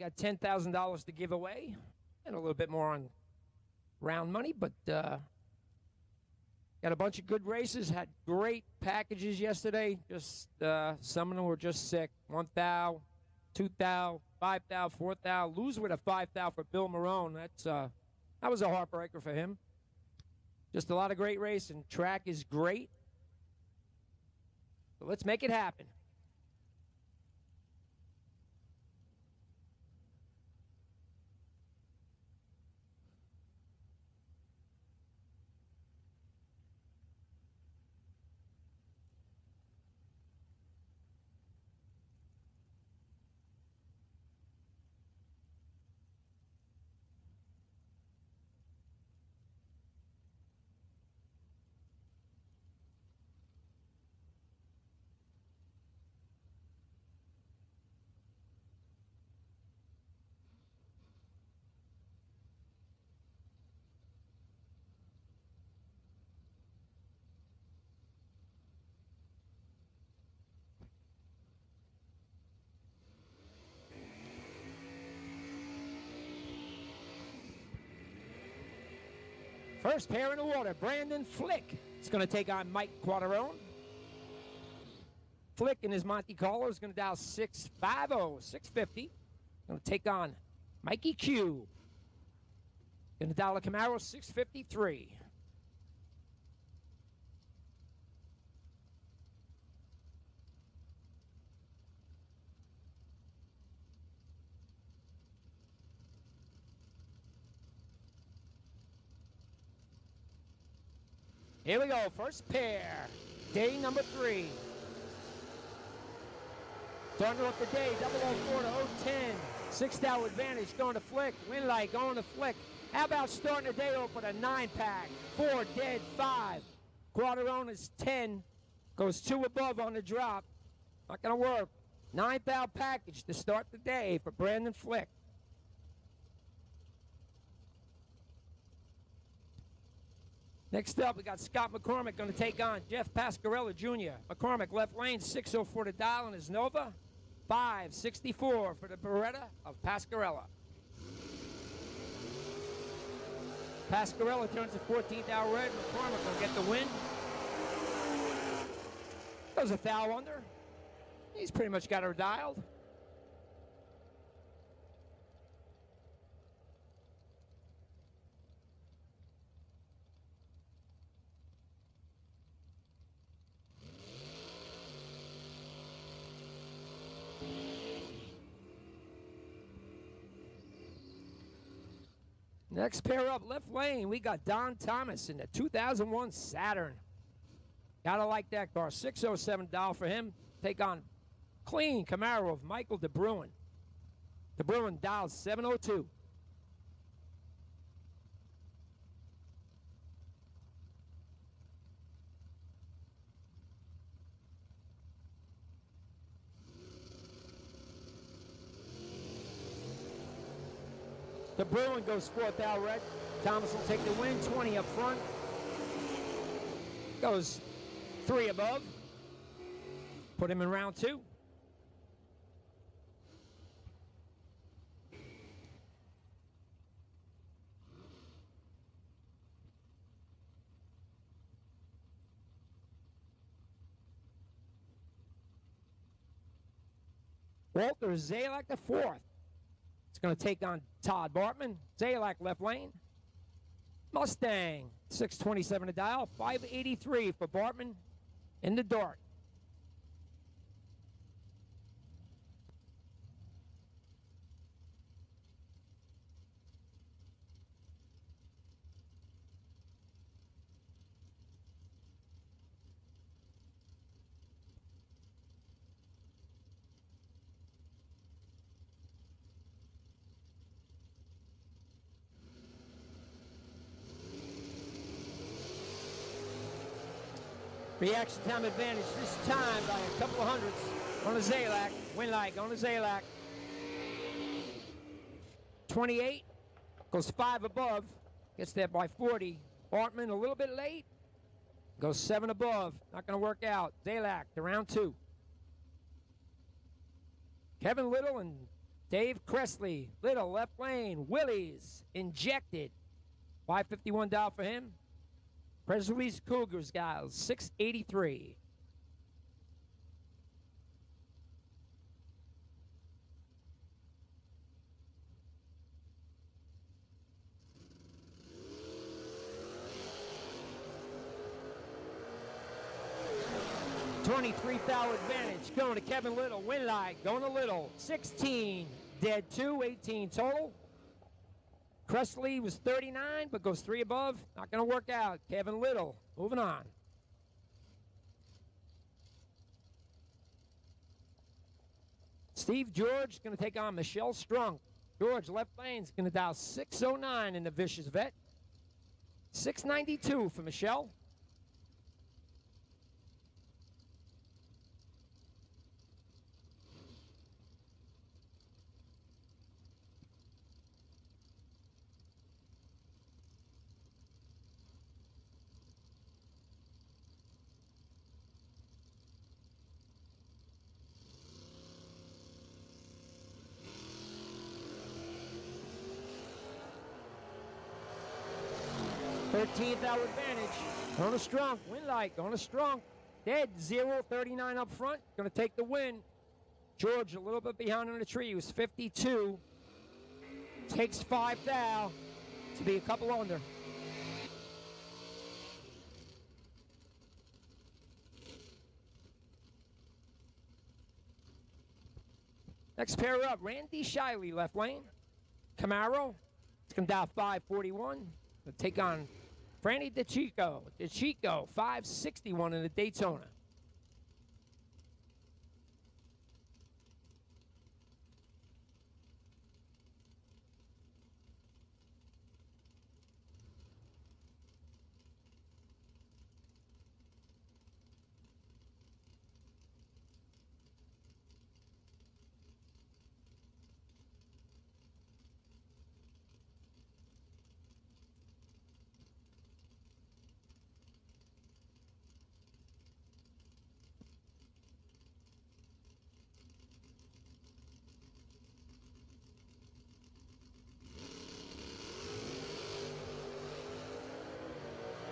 got $10,000 to give away and a little bit more on round money, but got a bunch of good races. Had great packages yesterday. Just some of them were just sick. 1 thou, 2 thou, 5 thou, 4 thou. Lose with a 5 thou for Bill Marone. That was a heartbreaker for him. Just a lot of great racing. Track is great. So let's make it happen. First pair in the water, Brandon Flick is going to take on Mike Quaterone. Flick in his Monte Carlo is going to dial 650, 650. Going to take on Mikey Q. Going to dial a Camaro 653. Here we go, first pair, day number 3. Starting off the day, 004 to 010. 6 thou advantage going to Flick. Win light going to Flick. How about starting the day off with a 9-pack? 4 dead, 5. Quaterone is 10. Goes 2 above on the drop. Not going to work. 9 thou package to start the day for Brandon Flick. Next up, we got Scott McCormick going to take on Jeff Pascarella Jr. McCormick left lane, 604 to dial on his Nova. 564 for the Beretta of Pascarella. Pascarella turns the 14th thou red. McCormick will get the win. Goes a thou under. He's pretty much got her dialed. Next pair up, left lane, we got Don Thomas in the 2001 Saturn. Gotta like that car. 607 dial for him. Take on clean Camaro of Michael DeBruin. DeBruin dials 702. The Bruin goes 4th thou red. Thomas will take the win, 20 up front. Goes 3 above. Put him in round 2. Walter Zalak the 4th. It's going to take on Todd Bartman. Zalak left lane. Mustang, 627 to dial. 583 for Bartman in the dark. Reaction time advantage this time by a couple of hundredths on the Zalak. Win light on the Zalak. 28 goes 5 above. Gets there by 40. Bartman a little bit late. Goes 7 above. Not going to work out. Zalak to round 2. Kevin Little and Dave Cressley, Little, left lane. Willie's, Injected. $551 down for him. Presley's Cougars, guys, $683. $23,000 advantage going to Kevin Little. Win light going to Little. 16, dead 2, 18 total. Cressley was 39, but goes 3 above. Not going to work out. Kevin Little, moving on. Steve George going to take on Michelle Strunk. George, left lane's going to dial 609 in the Vicious Vet. 692 for Michelle. $13,000 advantage. Going to Strunk. Win light. Going to Strunk. Dead 0, 39 up front. Going to take the win. George a little bit behind on the tree. He was 52. Takes 5 thou to be a couple under. Next pair up. Randy Shiley, left lane. Camaro. It's going to dial 541. Going to take on Franny DeChico. DeChico, 561 in the Daytona.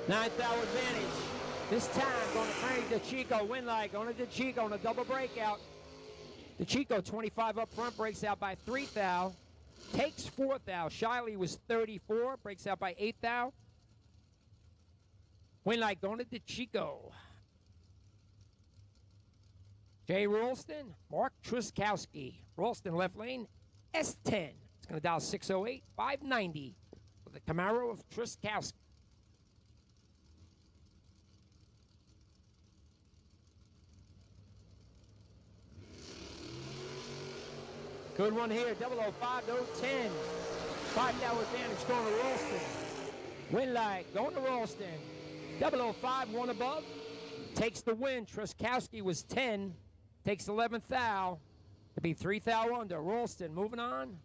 $9,000 advantage. This time going to Franny DeChico. Win light going to DeChico on a double breakout. DeChico 25 up front, breaks out by 3 thou. Takes 4 thou. Shiley was 34, breaks out by 8 thou. Win light going to DeChico. Jay Ralston, Mark Truskowski. Ralston left lane, S10. It's going to dial 608, 590 for the Camaro of Truskowski. Good one here, 005, 010. $5 advantage going to Ralston. Win light going to Ralston. 005, 1 above. Takes the win. Truskowski was 10. Takes 11 thou. To be 3 thou under. Ralston moving on.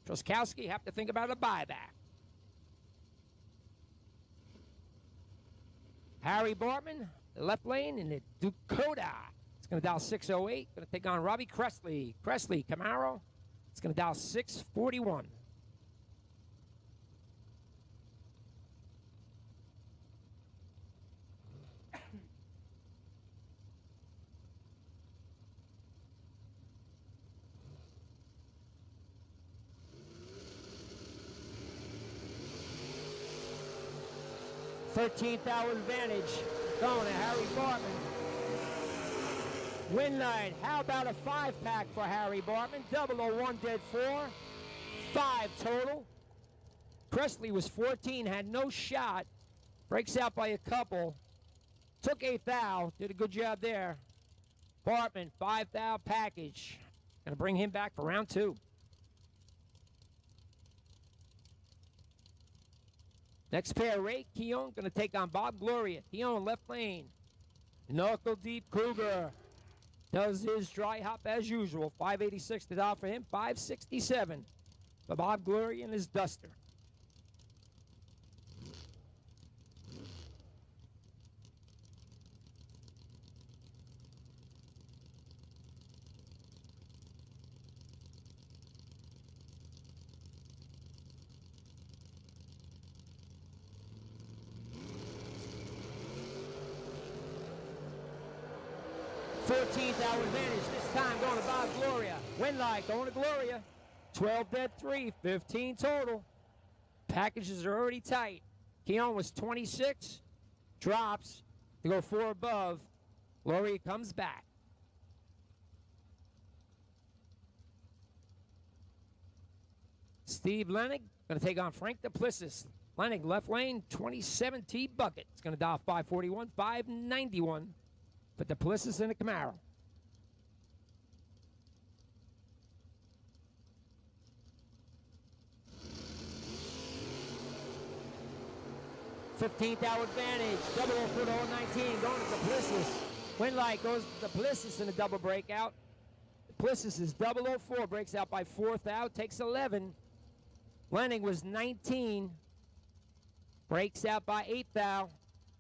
Truskowski have to think about a buyback. Harry Bartman, the left lane in the Dakota. It's going to dial 608. Going to take on Robbie Cressley. Cressley, Camaro. It's going to dial 641. $13,000 advantage going to Harry Bartman. Win night. How about a 5-pack for Harry Bartman? 001 dead 4. 5 total. Presley was 14, had no shot. Breaks out by a couple. Took 8 thou. Did a good job there. Bartman, 5 thou package. Gonna bring him back for round 2. Next pair, Ray Keown gonna take on Bob Gloria. Keown left lane. Knuckle deep Cougar. Does his dry hop as usual. 586 to dial for him. 567 for Bob Gloria and his duster. 14th hour advantage. This time going to Bob Gloria. Winlight going to Gloria. 12 dead 3, 15 total. Packages are already tight. Keon was 26. Drops to go 4 above. Gloria comes back. Steve Lennig going to take on Frank Duplessis. Lennig left lane, 27T bucket. It's going to dial 541, 591 for Duplessis in the Camaro. Fifteenth hour advantage, double for the 19, going to Duplessis. Winlight goes to Duplessis in a double breakout. Duplessis is 004, breaks out by 4th out, takes 11. Lenning was 19, breaks out by 8th out.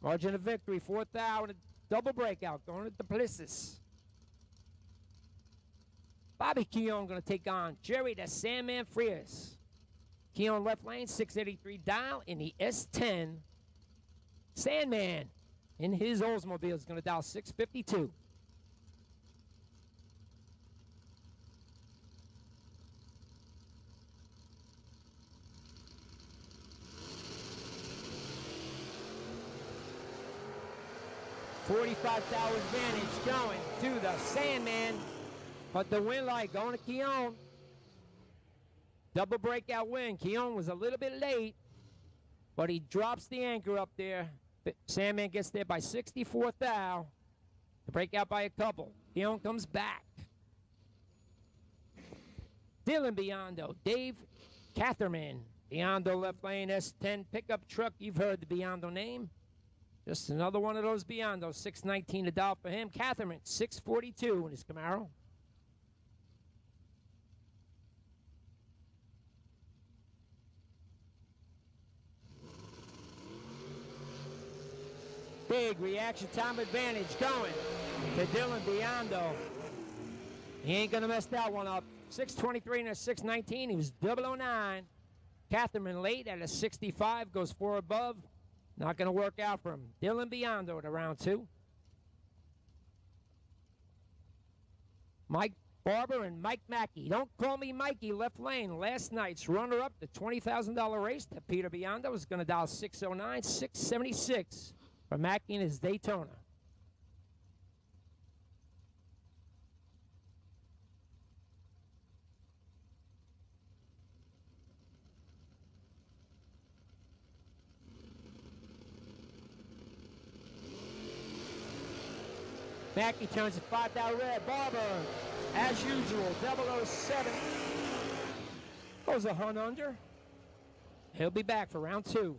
Margin of victory, 4th out, and a double breakout going to Duplessis. Bobby Keon going to take on Jerry the Sandman Frias. Keon left lane, 683 dial in the S10. Sandman in his Oldsmobile is going to dial 652. $45,000 advantage going to the Sandman, but the win light going to Keon. Double breakout win. Keon was a little bit late, but he drops the anchor up there. Sandman gets there by 64 thou. To break out by a couple. Keon comes back. Dylan Biondo, Dave Catherman. Biondo left lane, S10 pickup truck. You've heard the Biondo name. Just another one of those Biondo. 619 a dollar for him. Catherman, 642 in his Camaro. Big reaction time advantage going to Dylan Biondo. He ain't going to mess that one up. 623 and a 619. He was 009. Catherman late at a 65. Goes 4 above. Not going to work out for him. Dylan Biondo to round 2. Mike Barber and Mike Mackey. Don't call me Mikey, left lane. Last night's runner-up, the $20,000 race to Peter Biondo is going to dial 609, 676 for Mackey in his Daytona. Mackey turns it 5,000 red. Barber, as usual, 007. Goes a hunt under. He'll be back for round 2.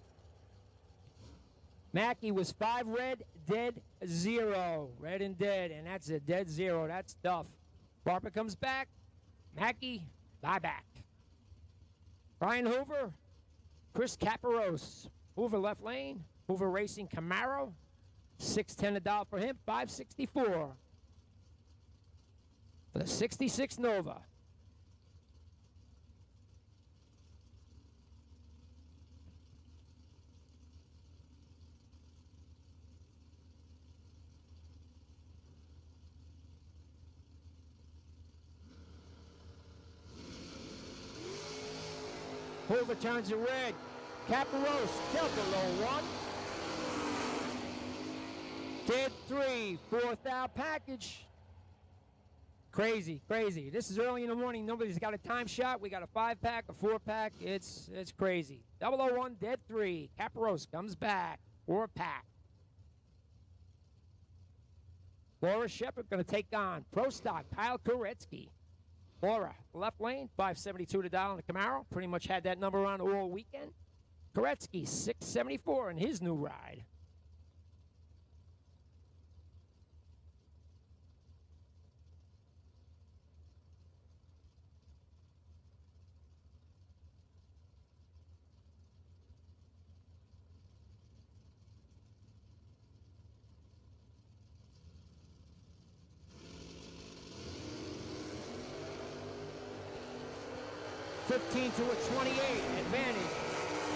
Mackey was 5 red, dead 0. Red and dead, and that's a dead 0. That's tough. Barber comes back. Mackey, bye back. Brian Hoover, Chris Caparos. Hoover left lane. Hoover Racing Camaro. 610 a dollar for him, 564 for the 66 Nova. Hoover turns it red. Caparos, Delta low 1. Dead 3, 4th out package. Crazy, crazy. This is early in the morning. Nobody's got a time shot. We got a 5-pack, a 4-pack. It's crazy. 001, dead 3. Caparos comes back. 4-pack. Laura Shepard going to take on Pro Stock Kyle Koretsky. Laura, left lane, 572 to dial in the Camaro. Pretty much had that number on all weekend. Koretsky, 674 in his new ride. $15 to a 28 advantage.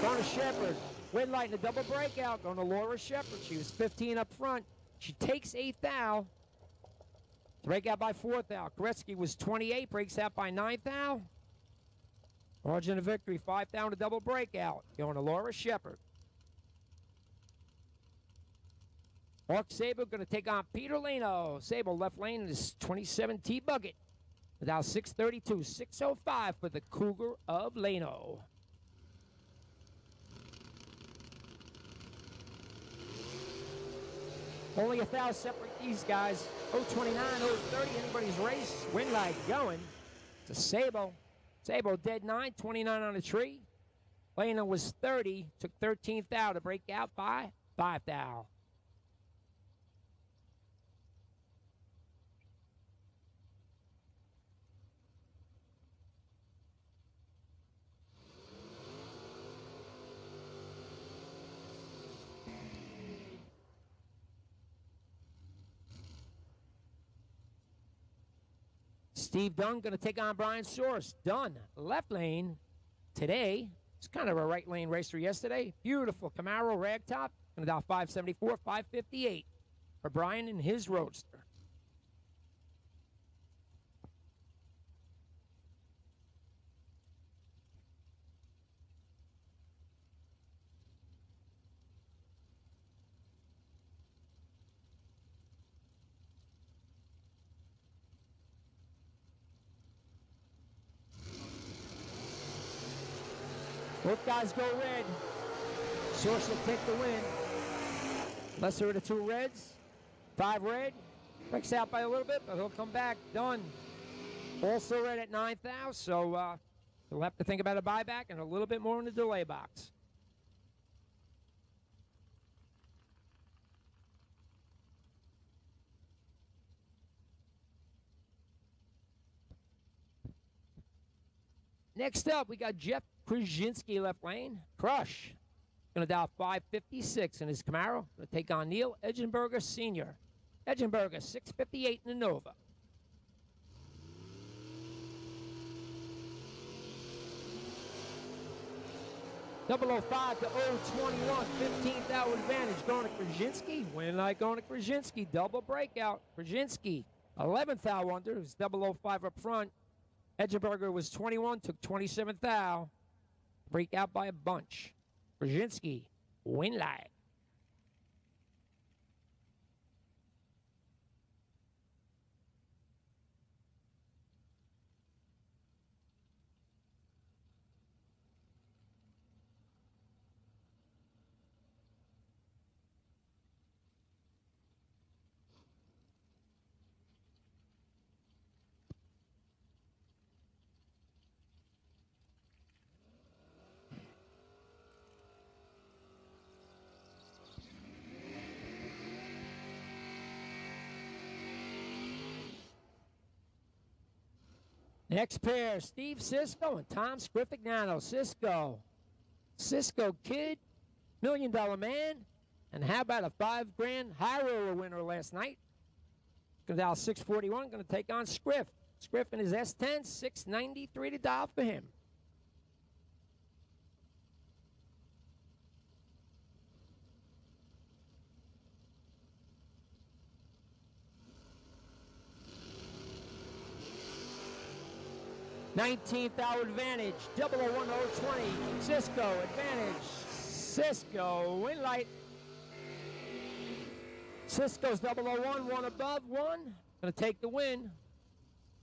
Going to Shepard. Win light in a double breakout. Going to Laura Shepard. She was 15 up front. She takes 8th thou. Breakout by 4th thou. Gretzky was 28, breaks out by 9th thou. Margin of victory, 5th thou, a double breakout. Going to Laura Shepard. Mark Zebo going to take on Peter Leno. Zebo left lane in his 27 T-Bucket. Without 6:32, 6:05 for the Cougar of Leno. Only 1,000 separate these guys. 029, 030, anybody's race. Win light going to Zebo. Zebo dead 9, 29 on the tree. Leno was 30, took 13th thou to break out by 5th thou. Steve Dunn going to take on Brian Source. Dunn, left lane today. It's kind of a right lane racer yesterday. Beautiful Camaro ragtop. Going to dial 574, 558 for Brian and his Roadster. Both guys go red. Source will take the win. Lesser of the 2 reds. 5 red. Breaks out by a little bit, but he'll come back. Done. Also red at 9th thou, so he'll have to think about a buyback and a little bit more in the delay box. Next up, we got Jeff Krasinski left lane. Crush. Going to dial 556 in his Camaro. Going to take on Neil Edgenberger Sr. Edgenberger, 658 in the Nova. .005 to 021, 15th hour advantage. Going to Krasinski. Win like going to Krasinski. Double breakout. Krasinski, 11th hour under. Who's 005 up front. Edgenberger was 21, took 27th thou. Break out by a bunch. Brzezinski, win light. Next pair, Steve Cisco and Tom Scrifignano. Cisco kid, $1 Million Man, and how about a $5,000 high roller winner last night? Going to dial 641, going to take on Scriff. Scriff in his S10, 693 to dial for him. Nineteenth hour advantage, 001020, Cisco advantage, Cisco win light. Cisco's 001, one above, one, gonna take the win.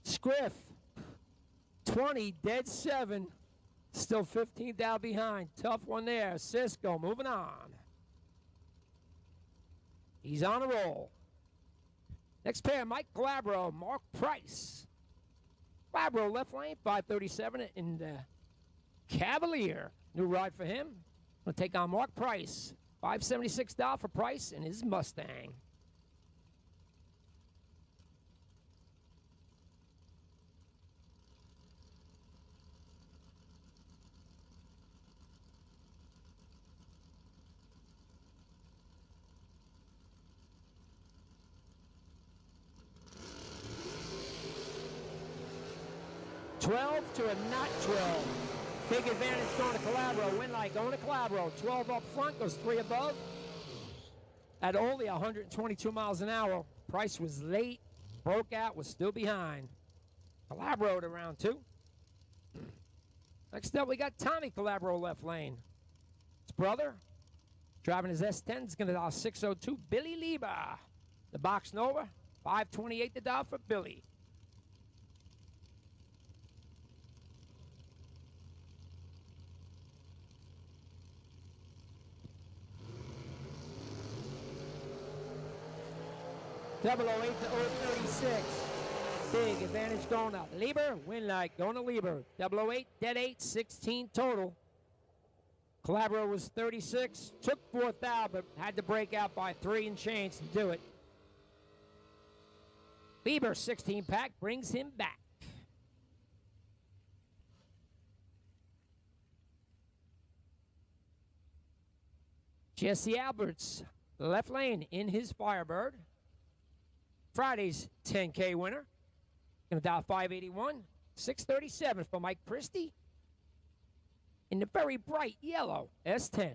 Scriff, 20, dead 7, still 15th out behind, tough one there. Cisco moving on. He's on a roll. Next pair, Mike Calabro, Mark Price. Calabro left lane, 537 in the Cavalier. New ride for him. Gonna take on Mark Price. $576 for Price in his Mustang. $12 to a not 12. Big advantage going to Calabro. Win light going to Calabro. 12 up front, goes 3 above. At only 122 miles an hour. Price was late. broke out, was still behind. Calabro to round 2. Next up, we got Tommy Calabro left lane. His brother, driving his S10, is going to dial 602. Billy Libra. The box Nova, 528 to dial for Billy. Double 08 to 036. Big advantage going up. Libra, win light going to Libra. 008, dead 8, 16 total. Calabro was 36, took 4th out, but had to break out by 3 and change to do it. Libra 16 pack brings him back. Jesse Alberts, left lane in his Firebird. Friday's 10K winner. Going to dial 581. 637 for Mike Christie. In the very bright yellow S10.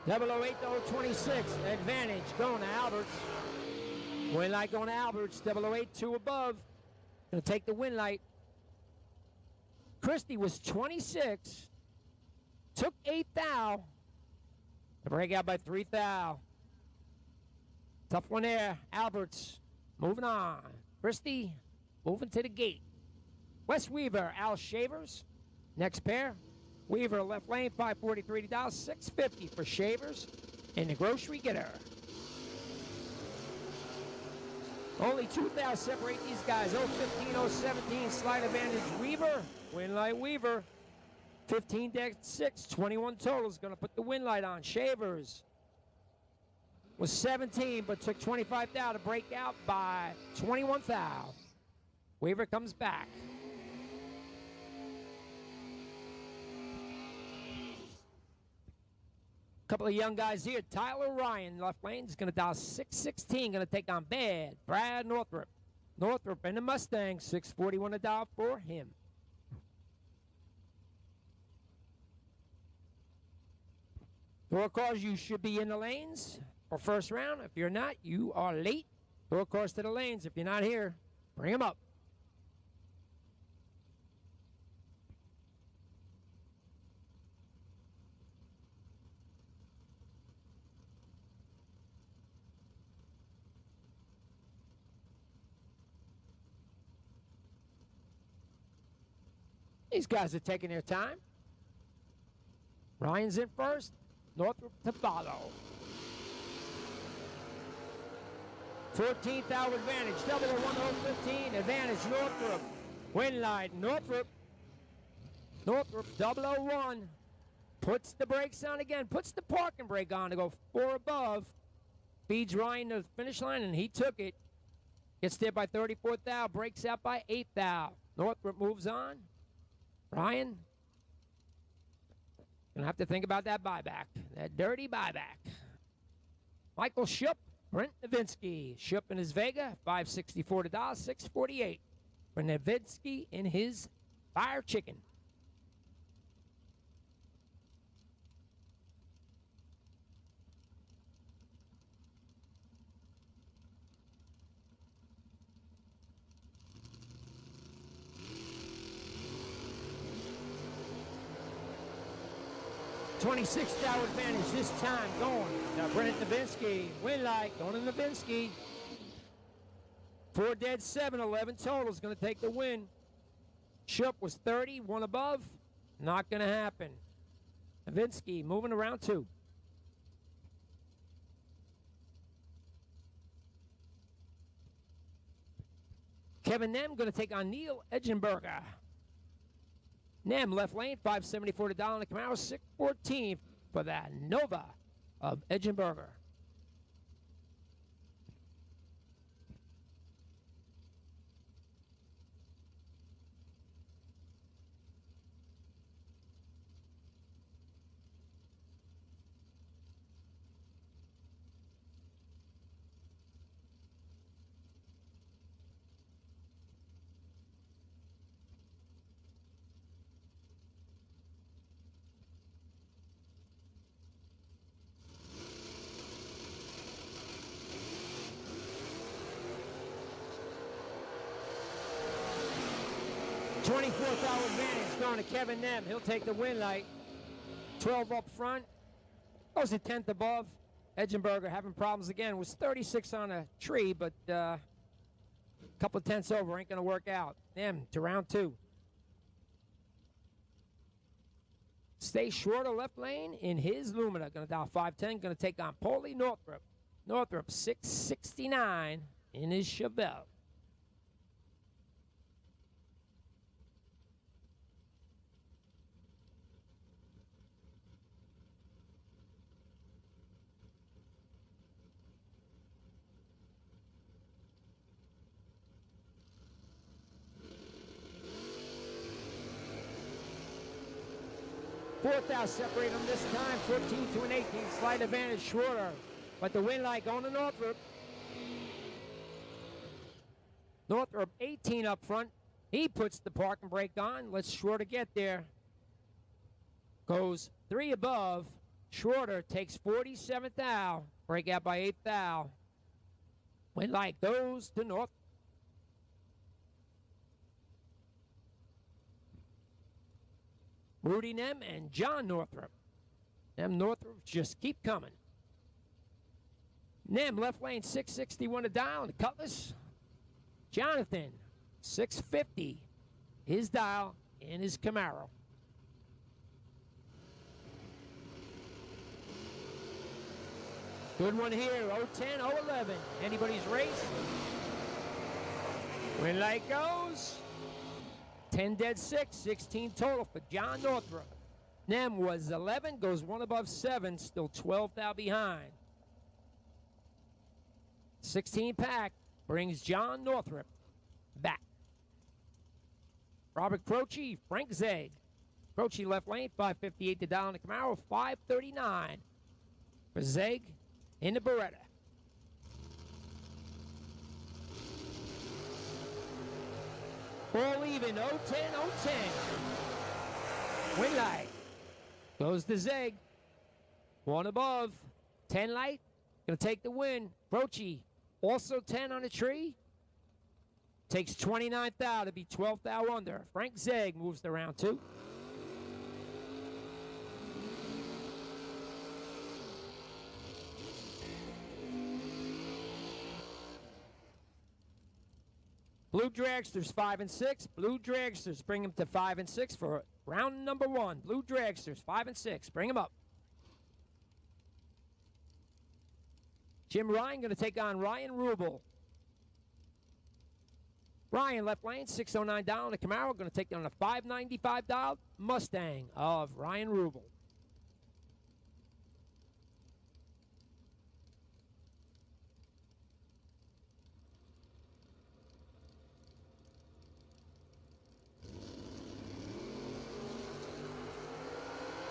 Double 08 to 026. Advantage going to Alberts. Win light going to Alberts. 008 2 above. Going to take the win light. Christie was 26. Took 8 thou. To break out by 3 thou. Tough one there. Alberts moving on. Christie moving to the gate. Wes Weaver, Al Shavers. Next pair. Weaver left lane, 543 to dial, 650 for Shavers in the grocery getter. Only 2,000 separate these guys. 015, 017, slight advantage Weaver. Win light Weaver. 15 deck 6, 21 total is going to put the win light on. Shavers was 17, but took 25 thou to break out by 21 thou. Weaver comes back. Couple of young guys here. Tyler Ryan, left lane, is going to dial 616. Going to take on Bad Brad Northrup. Northrup in the Mustang, 641 to dial for him. Door cars, you should be in the lanes for first round. If you're not, you are late. Door cars to the lanes. If you're not here, bring them up. These guys are taking their time. Ryan's in first. Northrop to follow. 14th hour advantage. 001, 015. Advantage Northrop. Win light Northrop. Northrop 001. Puts the brakes on again. Puts the parking brake on to go 4 above. Feeds Ryan to the finish line, and he took it. Gets there by 34th thou. Breaks out by 8th thou. Northrop moves on. Ryan, gonna have to think about that buyback, that dirty buyback. Michael Shoop, Brent Nowitzki. Shoop in his Vega, 564 to dial, 648 for Nowitzki in his Fire Chicken. $26 advantage this time going to Brent Nowitzki. Win light going to Nowitzki. 4 dead, 7, 11 total is going to take the win. Shoop was 30, 1 above. Not going to happen. Nowitzki moving around 2. Kevin Nem going to take on Neil Edgenberger. Nem left lane, 574 to dial on the Camaro, 614 for that Nova of Edgenberger. 24th hour advantage going to Kevin Nem. He'll take the win light. 12 up front. Goes to 10th above. Edgenberger having problems again. Was 36 on a tree, but a couple of tenths over. Ain't going to work out. Nem to round 2. Stay short of left lane in his Lumina. Going to dial 510. Going to take on Paulie Northrup. Northrup 669 in his Chevelle. Fourth out, separate them this time, 14 to an 18. Slight advantage, Schroeder. But the win light going to Northrup. Northrup 18 up front. He puts the parking brake on. Let's Schroeder get there. Goes 3 above. Schroeder takes 47th thou. Break out by 8th thou. Win light goes to North. Rudy Nem and John Northrup. Nem Northrup just keep coming. Nem left lane 661 to dial and Cutlass. Jonathan 650. His dial in his Camaro. Good one here, 010, 011. Anybody's race. Win light goes. 10 dead 6, 16 total for John Northrup. Nem was 11, goes 1 above 7, still 12 thou behind. 16 pack brings John Northrup back. Robert Croce, Frank Zeg. Croce left lane, 558 to dial in the Camaro, 539 for Zeg in the Beretta. All even, 010, 010. Win light. Goes to Zeg. 1 above. 10 light. Gonna take the win. Croce, also 10 on the tree. Takes 29th thou to be 12th thou under. Frank Zeg moves to round 2. Blue Dragsters 5 and 6. Blue Dragsters bring them to 5 and 6 for round number 1. Blue Dragsters 5 and 6. Bring them up. Jim Ryan going to take on Ryan Rubel. Ryan left lane 609 down on the Camaro. Going to take on a 595 dial Mustang of Ryan Rubel.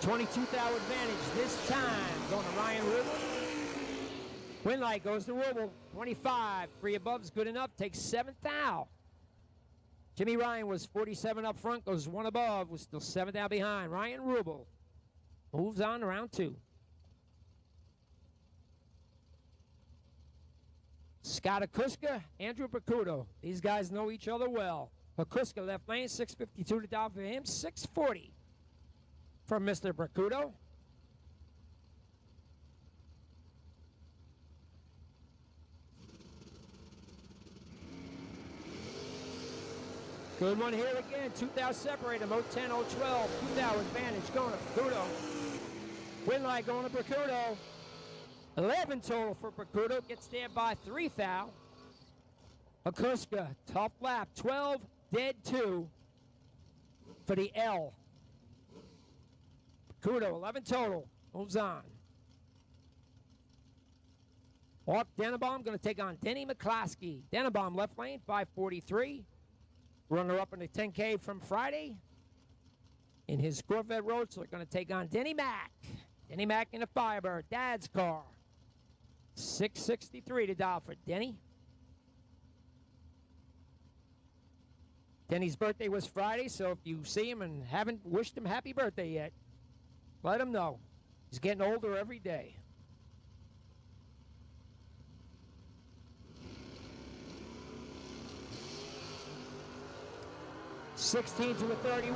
$22,000 advantage this time going to Ryan Rubel. Win light goes to Rubel. 25. 3 above's good enough. Takes 7th thou. Jimmy Ryan was 47 up front. Goes 1 above. Was still 7th thou behind. Ryan Rubel moves on to round 2. Scott Akuska, Andrew Bacudo. These guys know each other well. Akuska left lane, 652 to dial for him. 640 from Mr. Bacudo. Good one here again. 2,000 separate them. 010, 012. 2,000 advantage going to Bacudo. Win light going to Bacudo. 11 total for Bacudo. Gets there by 3 thou. Akuska, tough lap. 12, dead 2 for the L. Bacudo, 11 total. Moves on. Mark Denenbaum going to take on Denny McCloskey. Denenbaum left lane, 543. Runner up in the 10K from Friday. In his Corvette Roadster, going to take on Denny Mack. Denny Mack in a Firebird. Dad's car. 663 to dial for Denny. Denny's birthday was Friday, so if you see him and haven't wished him happy birthday yet, let him know. He's getting older every day. 16 to a 31.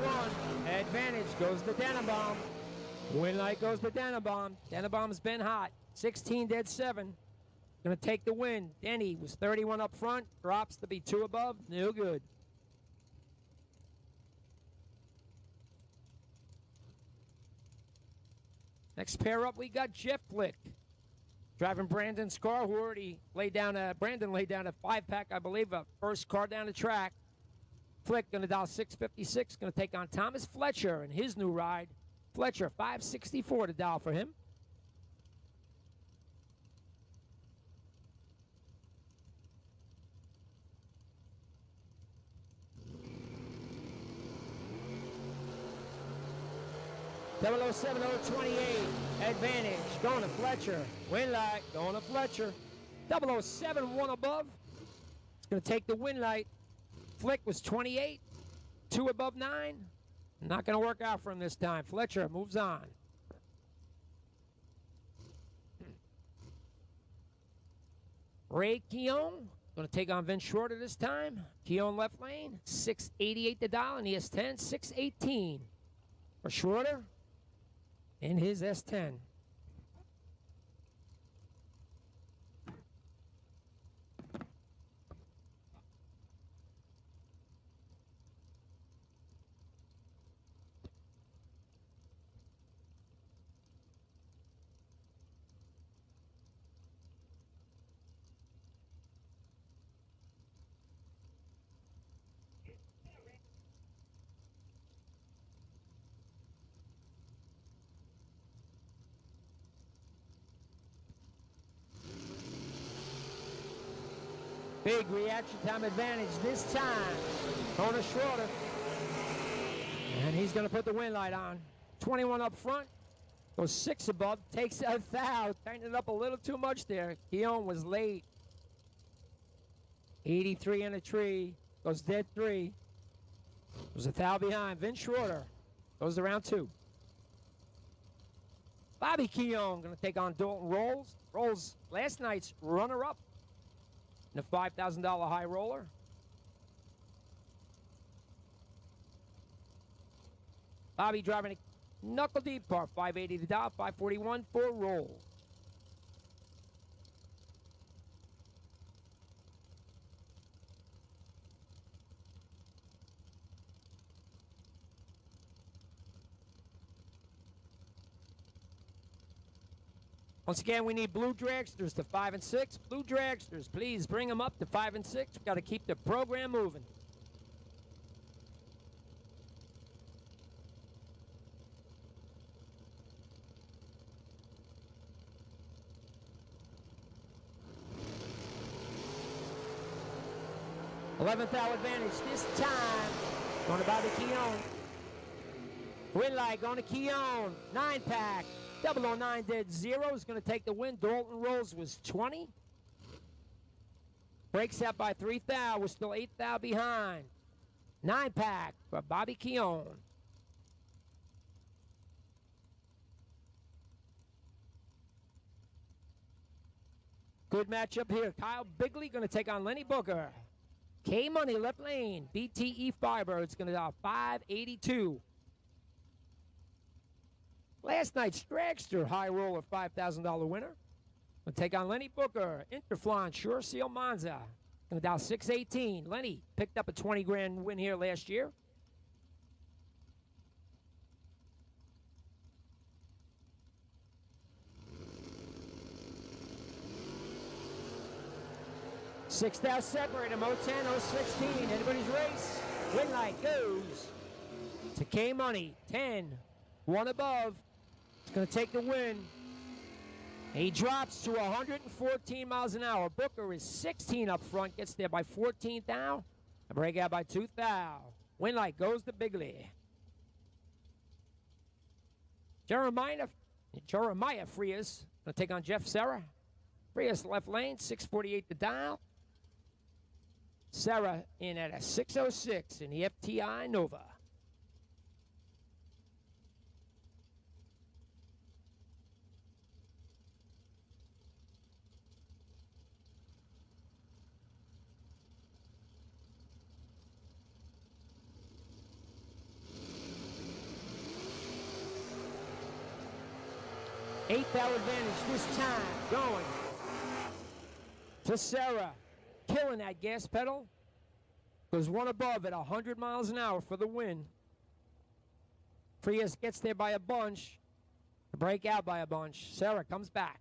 Advantage goes to Denenbaum. Win light goes to Denenbaum. Denenbaum's been hot. 16 dead 7. Going to take the win. Denny was 31 up front. Drops to be 2 above. No good. Next pair up, we got Jeff Flick. Driving Brandon's car, who already laid down Brandon laid down a 5-pack, I believe, a first car down the track. Flick going to dial 656, going to take on Thomas Fletcher in his new ride. Fletcher, 564 to dial for him. Double 07028, advantage, going to Fletcher. Win light, going to Fletcher. 007, 1 above. It's going to take the win light. Flick was 28, 2 above 9. Not going to work out for him this time. Fletcher moves on. Ray Keown, going to take on Vince Schroeder this time. Keown left lane, 688 to dial, and he has 10, 618 for Schroeder in his S10. Big reaction time advantage this time. Going to Schroeder. And he's going to put the win light on. 21 up front. Goes 6 above. Takes a foul. Tightened it up a little too much there. Keown was late. 83 in a tree. Goes dead 3. There's a foul behind. Vince Schroeder goes to round 2. Bobby Keown going to take on Dalton Rolls. Rolls last night's runner-up in a $5,000 high roller. Bobby driving a knuckle deep par, 580 to dial, 541 for roll. Once again, we need blue dragsters to 5 and 6. Blue dragsters, please bring them up to 5 and 6. We've got to keep the program moving. Eleventh hour advantage this time. Going to Bobby Keown. Win light going to Keown. 9-pack. 009 dead 0 is going to take the win. Dalton Rolls was 20. Breaks out by 3 thou. We're still 8 thou behind. 9-pack for Bobby Keown. Good matchup here. Kyle Bigley going to take on Lenny Booker. K Money left lane. BTE Firebirds going to dial 582. Last night's dragster high roller $5,000 winner. We'll take on Lenny Booker. Interflon Sure Seal Monza. Going to dial 618. Lenny picked up a 20 grand win here last year. Six thou separated. 010, 016. Anybody's race. Win light goes to K Money. 10. 1 above. It's going to take the win. He drops to 114 miles an hour. Booker is 16 up front. Gets there by 14 thou. A breakout by 2 thou. Win light goes to Bigley. Jeremiah Frias going to take on Jeff Serra. Frias left lane. 648 to dial. Serra in at a 606 in the FTI Nova. 8th hour advantage this time. Going to Sarah. Killing that gas pedal. Goes one above at 100 miles an hour for the win. Prius gets there by a bunch. Break out by a bunch. Sarah comes back.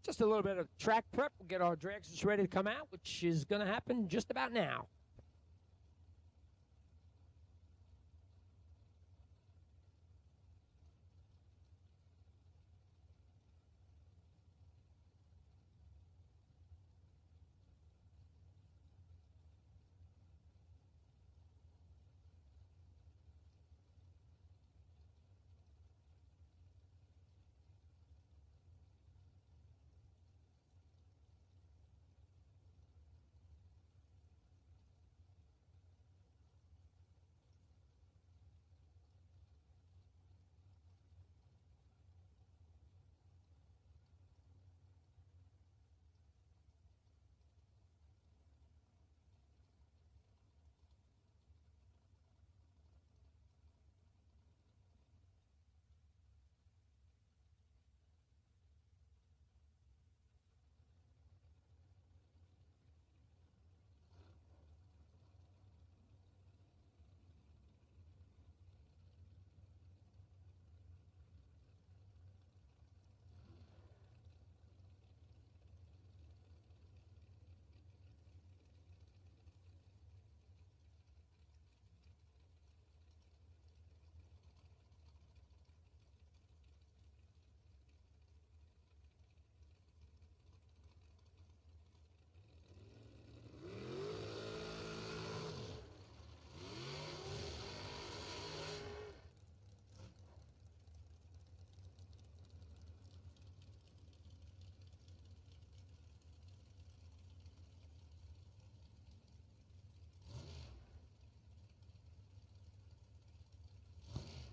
Just a little bit of track prep. We'll get our dragsters ready to come out, which is going to happen just about now.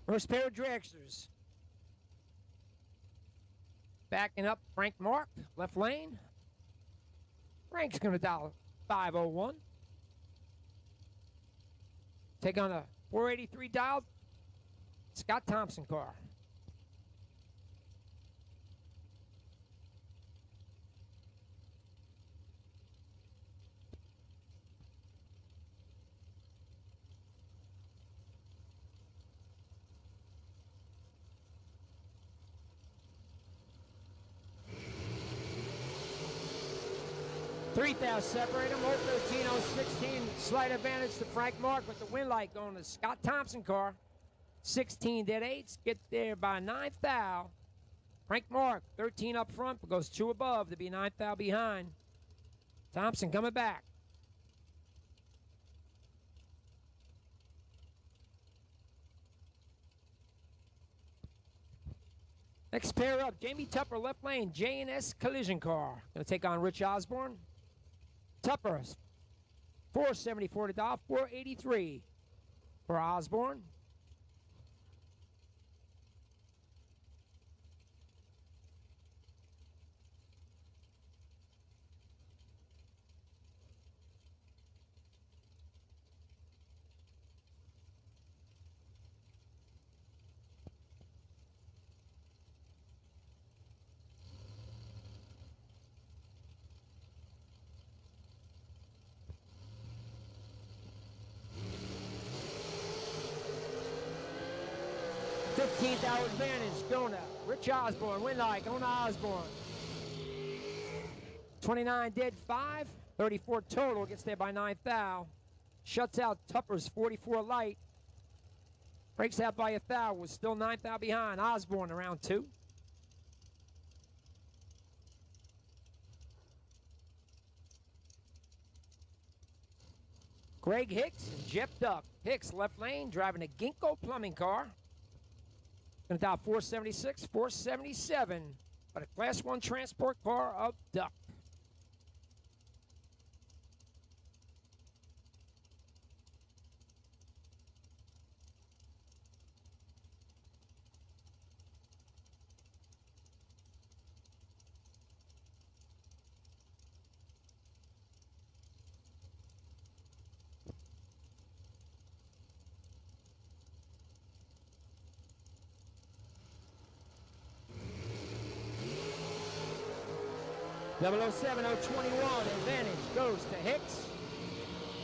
First pair of dragsters. Backing up Frank Mark, left lane. Frank's going to dial 501. Take on a 483 dialed Scott Thompson car. $3,000 separate them. 013-016. Slight advantage to Frank Mark with the win light going to Scott Thompson car. 16 dead eights. Get there by 9th thou. Frank Mark, 13 up front, but goes 2 above to be 9th thou behind. Thompson coming back. Next pair up, Jamie Tupper, left lane, J&S Collision car. Going to take on Rich Osborne. Tupper, 474 to dial, 483 for Osborne. $15,000 advantage going to Rich Osborne. Win light going to Osborne. 29 dead 5. 34 total. Gets there by 9th thou. Shuts out Tupper's 44 light. Breaks out by 1 thou. Was still 9th thou behind. Osborne around 2. Craig Hicks and Jeff Duck. Hicks, left lane, driving a Ginkgo plumbing car. Going to dial 476, 477, but a Class 1 transport car of Duck. Double 07021, advantage goes to Hicks.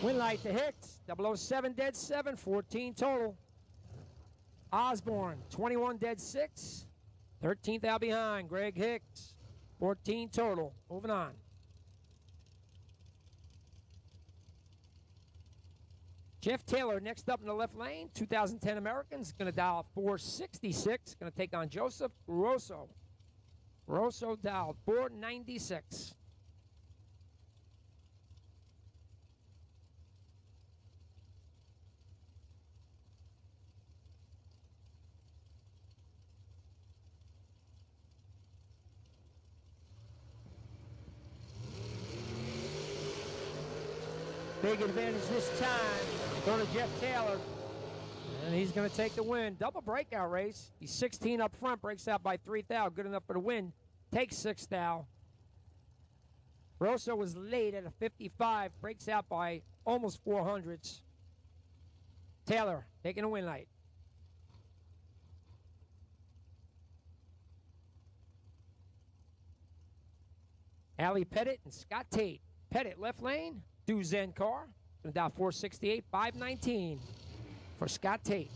Win light to Hicks. 007 dead 7, 14 total. Osborne, 21 dead 6. 13th out behind, Greg Hicks. 14 total. Moving on. Jeff Taylor next up in the left lane. 2010 Americans. Going to dial 466. Going to take on Joseph Rosso. Rosso dialed 496. Big advantage this time. Going to Jeff Taylor. And he's going to take the win. Double breakout race. He's 16 up front, breaks out by 3 thou. Good enough for the win. Takes 6 thou. Rosso was late at a 55, breaks out by almost 400s. Taylor taking a win light. Allie Pettit and Scott Tate. Pettit left lane, do Zen car. Going down 468, 519 for Scott Tate.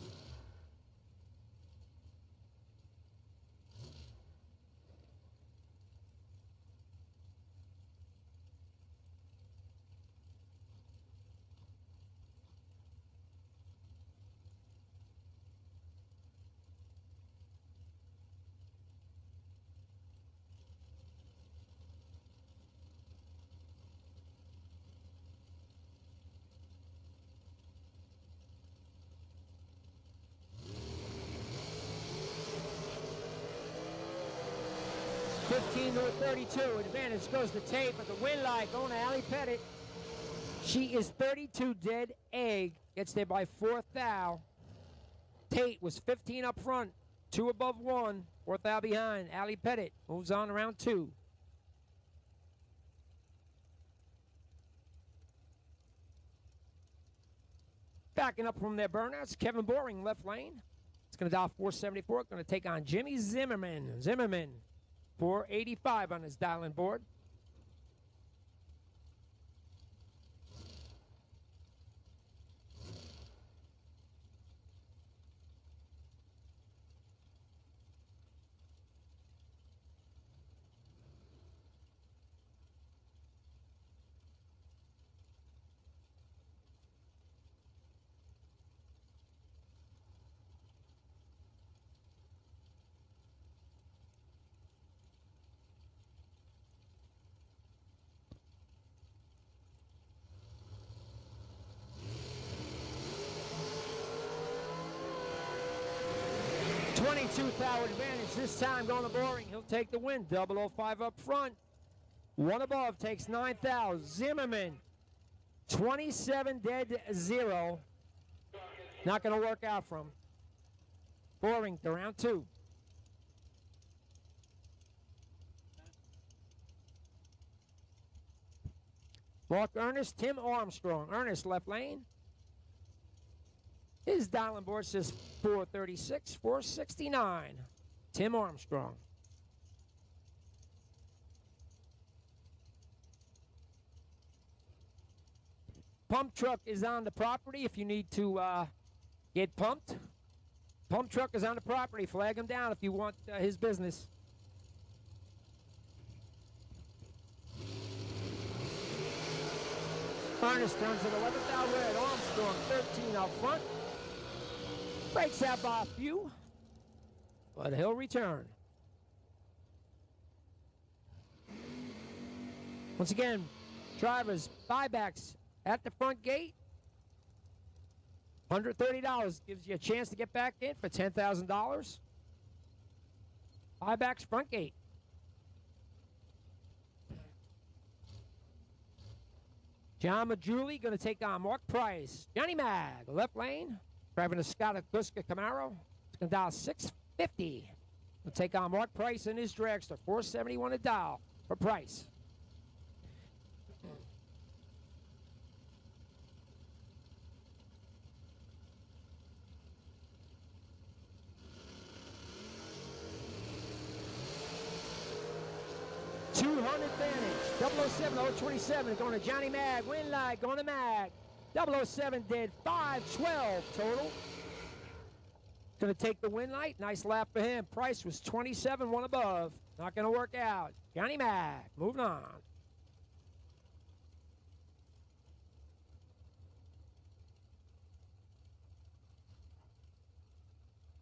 To 32. Advantage goes to Tate, but the win light going to Allie Pettit. She is 32 dead egg. Gets there by 4 thou. Tate was 15 up front, 2 above 1, 4 thou behind. Allie Pettit moves on to round 2. Backing up from their burnouts, Kevin Boring left lane. It's going to dial 474. Going to take on Jimmy Zimmerman. Zimmerman. 485 on his dialing board. $22,000 advantage this time going to Boring. He'll take the win. 005 up front. 1 above takes 9,000. Zimmerman, 27 dead 0. Not going to work out for him. Boring to round 2. Mark Ernest, Tim Armstrong. Ernest left lane. His dialing board says 436, 469. Tim Armstrong. Pump truck is on the property if you need to get pumped. Pump truck is on the property. Flag him down if you want his business. Ernest turns at 11th out red. Armstrong 13 out front. Breaks out by a few, but he'll return. Once again, drivers buybacks at the front gate. $130 gives you a chance to get back in for $10,000. Buybacks front gate. John Majuli going to take on Mark Price. Johnny Mag, left lane, driving a Scott Guska Camaro. It's going to dial $650. We'll take on Mark Price in his dragster. $471 a dial for Price. $200 advantage. 007, 027 going to Johnny Mag. Win light going to Mag. 007 did 512 total. Going to take the win light. Nice lap for him. Price was 27, one above. Not going to work out. Johnny Mag, moving on.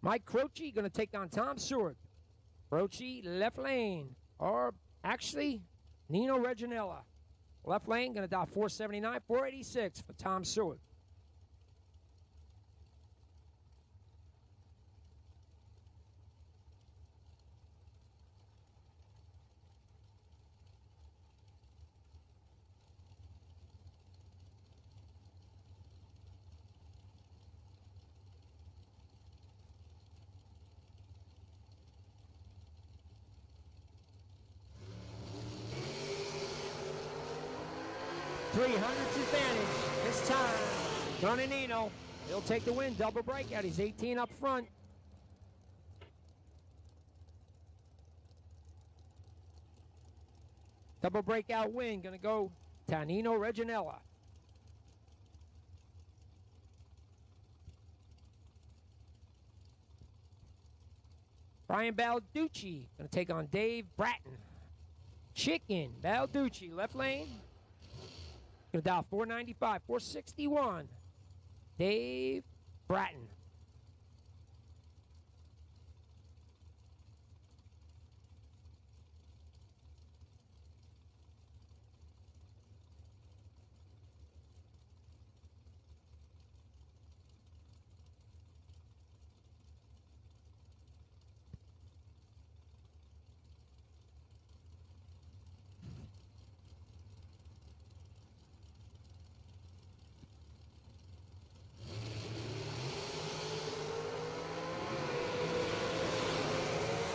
Mike Croce going to take on Tom Seward. Croce, left lane. Or actually, Nino Reginella. Left lane, going to dial $479, $486 for Tom Seward. $300's advantage this time. Johnny Nino, he'll take the win. Double breakout. He's 18 up front. Double breakout win. Going to go to Nino Reginella. Brian Balducci going to take on Dave Bratton. Chicken Balducci, left lane. Going to dial $495, $461. Dave Bratton.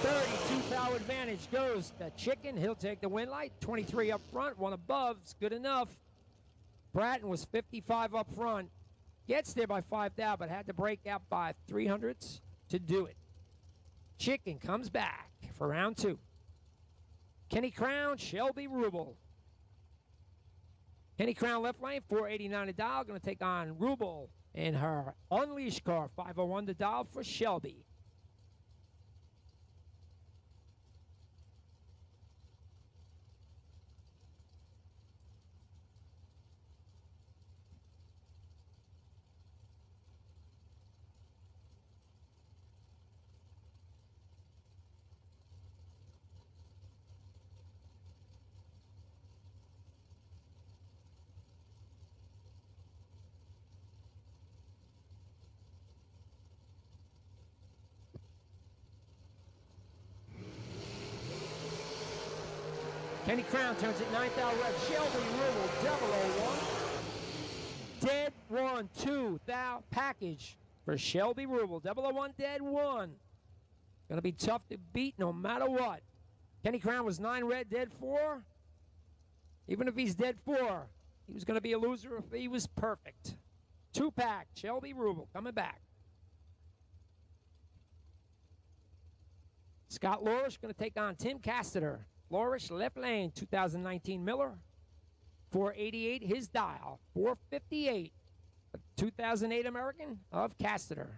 $32 advantage goes to Chicken. He'll take the win light. 23 up front, one above. It's good enough. Bratton was 55 up front. Gets there by 5 down, but had to break out by 300s to do it. Chicken comes back for round 2. Kenny Crown, Shelby Rubel. Kenny Crown left lane, $489 a dial. Going to take on Rubel in her Unleashed car. $501 to dial for Shelby. Kenny Crown turns it 9th out red. Shelby Rubel, 001. Dead 1, 2 thou package for Shelby Rubel. 001 dead 1. Gonna be tough to beat no matter what. Kenny Crown was 9 red, dead 4. Even if he's dead 4, he was gonna be a loser if he was perfect. 2-pack, Shelby Rubel coming back. Scott Lorish gonna take on Tim Casteter. Lorish, left lane, 2019 Miller. 488, his dial. 458, 2008 American of Casteter.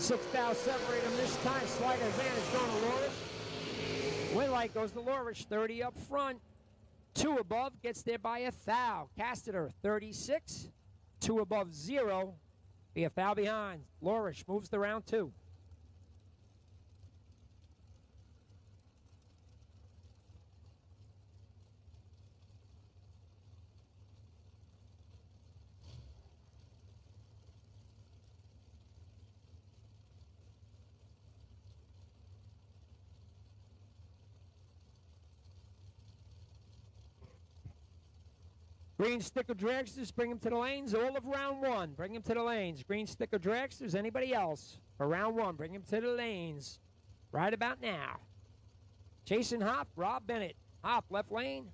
6 thou separate them this time. Slight advantage going to Lorish. Win light goes to Lorish. 30 up front. 2 above gets there by a thou. Casteter 36. 2 above 0. Be a foul behind. Lorish moves to round 2. Green sticker dragsters, bring them to the lanes. All of round 1, bring them to the lanes. Green sticker dragsters, anybody else for round 1, bring them to the lanes right about now. Jason Hop, Rob Bennett. Hop, left lane.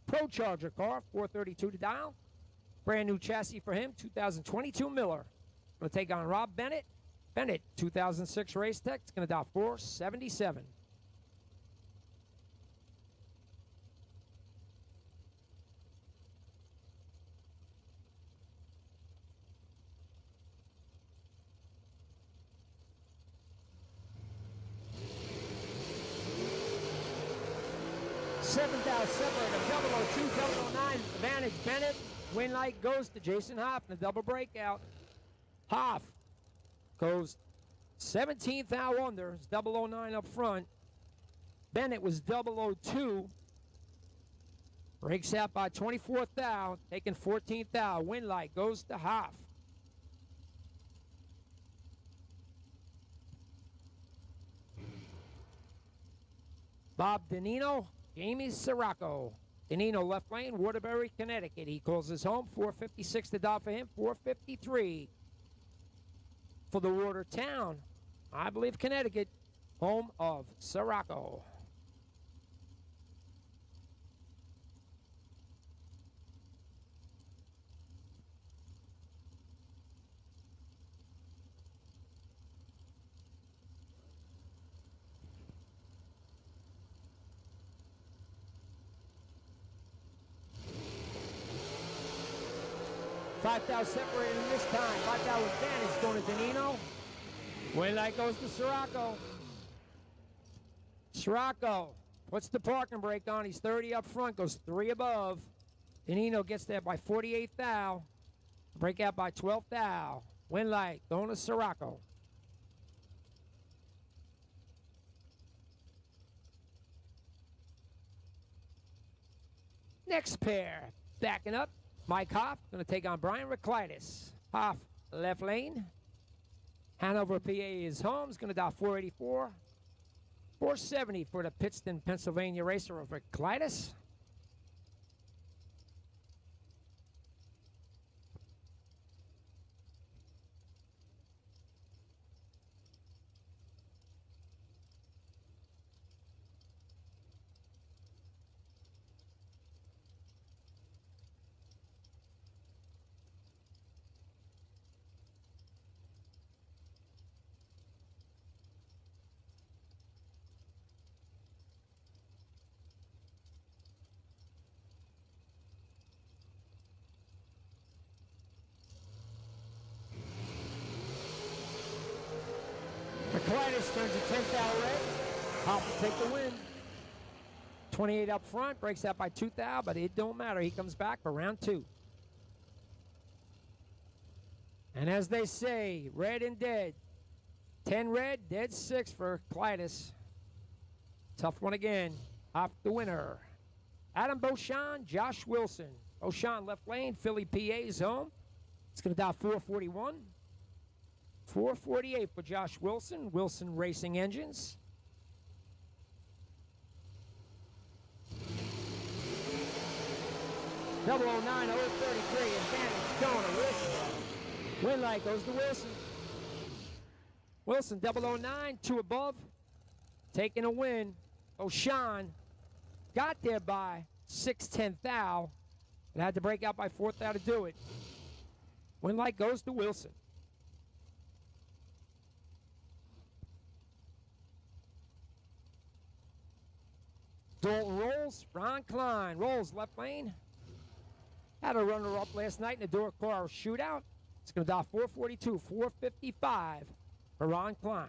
Pro Charger car, 432 to dial. Brand new chassis for him, 2022 Miller. Going to take on Rob Bennett. Bennett, 2006 Race Tech. It's going to dial 477. Seventh out separate of 002, 009. Advantage Bennett. Win light goes to Jason Hoff in a double breakout. Hoff goes 17th out under. It's 009 up front. Bennett was 002. Breaks out by 24th thou. Taking 14th thou. Win light goes to Hoff. Bob Danino. Jamie Sirocco. Danino left lane, Waterbury, Connecticut. He calls his home, 456 to dial for him, 453 for the Watertown. I believe Connecticut, home of Sirocco. Five thou separated this time. 5 thou advantage going to Danino. Win light goes to Sirocco. Sirocco puts the parking brake on. He's 30 up front, goes 3 above. Danino gets there by 48 thou. Breakout by 12 thou. Win light going to Sirocco. Next pair, backing up. Mike Hoff going to take on Brian Reclitus. Hoff, left lane. Hanover, PA is home. He's going to dial 484. 470 for the Pittston, Pennsylvania racer of Reclitus. Reclitus turns a 10th out red. Hoff will take the win. 28 up front, breaks out by 2 thou, but it don't matter. He comes back for round 2. And as they say, red and dead. 10 red, dead 6 for Reclitus. Tough one again. Hoff the winner. Adam Beauchamp, Josh Wilson. Beauchamp left lane, Philly, PA is home. It's going to dial 441. 448 for Josh Wilson. Wilson Racing Engines. Double 09, 033, advantage going to Wilson. Win light goes to Wilson. Wilson, 009, 2 above. Taking a win. O'Shawn got there by 6/10 thou. But had to break out by 4th thou to do it. Win light goes to Wilson. Dalton rolls. Ron Klein rolls left lane. Had a runner-up last night in the door car shootout. It's going to dial 442, 455 for Ron Klein.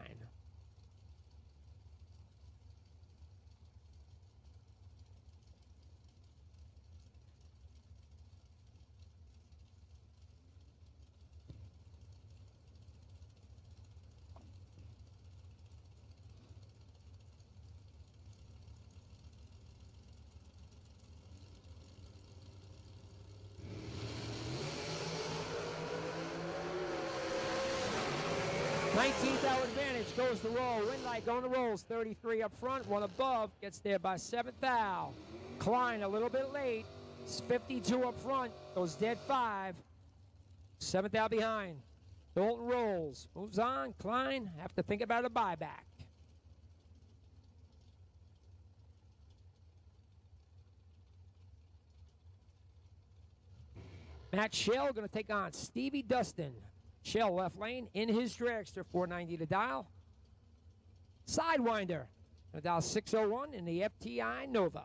Nineteenth hour advantage goes to roll. Winlight going to rolls. 33 up front, one above. Gets there by 7th thou. Klein a little bit late. It's 52 up front. Goes dead 5. 7th thou behind. Dalton rolls. Moves on. Klein have to think about a buyback. Matt Shell going to take on Stevie Dustin. Shell left lane in his dragster, 490 to dial. Sidewinder, going to dial 601 in the FTI Nova.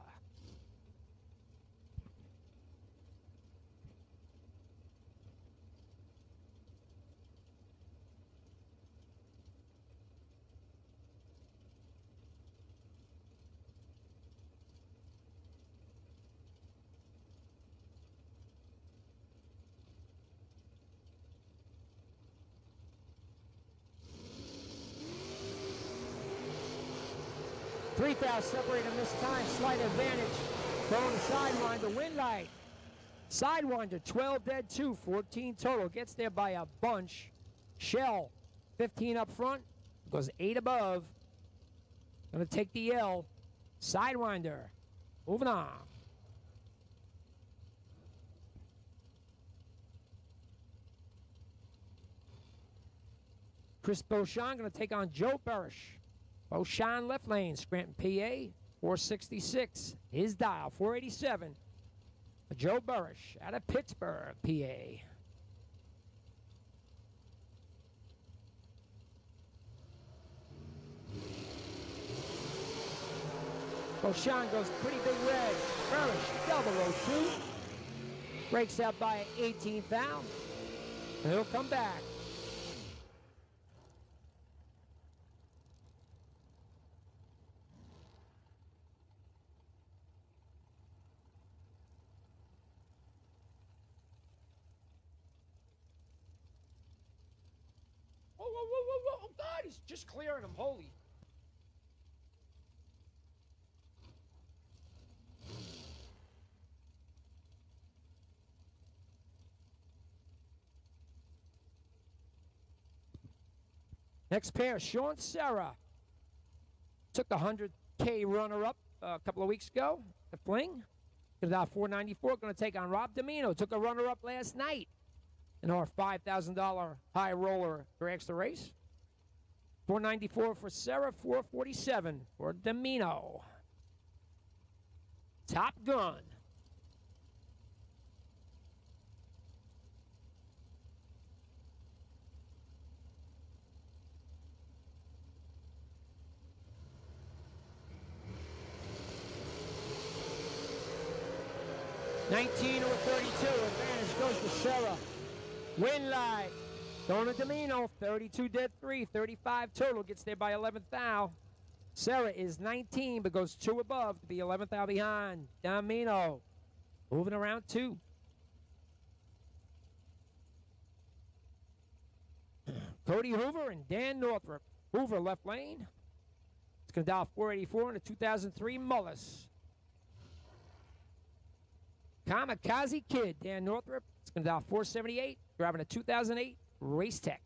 Three thou separate him this time. Slight advantage. Going to Sidewinder. Winlight. Sidewinder, 12 dead, 2, 14 total. Gets there by a bunch. Shell, 15 up front. Goes 8 above. Going to take the L. Sidewinder. Moving on. Chris Beauchamp going to take on Joe Barish. Beauchamp left lane, Scranton, PA, 466. His dial, 487. Joe Barish out of Pittsburgh, PA. Beauchamp goes pretty big red. Barish, 002. Breaks out by 18th thou. And he'll come back. Oh, God, he's just clearing him. Holy. Next pair, Sean Serra. Took the 100K runner-up a couple of weeks ago. The Fling. Got out 494. Going to take on Rob Domino. Took a runner-up last night in our $5,000 high roller for extra race. 494 for Serra, 447 for Domino. Top Gun. $19 over 32. Advantage goes to Serra. Winlight. Going to Domino. 32 dead 3. 35 total. Gets there by 11th thou. Serra is 19 but goes 2 above to be 11th thou behind. Domino. Moving around 2. Cody Hoover and Dan Northrup. Hoover left lane. It's going to dial 484 in a 2003 Mullis. Kamikaze Kid, Dan Northrup. It's going to dial 478. Driving a 2008 Race Tech.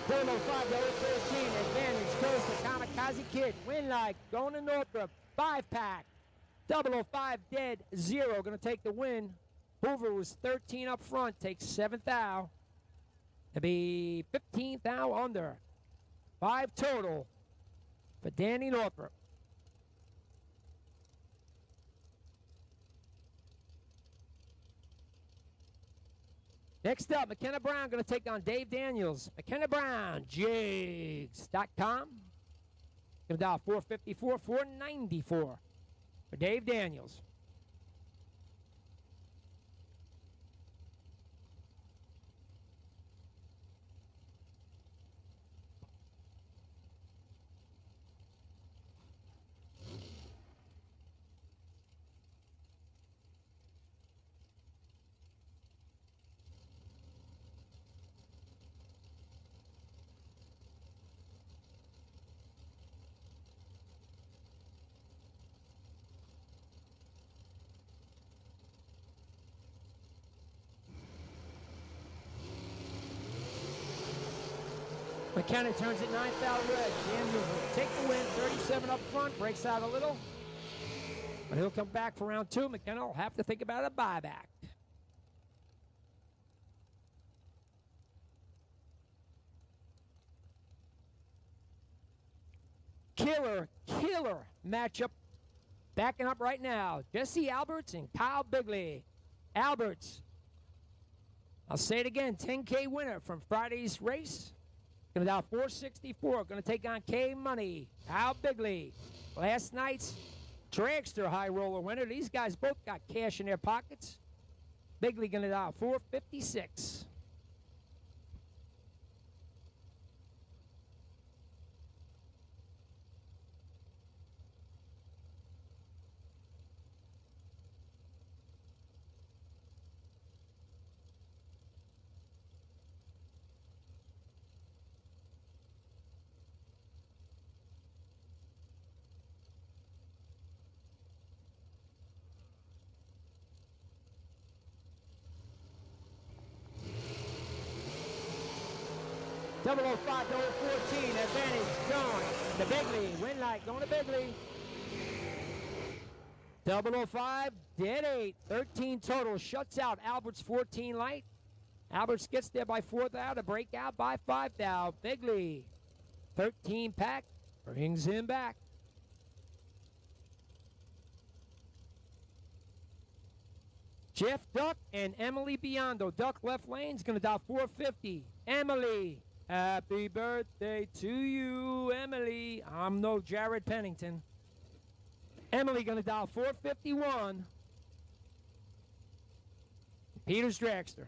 Demo 5 to 13. Advantage goes to Kamikaze Kid. Winlight going to Northrup. 5-pack. 005 dead 0. Going to take the win. Hoover was 13 up front. Takes 7th thou. To be 15th thou under. 5 total for Danny Northrup. Next up, McKenna Brown going to take on Dave Daniels. McKenna Brown, jigs.com. Going to dial 454, 494 for Dave Daniels. McKenna turns it 9,000 red. Daniels will take the win, 37 up front, breaks out a little. But he'll come back for round 2. McKenna will have to think about a buyback. Killer matchup. Backing up right now. Jesse Alberts and Kyle Bigley. Alberts, I'll say it again, 10K winner from Friday's race. Going to dial 464. Going to take on K-Money. Kyle Bigley. Last night's dragster high roller winner. These guys both got cash in their pockets. Bigley going to dial 456. $005, $014, advantage going to Bigley. Win light going to Bigley. 005, dead 8, 13 total. Shuts out Albert's 14 light. Alberts gets there by 4 thou to break out by 5 thou. Bigley, 13 pack, brings him back. Jeff Duck and Emily Biondo. Duck left lane's going to dial 450. Emily, happy birthday to you, Emily. I'm no Jared Pennington. Emily going to dial 451. Peter's Dragster.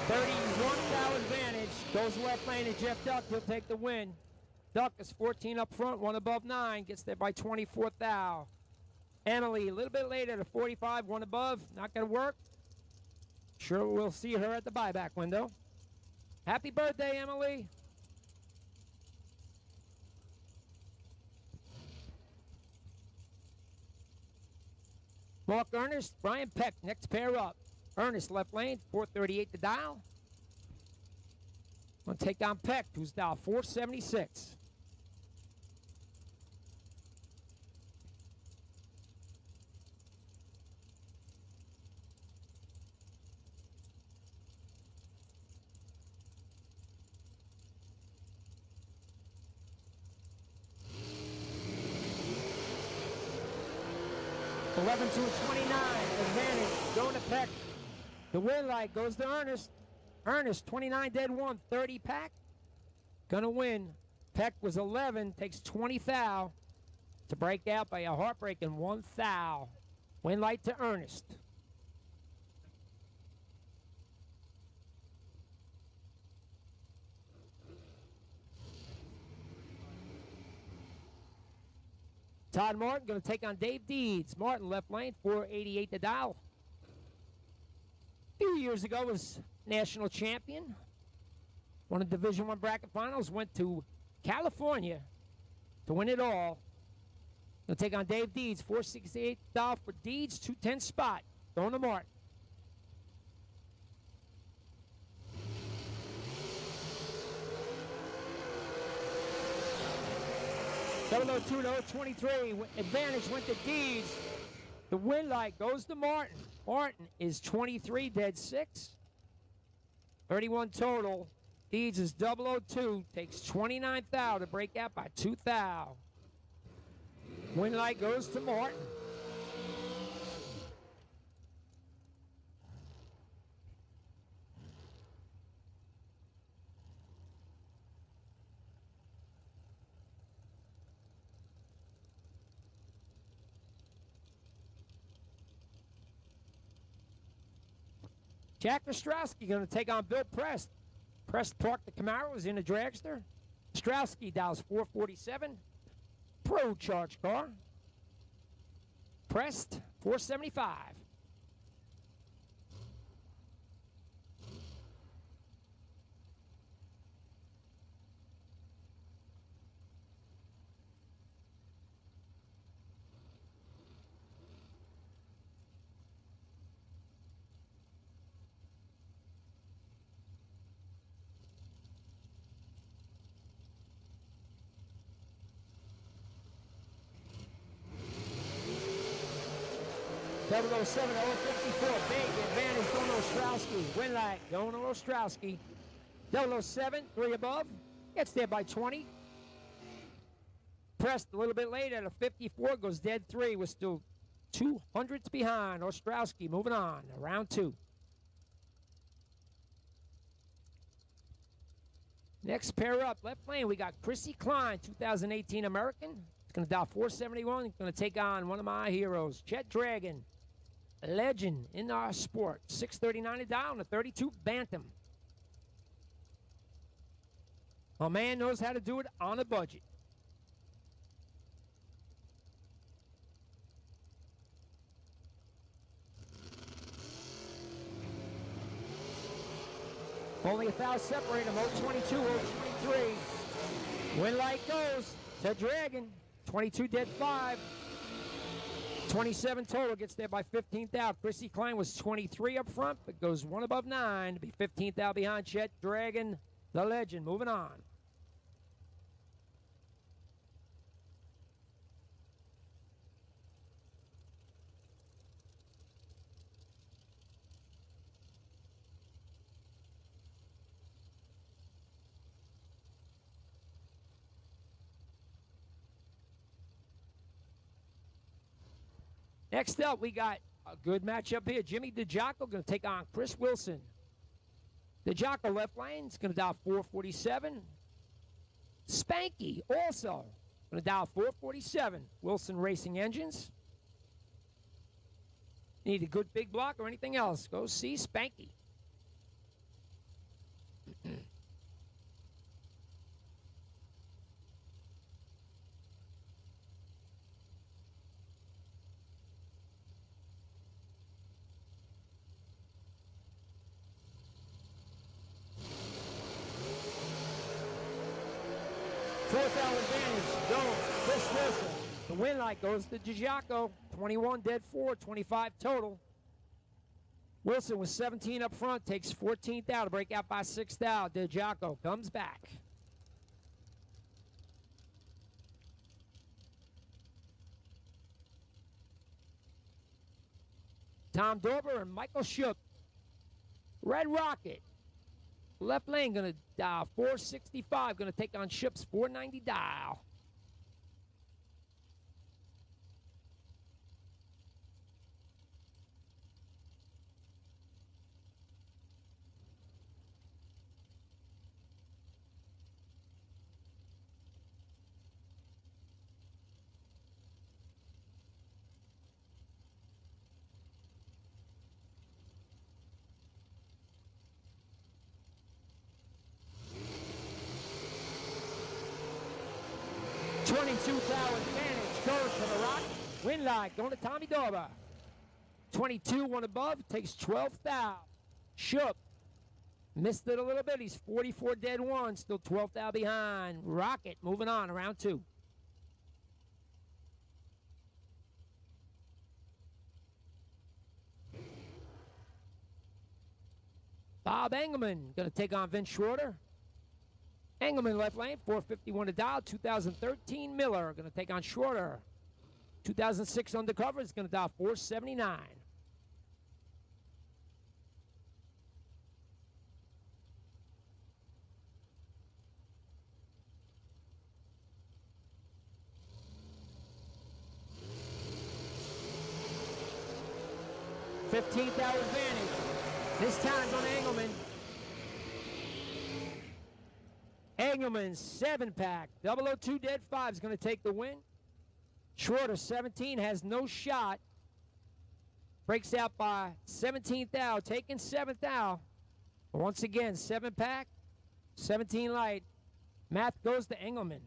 $31,000 advantage. Goes left lane to Jeff Duck. He'll take the win. Duck is 14 up front, 1 above 9. Gets there by 24 thou. Emily, a little bit later to 45, 1 above. Not going to work. Sure we'll see her at the buyback window. Happy birthday, Emily. Mark Ernest, Brian Peck, next pair up. Ernest left lane, 438 to dial. Going to take on Peck, who's dial 476. $11 to a 29, advantage, going to Peck. The win light goes to Ernest. Ernest, 29 dead 1, 30 pack. Gonna win. Peck was 11, takes 20 thou to break out by a heartbreaking 1 thou. Win light to Ernest. Todd Martin going to take on Dave Deeds. Martin left lane, 488 to dial. A few years ago was national champion. Won a Division I bracket finals. Went to California to win it all. Going to take on Dave Deeds, 468 dial for Deeds, 210 spot. Going to Martin. $002-023. Advantage went to Deeds. The win light goes to Martin. Martin is 23 dead 6. 31 total. Leads is 002. Takes 29 thou to break out by 2 thou. Win light goes to Martin. Jack Ostrowski going to take on Bill Prest. Prest parked the Camaro, is in a dragster. Ostrowski dials 447. Pro charge car. Prest 475. Double 07, 054, big advantage going to Ostrowski. Win light going to Ostrowski. 007, 3 above, gets there by 20. Pressed a little bit late at a 54, goes dead 3. We're still 200s behind. Ostrowski moving on, round 2. Next pair up, left lane, we got Chrissy Klein, 2018 American. It's going to dial 471. It's going to take on one of my heroes, Chet Dragon. A legend in our sport. 639 a dial and a 32 Bantam. A man knows how to do it on a budget. Only 1,000 separate them. 022, 023. Win light goes to Dragon. 22 dead 5. 27 total, gets there by 15th out. Chrissy Klein was 23 up front, but goes 1 above 9 to be 15th out behind Chet Dragon, the legend. Moving on. Next up, we got a good matchup here. Jimmy DiGiaco going to take on Chris Wilson. DiGiaco left lane is going to dial 447. Spanky also going to dial 447. Wilson Racing Engines. Need a good big block or anything else, go see Spanky. Fourth out advantage goes Chris Wilson. The win light goes to DiGiaco. 21 dead 4, 25 total. Wilson was 17 up front, takes 14th out to break out by 6th out. DiGiaco comes back. Tom Dorber and Michael Shoop. Red Rocket. Left lane going to dial 465, going to take on Shoop's 490 dial. $22,000 advantage goes to the Rock. Win light going to Tommy Dorber. 22, 1 above, takes 12,000. Shoop missed it a little bit. He's 44 dead 1, still 12,000 behind. Rocket moving on, round 2. Bob Engelman going to take on Vince Schroeder. Engelman left lane, 451 to dial. 2013 Miller going to take on Schroeder. 2006 Undercover is going to dial 479. 15th hour advantage. This time it's on Engelman. Engelman's 7-pack. 002 dead 5 is going to take the win. Schroeder, 17, has no shot. Breaks out by 17th hour, taking 7th hour. Once again, 7-pack, 17 light. Math goes to Engelman.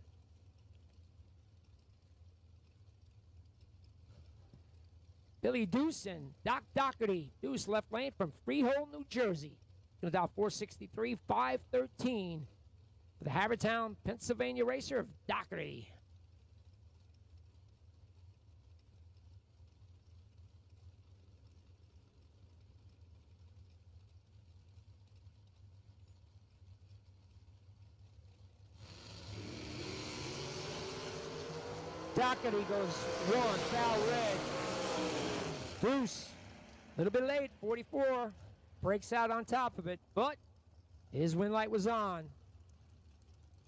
Billy Deuce and Doc Doherty. Deuce left lane from Freehold, New Jersey. Going down 463, 513 for the Havertown, Pennsylvania racer of Doherty. Doherty goes 1, foul red. Deuce, a little bit late, 44, breaks out on top of it, but his win light was on.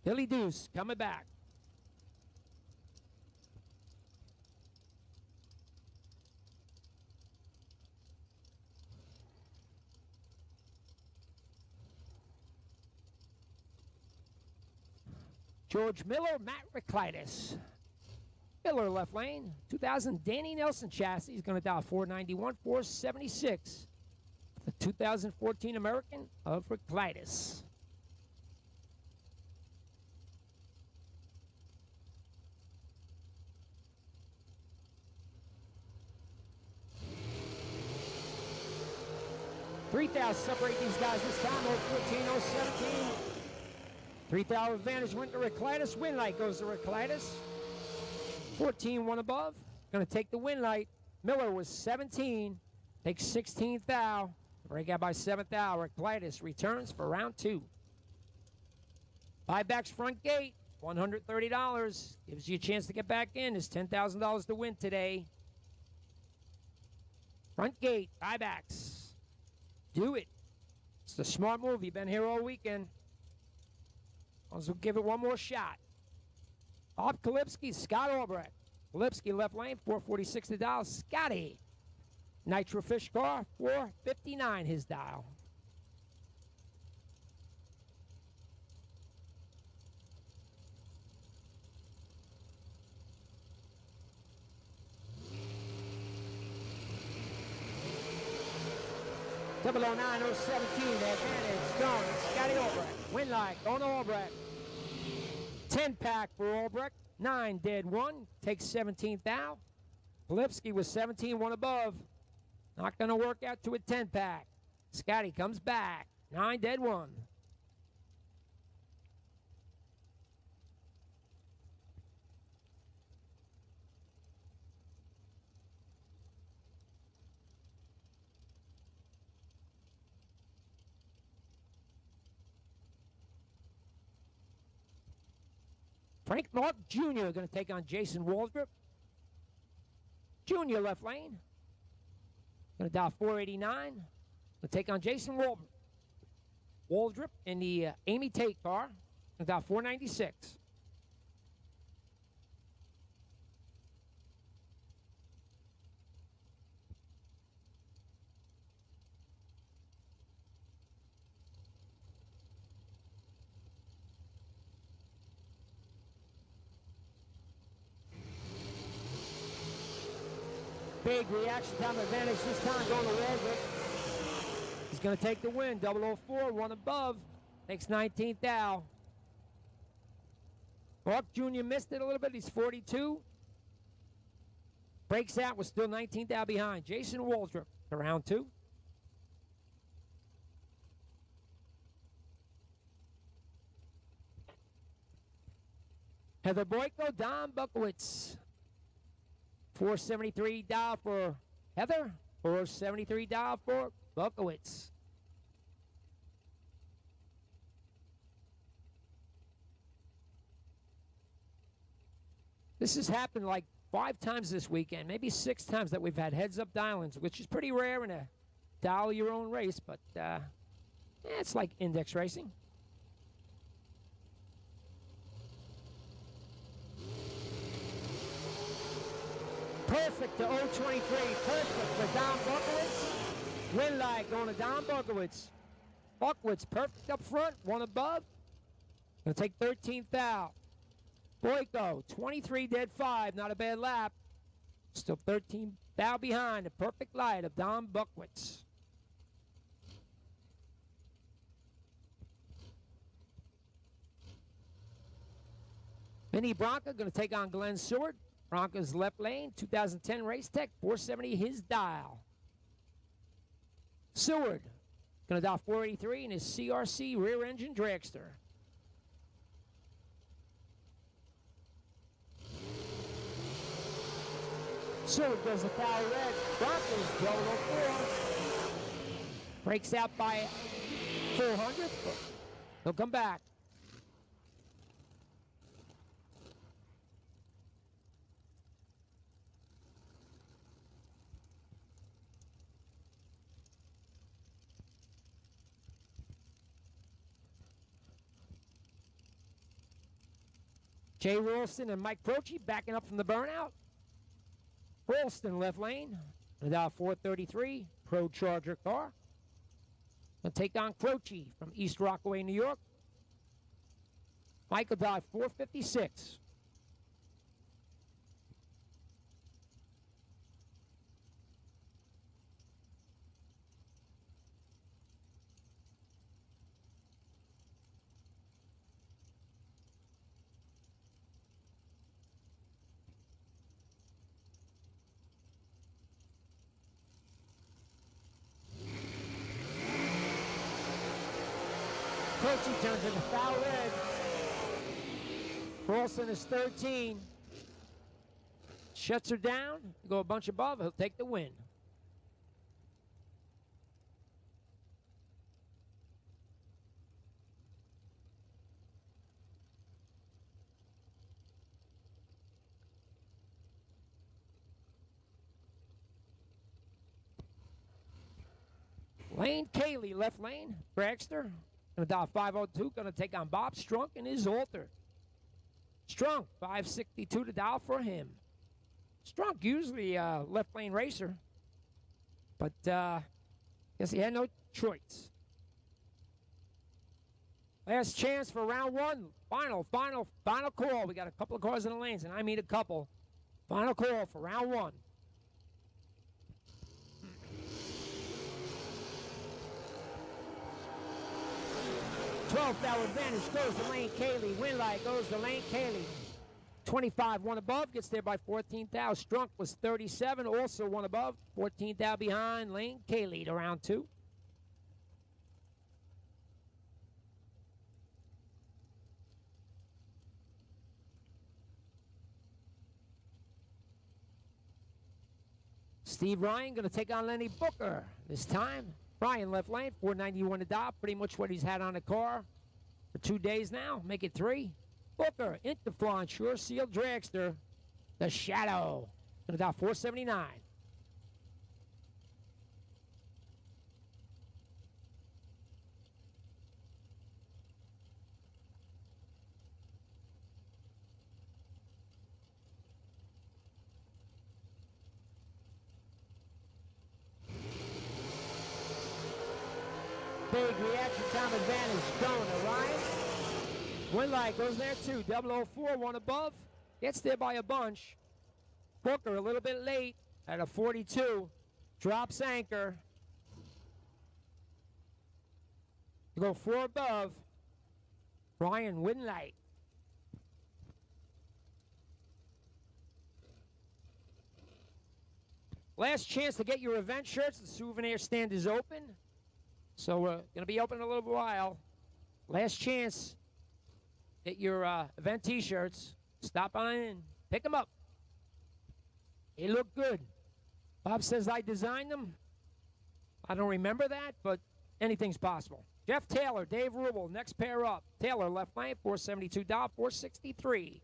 Billy Deuce coming back. George Miller, Matt Reclitus. Miller left lane, 2000 Danny Nelson chassis. He's going to dial 491, 476. The 2014 American of Reclitus. $3,000 separate these guys this time. 014, 017. $3,000 advantage went to Reclitus. Win light goes to Reclitus. 14, one above. Going to take the win light. Miller was 17. Takes 16th thou. Break out by 7th thou. Reclitus returns for round 2. Buybacks front gate. $130. Gives you a chance to get back in. It's $10,000 to win today. Front gate. Buybacks. Do it. It's the smart move. You've been here all weekend. Also give it one more shot. Bob Kalipski, Scott Albrecht. Kalipski left lane, 446 to dial. Scotty. Nitro Fish car, 459 his dial. Double 09, 017, advantage, Strunk, Scotty Albrecht. Win light, going to Albrecht. 10-pack for Albrecht, 9 dead 1, takes 17th thou. Kalipski was 17, one above. Not going to work out to a 10-pack. Scotty comes back, 9 dead 1. Frank Mark Jr. going to take on Jason Waldrop. Jr. left lane. Going to dial 489. Going to take on Jason Waldrop. Waldrop in the Amy Tate car. Going to dial 496. Big reaction time advantage this time going to Waldrop. He's going to take the win. 004, one above. Takes 19th thou. Mark Jr. missed it a little bit. He's 42. Breaks out with still 19th thou behind. Jason Waldrop to round 2. Heather Boyko, Don Bukowitz. 473 dial for Heather, 473 dial for Bukowitz. This has happened like 5 times this weekend, maybe 6 times that we've had heads-up dial-ins, which is pretty rare in a dial-your-own race, but it's like index racing. Perfect to 023. Perfect for Don Bukowitz. Win light going to Don Buckowitz. Buckowitz perfect up front, one above. Gonna take 13th out. Boyko, 23 dead 5, not a bad lap. Still 13 thou behind the perfect light of Don Buckowitz. Vinny Bronca going to take on Glenn Seward. Bronca's left lane, 2010 Race Tech, 470 his dial. Seward going to dial 483 in his CRC rear engine dragster. Seward goes to foul red. Bronca's 1204. Breaks out by 400. He'll come back. Jay Rolston and Mike Croce backing up from the burnout. Rolston left lane, and dial 433, Pro Charger car. Gonna take on Croce from East Rockaway, New York. Michael dial 456. Croce turns into foul red. Rolston is 13. Shuts her down. Go a bunch above. He'll take the win. Lane Cayley, left lane. Dragster. Going to dial 502, going to take on Bob Strunk and his alter. Strunk, 562 to dial for him. Strunk usually a left lane racer, but guess he had no choice. Last chance for round one. Final call. We got a couple of cars in the lanes, and I mean a couple. Final call for round one. 12th hour advantage goes to Lane Cayley. Win light goes to Lane Cayley. 25, one above, gets there by 14th out. Strunk was 37, also one above. 14th out behind Lane Cayley to round two. Steve Ryan going to take on Lenny Booker this time. Ryan left lane, 491 to dial, pretty much what he's had on the car for 2 days now. Make it 3. Booker, Interflon, Sure Seal Dragster, the Shadow. Going to dial 479. Big reaction time advantage going to Ryan. Win light goes there too. 004, one above. Gets there by a bunch. Booker a little bit late at a 42. Drops anchor. You go 4 above. Ryan win light. Last chance to get your event shirts. The souvenir stand is open. So we're going to be open in a little while. Last chance. Get your event t-shirts. Stop on in. Pick them up. They look good. Bob says I designed them. I don't remember that, but anything's possible. Jeff Taylor, Dave Rubel, next pair up. Taylor left lane, 472 dial, 463.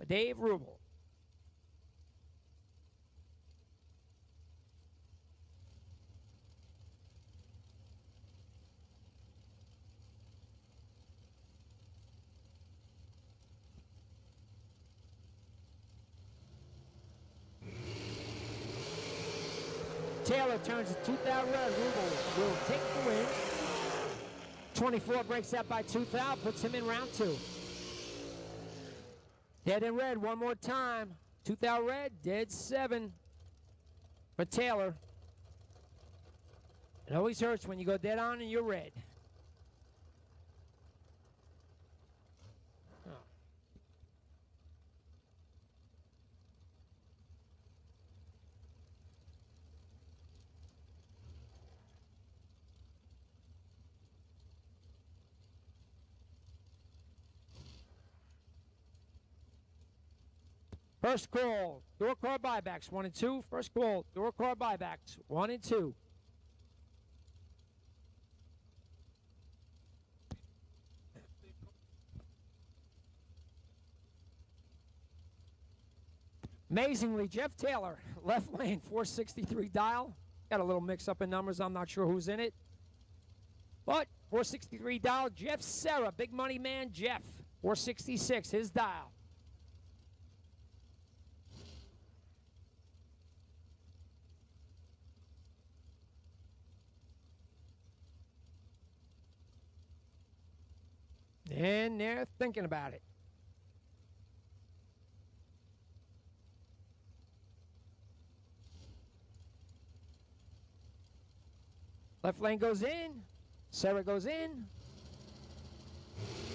Dave Rubel. Taylor turns it 2,000 red. Hoover will take the win. 24 breaks that by 2,000, puts him in round 2. Dead in red one more time. 2,000 red, dead 7 for Taylor. It always hurts when you go dead on and you're red. First call, door card buybacks, 1 and 2. First call, door card buybacks, 1 and 2. Amazingly, Jeff Taylor, left lane, 463 dial. Got a little mix up in numbers. I'm not sure who's in it. But 463 dial, Jeff Serra, big money man, Jeff, 466, his dial. And they're thinking about it. Left lane goes in. Sarah goes in.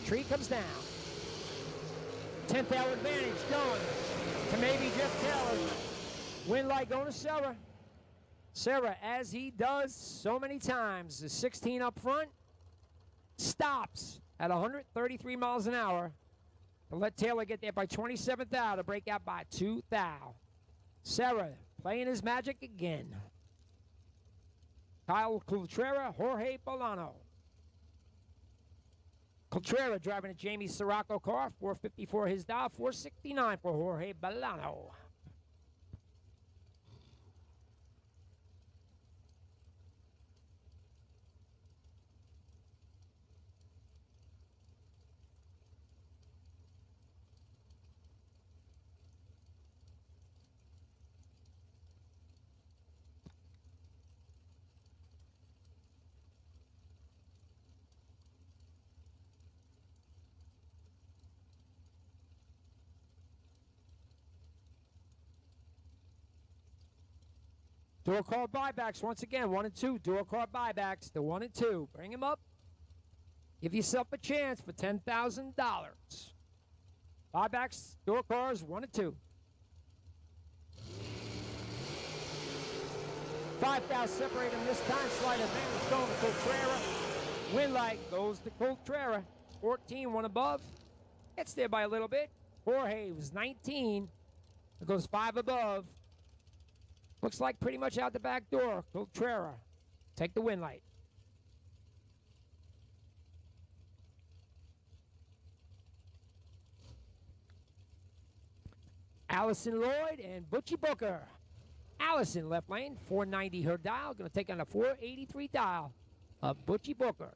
Tree comes down. 10th hour advantage going to maybe Jeff Taylor. Win light going to Sarah. Sarah, as he does so many times, the 16 up front, stops at 133 miles an hour to let Taylor get there by 27th hour to break out by 2,000. Sarah playing his magic again. Kyle Contreras, Jorge Bolano. Contreras driving a Jamie Sirocco car, 454 his dial, 469 for Jorge Bolano. Dual card buybacks once again, 1 and 2. Dual card buybacks, the 1 and 2. Bring him up. Give yourself a chance for $10,000. Buybacks, dual cars, 1 and 2. 5,000 separate them this time. Slight advantage going to Contreras. Win light goes to Contreras. 14, 1 above. Gets there by a little bit. Jorge was 19. It goes 5 above. Looks like pretty much out the back door. Contreras, take the win light. Allison Lloyd and Butchie Booker. Allison left lane, 490 her dial. Going to take on a 483 dial of Butchie Booker.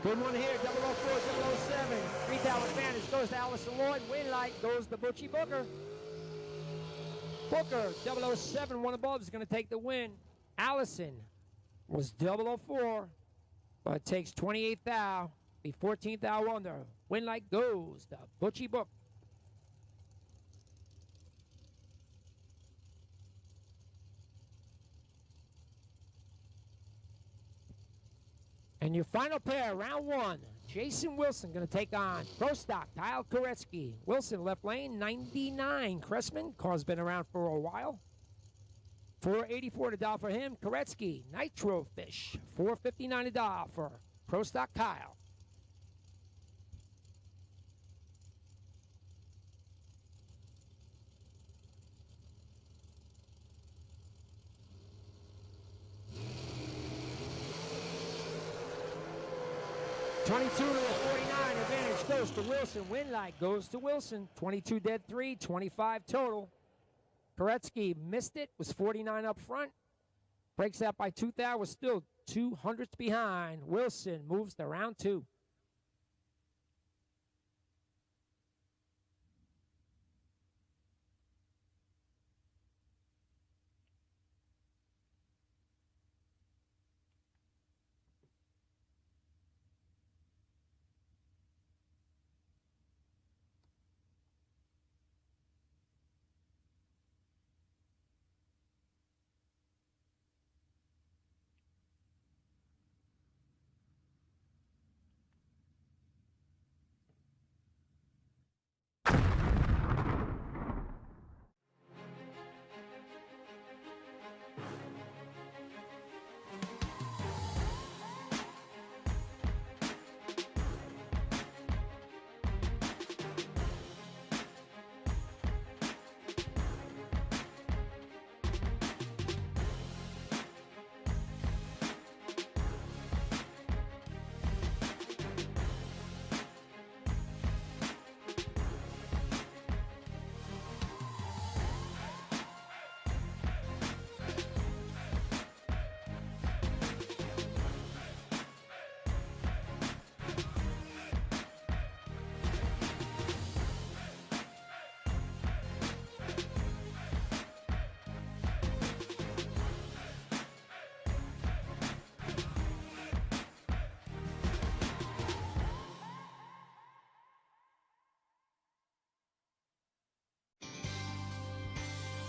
Good one here, 004, 007. 3,000 advantage goes to Allison Lloyd. Win light goes to Butchie Booker. Booker, 007, 1 above, is going to take the win. Allison was 004, but takes 28,000, be 14,000 under. Win light goes to Butchie Booker. And your final pair, round 1. Jason Wilson going to take on Pro Stock, Kyle Koretsky. Wilson, left lane, 99. Cressman, car's been around for a while. 484 to dial for him. Koretsky, Nitro Fish, 459 to dial for Pro Stock Kyle. 22 to the 49. Advantage goes to Wilson. Win light goes to Wilson. 22 dead 3, 25 total. Koretsky missed it, was 49 up front. Breaks out by 2,000, was still 200ths behind. Wilson moves to round 2.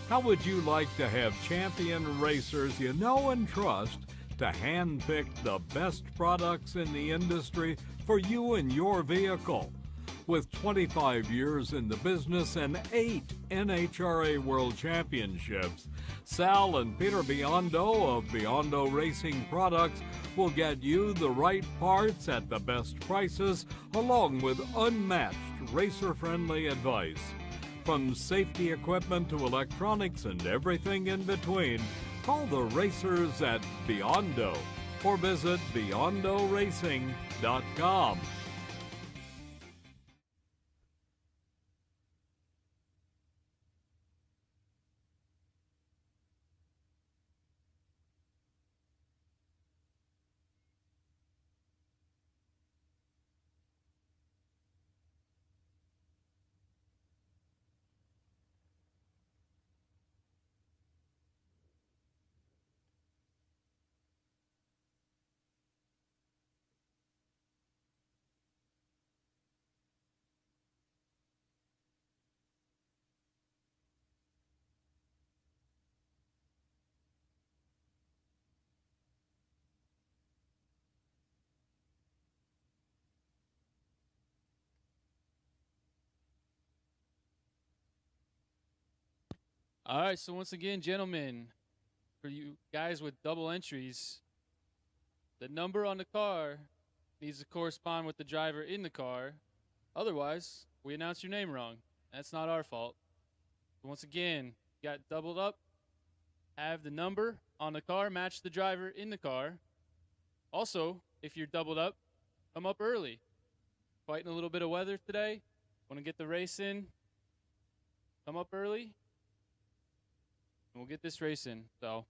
How would you like to have champion racers you know and trust to handpick the best products in the industry for you and your vehicle? With 25 years in the business and 8 NHRA World Championships, Sal and Peter Biondo of Biondo Racing Products will get you the right parts at the best prices, along with unmatched racer-friendly advice. From safety equipment to electronics and everything in between, call the racers at Biondo or visit BiondoRacing.com. All right, so once again, gentlemen, for you guys with double entries, the number on the car needs to correspond with the driver in the car. Otherwise, we announce your name wrong. That's not our fault. So once again, you got doubled up. Have the number on the car match the driver in the car. Also, if you're doubled up, come up early. Fighting a little bit of weather today. Want to get the race in? Come up early. And we'll get this race in. So,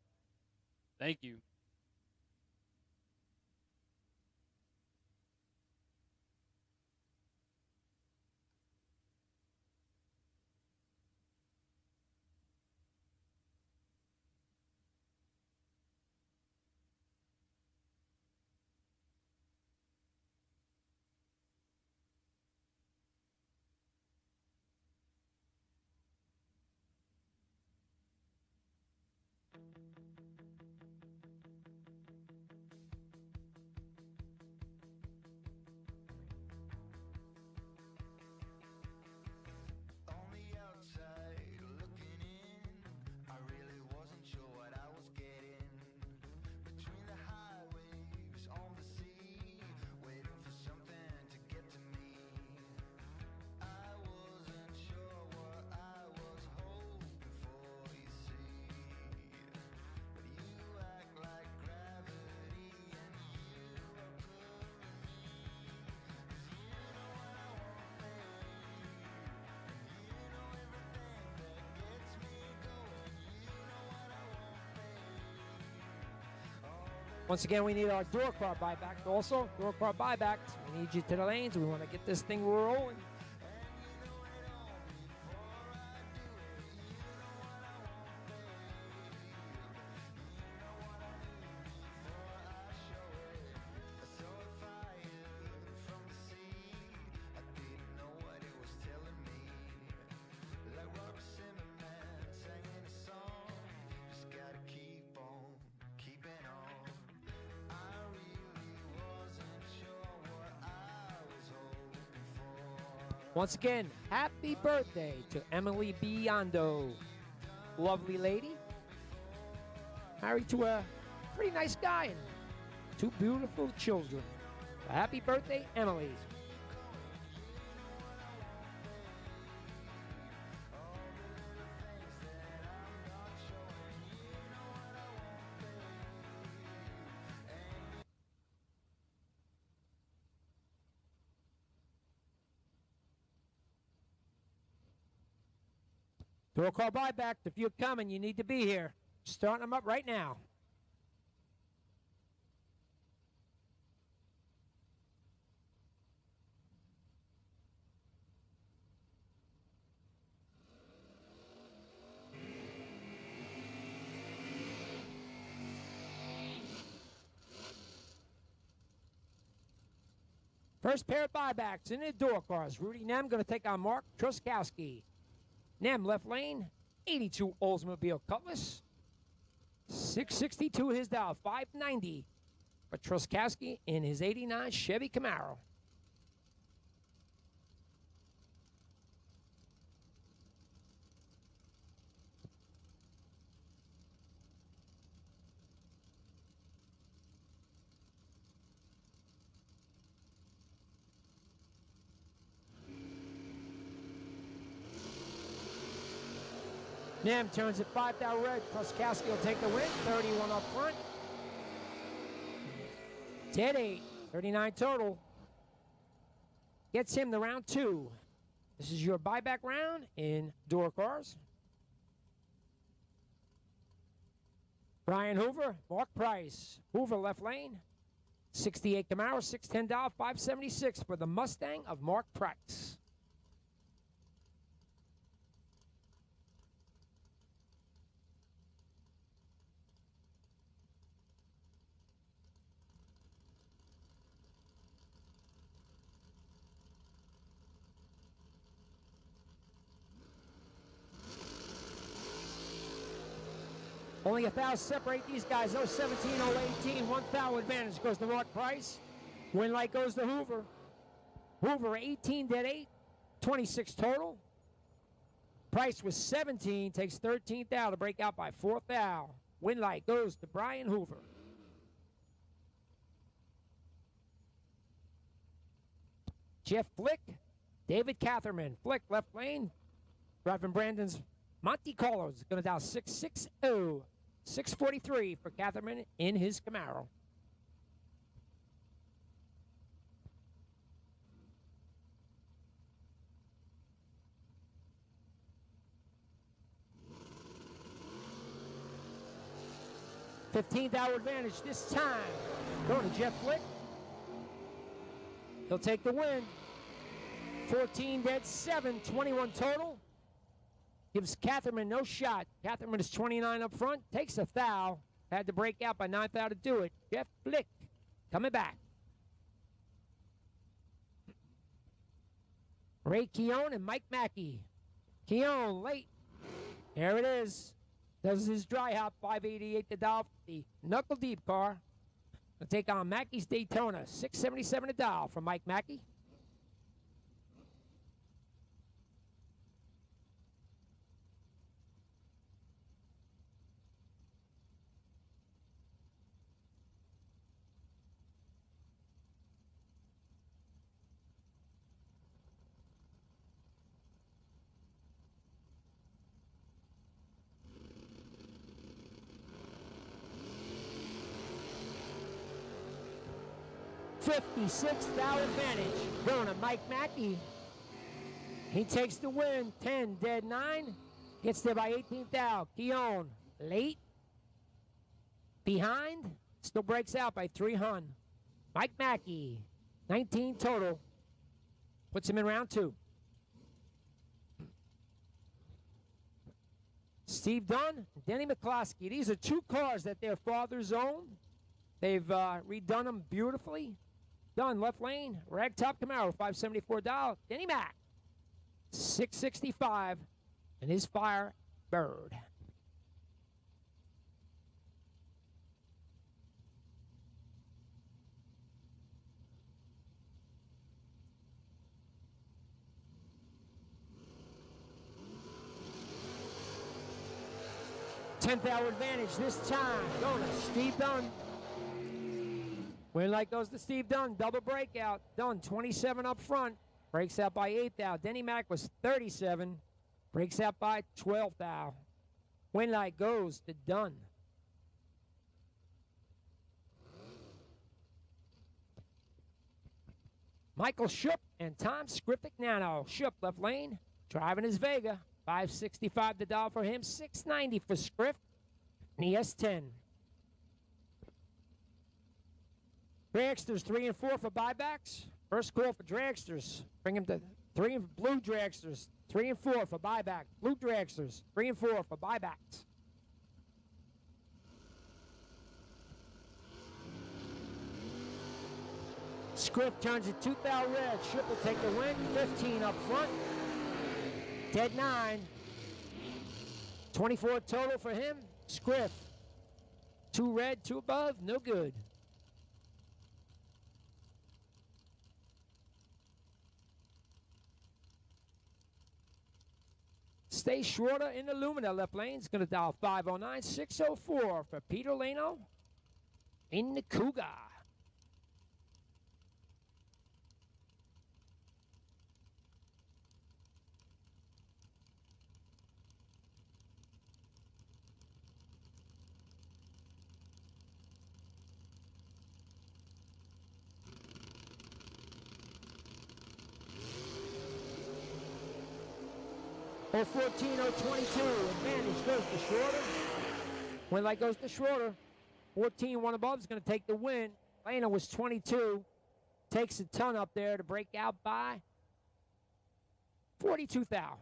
thank you. Once again, we need our door car buyback. Also, door car buybacks. We need you to the lanes. We want to get this thing rolling. Once again, happy birthday to Emily Biondo. Lovely lady. Married to a pretty nice guy and 2 beautiful children. So happy birthday, Emily. Door call buyback. If you're coming, you need to be here. Starting them up right now. First pair of buybacks in the door cars. Rudy Nem going to take on Mark Truskowski. Nem left lane, 82 Oldsmobile Cutlass. 662 his dial, 590 for Truskowski in his 89 Chevy Camaro. Nem turns it 5,000 red. Truskowski will take the win. 31 up front. Dead 8. 39 total. Gets him to round 2. This is your buyback round in door cars. Brian Hoover, Mark Price. Hoover left lane. 68 Camaro, $610, $576 for the Mustang of Mark Price. Only 1,000 separate these guys. 017, 018, 1,000 advantage goes to Mark Price. Win light goes to Hoover. Hoover 18 dead 8, 26 total. Price was 17, takes 13th out to break out by 4th out. Win light goes to Brian Hoover. Jeff Flick, David Catherman. Flick left lane. Driving Brandon's Monte Carlo is going to dial 660. 643 for Catherman in his Camaro. $15 advantage this time. Going to Jeff Flick. He'll take the win. 14 dead 7, 21 total. Gives Catherman no shot. Catherman is 29 up front. Takes a foul. Had to break out by 9th out to do it. Jeff Flick coming back. Ray Keown and Mike Mackey. Keown late. There it is. Does his dry hop. 588 to dial. The knuckle deep car. Will take on Mackey's Daytona. 677 to dial from Mike Mackey. $56 advantage. Going to Mike Mackey. He takes the win. 10 dead 9. Gets there by 18th out. Keown late. Behind. Still breaks out by 3 hun. Mike Mackey, 19 total. Puts him in round 2. Steve Dunn, Denny McCloskey. These are 2 cars that their fathers own. They've redone them beautifully. Dunn, left lane, ragtop Camaro, $574. Denny Mac, $665, and his Firebird. Tenth hour advantage this time. Going to Steve Dunn. Win light goes to Steve Dunn. Double breakout. Dunn 27 up front. Breaks out by 8 thou. Denny Mac was 37. Breaks out by 12 thou. Win light goes to Dunn. Michael Shoop and Tom Skripnik Nano. Shoop left lane. Driving his Vega. $565 the dollar for him. $690 for Scrift. And ES10. Dragsters 3 and 4 for buybacks. First call for dragsters. Bring him to 3 and blue dragsters. 3 and 4 for buyback. Blue dragsters 3 and 4 for buybacks. Script turns it 2 thou red. Shoop will take the win. 15 up front. Dead 9. 24 total for him. Scriff. 2 red, 2 above. No good. Stay Schroeder in the Lumina left lane. It's going to dial 509 604 for Peter Leno in the Cougar. Oh, 14, 022. Advantage goes to Schroeder. Win light goes to Schroeder. 14, 1 above is going to take the win. Lena was 22. Takes a ton up there to break out by 42 thou.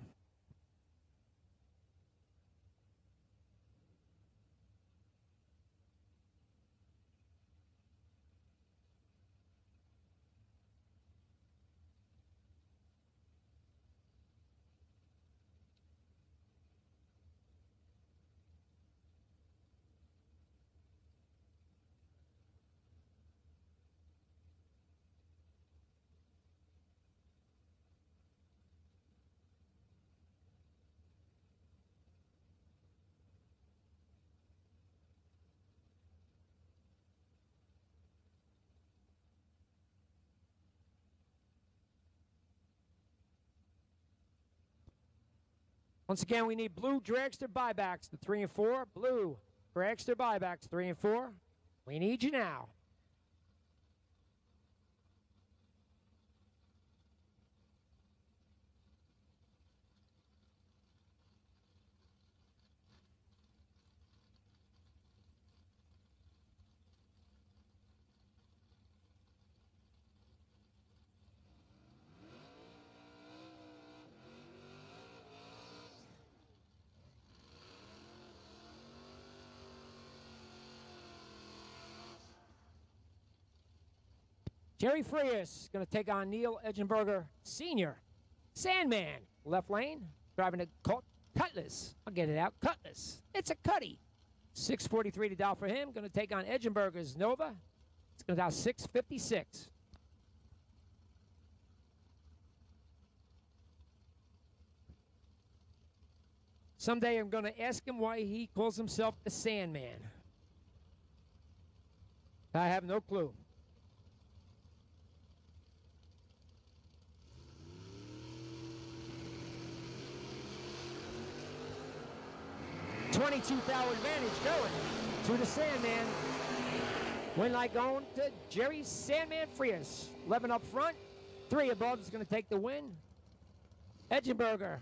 Once again, we need blue dragster buybacks, the 3 and 4. Blue dragster buybacks, 3 and 4. We need you now. Jerry Frias going to take on Neil Edgenberger Sr. Sandman, left lane, driving a Cutlass. I'll get it out. Cutlass. It's a Cuddy. $643 to dial for him. Going to take on Edgenberger's Nova. It's going to dial $656. Someday I'm going to ask him why he calls himself the Sandman. I have no clue. $22,000 advantage going to the Sandman. Win like going to Jerry Sandman Frias. 11 up front, 3 above is going to take the win. Edgenberger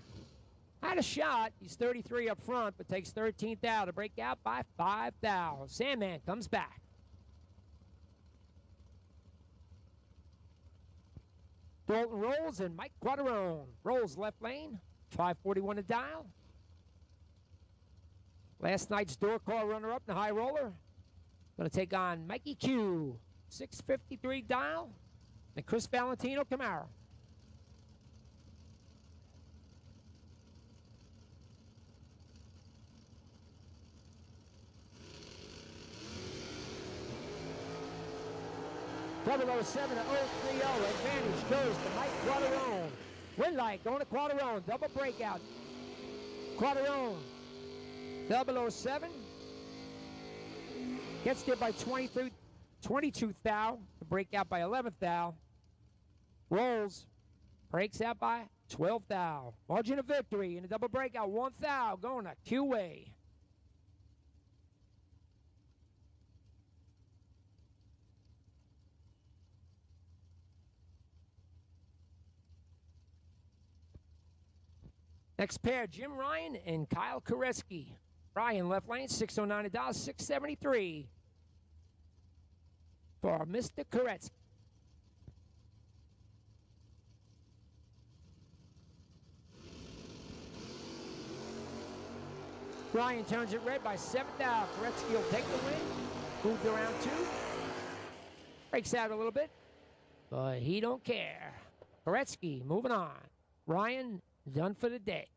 had a shot. He's 33 up front, but takes 13 thou to break out by 5 thou. Sandman comes back. Dalton Rolls and Mike Quaterone. Rolls left lane, 541 to dial. Last night's door car runner-up in the high roller. Going to take on Mikey Q, 653 dial, and Chris Valentino Camaro. Double 07 to 030. Advantage goes to Mike Quaterone. Win light going to Quaterone. Double breakout. Quaterone. 007. Gets there by 22 thou. The breakout by 11 thou. Rolls. Breaks out by 12 thou. Margin of victory in a double breakout. 1 thou going to Q-Way. Next pair, Jim Ryan and Kyle Koretsky. Ryan left lane, 609 $, 673 for Mr. Koretsky. Ryan turns it red by 7 thou. Koretsky will take the win. Moved around 2. Breaks out a little bit, but he don't care. Koretsky moving on. Ryan done for the day.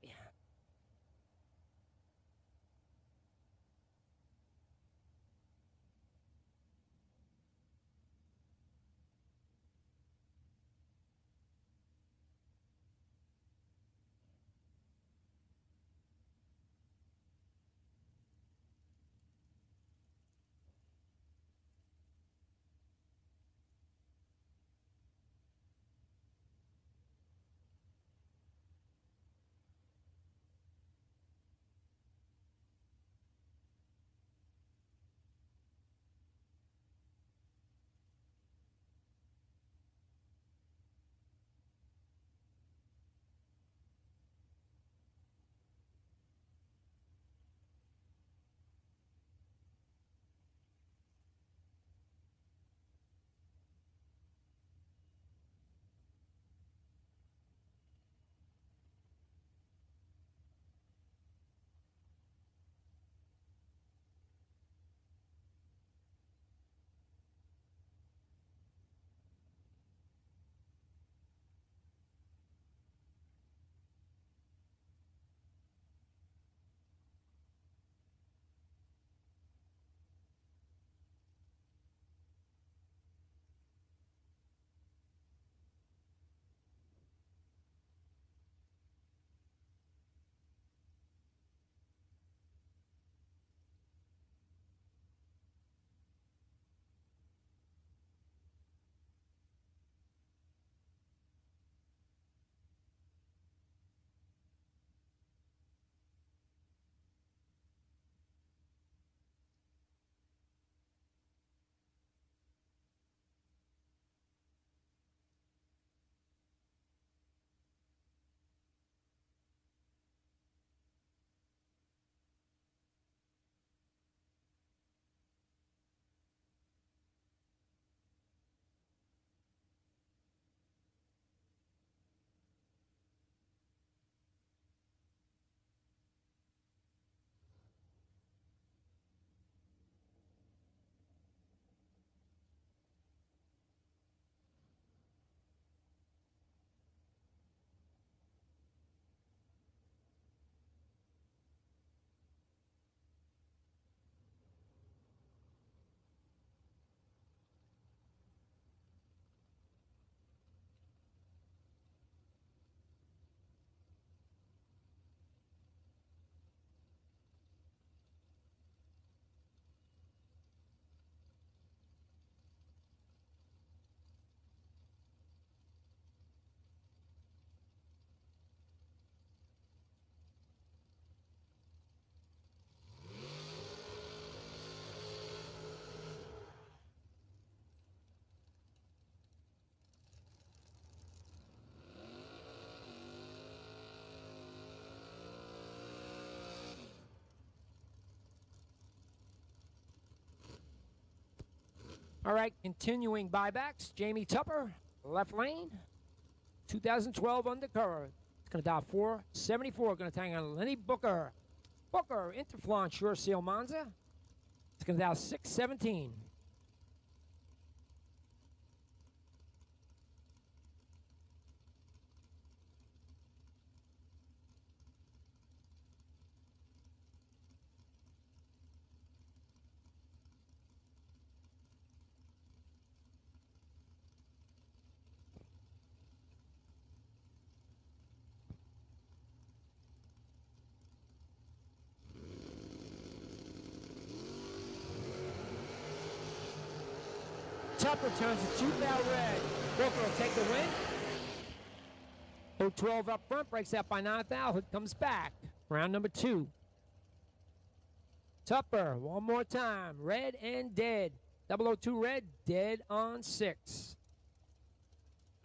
All right, continuing buybacks. Jamie Tupper, left lane. 2012 undercover. It's going to dial 474. Going to hang on Lenny Booker. Booker, Interflon, Sure Seal Monza. It's going to dial 617. Tupper turns the 2-thou red. Booker will take the win. 012 up front, breaks out by 9-thou. Hood comes back. Round number 2. Tupper, one more time. Red and dead. 002 red, dead on 6.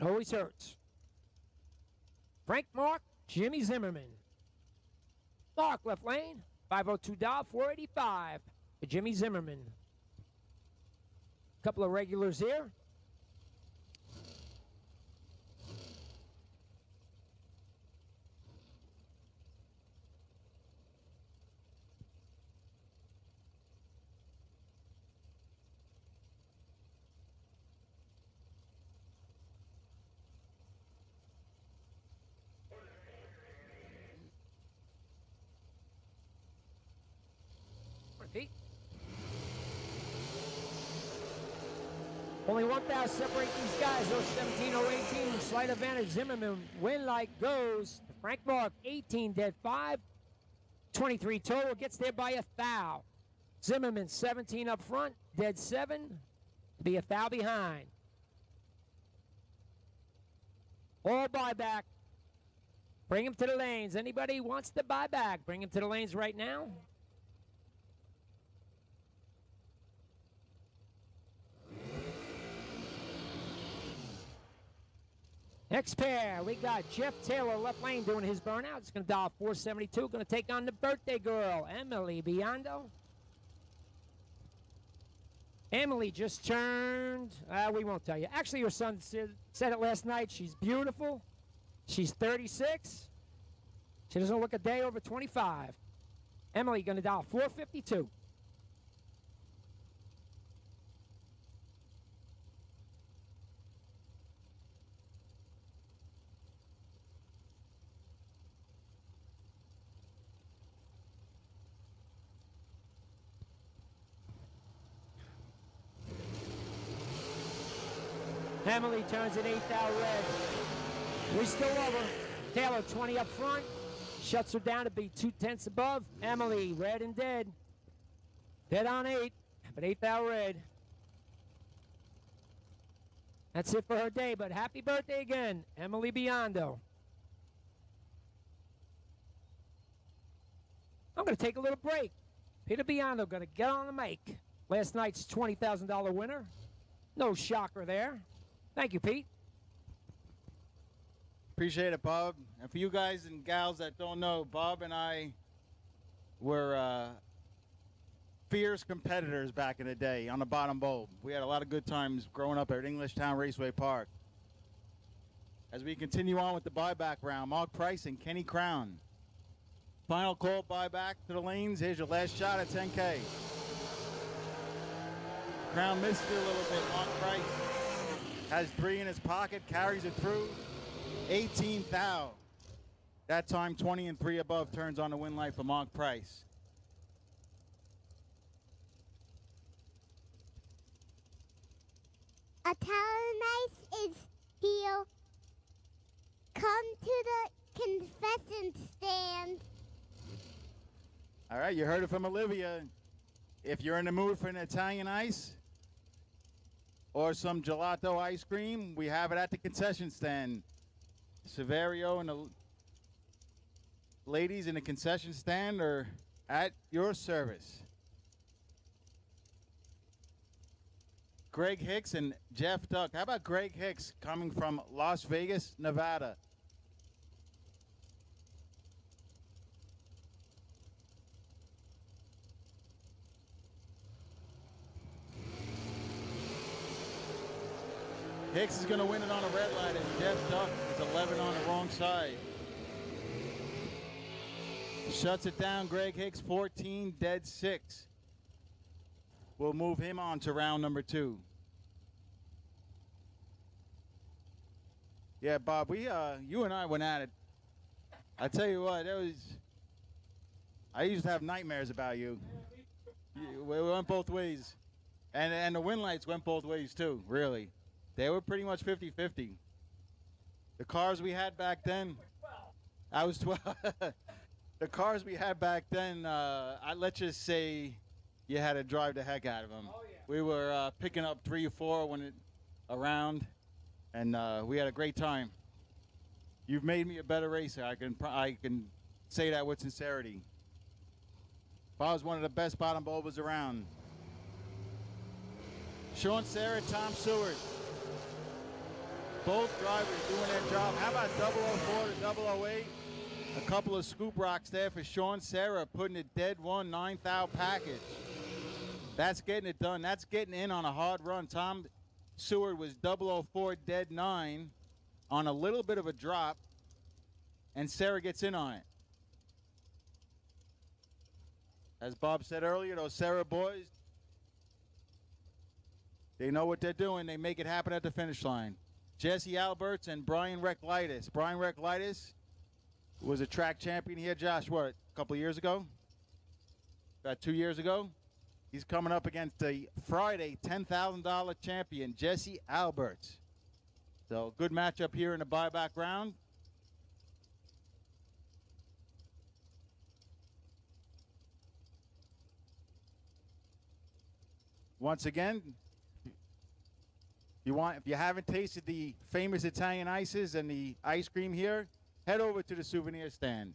Always hurts. Frank Mark, Jimmy Zimmerman. Mark left lane. 502 dial, 485 to Jimmy Zimmerman. Couple of regulars here. Repeat. Only 1,000 separate these guys. 017, 018. Slight advantage. Zimmerman. Win like goes. Frank Mark, 18 dead 5. 23 total. Gets there by a foul. Zimmerman, 17 up front. Dead 7. Be a foul behind. All buyback. Bring him to the lanes. Anybody wants to buy back? Bring him to the lanes right now. Next pair, we got Jeff Taylor, left lane, doing his burnout. It's going to dial 472. Going to take on the birthday girl, Emily Biondo. Emily just turned, we won't tell you. Actually, your son said it last night. She's beautiful. She's 36. She doesn't look a day over 25. Emily going to dial 452. Emily turns an 8-thou red. We still over. Taylor 20 up front. Shuts her down to be 2/10 above. Emily red and dead. Dead on 8, but 8-thou red. That's it for her day, but happy birthday again, Emily Biondo. I'm going to take a little break. Peter Biondo going to get on the mic. Last night's $20,000 winner. No shocker there. Thank you, Pete. Appreciate it, Bob. And for you guys and gals that don't know, Bob and I were fierce competitors back in the day on the bottom bowl. We had a lot of good times growing up at Englishtown Raceway Park. As we continue on with the buyback round, Mark Price and Kenny Crown. Final call buyback to the lanes. Here's your last shot at 10K. Crown missed it a little bit. Mark Price has 3 in his pocket, carries it through. 18 thou. That time 20 and 3 above turns on the win light for Mark Price. A nice is here. Come to the confession stand. All right, you heard it from Olivia. If you're in the mood for an Italian ice or some gelato ice cream, we have it at the concession stand. Severio and the ladies in the concession stand are at your service. Greg Hicks and Jeff Duck. How about Greg Hicks coming from Las Vegas, Nevada? Hicks is going to win it on a red light, and Jeff Duck is 11 on the wrong side. Shuts it down. Greg Hicks, 14, dead 6. We'll move him on to round number 2. Yeah, Bob, you and I went at it. I tell you what, I used to have nightmares about you. We went both ways. And the win lights went both ways too, really. They were pretty much 50-50. The cars we had back then, I was 12. The cars we had back then, let's just say you had to drive the heck out of them. Oh, yeah. We were picking up 3 or 4 around, and we had a great time. You've made me a better racer. I can say that with sincerity. Bob's one of the best bottom bulbers around. Sean Sarah, Tom Seward. Both drivers doing their job. How about 004 to 008? A couple of scoop rocks there for Sean Sarah, putting it dead 1, 9th package. That's getting it done. That's getting in on a hard run. Tom Seward was 004 dead 9 on a little bit of a drop, and Sarah gets in on it. As Bob said earlier, those Sarah boys, they know what they're doing. They make it happen at the finish line. Jesse Alberts and Brian Reclitis. Brian Reclitis was a track champion here, Josh, what, a couple of years ago? About 2 years ago? He's coming up against the Friday $10,000 champion, Jesse Alberts. So good matchup here in the buyback round. Once again, if you haven't tasted the famous Italian ices and the ice cream here, head over to the souvenir stand.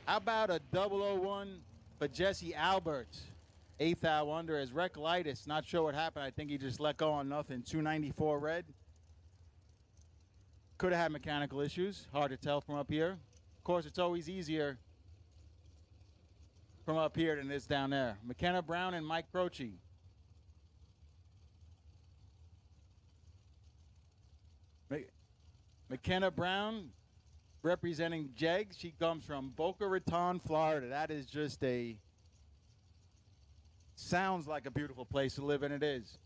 How about a 001 for Jesse Alberts? 8th out under as Reclitis. Not sure what happened. I think he just let go on nothing. 294 red. Could have had mechanical issues. Hard to tell from up here. Of course, it's always easier from up here than it is down there. McKenna Brown and Mike Croce. McKenna Brown representing Jegs. She comes from Boca Raton, Florida. That is just sounds like a beautiful place to live, and it is.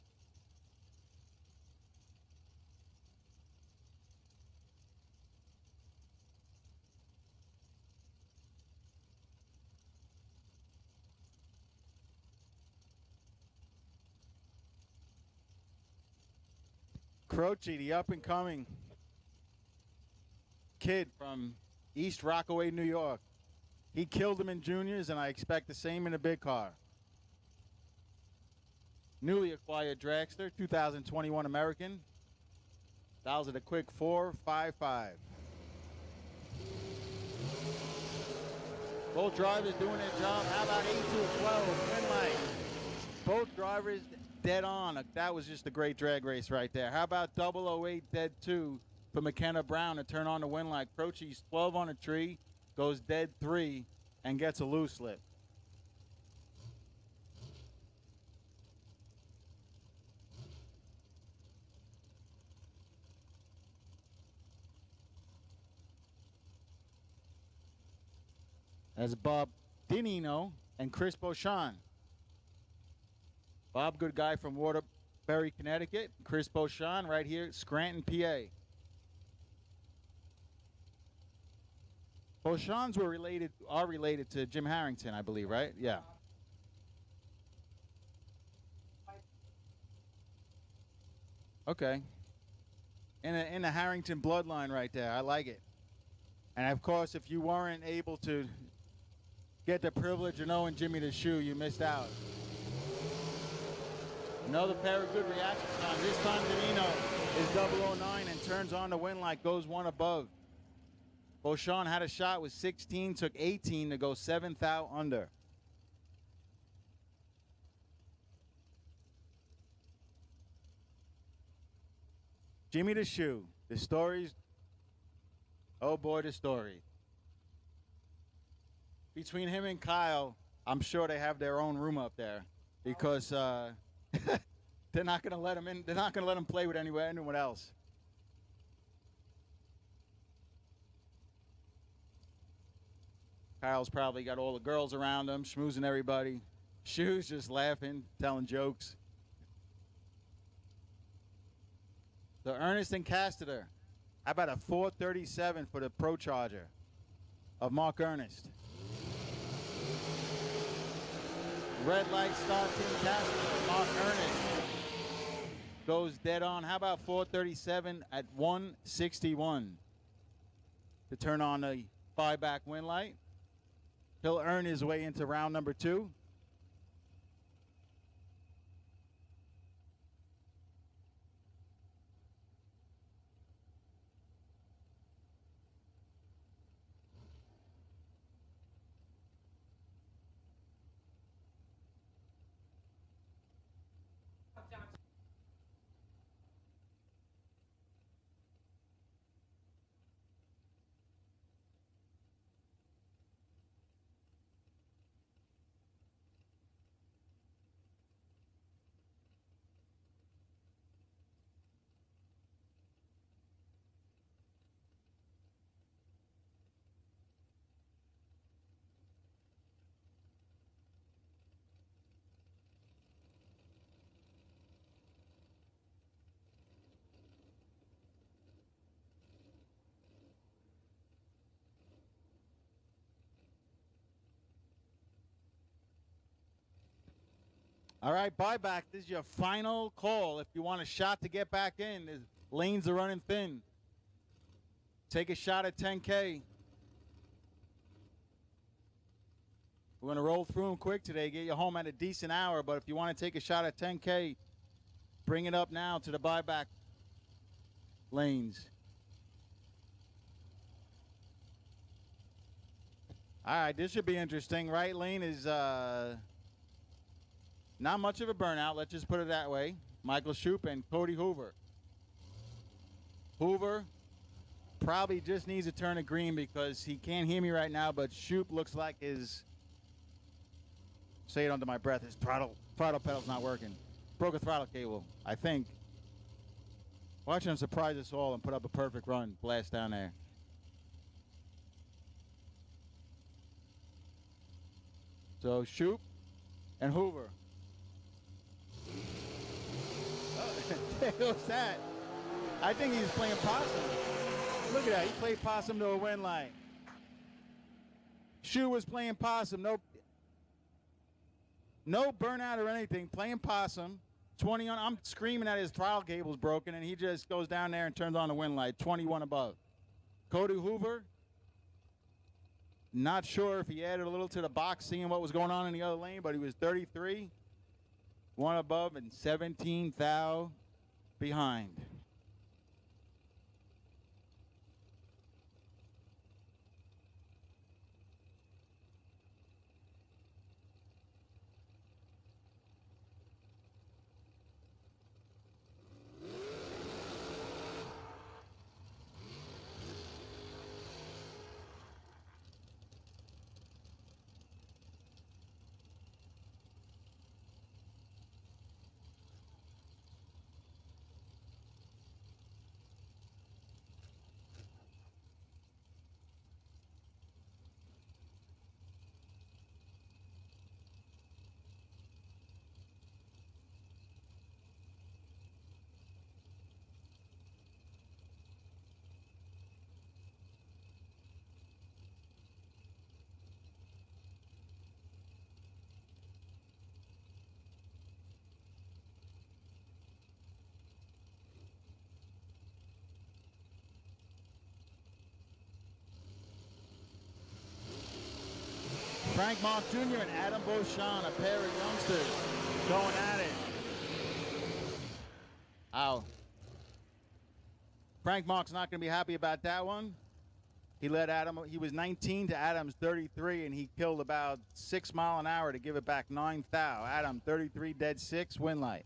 Croce, the up-and-coming kid from East Rockaway, New York. He killed him in juniors, and I expect the same in a big car. Newly acquired dragster, 2021 American. That was at a quick 4.55. Both drivers doing their job. How about 8 to 12? Win light. Both drivers dead on. That was just a great drag race right there. How about 008 dead 2 for McKenna Brown to turn on the win light? Croce's 12 on a tree, goes dead 3, and gets a loose slip. That's Bob Dinino and Chris Beauchamp. Bob, good guy from Waterbury, Connecticut. Chris Beauchamp right here, Scranton, PA. Beauchamps are related to Jim Harrington, I believe, right? Yeah. Okay. In the Harrington bloodline right there. I like it. And of course, if you weren't able to get the privilege of knowing Jimmy the Shoe, you missed out. Another pair of good reaction times. This time Danino is 009 and turns on the win light, goes 1 above. Beauchamp had a shot with 16, took 18 to go 7th out under. Jimmy the Shoe. The stories, oh boy, the story. between him and Kyle, I'm sure they have their own room up there because they're not going to let him in. They're not going to let him play with anyone else. Kyle's probably got all the girls around him, schmoozing everybody. Shoes just laughing, telling jokes. So Ernest and Casteter. How about a 437 for the Pro Charger of Mark Ernest? Red light start Team Casteter. Mark Ernest goes dead on. How about 437 at 161 to turn on the buyback win light? He'll earn his way into round number 2. All right, buyback. This is your final call. If you want a shot to get back in, the lanes are running thin. Take a shot at 10K. We're going to roll through them quick today, get you home at a decent hour. But if you want to take a shot at 10K, bring it up now to the buyback lanes. All right, this should be interesting. Right lane is not much of a burnout, let's just put it that way. Michael Shoop and Cody Hoover. Hoover probably just needs to turn it green because he can't hear me right now, but Shoop looks like his, say it under my breath, his throttle pedal's not working. Broke a throttle cable, I think. Watch him surprise us all and put up a perfect run, blast down there. So Shoop and Hoover. There goes that. I think he's playing possum. Look at that. He played possum to a win line. Shoe was playing possum. No burnout or anything. Playing possum. 20 on. I'm screaming at his throttle cable's broken, and he just goes down there and turns on the win light. 21 above. Cody Hoover. Not sure if he added a little to the box, seeing what was going on in the other lane, but he was 33. 1 above and 17 thou behind. Frank Mock Jr. and Adam Beauchamp, a pair of youngsters going at it. Ow. Frank Mock's not going to be happy about that one. He led Adam, he was 19 to Adam's 33, and he killed about 6 miles an hour to give it back 9 thou. Adam, 33, dead 6, win light.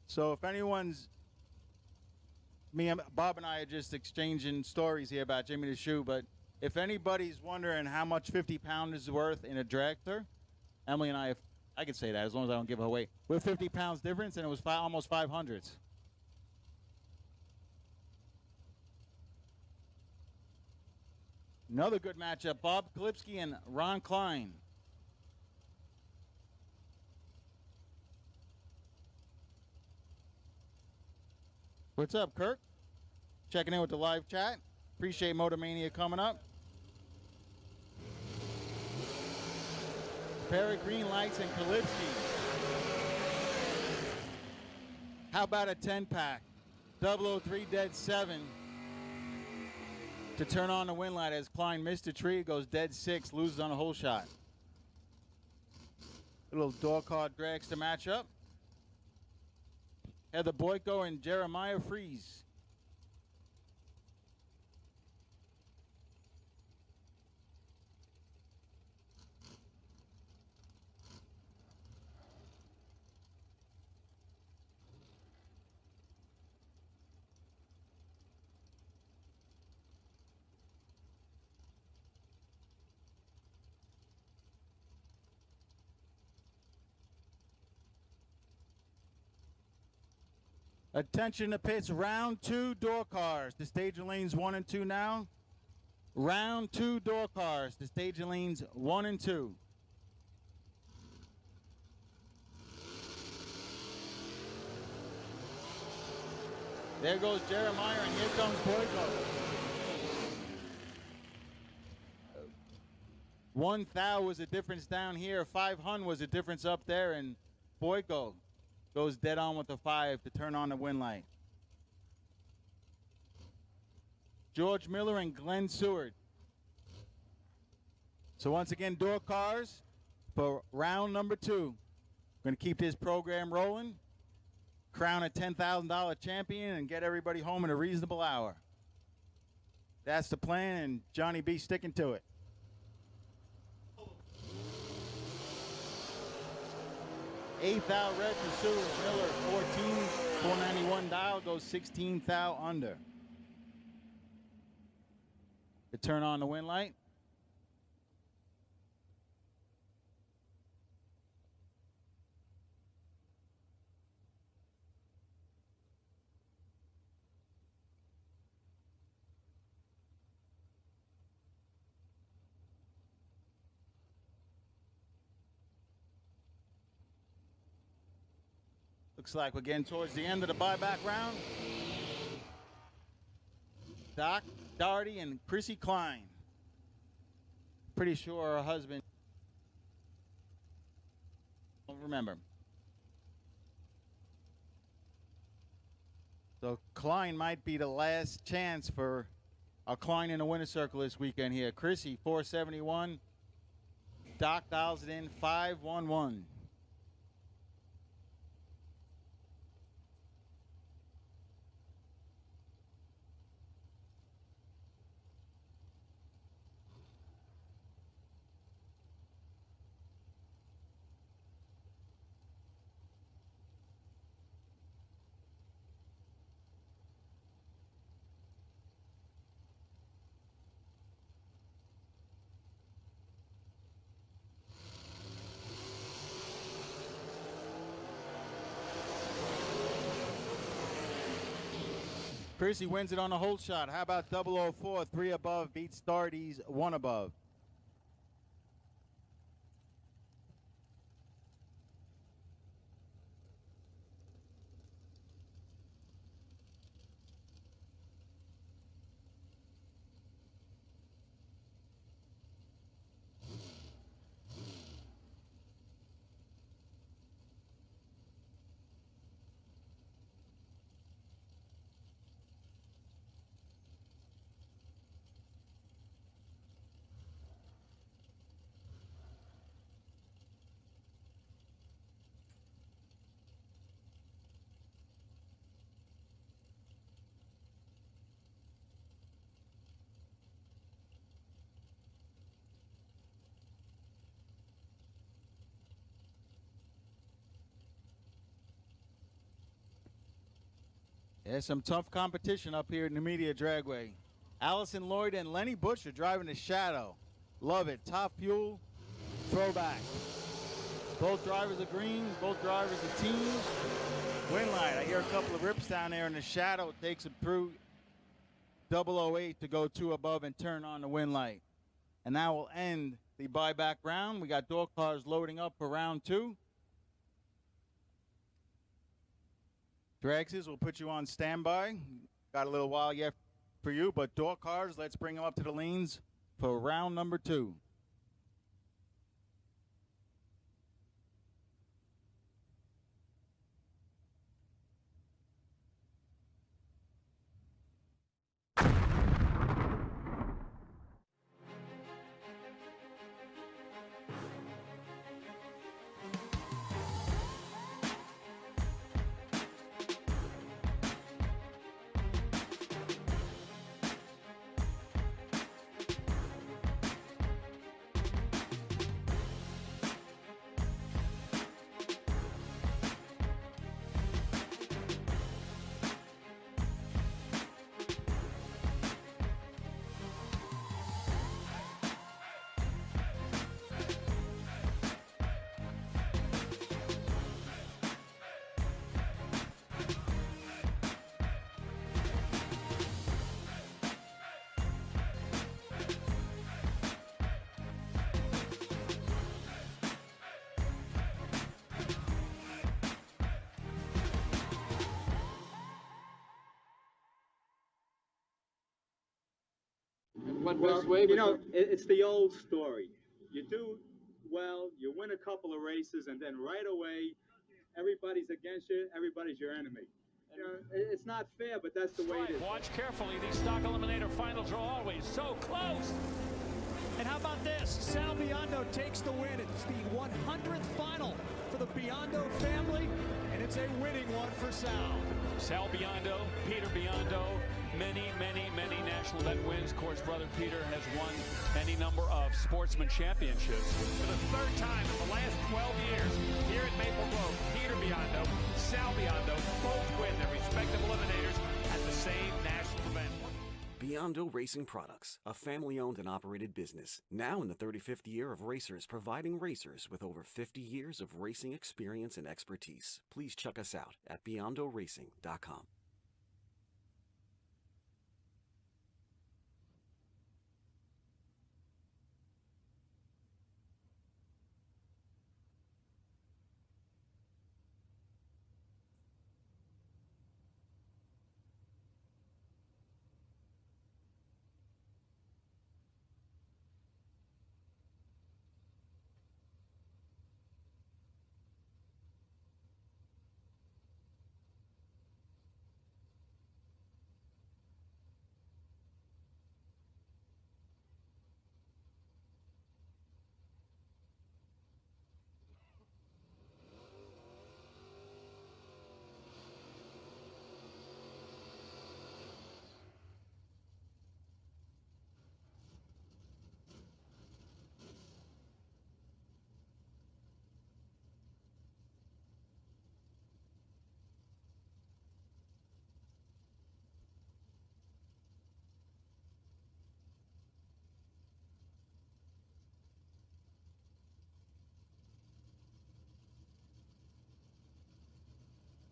So if anyone's, Bob and I are just exchanging stories here about Jimmy the Shoe, but If anybody's wondering how much 50 pound is worth in a dragster, Emily and I can say that as long as I don't give it away. We're 50 pounds difference, and it was almost 500s. Another good matchup, Bob Klipsky and Ron Klein. What's up, Kirk? Checking in with the live chat. Appreciate Motor Mania coming up. Pair of green lights and Kalipski. How about a 10-pack? 003 dead 7 to turn on the win light as Klein missed a tree, goes dead 6, loses on a hole shot. A little door card dragster matchup. Heather Boyko and Jeremiah Freeze. Attention to pits, round 2 door cars. The staging lanes 1 and 2 now. Round 2 door cars. The staging lanes 1 and 2. There goes Jeremiah, and here comes Boyko. 1 thou was the difference down here. 500 was the difference up there, and Boyko goes dead on with the 5 to turn on the win light. George Miller and Glenn Seward. So once again, door cars for round number 2. Going to keep this program rolling, crown a $10,000 champion, and get everybody home in a reasonable hour. That's the plan, and Johnny B sticking to it. Eighth thou red for Seward. Miller 14, 491 dial, goes 16 thou under. To turn on the win light. Looks like we're getting towards the end of the buyback round. Doc Doherty and Chrissy Klein. Pretty sure her husband. Don't remember. So Klein might be the last chance for a Klein in the winner's circle this weekend here. Chrissy 471. Doc dials it in 511. Chrissy wins it on a hold shot. How about 004, 3 above, beats Stardy's 1 above. There's some tough competition up here in the Numidia Dragway. Allison Lloyd and Lenny Butcher driving the Shadow. Love it. Top fuel, throwback. Both drivers are green. Both drivers are teams. Win light. I hear a couple of rips down there in the Shadow. Takes him through 008 to go 2 above and turn on the win light. And that will end the buyback round. We got door cars loading up for round 2. Dragses will put you on standby. Got a little while yet for you, but door cars, let's bring them up to the lanes for round number 2. Well, you know, it's the old story. You do well, you win a couple of races, and then right away, everybody's against you, everybody's your enemy. You know, it's not fair, but that's the way it is. Watch carefully. These stock eliminator finals are always so close. And how about this? Sal Biondo takes the win. It's the 100th final for the Biondo family, and it's a winning one for Sal. Sal Biondo, Peter Biondo, many national event wins. Of course, brother Peter has won any number of sportsman championships. For the 3rd time in the last 12 years, here at Maple Grove, Peter Biondo, Sal Biondo both win their respective eliminators at the same national event. Biondo Racing Products, a family-owned and operated business, now in the 35th year of racers, providing racers with over 50 years of racing experience and expertise. Please check us out at BiondoRacing.com.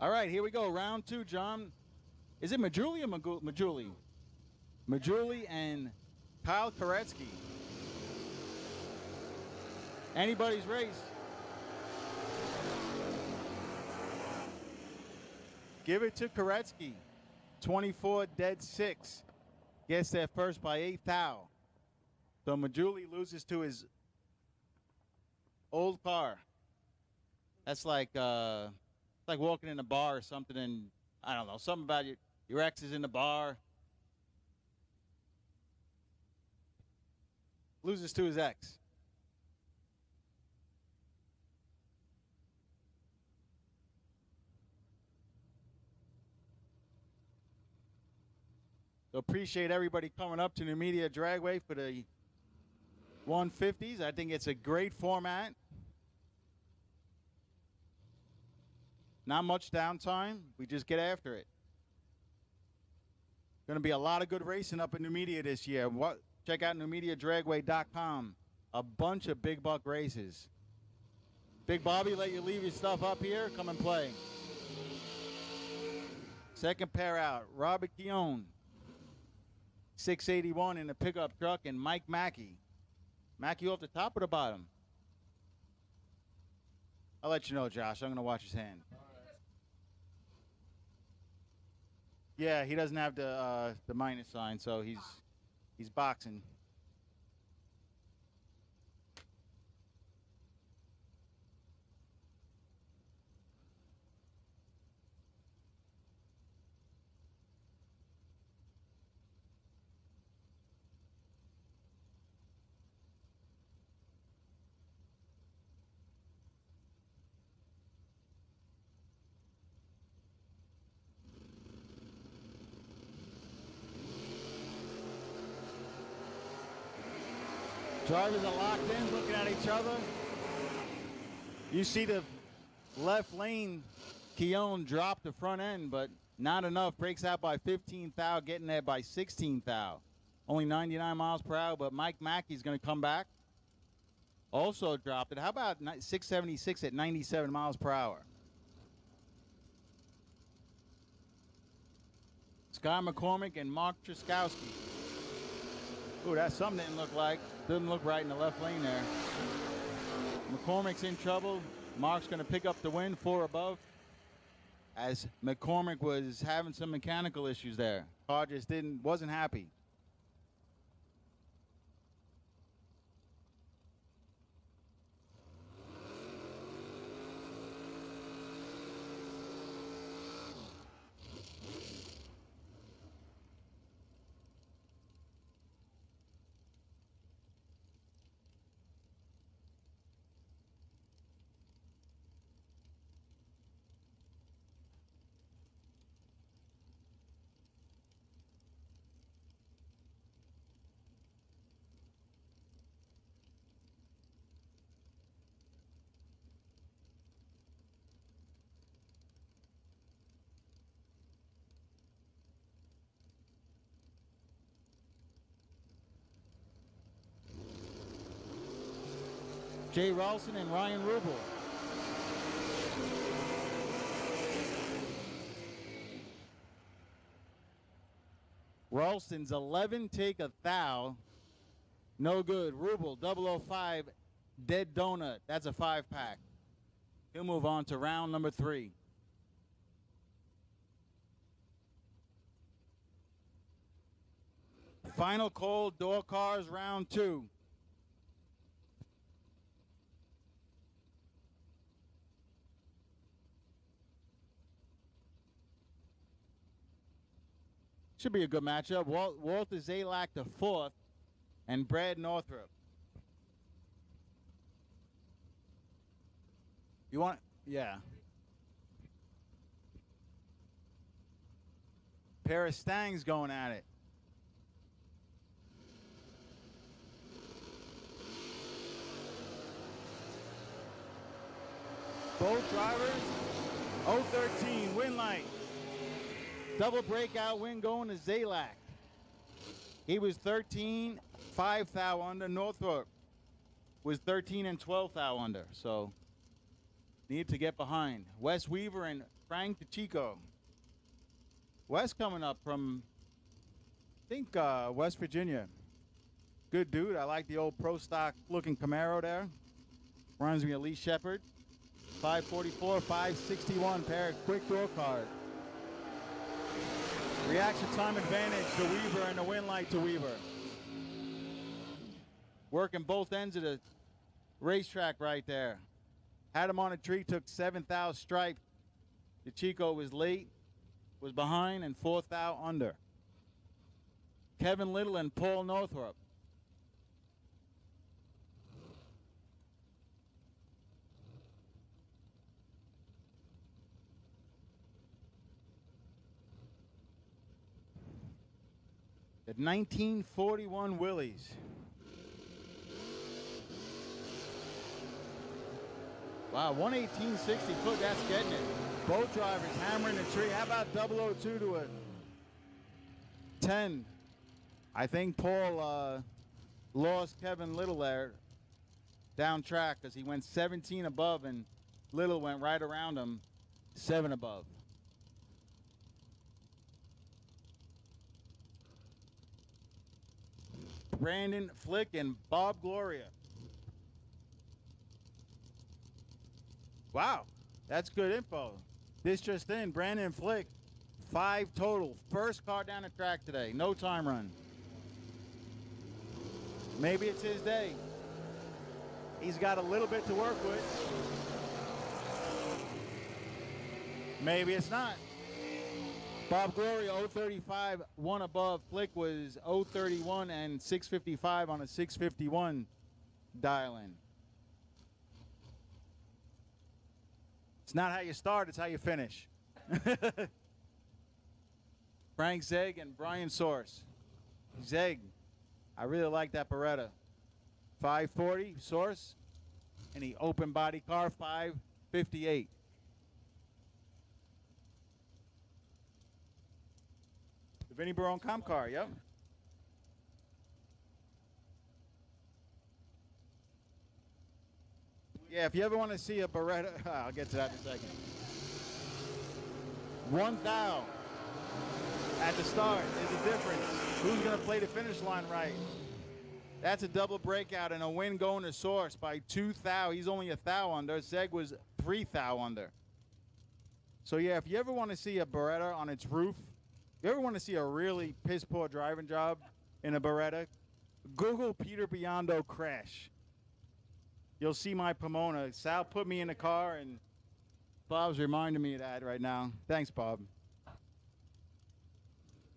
All right, here we go. Round 2, John. Is it Majuli or Majuli? Majuli and Kyle Koretsky. Anybody's race. Give it to Koretsky. 24-6. Gets there first by 8 thou. So Majuli loses to his old car. That's like walking in a bar or something, and I don't know, something about your ex is in the bar. Loses to his ex. So appreciate everybody coming up to Numidia Dragway for the 150s. I think it's a great format. Not much downtime. We just get after it. Going to be a lot of good racing up in Numidia this year. Check out NumediaDragway.com. A bunch of big buck races. Big Bobby, let you leave your stuff up here. Come and play. Second pair out, Robert Guillaume, 681 in the pickup truck, and Mike Mackey. Mackey off the top or the bottom? I'll let you know, Josh. I'm going to watch his hand. Yeah, he doesn't have the minus sign, so he's boxing. Drivers are locked in, looking at each other. You see the left lane, Keown dropped the front end, but not enough. Breaks out by 15 thou, getting there by 16 thou. Only 99 miles per hour, but Mike Mackey's going to come back. Also dropped it. How about 676 at 97 miles per hour? Scott McCormick and Mark Truskowski. Ooh, that's something didn't look like. Didn't look right in the left lane there. McCormick's in trouble. Mark's going to pick up the win, 4 above. As McCormick was having some mechanical issues there. Car just wasn't happy. Jay Ralston and Ryan Rubel. Ralston's 11 take a thou. No good. Rubel 005 dead donut. That's a 5-pack. He'll move on to round number 3. Final call, door cars, round 2. Should be a good matchup. Walter Zalak the 4th and Brad Northrop. You want? Yeah. Pair of Stangs going at it. Both drivers, 013, win light. Double breakout win going to Zalak. He was 13, 5 thou under. Northrop was 13 and 12 thou under. So need to get behind. Wes Weaver and Frank DeChico. Wes coming up from, I think, West Virginia. Good dude. I like the old pro stock looking Camaro there. Reminds me of Lee Shepard. 544, 561 pair of quick door card. Reaction time advantage to Weaver and the win light to Weaver. Working both ends of the racetrack right there. Had him on a tree, took 7th thou stripe. DeChico was late, was behind, and 4th thou under. Kevin Little and Paul Northrop. The 1941 Willies. Wow, 118.60 foot, that's getting it. Both drivers hammering the tree. How about 002 to a 10. I think Paul lost Kevin Little there down track because he went 17 above and Little went right around him 7 above. Brandon Flick and Bob Gloria. Wow, that's good info. This just in, Brandon Flick, 5 total. First car down the track today, no time run. Maybe it's his day. He's got a little bit to work with. Maybe it's not. Bob Gloria, 035, 1 above. Flick was 031 and 655 on a 651 dial-in. It's not how you start, it's how you finish. Frank Zeg and Brian Source. Zeg, I really like that Beretta. 540 Source, and the open body car, 558. The Vinny Barone comp car, yep. Yeah, if you ever want to see a Beretta, I'll get to that in a second. 1 thou at the start is the difference. Who's going to play the finish line right? That's a double breakout and a win going to Source by 2 thou. He's only 1 thou under. Zeg was 3 thou under. So yeah, if you ever want to see a Beretta on its roof, if you ever want to see a really piss poor driving job in a Beretta, Google Peter Biondo crash. You'll see my Pomona. Sal put me in the car, and Bob's reminding me of that right now. Thanks, Bob.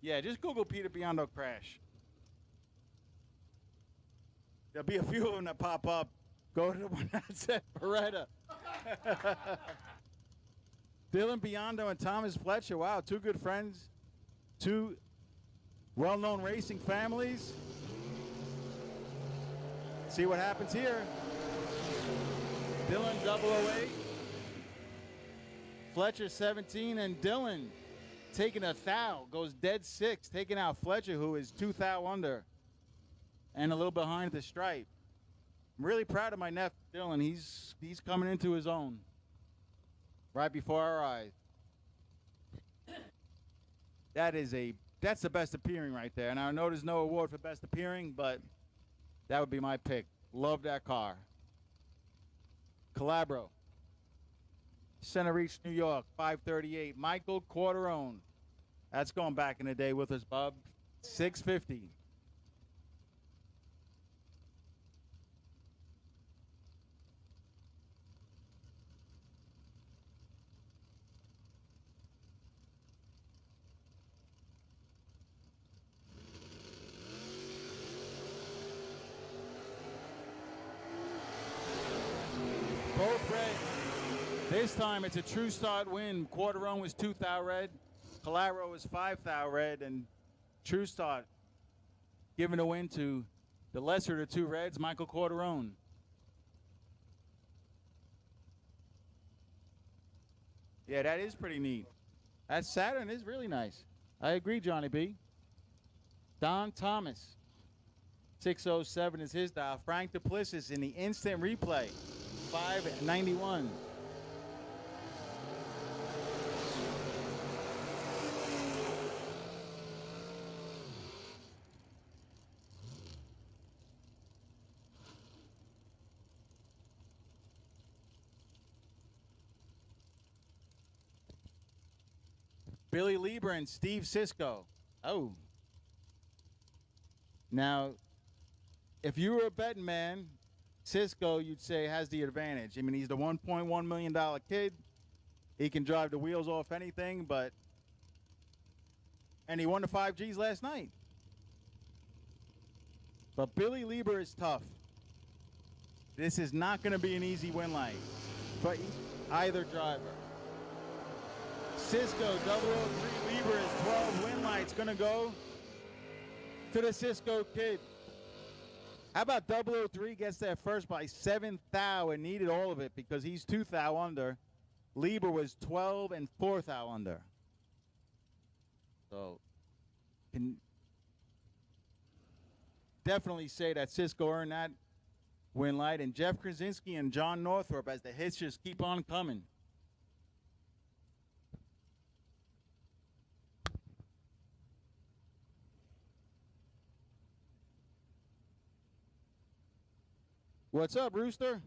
Yeah, just Google Peter Biondo crash. There'll be a few of them that pop up. Go to the one that said Beretta. Dylan Biondo and Thomas Fletcher. Wow, 2 good friends. 2 well-known racing families. See what happens here. Dylan 008. Fletcher 17, and Dylan taking 1 thou, goes dead 6, taking out Fletcher, who is 2 thou under and a little behind the stripe. I'm really proud of my nephew Dylan. He's coming into his own right before our eyes. That's the best appearing right there. And I know there's no award for best appearing, but that would be my pick. Love that car. Calabro, Center Reach, New York, 538. Michael Corderone. That's going back in the day with us, Bob. 650. Both red. This time it's a true start win. Corderone was 2 thou red. Calabro was 5 thou red. And true start giving a win to the lesser of the 2 reds, Michael Corderone. Yeah, that is pretty neat. That Saturn is really nice. I agree, Johnny B. Don Thomas. 607 is his dial. Frank Duplessis in the instant replay. 591. Billy Libra and Steve Cisco. Oh. Now, if you were a betting man, Cisco, you'd say, has the advantage. I mean, he's the $1.1 million kid. He can drive the wheels off anything, and he won the 5Gs last night. But Billy Lieber is tough. This is not going to be an easy win line for either driver. Cisco 003 Lieber is 12 win lights going to go to the Cisco kid. How about 003 gets there first by 7 thou and needed all of it because he's 2 thou under. Lieber was 12 and 4 thou under. So definitely say that Cisco earned that win light. And Jeff Krasinski and John Northrup, as the hits just keep on coming. What's up, Rooster?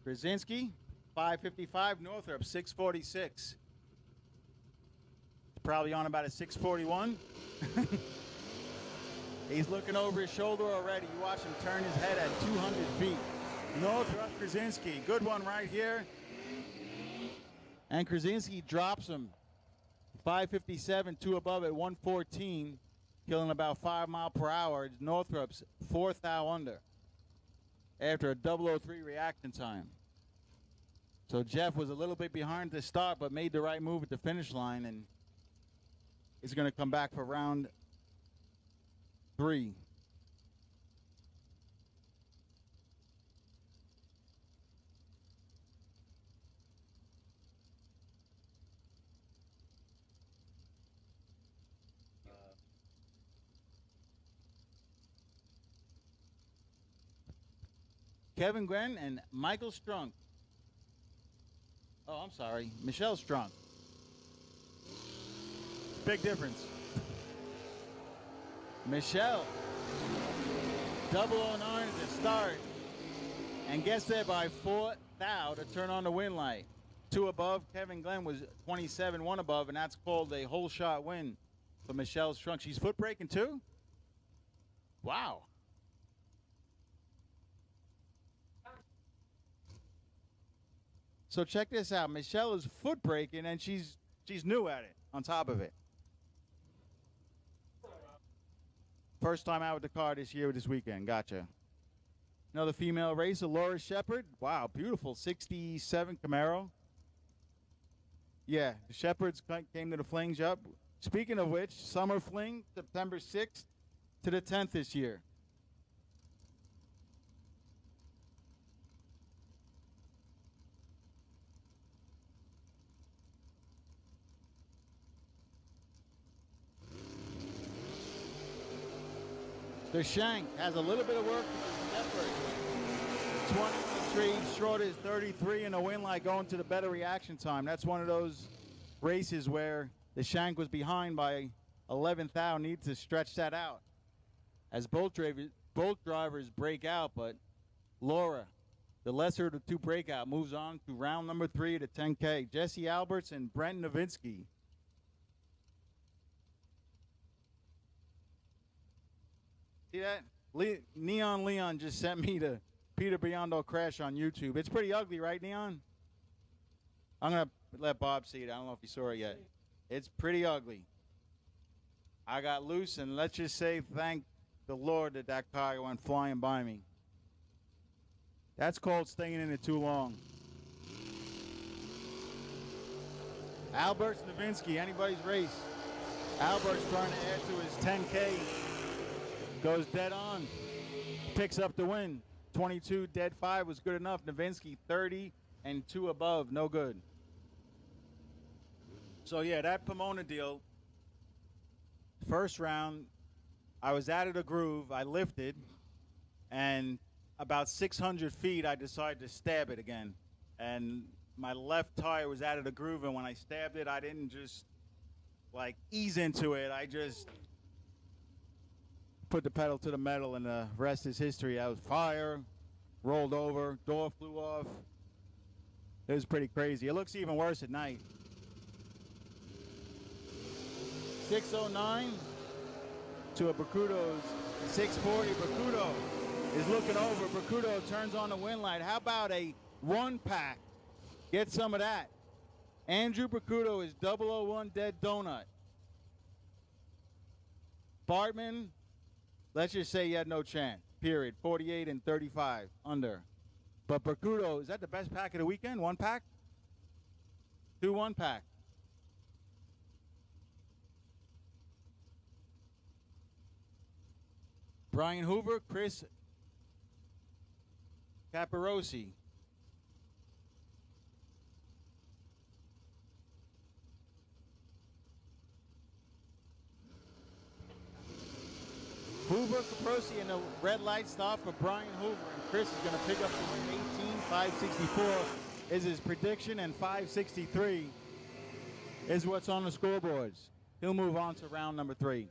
Krasinski, 555. Northrup, 646. Probably on about a 641. He's looking over his shoulder already. You watch him turn his head at 200 feet. Northrup, Krasinski. Good one right here. And Krasinski drops him. 557, 2 above at 114. Killing about 5 miles per hour. Northrup's 4th thou under after a 003 reaction time. So Jeff was a little bit behind to start, but made the right move at the finish line, and is going to come back for round 3. Kevin Gwen and Michael Strunk. Oh, I'm sorry. Michelle Strunk. Big difference. Michelle. 009 at the start. And gets there by 4 thou to turn on the win light. 2 above. Kevin Glenn was 27, 1 above, and that's called a whole shot win for Michelle Strunk. She's foot braking too? Wow. So check this out. Michelle is foot braking, and she's new at it on top of it. First time out with the car this year, this weekend. Gotcha. Another female racer, Laura Shepard. Wow, beautiful. 67 Camaro. Yeah, the Shepards came to the Flings up. Speaking of which, Summer Fling, September 6th to the 10th this year. The Shank has a little bit of work to do. 20 on the tree, short is 33 in the win light going to the better reaction time. That's one of those races where the Shank was behind by 11th thou, needs to stretch that out as both drivers break out, but Laura, the lesser of the two breakout, moves on to round number 3 at the 10K. Jesse Alberts and Brent Novinsky. See that? Neon Leon just sent me the Peter Biondo crash on YouTube. It's pretty ugly, right, Neon? I'm going to let Bob see it. I don't know if he saw it yet. It's pretty ugly. I got loose, and let's just say thank the Lord that that car went flying by me. That's called staying in it too long. Alberts Novinsky, anybody's race. Albert's trying to add to his 10K. Goes dead on. Picks up the win. 22, dead 5 was good enough. Novinsky 30 and 2 above, no good. So yeah, that Pomona deal, first round, I was out of the groove. I lifted, and about 600 feet, I decided to stab it again. And my left tire was out of the groove, and when I stabbed it, I didn't just like ease into it. I just put the pedal to the metal, and the rest is history. I was fire, rolled over, door flew off. It was pretty crazy. It looks even worse at night. 609 to a Bacudo's 640. Bacudo is looking over. Bacudo turns on the win light. How about a 1-pack? Get some of that. Andrew Bacudo is 001 dead donut. Bartman, let's just say he had no chance, period. 48 and 35 under. But Bacudo, is that the best pack of the weekend? 1-pack? 2 1-pack. Brian Hoover, Chris Caparosi. Brooke Caprosi in the red light stop for Brian Hoover. And Chris is going to pick up the win. 18.564 is his prediction, and 563 is what's on the scoreboards. He'll move on to round number 3.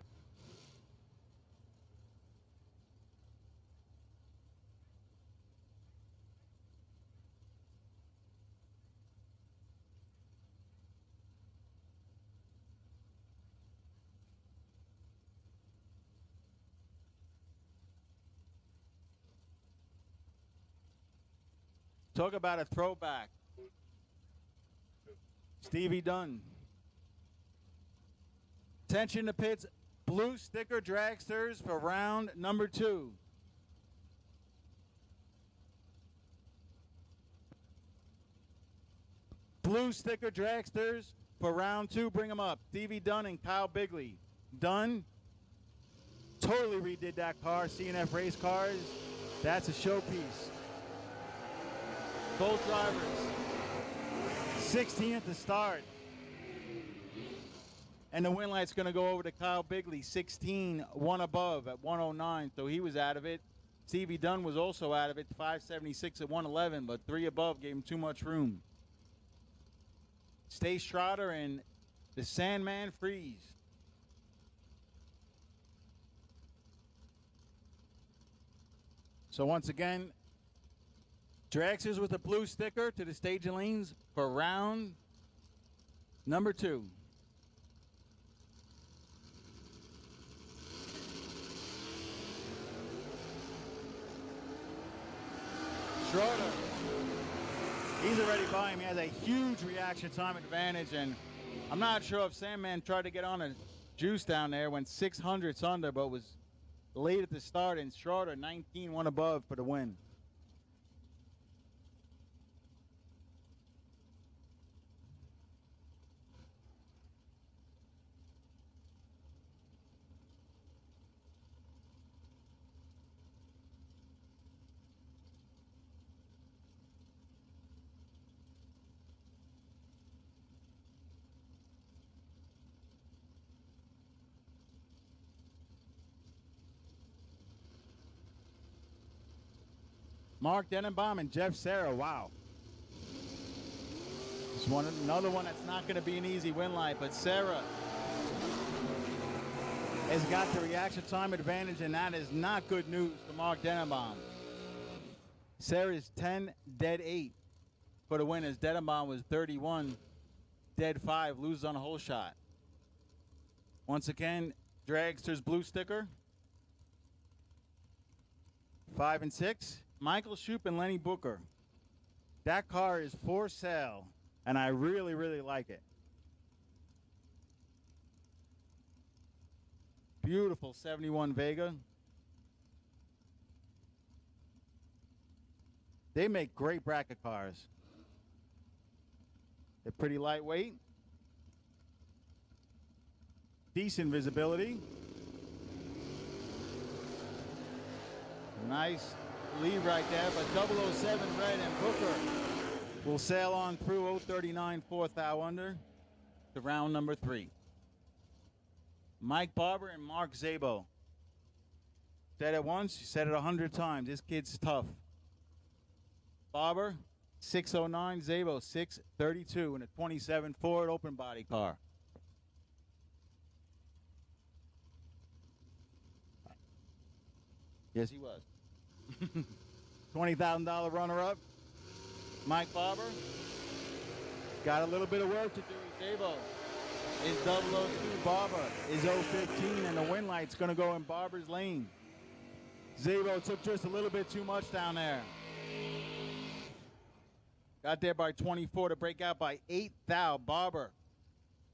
Talk about a throwback. Stevie Dunn. Attention to pits. Blue sticker dragsters for round number 2. Blue sticker dragsters for round 2. Bring them up. Stevie Dunn and Kyle Bigley. Dunn totally redid that car. C&F race cars. That's a showpiece. Both drivers, 16th to start. And the win light's going to go over to Kyle Bigley, 16, one above at 109, so he was out of it. Stevie Dunn was also out of it, 576 at 111, but 3 above gave him too much room. Stace Trotter and the Sandman Freeze. So once again, Dragsters with a blue sticker to the stage and lanes for round number 2. Schroeder, he's already by him. He has a huge reaction time advantage, and I'm not sure if Sandman tried to get on a juice down there, went 600ths under, but was late at the start, and Schroeder 19, one above for the win. Mark Denenbaum and Jeff Serra, wow. It's another one that's not going to be an easy win light, but Serra has got the reaction time advantage, and that is not good news for Mark Denenbaum. Serra is 10, dead 8 for the win, as Denenbaum was 31, dead 5, loses on a hole shot. Once again, Dragster's blue sticker, 5 and 6. Michael Shoop and Lenny Booker. That car is for sale, and I really, really like it. Beautiful 71 Vega. They make great bracket cars. They're pretty lightweight. Decent visibility. Nice lead right there, but 007 red and Booker will sail on through 039 fourth thou under to round number 3. Mike Barber and Mark Zebo. Said it once, said it 100 times. This kid's tough. Barber, 609, Zebo, 632 in a 27 Ford open body car. Yes, he was. $20,000 runner-up. Mike Barber. Got a little bit of work to do. Zebo is 002. Barber is 015, and the win light's going to go in Barber's lane. Zebo took just a little bit too much down there. Got there by 24 to break out by 8 thou. Barber,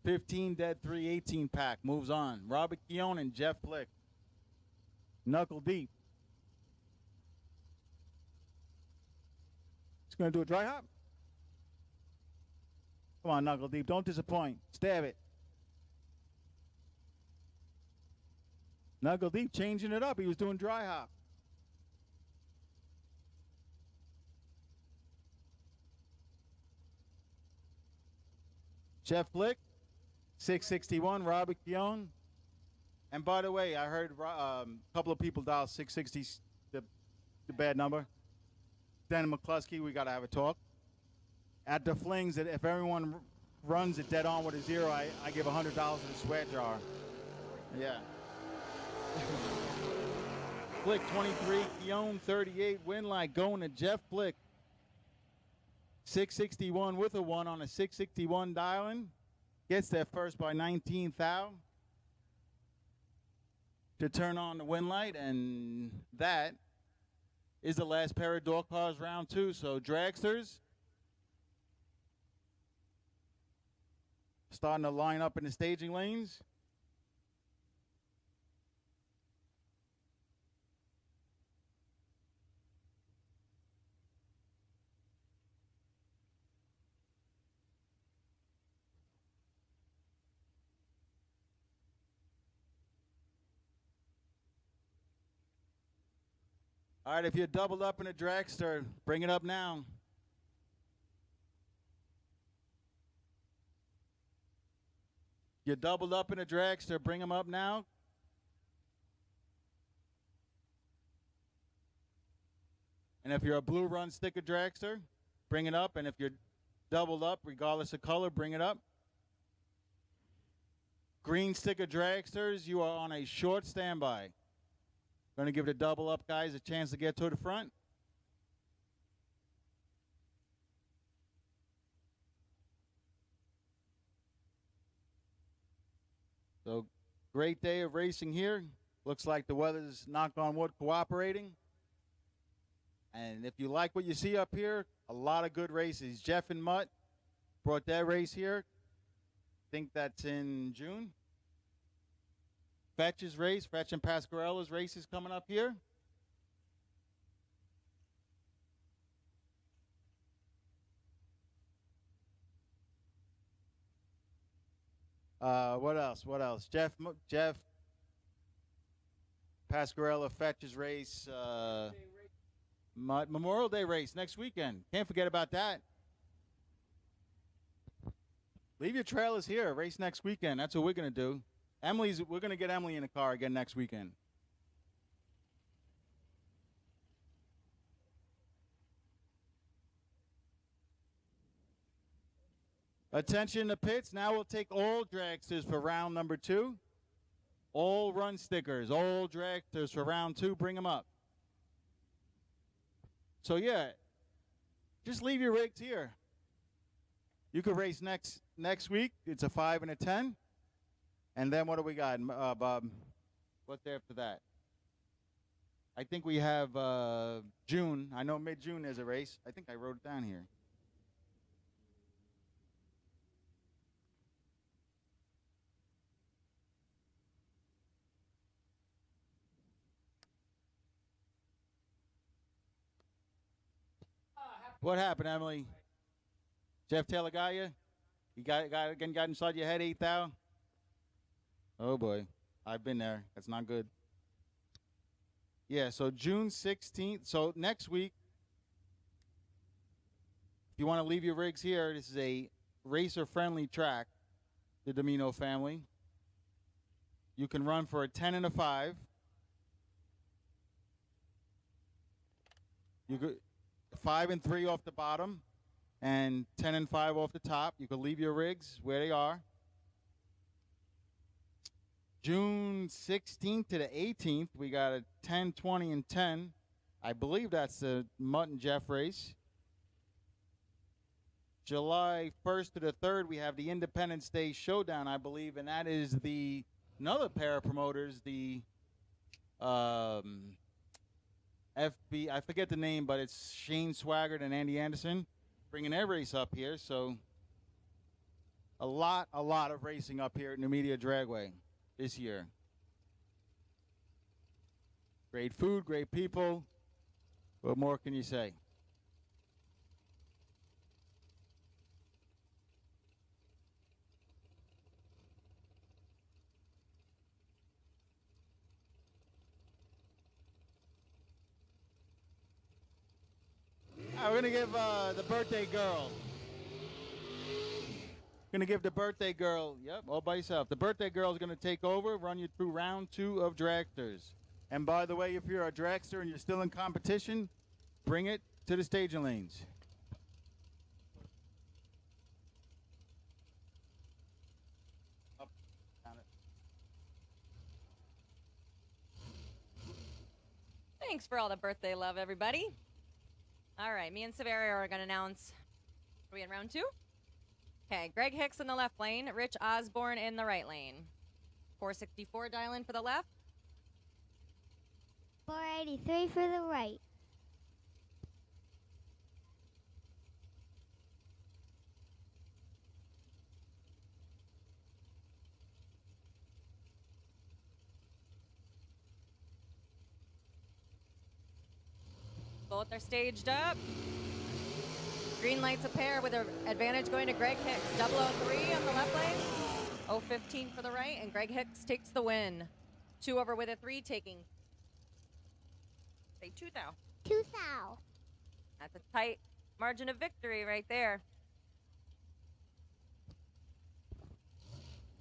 15 dead 3, 18 pack. Moves on. Robert Keown and Jeff Flick. Knuckle deep. He's going to do a dry hop. Come on, Knuckle Deep. Don't disappoint. Stab it. Knuckle Deep changing it up. He was doing dry hop. Jeff Flick, 661. Robert Keown And by the way, I heard a couple of people dial 660, the bad number. Dan McCluskey, we got to have a talk. At the flings, if everyone runs it dead on with a 0, I give $100 to the sweat jar. Yeah. Flick 23, Keown 38, win light going to Jeff Flick. 661 with a 1 on a 661 dialing. Gets there first by 19 thou to turn on the win light, and that is the last pair of door cars round 2. So dragsters starting to line up in the staging lanes. All right, if you're doubled up in a dragster, bring it up now. You're doubled up in a dragster, bring them up now. And if you're a blue run sticker dragster, bring it up. And if you're doubled up, regardless of color, bring it up. Green sticker dragsters, you are on a short standby. Going to give the double up guys a chance to get to the front. So great day of racing here. Looks like the weather's, knock on wood, cooperating. And if you like what you see up here, a lot of good races. Jeff and Mutt brought their race here. I think that's in June. Fetch's race, Fetch and Pasquarella's race is coming up here. What else? What else? Jeff, Pasquarella, Fetch's race, Memorial Day race next weekend. Can't forget about that. Leave your trailers here. Race next weekend. That's what we're going to do. We're going to get Emily in the car again next weekend. Attention to pits. Now we'll take all dragsters for round number 2. All run stickers, all dragsters for round 2. Bring them up. So, yeah, just leave your rigs here. You could race next week. It's a 5 and a 10. And then what do we got, Bob? What's after that? I think we have June. I know mid-June there's a race. I think I wrote it down here. What happened, Emily? Jeff Taylor got you? You got inside your head 8,000? Oh, boy. I've been there. That's not good. Yeah, so June 16th. So next week, if you want to leave your rigs here, this is a racer-friendly track, the Domino family. You can run for a 10 and a 5. You could 5 and 3 off the bottom and 10 and 5 off the top. You can leave your rigs where they are. June 16th to the 18th, we got a 10, 20, and 10. I believe that's the Mutt and Jeff race. July 1st to the 3rd, we have the Independence Day Showdown, I believe, and that is another pair of promoters, the FB, I forget the name, but it's Shane Swaggart and Andy Anderson bringing their race up here. So a lot of racing up here at Numidia Dragway this year. Great food, great people. What more can you say? We're going to give the birthday girl Gonna give the birthday girl, yep, all by yourself. The birthday girl is gonna take over, run you through round 2 of dragsters. And by the way, if you're a dragster and you're still in competition, bring it to the staging lanes. Up, down it. Thanks for all the birthday love, everybody. All right, me and Severio are going to announce. Are we in round 2? Okay, Greg Hicks in the left lane, Rich Osborne in the right lane. 464 dial in for the left. 483 for the right. Both are staged up. Green lights a pair with an advantage going to Greg Hicks. 003 on the left lane. 015 for the right, and Greg Hicks takes the win. 2 over with a 3, taking. Say 2 thou. 2 thou. That's a tight margin of victory right there.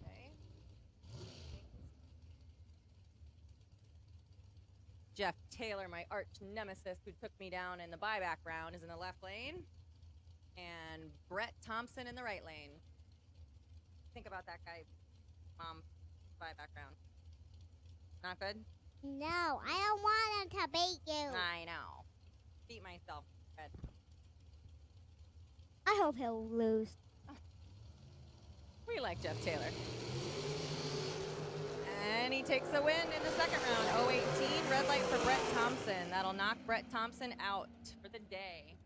Okay. Jeff Taylor, my arch nemesis who took me down in the buyback round, is in the left lane. And Brett Thompson in the right lane. Think about that guy, Mom, buyback round. Not good? No, I don't want him to beat you. I know. Beat myself. Good. I hope he'll lose. We like Jeff Taylor. And he takes the win in the second round. 018, red light for Brett Thompson. That'll knock Brett Thompson out for the day.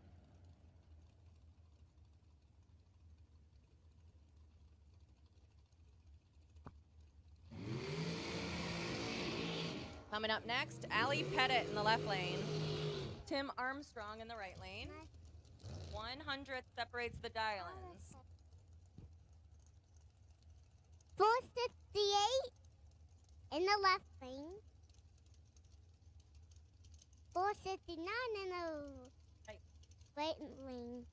Coming up next, Allie Pettit in the left lane. Tim Armstrong in the right lane. 100 separates the dial-ins. 468 in the left lane. 469 in the right lane.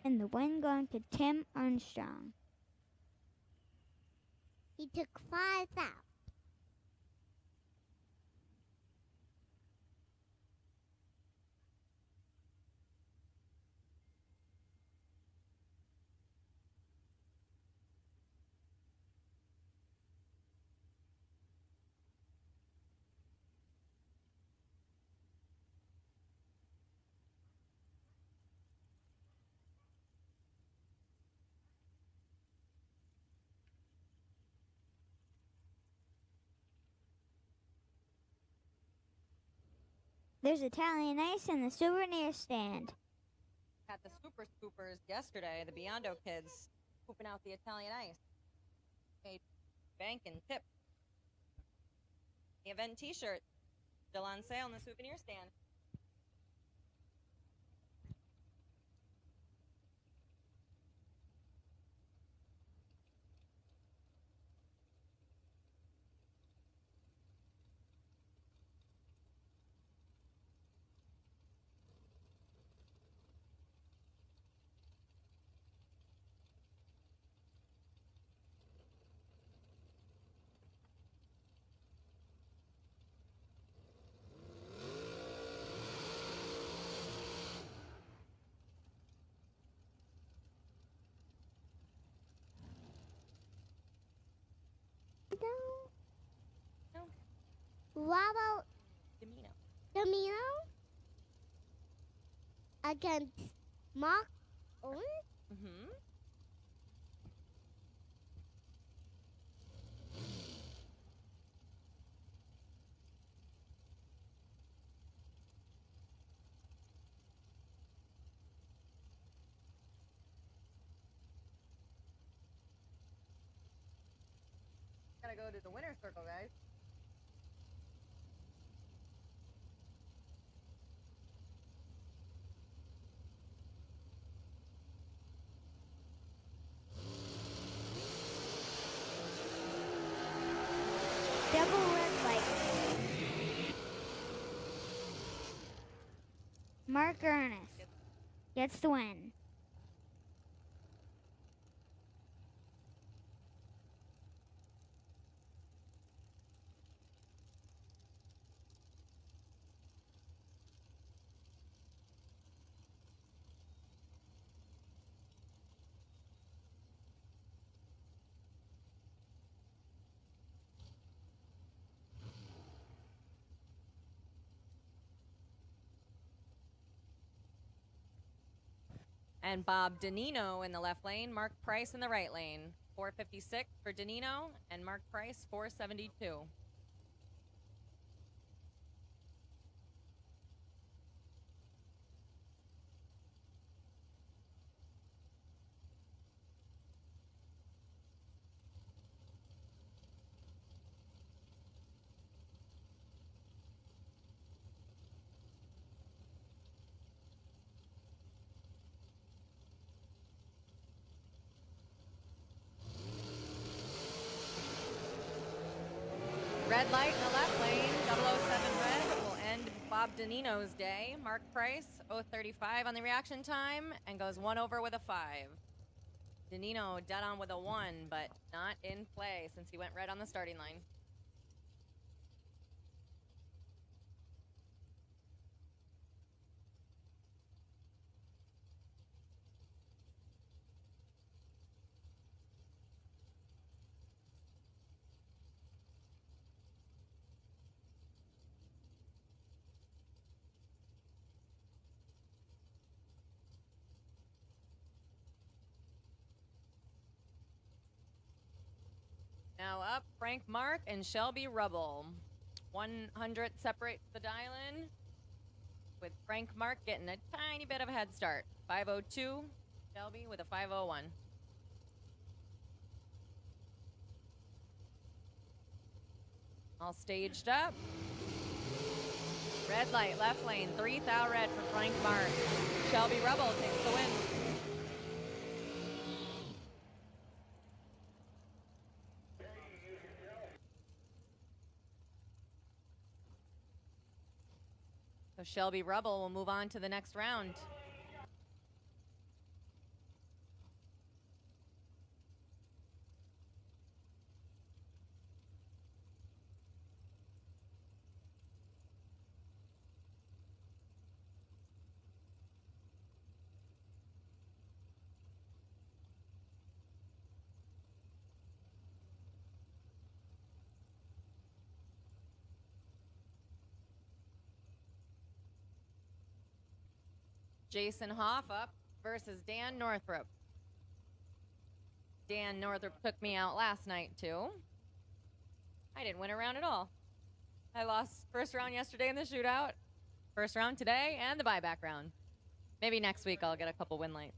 And the win going to Tim Armstrong. He took 5 out. There's Italian ice in the souvenir stand. At the Super Scoopers yesterday, the Biondo kids scooping out the Italian ice. Made bank and tip. The event t-shirt still on sale in the souvenir stand. Bravo Domino against Mark Owen? Mm-hmm. Gotta go to the winner's circle, guys. Double red light. Mark Ernest gets the win. And Bob Danino in the left lane, Mark Price in the right lane. 456 for Danino and Mark Price 472. Red light in the left lane, 007 red will end Bob Danino's day. Mark Price, 035 on the reaction time and goes 1 over with a 5. Danino dead on with a 1, but not in play since he went red on the starting line. Now up, Frank Mark and Shelby Rubble. 100 separates the dial-in, with Frank Mark getting a tiny bit of a head start. 502, Shelby with a 501. All staged up. Red light, left lane, 3,000 red for Frank Mark. Shelby Rubble takes the win. So Shelby Rubble will move on to the next round. Jason Hoff up versus Dan Northrup. Dan Northrup took me out last night, too. I didn't win a round at all. I lost first round yesterday in the shootout, first round today, and the buyback round. Maybe next week I'll get a couple win lights.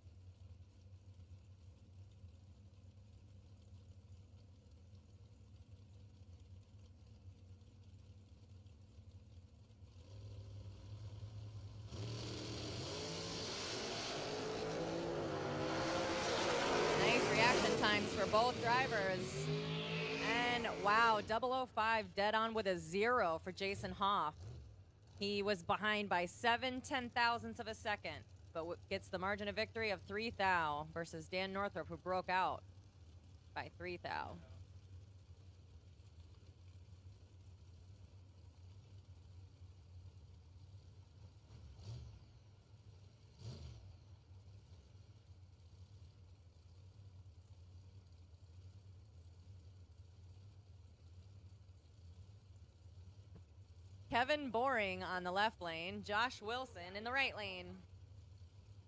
Times for both drivers. And wow, 005 dead on with a 0 for Jason Hoff. He was behind by 7/10,000ths of a second, but gets the margin of victory of 3 thou versus Dan Northrup, who broke out by 3 thou. Kevin Boring on the left lane, Josh Wilson in the right lane.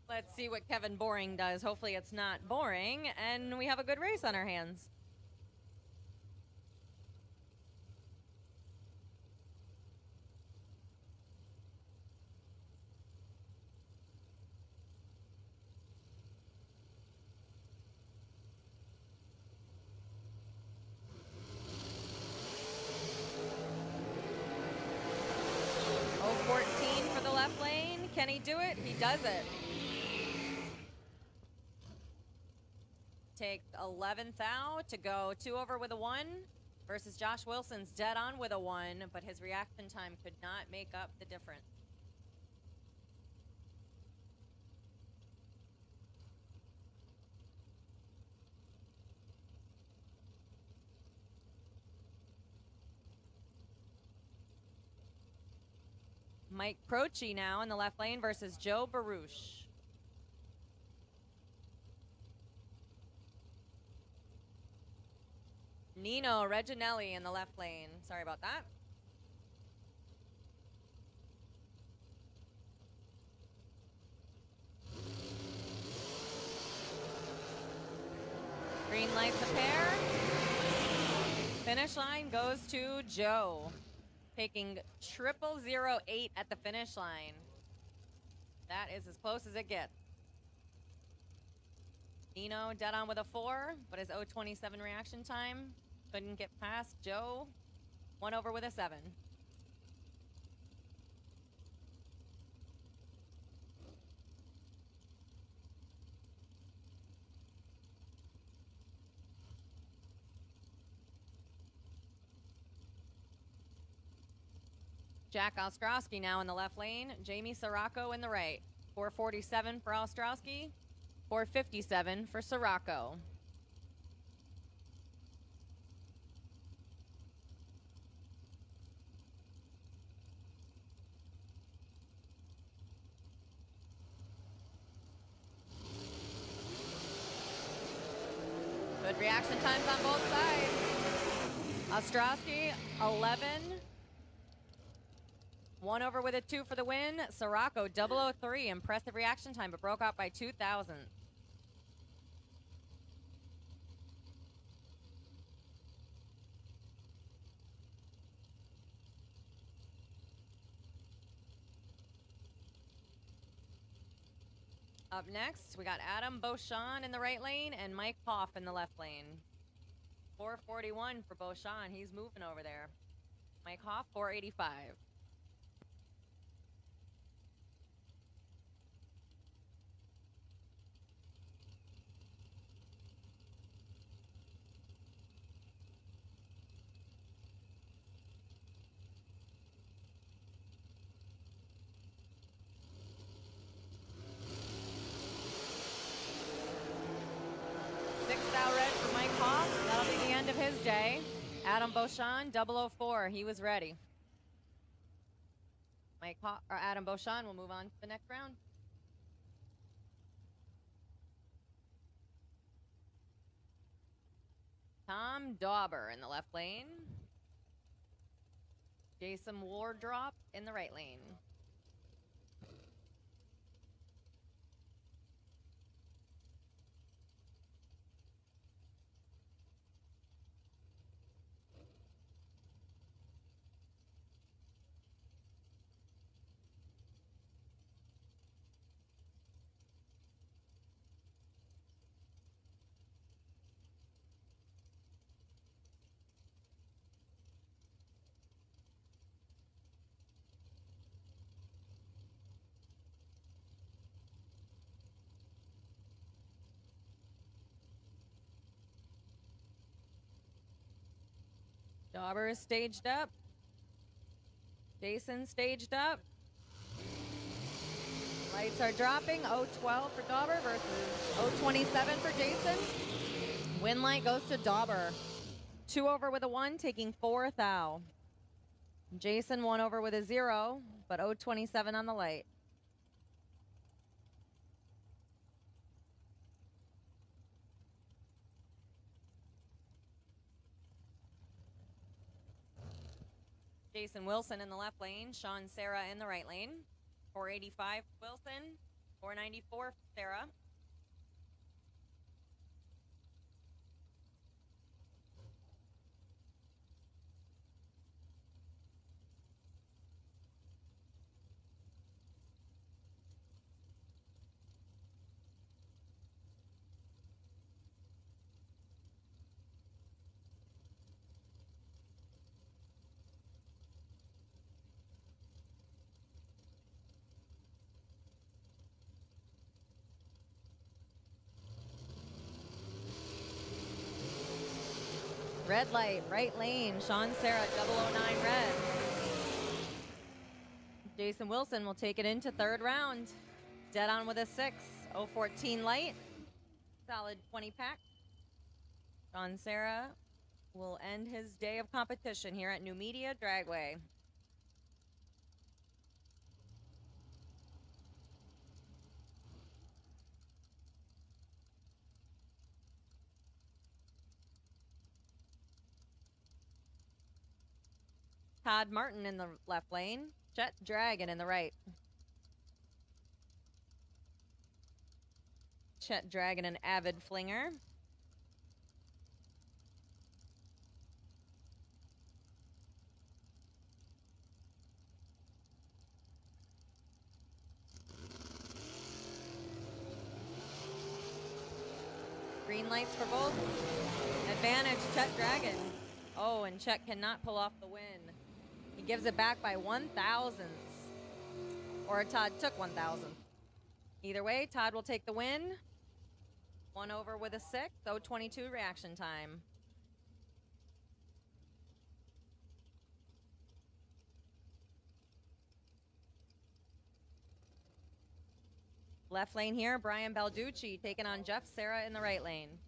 Let's see what Kevin Boring does. Hopefully it's not boring, and we have a good race on our hands. Oh, 14 for the left lane. Can he do it? He does it. Take 11th out to go 2 over with a 1 versus Josh Wilson's dead on with a 1, but his reaction time could not make up the difference. Mike Croce now in the left lane versus Joe Baruch. Nino Reginelli in the left lane. Sorry about that. Green lights a pair. Finish line goes to Joe. Taking 0008 at the finish line. That is as close as it gets. Nino dead on with a 4, but his 027 reaction time couldn't get past Joe. 1 over with a 7. Jack Ostrowski now in the left lane. Jamie Sirocco in the right. 447 for Ostrowski. 457 for Sirocco. Good reaction times on both sides. Ostrowski, 11. 1 over with a 2 for the win. Sirocco, 003. Impressive reaction time, but broke out by 2 thousandths. Up next, we got Adam Beauchamp in the right lane and Mike Hoff in the left lane. 441 for Beauchamp. He's moving over there. Mike Hoff, 485. Of his day. Adam Beauchamp, 004. He was ready. Adam Beauchamp will move on to the next round. Tom Dauber in the left lane. Jason Wardrop in the right lane. Dauber is staged up. Jason staged up. Lights are dropping. 012 for Dauber versus 027 for Jason. Win light goes to Dauber. 2 over with a 1, taking 4 thou. Jason 1 over with a 0, but 027 on the light. Jason Wilson in the left lane. Sean Sarah in the right lane. 485 Wilson. 494, Sarah. Red light, right lane, Sean Sarah, 009 red. Jason Wilson will take it into third round. Dead on with a 6, 014 light, solid 20 pack. Sean Sarah will end his day of competition here at Numidia Dragway. Todd Martin in the left lane, Chet Dragon in the right. Chet Dragon, an avid flinger. Green lights for both. Advantage, Chet Dragon. Oh, and Chet cannot pull off the win. He gives it back by 1/1000. Or Todd took 1/1000. Either way, Todd will take the win. 1 over with a 6, 022 reaction time. Left lane here, Brian Balducci taking on Jeff Sarah in the right lane.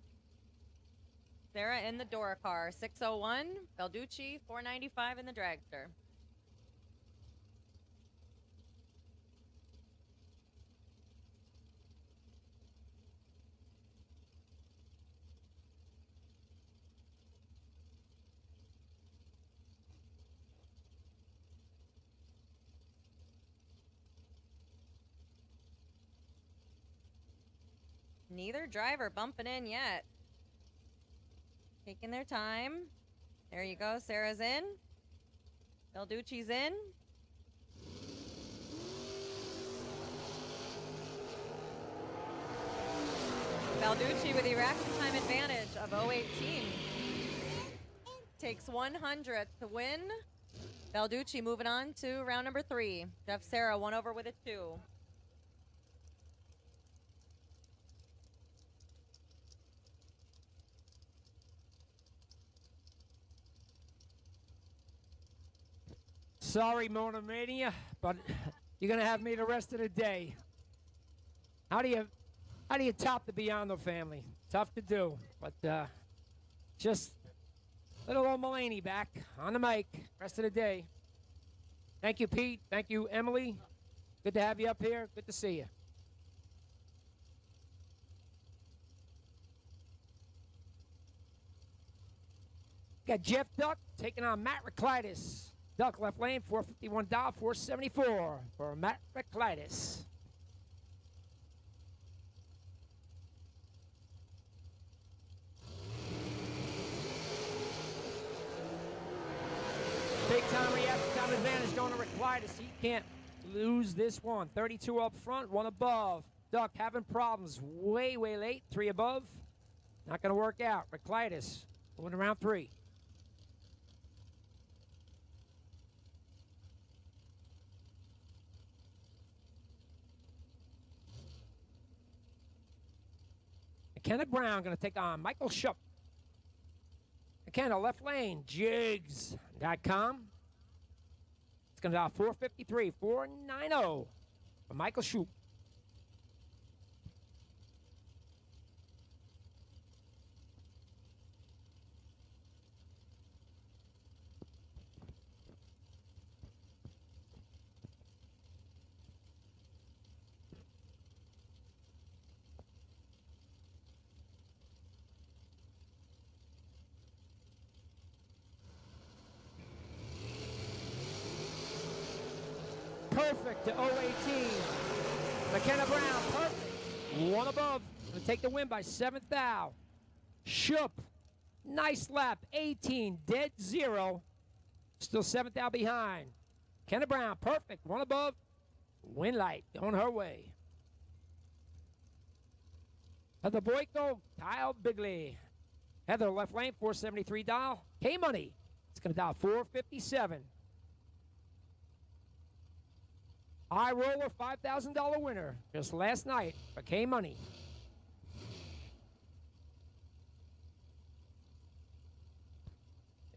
Sarah in the Dora car, 601. Balducci, 495 in the dragster. Neither driver bumping in yet. Taking their time. There you go. Sarah's in. Balducci's in. Balducci with the reaction time advantage of 018. Takes 100th to win. Balducci moving on to round number 3. Jeff Sarah 1 over with a 2. Sorry, Monomania, but you're gonna have me the rest of the day. How do you top the Biondo family? Tough to do, but just little old Mulaney back on the mic rest of the day. Thank you, Pete. Thank you, Emily. Good to have you up here. Good to see you. Got Jeff Duck taking on Matt Reclitus. Duck left lane, $451, $474 for Matt Reclitus. Big time reaction time advantage going to Reclitus. He can't lose this one. 32 up front, 1 above. Duck having problems way late. 3 above. Not going to work out. Reclitus going to round 3. McKenna Brown going to take on Michael Shoop. McKenna left lane, jigs.com. It's going to be 453, 490 for Michael Shoop. Perfect to 018. McKenna Brown, perfect. One above. Gonna take the win by 7th thou. Shoop, nice lap, 18, dead 0. Still 7th thou behind. McKenna Brown, perfect. One above. Win light on her way. Heather Boyko, Kyle Bigley. Heather left lane, 473 dial. K-Money, it's going to dial 457. High roller, $5,000 winner just last night for K-Money.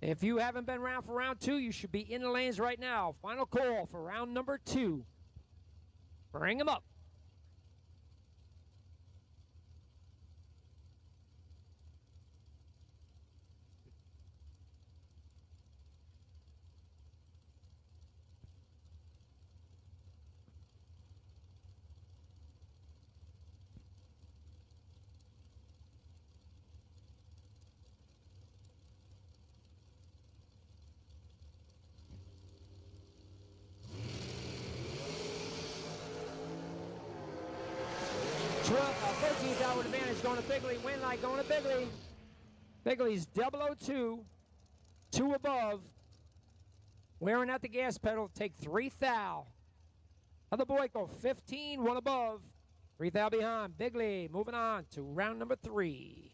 If you haven't been around for round 2, you should be in the lanes right now. Final call for round number 2. Bring them up. Hour advantage going to Bigley. Win light going to Bigley. Bigley's 002. 2 above. Wearing out the gas pedal. Take 3 thou. Other Boyko 15. 1 above. 3 thou behind. Bigley moving on to round number 3.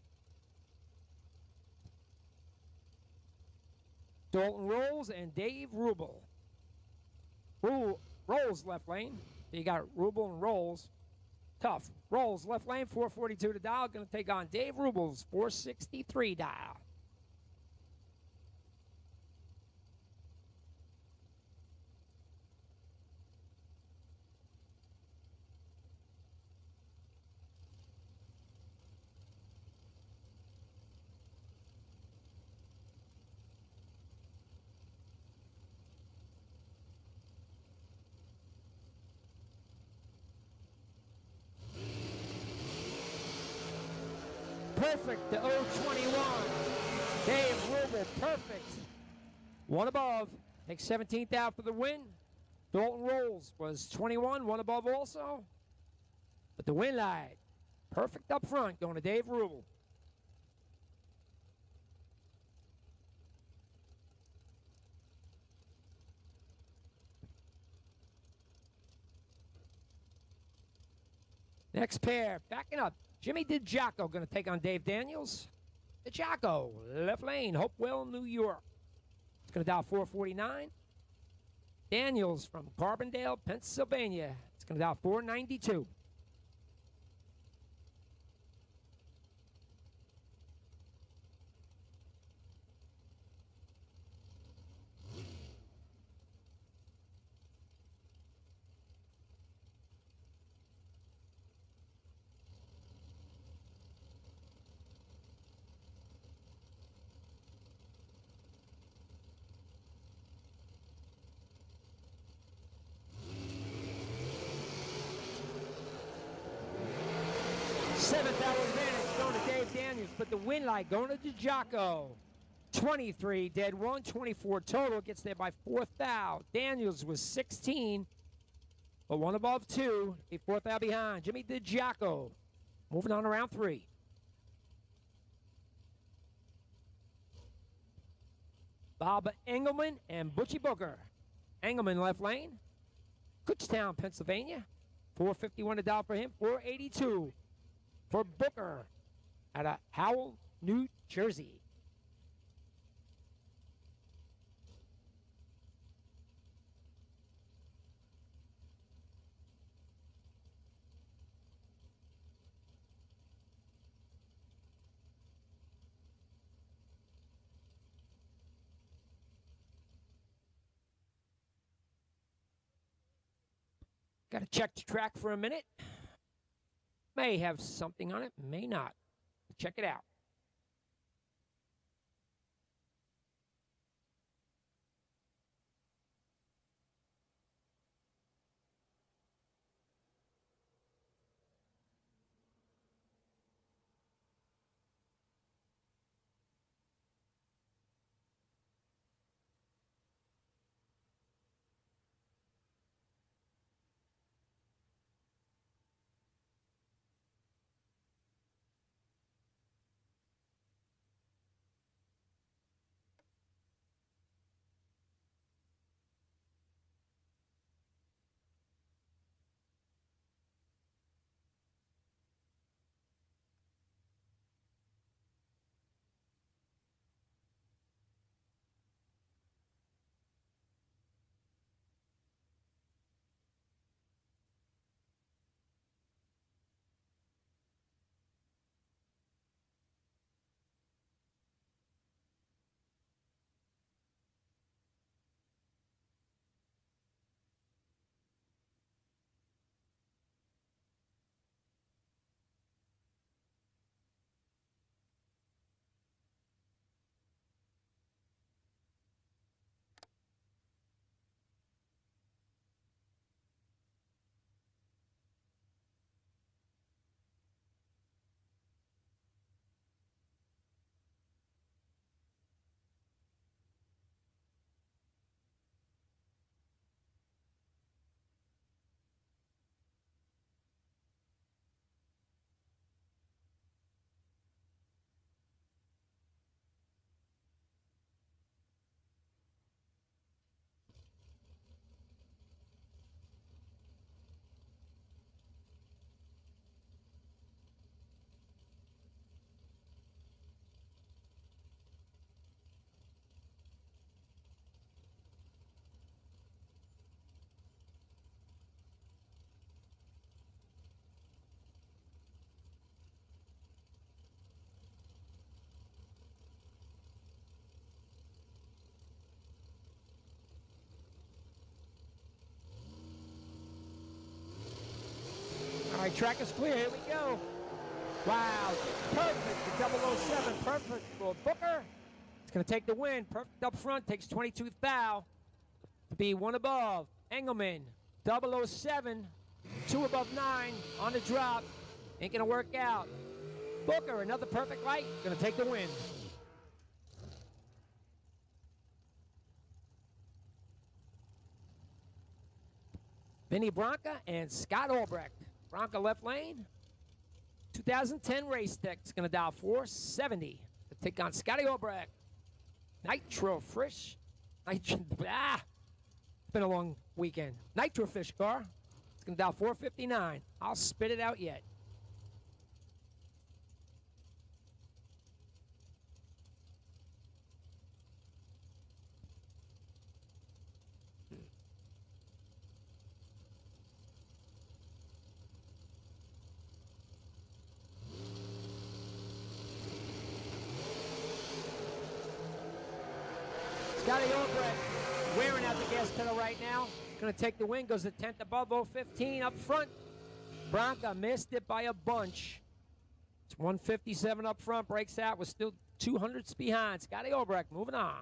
Dalton Rolls and Dave Rubel. Rolls left lane. You got Rubel and Rolls. Tough. Rolls left lane, 442 to dial. Going to take on Dave Rubel's 463 dial. Perfect to 021. Dave Rubel, perfect. 1 above. Takes 17th out for the win. Dalton Rolls was 21, 1 above also. But the win light, perfect up front, going to Dave Rubel. Next pair, backing up. Jimmy DiGiaco going to take on Dave Daniels. DiGiaco, left lane, Hopewell, New York. It's going to dial 449. Daniels from Carbondale, Pennsylvania. It's going to dial 492. Seventh hour advantage going to Dave Daniels, but the win light going to DiGiaco. 23 dead, 124 total, gets there by 4th thou. Daniels was 16, but 1 above 2, a 4th thou behind. Jimmy DiGiaco moving on to round 3. Bob Engelman and Butchie Booker. Engelman left lane. Kutztown, Pennsylvania. 451 to dial for him, 482 for Booker out of Howell, New Jersey. Got to check the track for a minute. May have something on it, may not. Check it out. right, track is clear. Here we go. Wow, perfect. The 007, perfect for Booker. It's going to take the win. Perfect up front, takes 22 thou to be one above. Engelman, 007, 2 above 9 on the drop. Ain't going to work out. Booker, another perfect light, going to take the win. Vinny Bronca and Scott Albrecht. Bronca left lane. 2010 race deck's going to dial 470 to take on Scotty Albrecht. Nitro Fish. It's been a long weekend. Nitro Fish car. It's going to dial 459. I'll spit it out yet. Scotty Albrecht wearing out the gas pedal right now. Going to take the win. Goes to 10th above 015 up front. Bronca missed it by a bunch. It's 157 up front. Breaks out with still 200s behind. Scotty Albrecht moving on.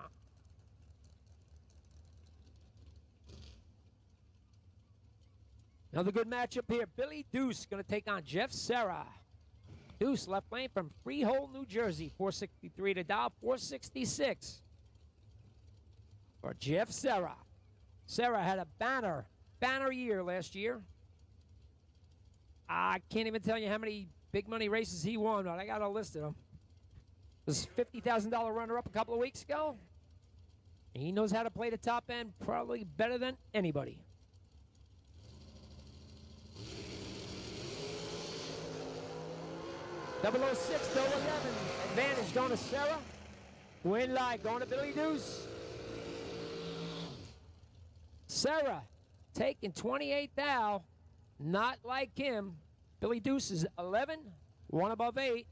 Another good matchup here. Billy Deuce going to take on Jeff Serra. Deuce left lane from Freehold, New Jersey. 463 to dial 466. For Jeff Serra. Serra had a banner year last year. I can't even tell you how many big money races he won, but I got a list of them. Was $50,000 runner-up a couple of weeks ago. He knows how to play the top end probably better than anybody. .006 to 11. Advantage going to Serra. Win light going to Billy Deuce. Serra taking 28 thou. Not like him. Billy Deuce is 11. 1 above 8.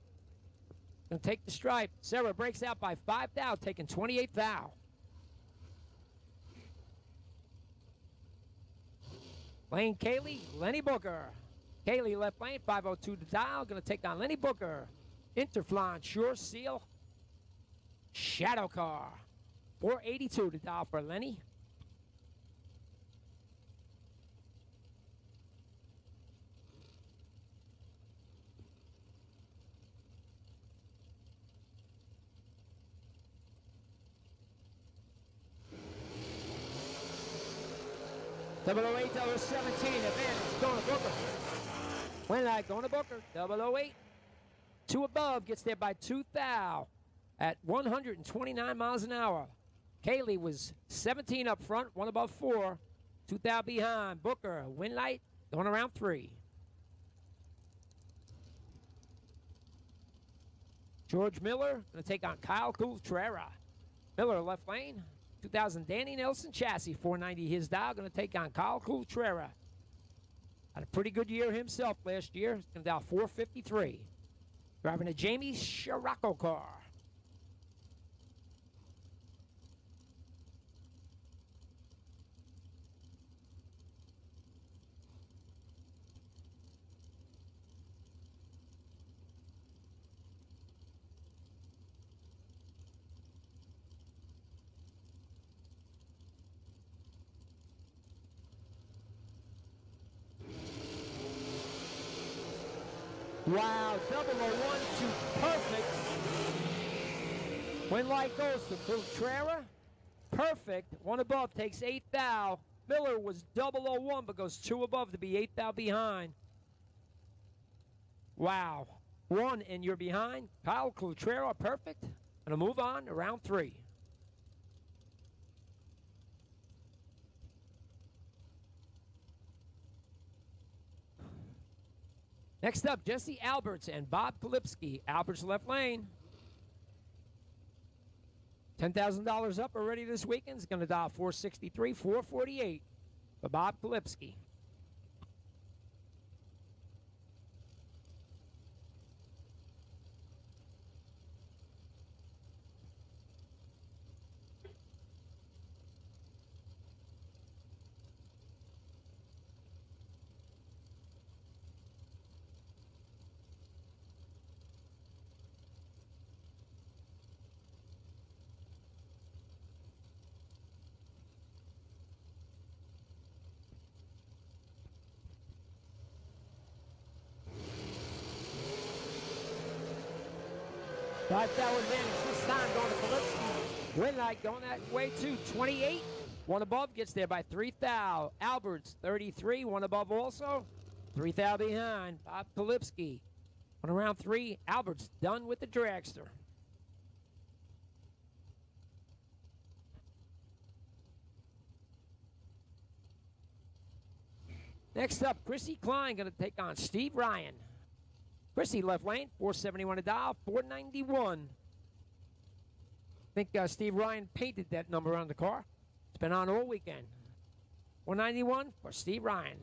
Gonna take the stripe. Serra breaks out by 5 thou, taking 28 thou. Lane Kaylee, Lenny Booker. Kaylee left lane, 502 to dial. Gonna take on Lenny Booker. Interflon, Sure Seal. Shadow Car. 482 to dial for Lenny. $008, $17, advantage, going to Booker. Win light, going to Booker, 008. 2 above, gets there by 2 thou at 129 miles an hour. Kaylee was 17 up front, 1 above 4. 2 thou behind. Booker, win light, going around 3. George Miller, going to take on Kyle Coultrera. Miller left lane. 2000 Danny Nelson chassis, 490 his dial. Going to take on Kyle Coultrera. Had a pretty good year himself last year. He's going to dial 453. Driving a Jamie Scirocco car. Wow, 001 to perfect. Win light goes to Coultrera. Perfect. 1 above takes 8 thou. Miller was 001 but goes 2 above to be 8 thou behind. Wow. 1 and you're behind. Kyle Coultrera perfect. Gonna move on to round 3. Next up, Jesse Alberts and Bob Kalipski. Alberts left lane. $10,000 up already this weekend. It's going to dial 463, 448 for Bob Kalipski. $5,000 advantage this time going to Filipski. Win light going that way too. 28. One above gets there by 3,000. Alberts 33. One above also. 3,000 behind. Bob Kalipski. On around 3. Alberts done with the dragster. Next up, Chrissy Klein going to take on Steve Ryan. Chrissy left lane, 471 a dial, 491. I think Steve Ryan painted that number on the car. It's been on all weekend. 491 for Steve Ryan.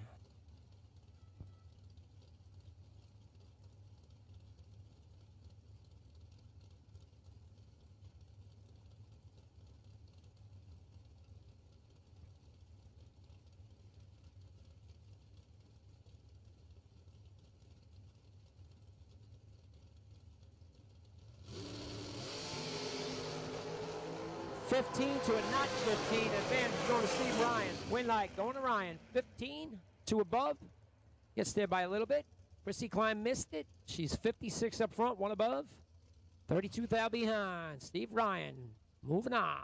$15 to a not 15. Advantage going to Steve Ryan. Win light going to Ryan. 15 to above. Gets there by a little bit. Chrissy Klein missed it. She's 56 up front, one above. 32,000 behind. Steve Ryan moving on.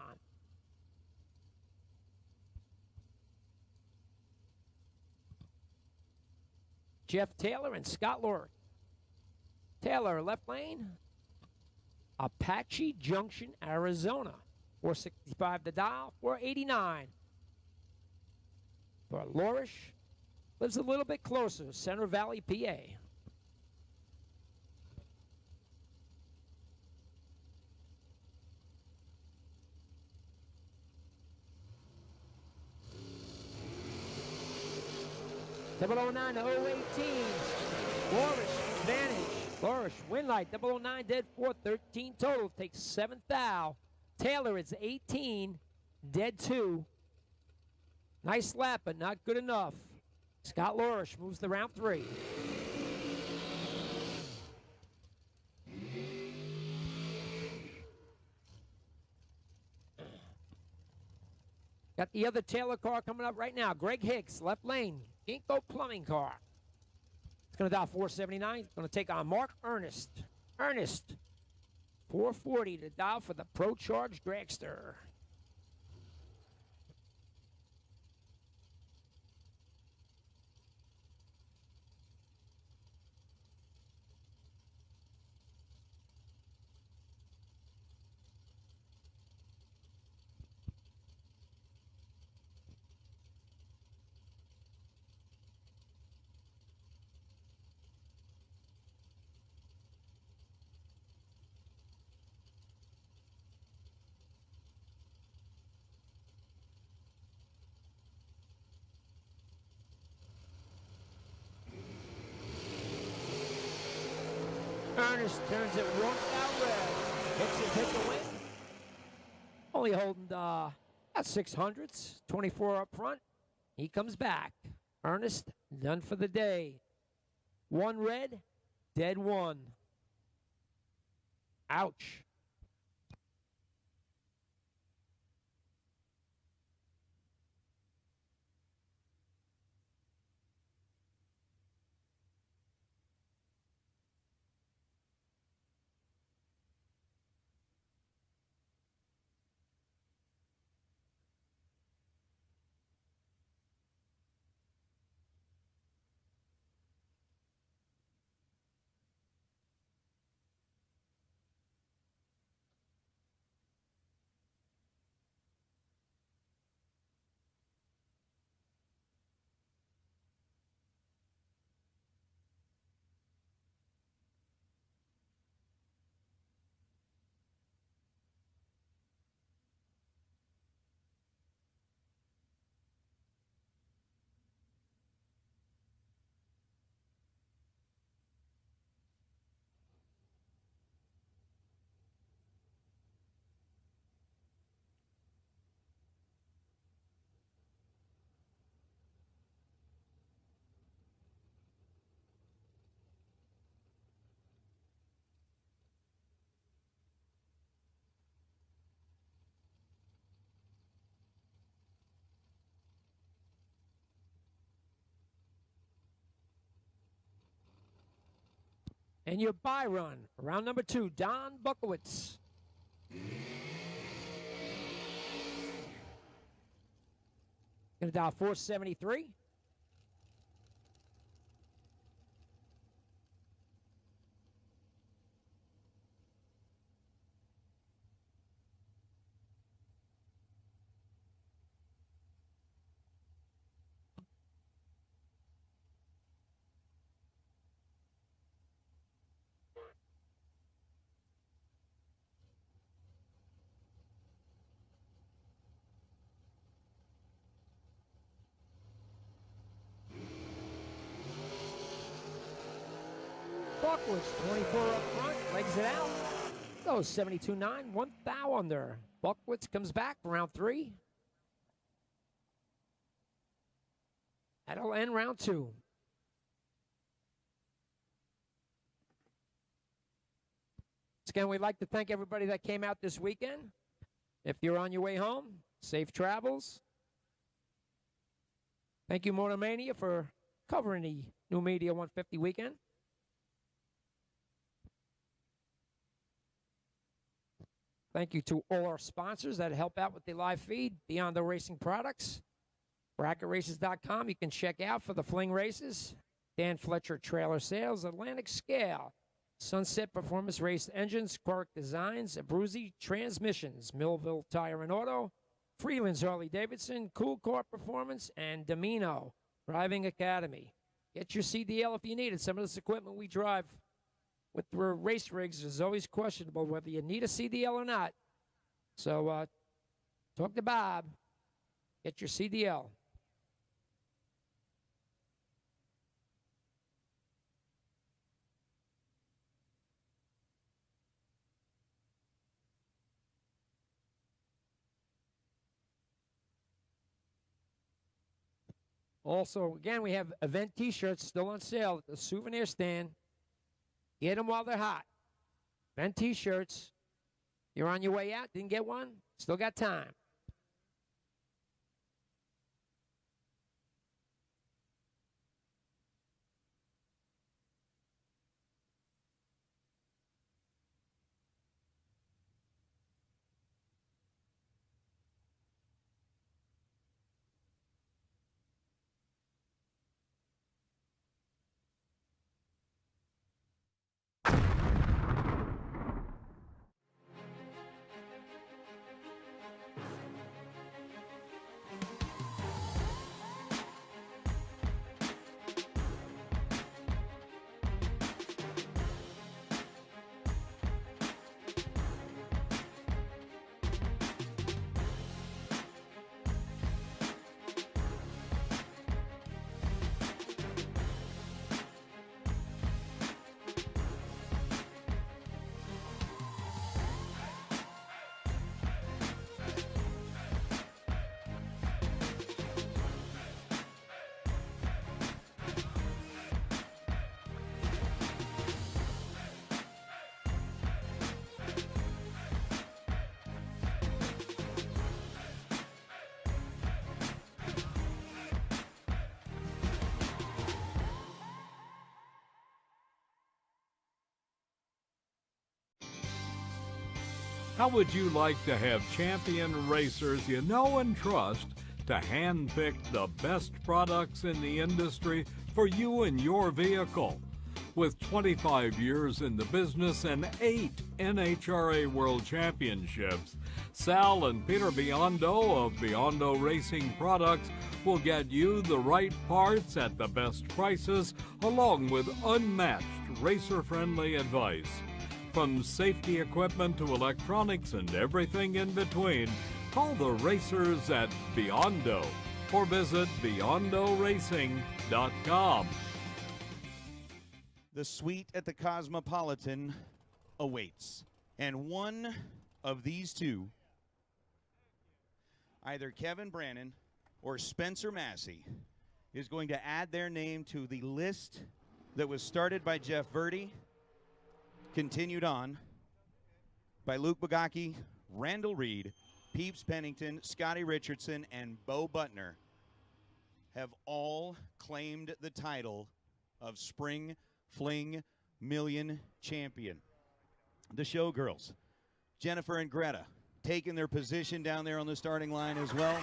Jeff Taylor and Scott Lorick. Taylor left lane. Apache Junction, Arizona. 465 to dial, 489. For Lorish, lives a little bit closer, Center Valley, PA. Double 09 to 018. Lorish, advantage. Lorish, win light, 009 dead 413 total, takes 7,000. Taylor is 18, dead 2. Nice lap, but not good enough. Scott Lorish moves to round 3. Got the other Taylor car coming up right now. Greg Hicks, left lane. Ginkgo plumbing car. It's going to dial 479. It's going to take on Mark Ernest. Ernest. 440 to dial for the Pro Charge dragster. Ernest turns it one out red. Hits it, hit the win. Only holding at 600s, 24 up front. He comes back. Ernest done for the day. 1 red, dead 1. Ouch. And your bye run, round number 2, Don Bukowitz. Gonna dial 473. Buckwitz, 24 up front, legs it out. Goes 72.9, 1 thou under. Buckwitz comes back for round 3. That'll end round 2. Once again, we'd like to thank everybody that came out this weekend. If you're on your way home, safe travels. Thank you, Motormania, for covering the Numidia 150 weekend. Thank you to all our sponsors that help out with the live feed, Beyond the Racing Products, BracketRaces.com. You can check out for the fling races, Dan Fletcher Trailer Sales, Atlantic Scale, Sunset Performance Race Engines, Quark Designs, Abruzzi Transmissions, Millville Tire and Auto, Freeland's Harley Davidson, Cool Corp Performance, and Domino Driving Academy. Get your CDL if you need it. Some of this equipment we drive with the race rigs is always questionable whether you need a CDL or not. So talk to Bob. Get your CDL. Also, again, we have event T-shirts still on sale at the souvenir stand. Get them while they're hot. Event T-shirts. You're on your way out, didn't get one? Still got time. How would you like to have champion racers you know and trust to handpick the best products in the industry for you and your vehicle? With 25 years in the business and 8 NHRA World Championships, Sal and Peter Biondo of Biondo Racing Products will get you the right parts at the best prices, along with unmatched racer-friendly advice. From safety equipment to electronics and everything in between, call the racers at Biondo or visit BiondoRacing.com. The suite at the Cosmopolitan awaits, and one of these two, either Kevin Brannon or Spencer Massey, is going to add their name to the list that was started by Jeff Verdi, continued on by Luke Bugacki, Randall Reed, Peeps Pennington, Scotty Richardson, and Bo Butner, have all claimed the title of Spring Fling million champion. The Showgirls, Jennifer and Greta, taking their position down there on the starting line as well.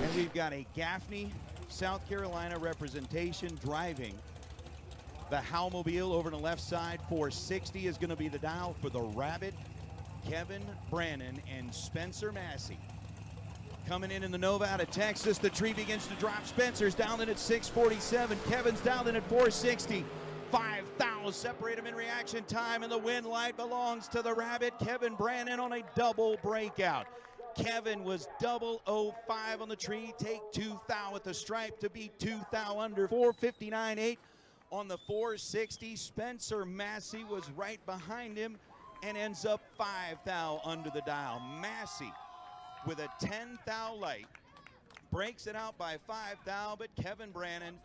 And we've got a Gaffney, South Carolina representation driving the Howmobile over to the left side. 460 is going to be the dial for the Rabbit. Kevin Brannon and Spencer Massey. Coming in the Nova out of Texas. The tree begins to drop. Spencer's down in at 647. Kevin's down in at 460. 5 thou separate them in reaction time, and the win light belongs to the Rabbit. Kevin Brannon on a double breakout. Kevin was 005 on the tree. Take 2 thou at the stripe to beat 2 thou under. 459.8 on the 460. Spencer Massey was right behind him and ends up 5 thou under the dial. Massey with a 10 thou light breaks it out by 5 thou, but Kevin Brannon,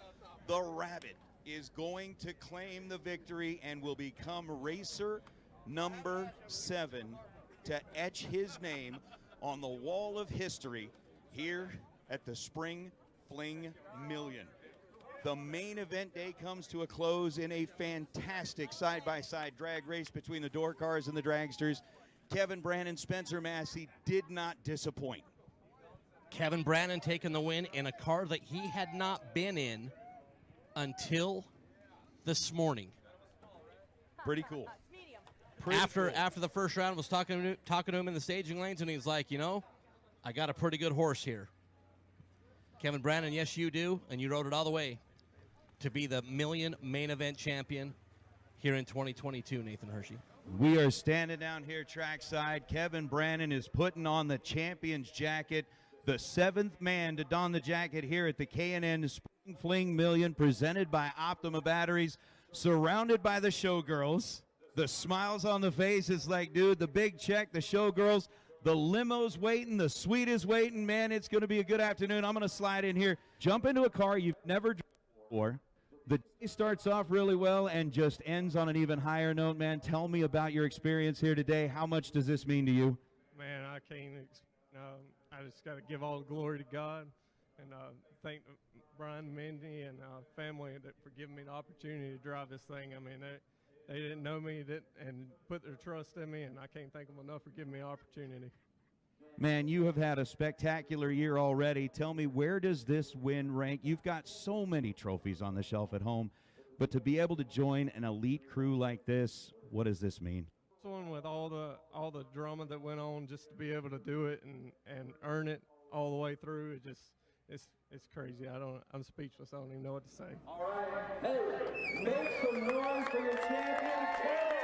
the Rabbit, is going to claim the victory and will become racer number 7 to etch his name on the wall of history here at the Spring Fling Million. The main event day comes to a close in a fantastic side-by-side drag race between the door cars and the dragsters. Kevin Brannon, Spencer Massey did not disappoint. Kevin Brannon taking the win in a car that he had not been in until this morning. Pretty cool. After the first round, was talking to him in the staging lanes, and he's like, you know, I got a pretty good horse here. Kevin Brannon, yes, you do, and you rode it all the way to be the Million main event champion here in 2022, Nathan Hershey. We are standing down here trackside. Kevin Brannon is putting on the champion's jacket, the 7th man to don the jacket here at the K&N Spring Fling Million, presented by Optima Batteries, surrounded by the Showgirls. The smiles on the face is like, dude, the big check, the Showgirls, the limo's waiting, the suite is waiting. Man, it's going to be a good afternoon. I'm going to slide in here, jump into a car you've never driven before. The day starts off really well and just ends on an even higher note, man. Tell me about your experience here today. How much does this mean to you? Man, I can't. I just got to give all the glory to God and thank Brian, Mindy, and family for giving me the opportunity to drive this thing. I mean, they didn't know me and put their trust in me, and I can't thank them enough for giving me the opportunity. Man, you have had a spectacular year already. Tell me, where does this win rank? You've got so many trophies on the shelf at home, but to be able to join an elite crew like this, what does this mean? One with all the drama that went on, just to be able to do it and earn it all the way through, it's crazy. I'm speechless. I don't even know what to say. All right, hey, make some noise for your champion, Kevin Brannon.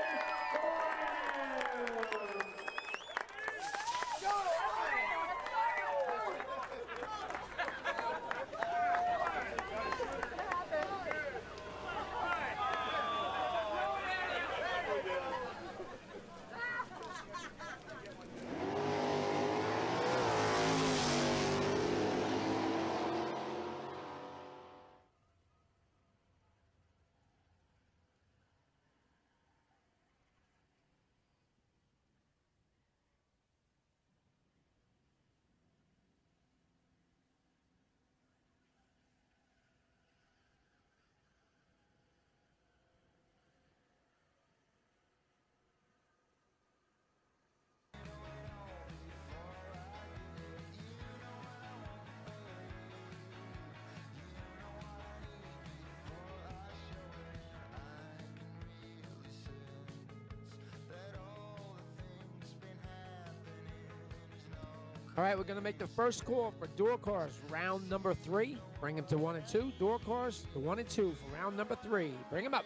All right, we're going to make the first call for door cars, round number 3. Bring them to 1 and 2. Door cars to 1 and 2 for round number 3. Bring them up.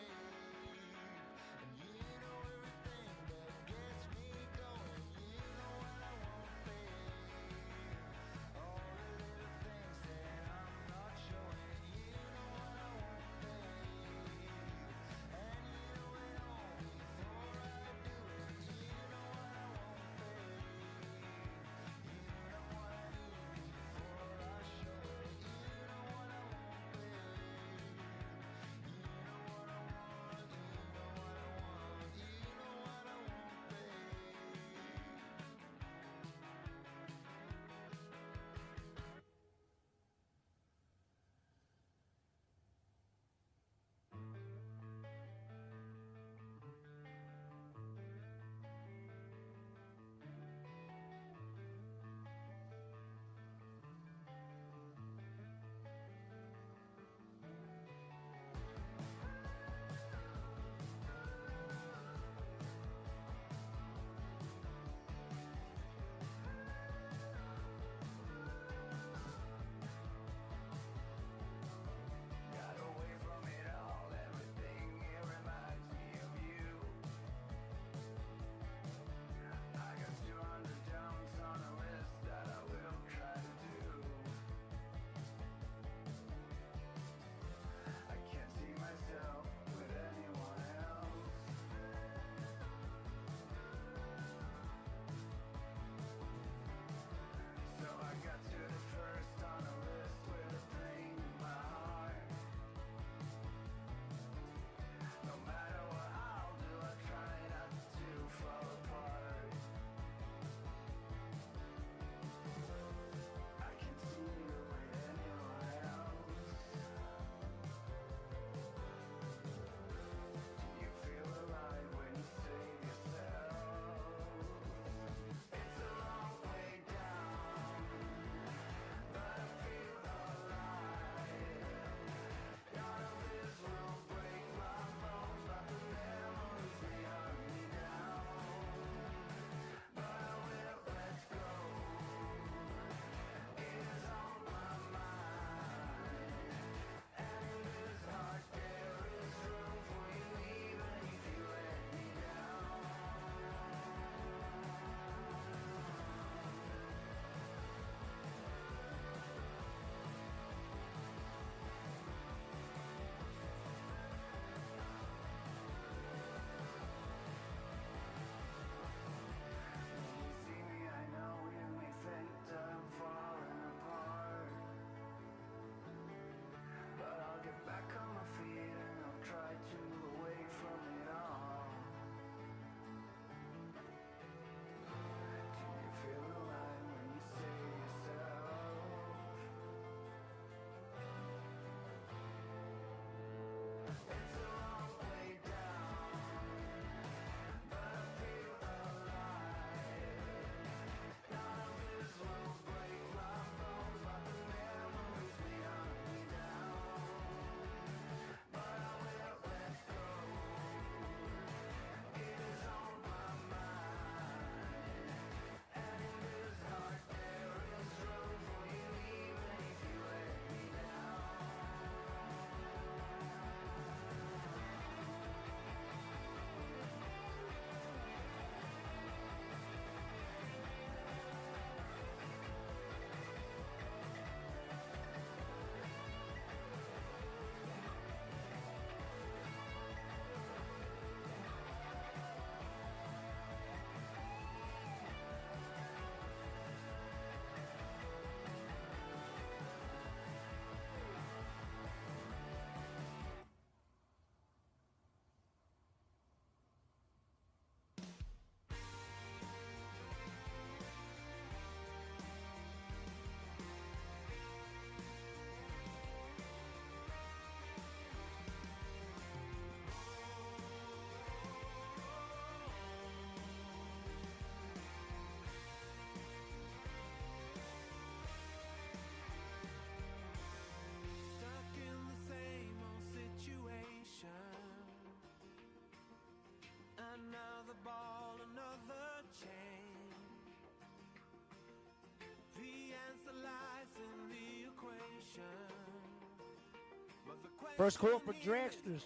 First call for dragsters.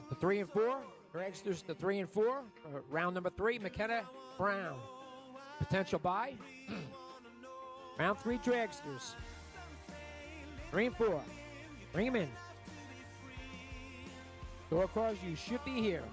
The 3 and 4. Dragsters the 3 and 4. Round number 3, McKenna Brown. Potential buy. Round 3, dragsters. 3 and 4. Bring them in. Door cars, you should be here.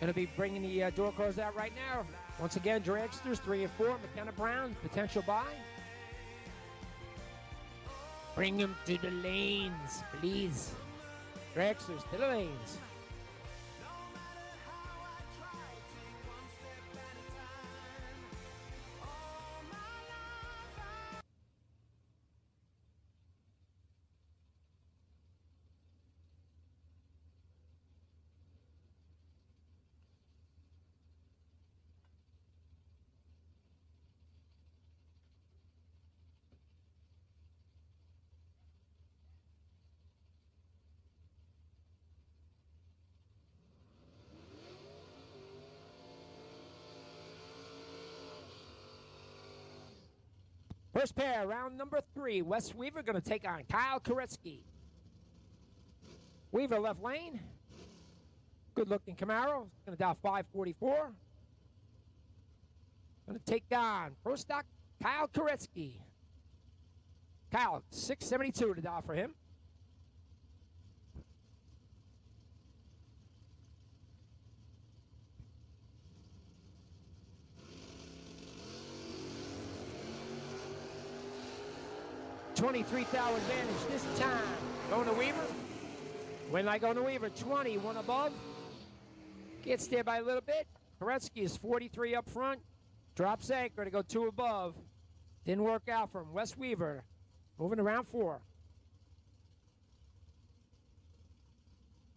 Going to be bringing the door closed out right now. Once again, dragsters 3 and 4. McKenna Brown, potential buy. Bring them to the lanes, please. Dragsters to the lanes. First pair, round number 3. Wes Weaver going to take on Kyle Koretsky. Weaver left lane. Good-looking Camaro. Going to dial 544. Going to take on Pro Stock Kyle Koretsky. Kyle, 672 to dial for him. $23,000 advantage this time. Going to Weaver. Win like going to Weaver. 20, one above. Gets there by a little bit. Koretsky is 43 up front. Drops anchor to go 2 above. Didn't work out for him. Wes Weaver moving to round 4.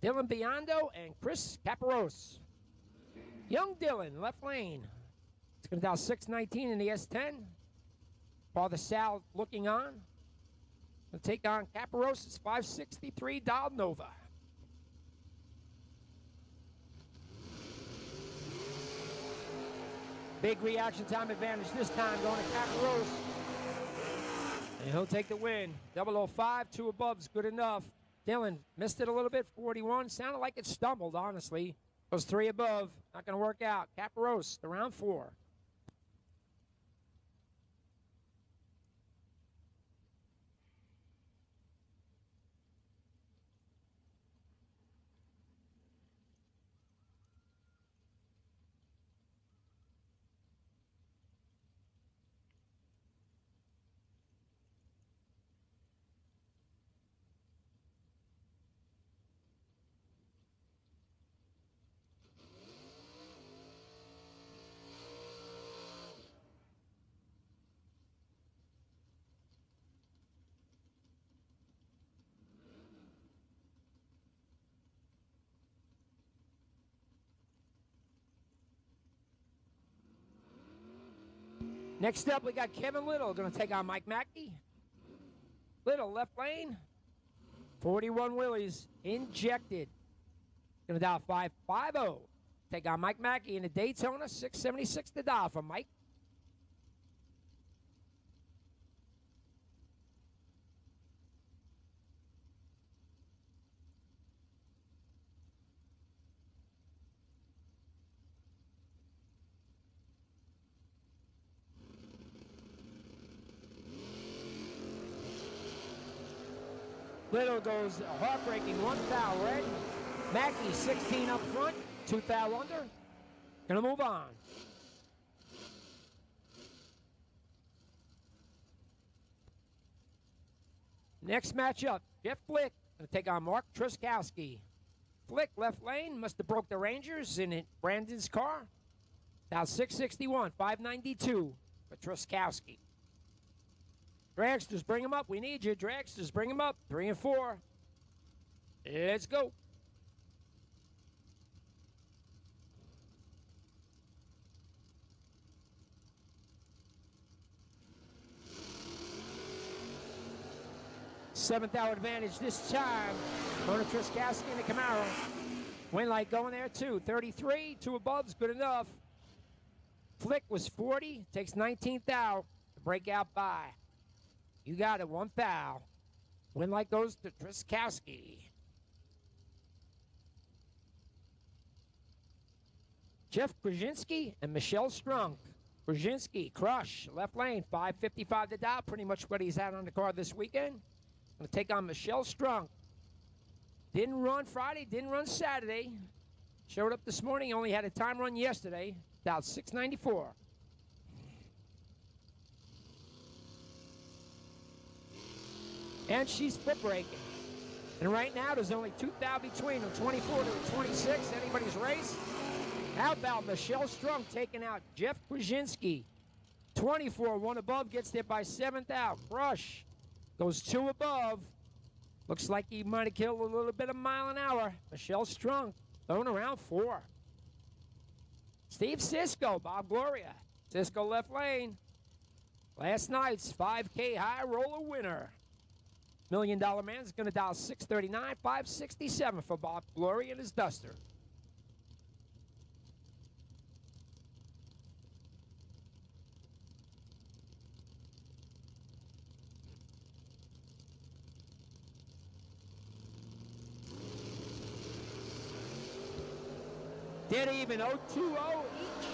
Dylan Biondo and Chris Caparose. Young Dylan, left lane. It's going to dial 619 in the S10. Father Sal looking on. Going to take on Caparose. 563 dial Nova. Big reaction time advantage this time going to Caparose. And he'll take the win. 005, 2 above's good enough. Dylan missed it a little bit, 41. Sounded like it stumbled, honestly. Goes 3 above. Not going to work out. Caparose, the round 4. Next up, we got Kevin Little going to take on Mike Mackey. Little, left lane. 41 Willies, injected. Going to dial 550. Take on Mike Mackey in the Daytona. 676 to dial for Mike. Little goes heartbreaking, 1 foul red. Mackey 16 up front, 2 foul under. Gonna move on. Next matchup, Jeff Flick gonna take on Mark Truskowski. Flick left lane, must have broke the Rangers in Brandon's car. Now 661, 592 for Truskowski. Dragsters, bring him up. We need you. Dragsters, bring him up. 3 and 4. Let's go. Seventh hour advantage this time. Mona Truskowski in the Camaro. Wind light going there too. 33, 2 above's good enough. Flick was 40, takes 19th out. The breakout by. You got it, 1 foul. Wind light goes to Truskowski. Jeff Krasinski and Michelle Strunk. Krasinski, crush, left lane, 5:55 to dial. Pretty much what he's had on the card this weekend. Going to take on Michelle Strunk. Didn't run Friday, didn't run Saturday. Showed up this morning, only had a time run yesterday. Dialed 694. And she's foot braking. And right now, there's only 2 thou between them, 24 to 26, anybody's race. How about Michelle Strunk taking out Jeff Krasinski? 24, 1 above, gets there by 7th out. Crush goes 2 above. Looks like he might have killed a little bit of mile an hour. Michelle Strunk throwing around 4. Steve Cisco, Bob Gloria. Cisco left lane. Last night's 5K high roller winner. $1 Million Man is going to dial 639, 567 for Bob Gloria and his Duster. Dead even, 0-2-0 each.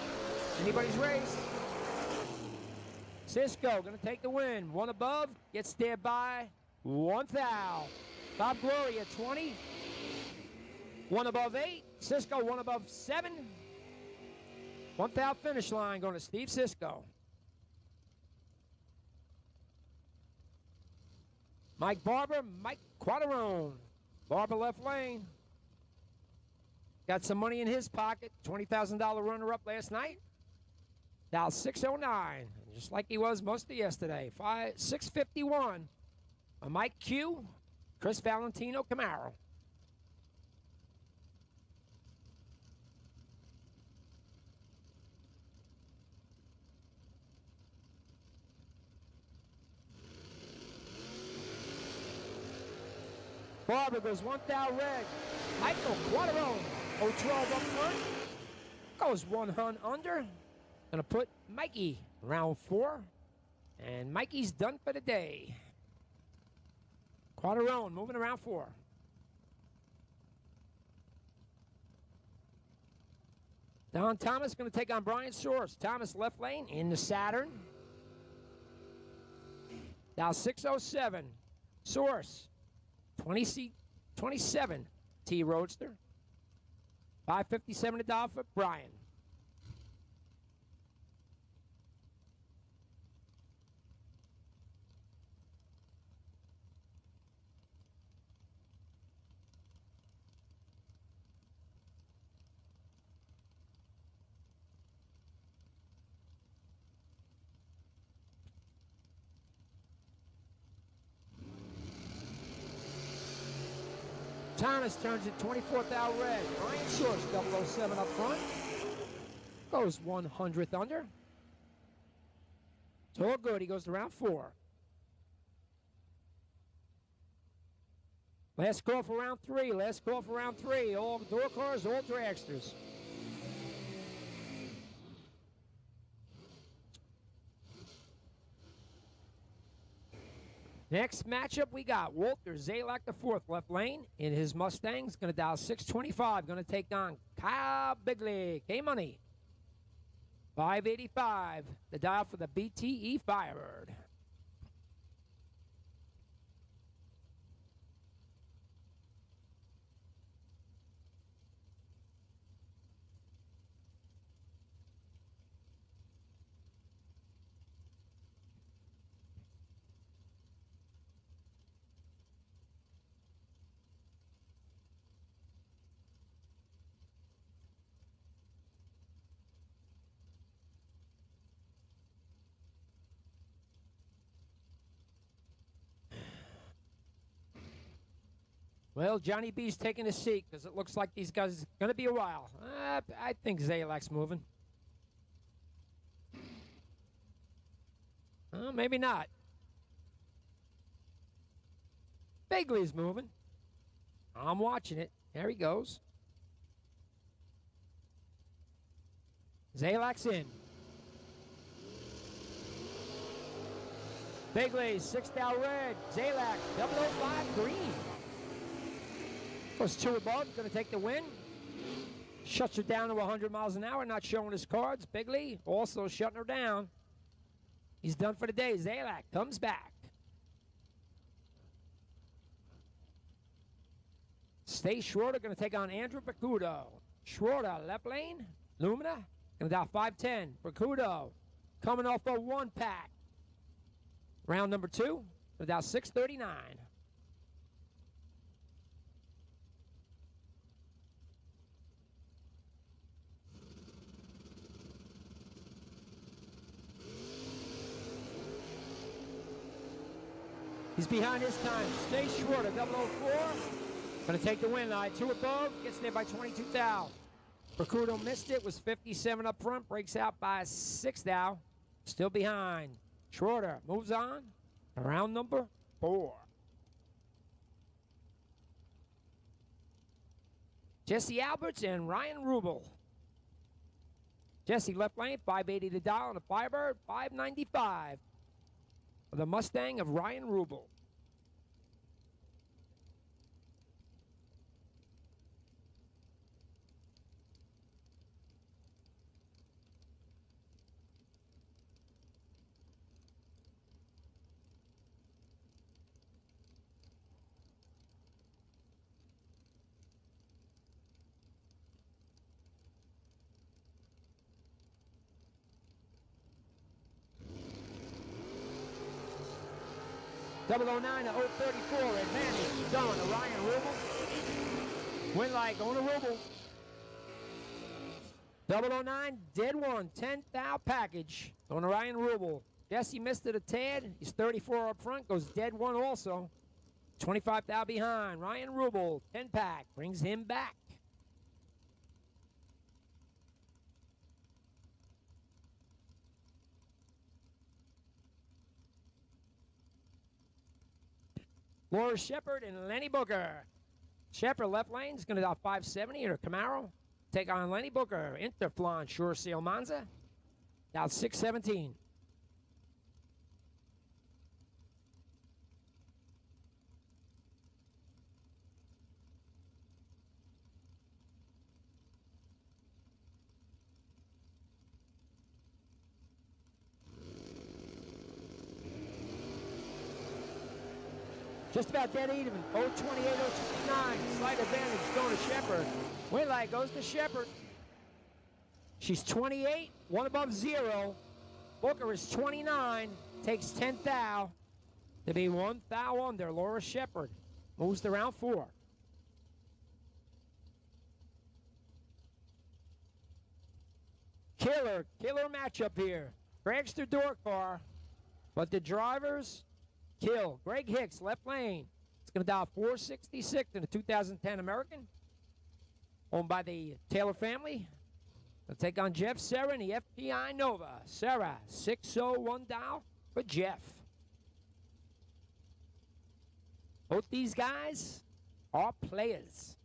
Anybody's race. Cisco going to take the win. 1 above, gets there by 1 thou. Bob Gloria, 20. 1 above 8. Cisco, 1 above 7. 1 thou finish line going to Steve Cisco. Mike Barber, Mike Quaterone. Barber left lane. Got some money in his pocket. $20,000 runner-up last night. Dial 609, just like he was most of yesterday. 651. A Mike Q, Chris Valentino Camaro. Barber goes 1 thou red. Michael Quaterone. 0-12 up front. Goes 1 hun under. Gonna put Mikey round 4. And Mikey's done for the day. Quaterone moving around 4. Don Thomas gonna take on Brian Source. Thomas left lane in the Saturn. Now 607. Source. 27 T Roadster. 557 to dial for Brian. Thomas turns it 24th out red. Brian Source, 007 up front. Goes 100th under. It's all good. He goes to round 4. Last call for round 3. Last call for round 3. All door cars, all dragsters. Next matchup, we got Walter Zalak the 4th, left lane in his Mustangs. Going to dial 625. Going to take on Kyle Bigley. K-Money. 585. The dial for the BTE Firebird. Well, Johnny B's taking a seat because it looks like these guys going to be a while. I think Zalak's moving. Maybe not. Begley's moving. I'm watching it. There he goes. Zalak's in. Begley, 6th red. Zalak, 005 green. Of course, 2 above, going to take the win. Shuts her down to 100 miles an hour, not showing his cards. Begley also shutting her down. He's done for the day. Zalak comes back. Stay Schroeder going to take on Andrew Bacudo. Schroeder, left lane. Lumina, going to dial 510. Bacudo coming off a 1-pack. Round number 2, going to dial 639. He's behind his time. Stay Schroeder, 004. Going to take the win. 2 above. Gets there by 22 thou. Bacudo missed it. Was 57 up front. Breaks out by 6 thou. Still behind. Schroeder moves on. Round number 4. Jesse Alberts and Ryan Rubel. Jesse left lane, 580 to dial on the Firebird, 595. For the Mustang of Ryan Rubel. .009 to 034, advantage going to Ryan Rubel. Win like going to Rubel. 009, dead one, 10 thou package going to Ryan Rubel. Jesse missed it a tad. He's 34 up front, goes dead one also. 25 thou behind. Ryan Rubel, 10 pack, brings him back. Laura Shepard and Lenny Booker. Shepard left lane is going to dial 570 or Camaro. Take on Lenny Booker. Interflon Sure Seal Monza. Dial 617. Just about dead even. 028, 029. Slight advantage going to Shepard. Win light goes to Shepard. She's 28, 1 above 0. Booker is 29, takes 10 thou to be 1 thou under. Laura Shepard moves to round 4. Killer matchup here. Dragster door car, but the drivers kill. Greg Hicks, left lane. It's going to dial 466 in a 2010 American. Owned by the Taylor family. They'll take on Jeff Serra in the FPI Nova. Serra, 601 dial for Jeff. Both these guys are players.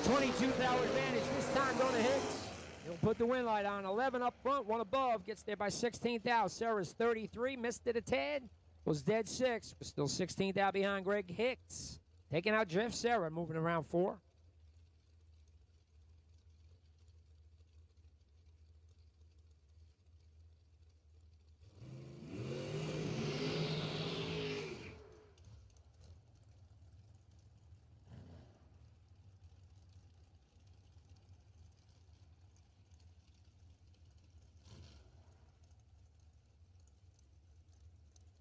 $22,000 advantage this time going to Hicks. He'll put the win light on. 11 up front, 1 above. Gets there by 16,000. Sarah's 33. Missed it a tad. Was dead 6. Was still 16,000 behind Greg Hicks. Taking out Jeff Sarah. Moving around 4.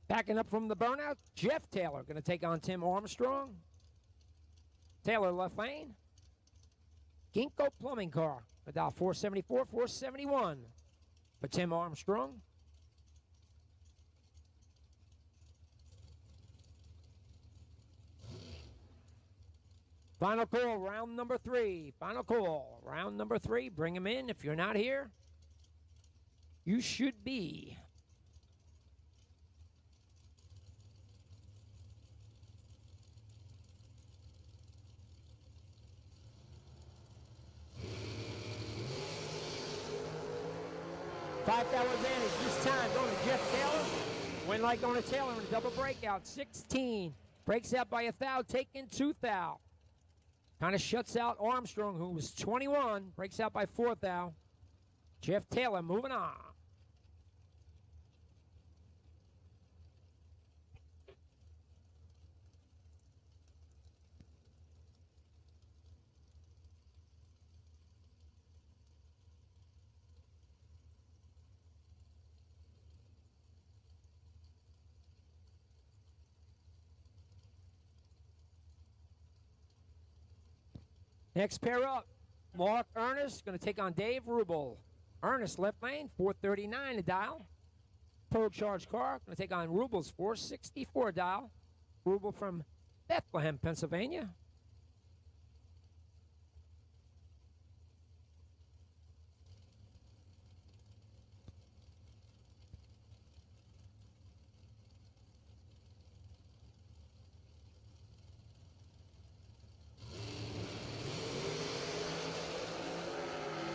Backing up from the burnout, Jeff Taylor going to take on Tim Armstrong. Taylor left lane. Ginkgo Plumbing Car, about 474, 471 for Tim Armstrong. Final call, round number 3. Final call, round number 3. Bring him in. If you're not here, you should be. $5 advantage this time going to Jeff Taylor. Win like going to Taylor in a double breakout. 16. Breaks out by a thou, taking 2 thou. Kind of shuts out Armstrong, who was 21. Breaks out by 4 thou. Jeff Taylor moving on. Next pair up, Mark Ernest going to take on Dave Rubel. Ernest left lane, 439 to dial. Pro charge car going to take on Rubel's 464 dial. Rubel from Bethlehem, Pennsylvania.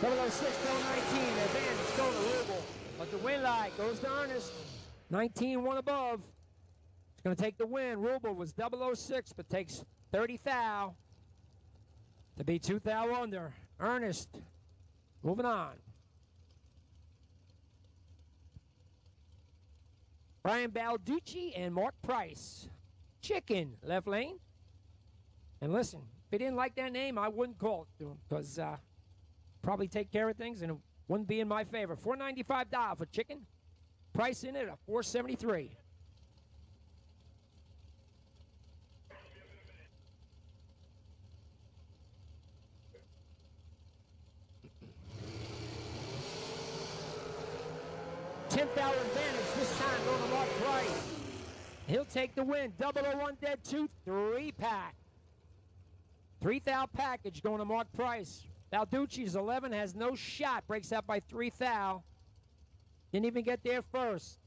Double 06, 19, advantage going to Rubel. But the win light goes to Ernest. 19, one above. It's going to take the win. Rubel was 006, but takes 30 thou to be 2 thou under. Ernest moving on. Brian Balducci and Mark Price. Chicken, left lane. And listen, if he didn't like that name, I wouldn't call it to him because probably take care of things and it wouldn't be in my favor. $495 for Chicken. Price in it at $473. $10,000 advantage this time going to Mark Price. He'll take the win. 001 dead 2 3-pack. 3 thou package going to Mark Price. Balducci's 11 has no shot. Breaks out by 3 thou. Didn't even get there first.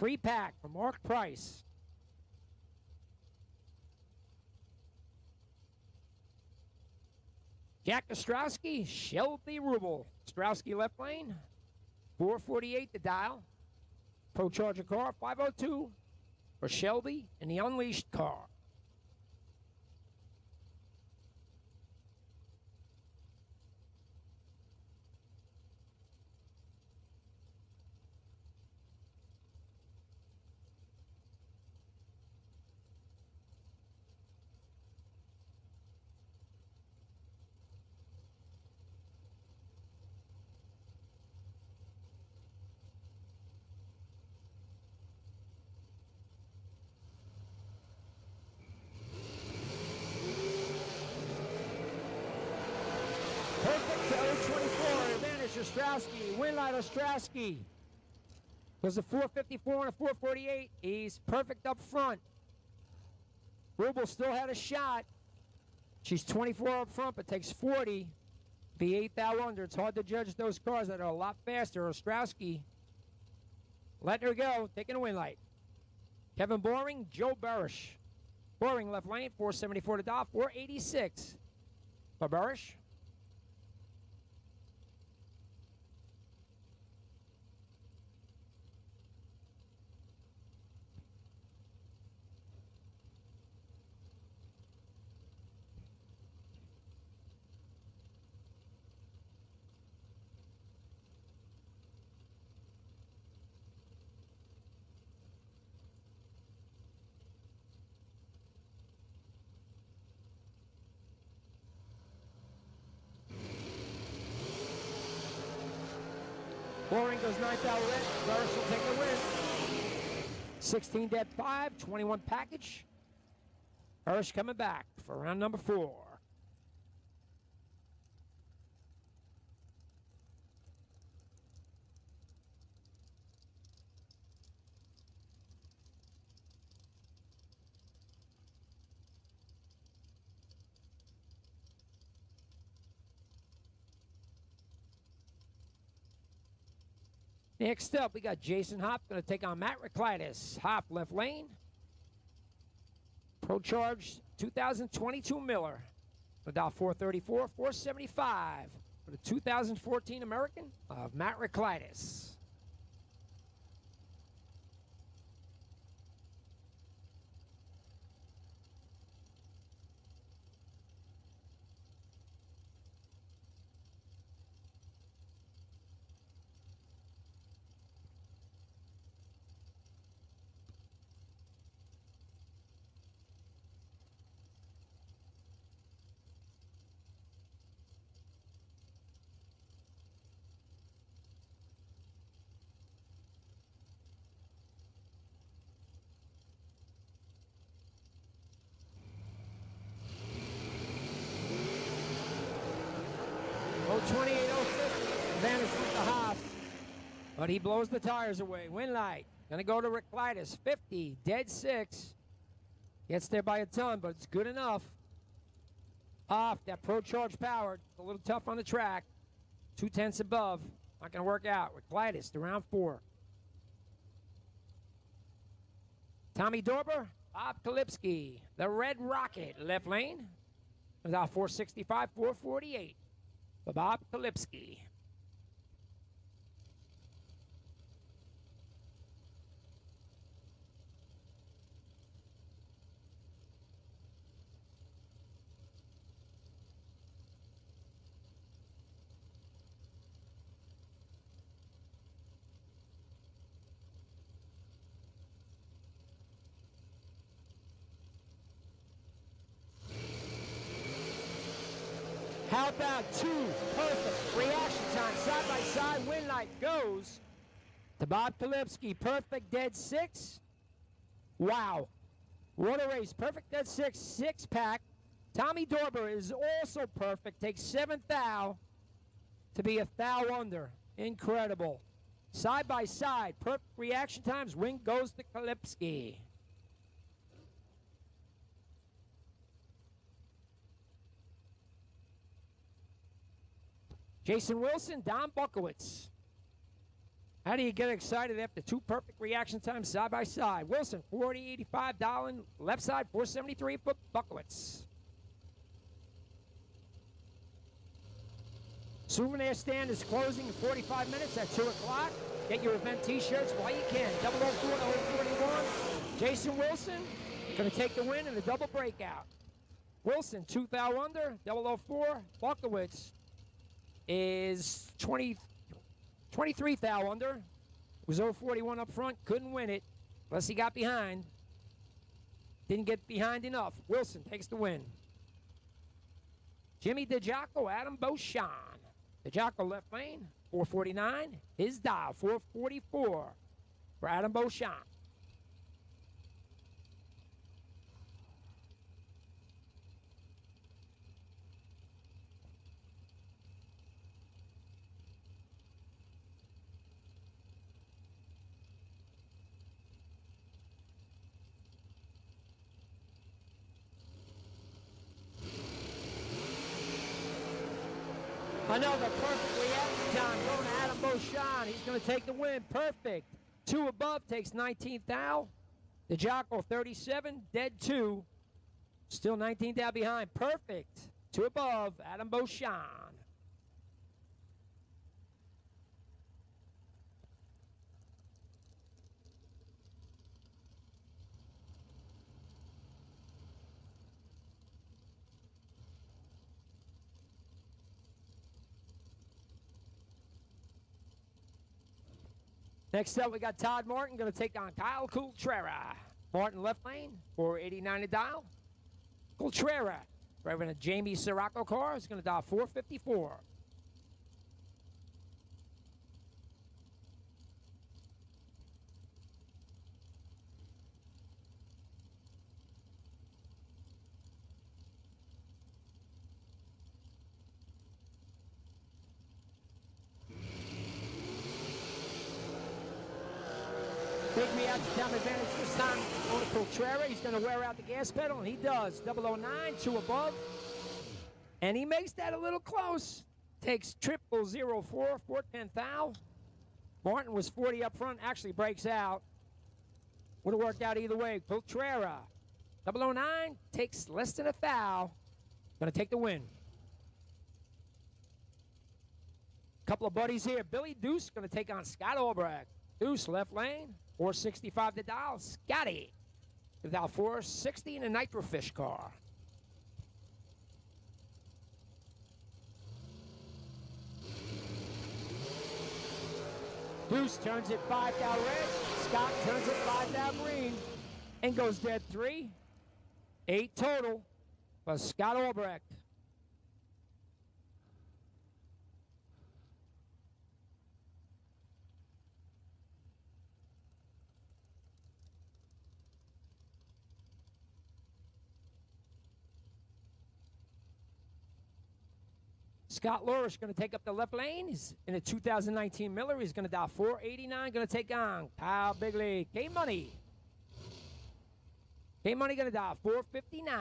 3-pack for Mark Price. Jack Ostrowski, Shelby Rubel. Ostrowski left lane. 448 to dial. Pro Charger car, 502 for Shelby and the Unleashed car. Ostrowski, Winlight Ostrowski. Was a 454 and a 448. He's perfect up front. Rubel still had a shot. She's 24 up front, but takes 40. Be 8 thou under. It's hard to judge those cars that are a lot faster. Ostrowski letting her go, taking a Winlight. Kevin Boring, Joe Barish. Boring left lane, 474 to dial, 486 for Barish. Boring goes 9 thou red. Barish will take the win. 16 dead 5, 21 package. Hirsch coming back for round number 4. Next up, we got Jason Hop going to take on Matt Reclitus. Hop left lane. Pro Charge 2022 Miller. About 434, 475 for the 2014 American of Matt Reclitus. Oh, 28.050. Advantage with the Haas. But he blows the tires away. Win light. Gonna go to Reclitus. 50. Dead 6. Gets there by a ton, but it's good enough. Off that Pro Charge powered. A little tough on the track. 2/10 above. Not gonna work out. Reclitus to round 4. Tommy Dorber. Bob Kalipski. The Red Rocket. Left lane. About 465, 448. For Bob Kalipski. How about 2 perfect reaction time side by side? Win light goes to Bob Kalipski. Perfect dead 6. Wow. What a race. Perfect dead 6, 6-pack. Tommy Dorber is also perfect. Takes 7th thou to be a thou under. Incredible. Side by side. Perfect reaction times. Win goes to Kalipski. Jason Wilson, Don Bukowitz. How do you get excited after 2 perfect reaction times side by side? Wilson, 40.85 Dowling, left side, 473 for Bukowitz. Souvenir stand is closing in 45 minutes at 2 o'clock. Get your event t-shirts while you can. 004 041. Jason Wilson going to take the win in the double breakout. Wilson, 2 thou under, 004. Bukowitz is 23 thou under. Was 041 up front, couldn't win it unless he got behind. Didn't get behind enough. Wilson takes the win. Jimmy DeJocko, Adam Beauchamp. DeJocko left lane, 449. His dial, 444 for Adam Beauchamp. Another perfect reaction time going to Adam Beauchamp. He's going to take the win. Perfect. 2 above takes 19th thou. DeJocko 37, dead 2. Still 19th thou behind. Perfect. 2 above, Adam Beauchamp. Next up, we got Todd Martin going to take on Kyle Coultrera. Martin left lane, 489 to dial. Coultrera, driving a Jamie Sirocco car, is going to dial 454. take me out to time advantage this time on the Coltrera. He's going to wear out the gas pedal, and he does. 009, 2 above. And he makes that a little close. Takes 004, 410 thou. Martin was 40 up front, actually breaks out. Would have worked out either way. Coltrera, 009, takes less than a thou. Going to take the win. Couple of buddies here. Billy Deuce going to take on Scott Albrecht. Deuce left lane, 465 to dial. Scotty to dial 460 in a Nitrofish car. Deuce turns it 5 down red. Scott turns it 5 down green and goes dead 3. 8 total for Scott Albrecht. Scott Lorish going to take up the left lane. He's in a 2019 Miller. He's going to dial 489. Going to take on Kyle Bigley. K-Money. K-Money going to dial 459.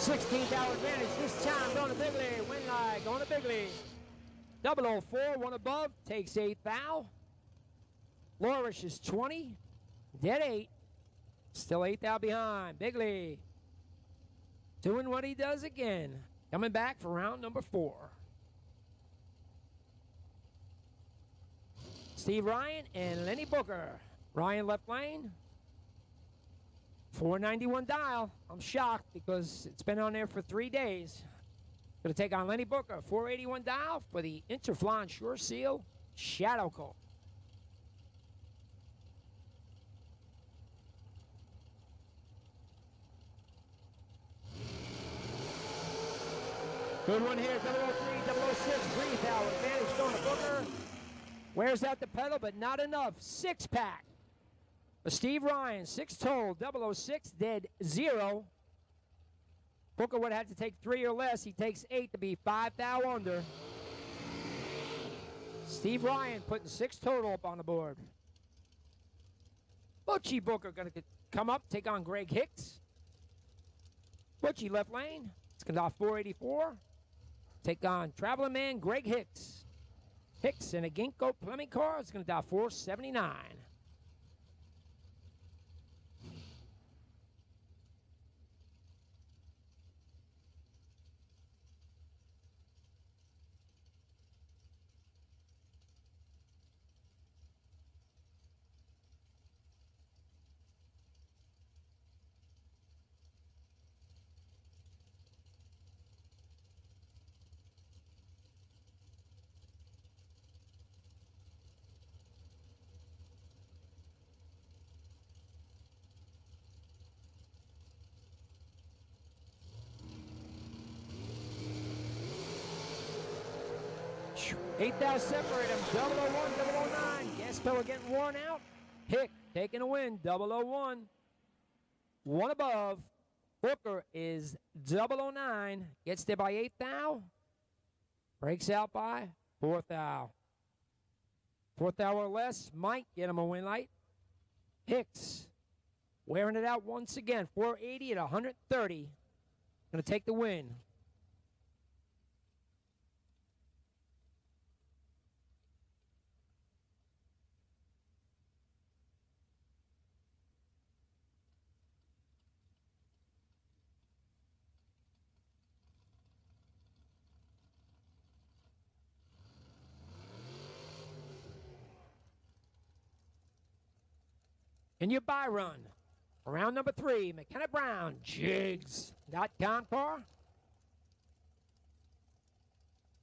$16 advantage this time. Going to Bigley. Win line. Going to Bigley. 004. 1 above. Takes 8 thou. Lorish is 20. Dead 8. Still 8 thou behind. Bigley doing what he does again. Coming back for round number 4. Steve Ryan and Lenny Booker. Ryan left lane. 491 dial. I'm shocked because it's been on there for 3 days. Going to take on Lenny Booker. 481 dial for the Interflon Sure Seal Shadow Coat. Good one here. 003, 006, breathe out. Advantage going to Booker. Wears out the pedal, but not enough. 6-pack. For Steve Ryan, 6 total, 006, dead 0. Booker would have had to take 3 or less. He takes 8 to be 5 thou under. Steve Ryan putting 6 total up on the board. Butchie Booker going to come up, take on Greg Hicks. Butchie left lane. It's going to off 484. Take on Traveling Man Greg Hicks. Hicks in a Ginkgo Plumbing car. It's going to dial 479. Eight thou separate him. 001, 009. Gas pedal getting worn out. Hick taking a win. 001. 1 above. Booker is 009. Gets there by 8 thou. Breaks out by 4 thou. 4 thou or less might get him a win light. Hicks wearing it out once again. 480 at 130. Going to take the win. In your buy run, round number 3, McKenna Brown, Jigs.com car.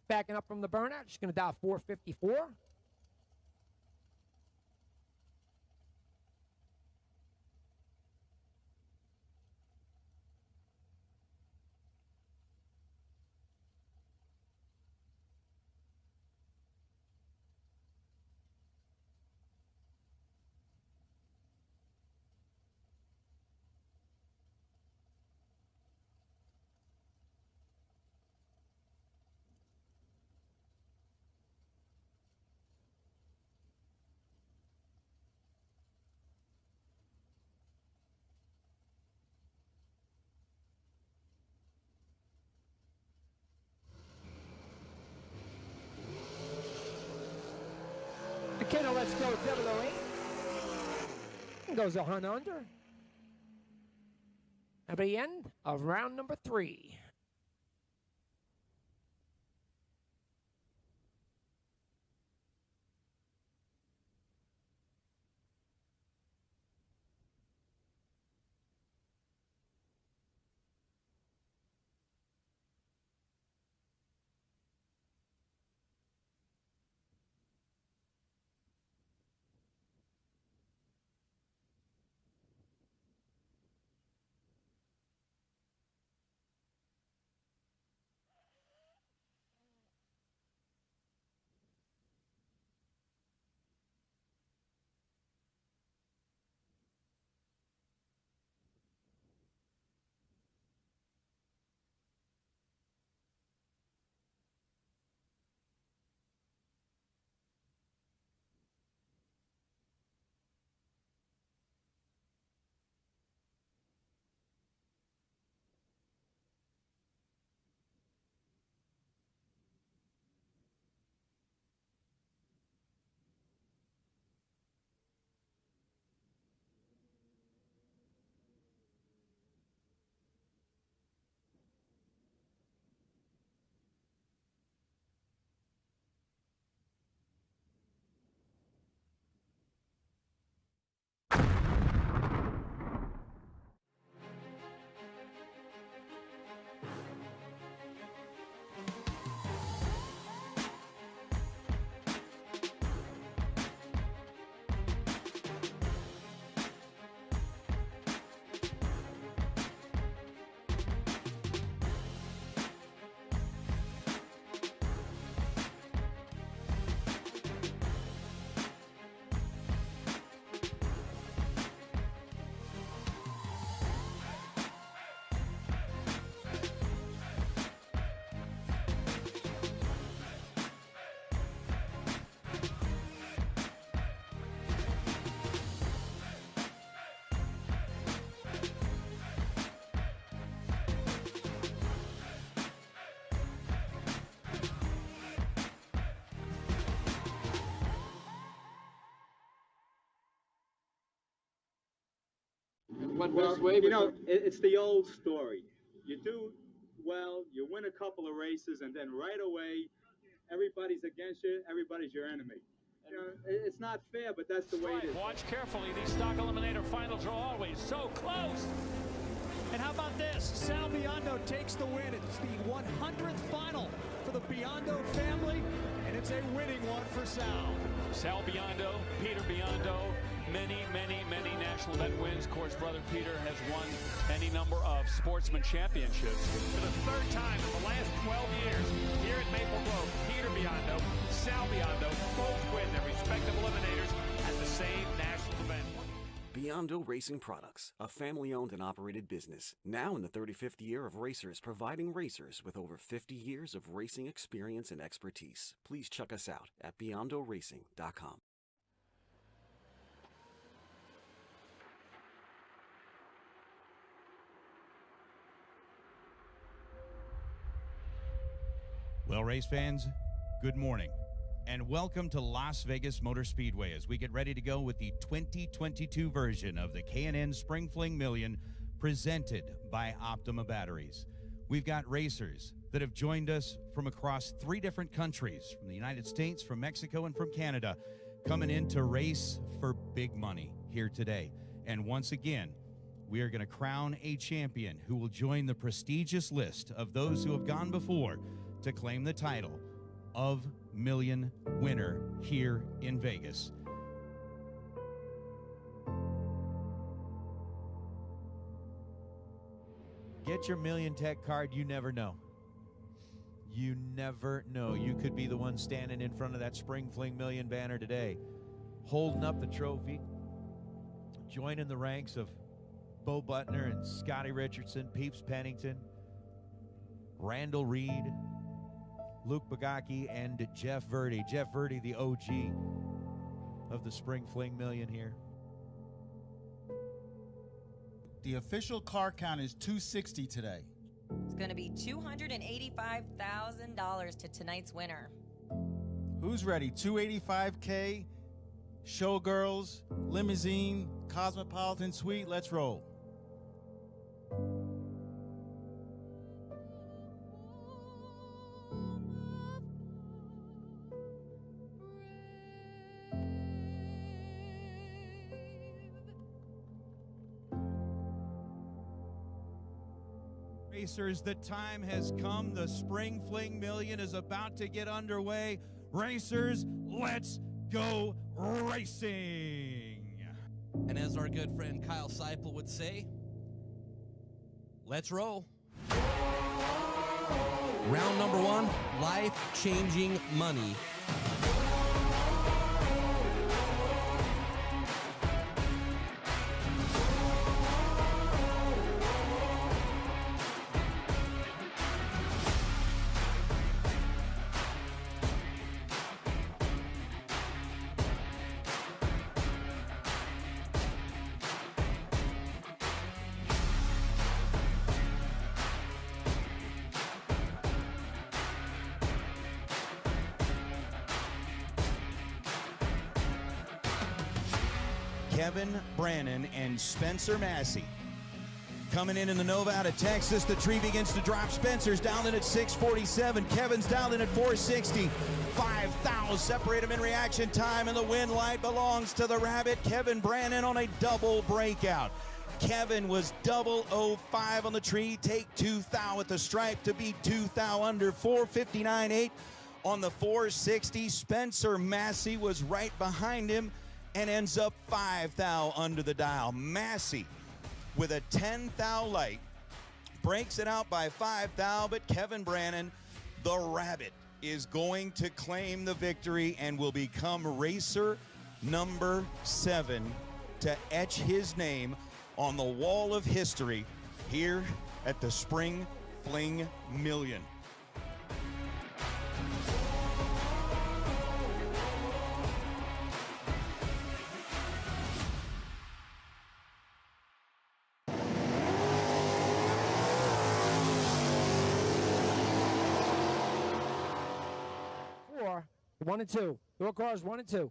backing up from the burnout. Just going to dial 454. McKenna, let's go double the lane. And goes a hunt under. At the end of round number 3. Well, you know, it's the old story. You do well, you win a couple of races, and then right away, everybody's against you, everybody's your enemy. You know, it's not fair, but that's the way it is. Watch carefully. These stock eliminator finals are always so close. And how about this? Sal Biondo takes the win. It's the 100th final for the Biondo family, and it's a winning one for Sal. Sal Biondo, Peter Biondo, many national event wins. Of course, brother Peter has won any number of sportsman championships. For the third time in the last 12 years, here at Maple Grove, Peter Biondo, Sal Biondo both win their respective eliminators at the same national event. Biondo Racing Products, a family-owned and operated business, now in the 35th year of racers, providing racers with over 50 years of racing experience and expertise. Please check us out at beyondoracing.com. Well, race fans, good morning, and welcome to Las Vegas Motor Speedway as we get ready to go with the 2022 version of the K&N Spring Fling Million presented by Optima Batteries. We've got racers that have joined us from across 3 different countries, from the United States, from Mexico, and from Canada, coming in to race for big money here today. And once again, we are going to crown a champion who will join the prestigious list of those who have gone before to claim the title of Million winner here in Vegas. Get your Million Tech card. You never know. You never know. You could be the one standing in front of that Spring Fling Million banner today, holding up the trophy, joining the ranks of Bo Butner and Scotty Richardson, Peeps Pennington, Randall Reed, Luke Bagaki, and Jeff Verdi. Jeff Verdi, the OG of the Spring Fling Million here. The official car count is 260 today. It's going to be $285,000 to tonight's winner. Who's ready? 285K, Showgirls, Limousine, Cosmopolitan Suite. Let's roll. Racers, the time has come. The Spring Fling Million is about to get underway. Racers, let's go racing. And as our good friend Kyle Seipel would say, let's roll. Round number 1, life-changing money. Kevin Brannon and Spencer Massey. Coming in the Nova out of Texas, the tree begins to drop. Spencer's dialed in at 647. Kevin's dialed in at 460. 5,000 separate them in reaction time, and the win light belongs to the Rabbit. Kevin Brannon on a double breakout. Kevin was 005 on the tree. Take 2,000 at the stripe to beat 2,000 under 459.8 on the 460. Spencer Massey was right behind him and ends up 5,000 under the dial. Massey with a 10,000 light breaks it out by 5,000, but Kevin Brannon, the Rabbit, is going to claim the victory and will become racer number 7 to etch his name on the wall of history here at the Spring Fling Million. One and two. Door cars 1 and 2.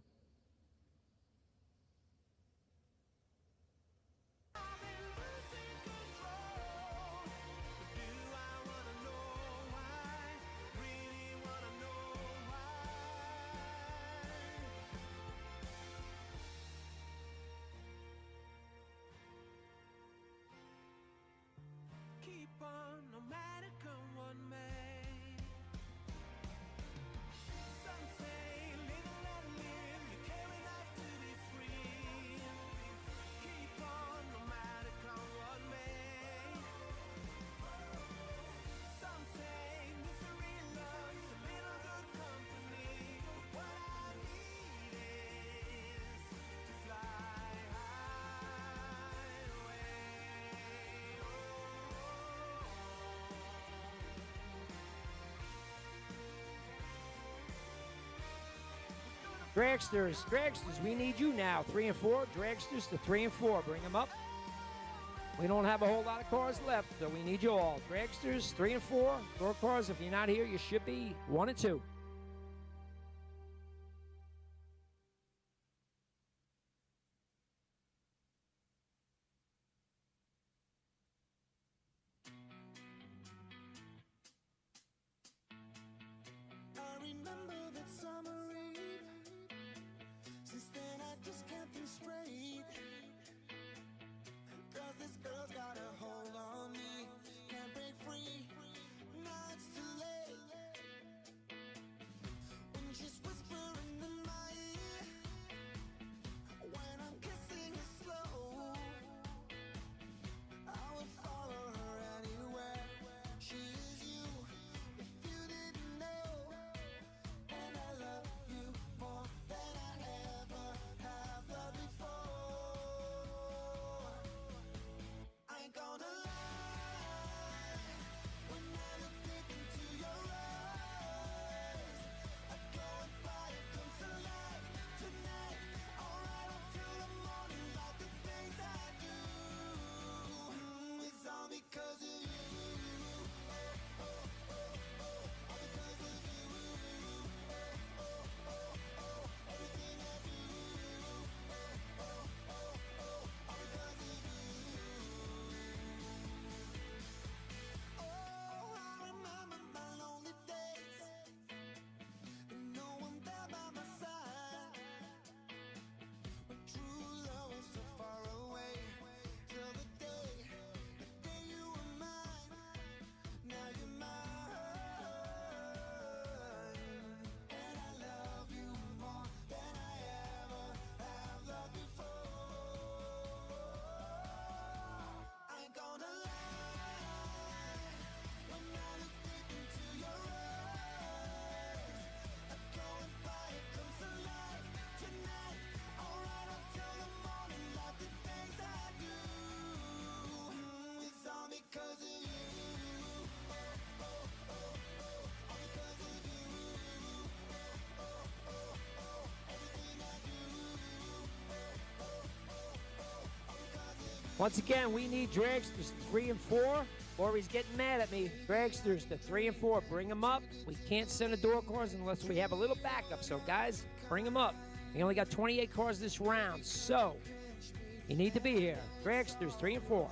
Dragsters, we need you now. 3 and 4, dragsters to 3 and 4. Bring them up. We don't have a whole lot of cars left, so we need you all. Dragsters, 3 and 4. Door cars, if you're not here, you should be 1 and 2. Once again, we need dragsters 3 and 4. Corey's getting mad at me. Dragsters to 3 and 4. Bring them up. We can't send a door cars unless we have a little backup. So, guys, bring them up. We only got 28 cars this round. So, you need to be here. Dragsters 3 and 4.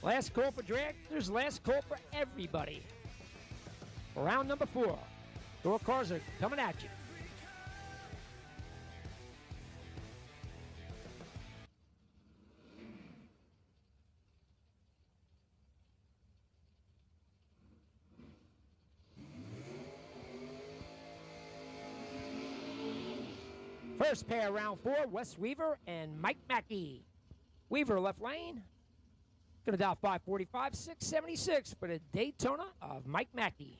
Last call for dragsters, last call for everybody. Round number 4. Door cars are coming at you. First pair, round 4, Wes Weaver and Mike Mackey. Weaver left lane. Going to dial 545, 676 for the Daytona of Mike Mackey.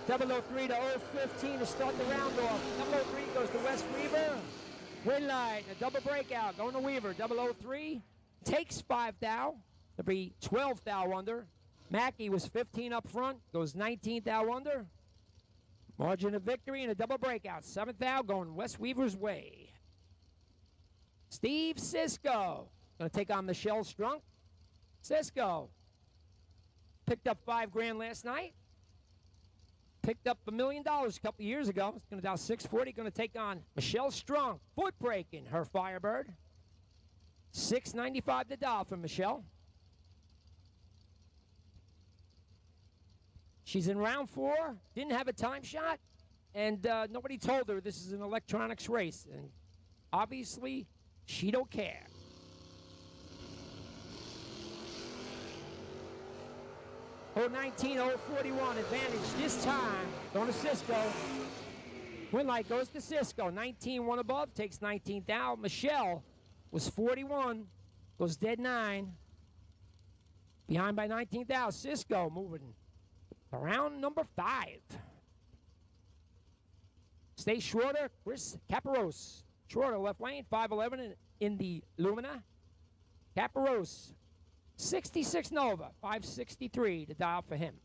.003 to 015 to start the round off. 003 goes to Wes Weaver. Win light, a double breakout, going to Weaver. 003 takes 5 thou. To be 12 thou under. Mackey was 15 up front, goes 19 thou under. Margin of victory and a double breakout. 7th thou going Wes Weaver's way. Steve Cisco going to take on Michelle Strunk. Cisco picked up $5 grand last night. Picked up $1 million a couple years ago. It's going to dial 640. Going to take on Michelle Strunk. Foot breaking her Firebird. $6.95 to dial for Michelle. She's in round 4. Didn't have a time shot. And nobody told her this is an electronics race. And obviously, she don't care. .019, .041 advantage this time. Going to Cisco. Win light goes to Cisco. 19, 1 above, takes 19 down. Michelle was 41, goes dead 9. Behind by 19 down. Cisco moving around number 5. Stay Schroeder, Chris Caparos. Schroeder left lane, 5'11 in the Lumina. Caparos. 66 Nova, 563 to dial for him.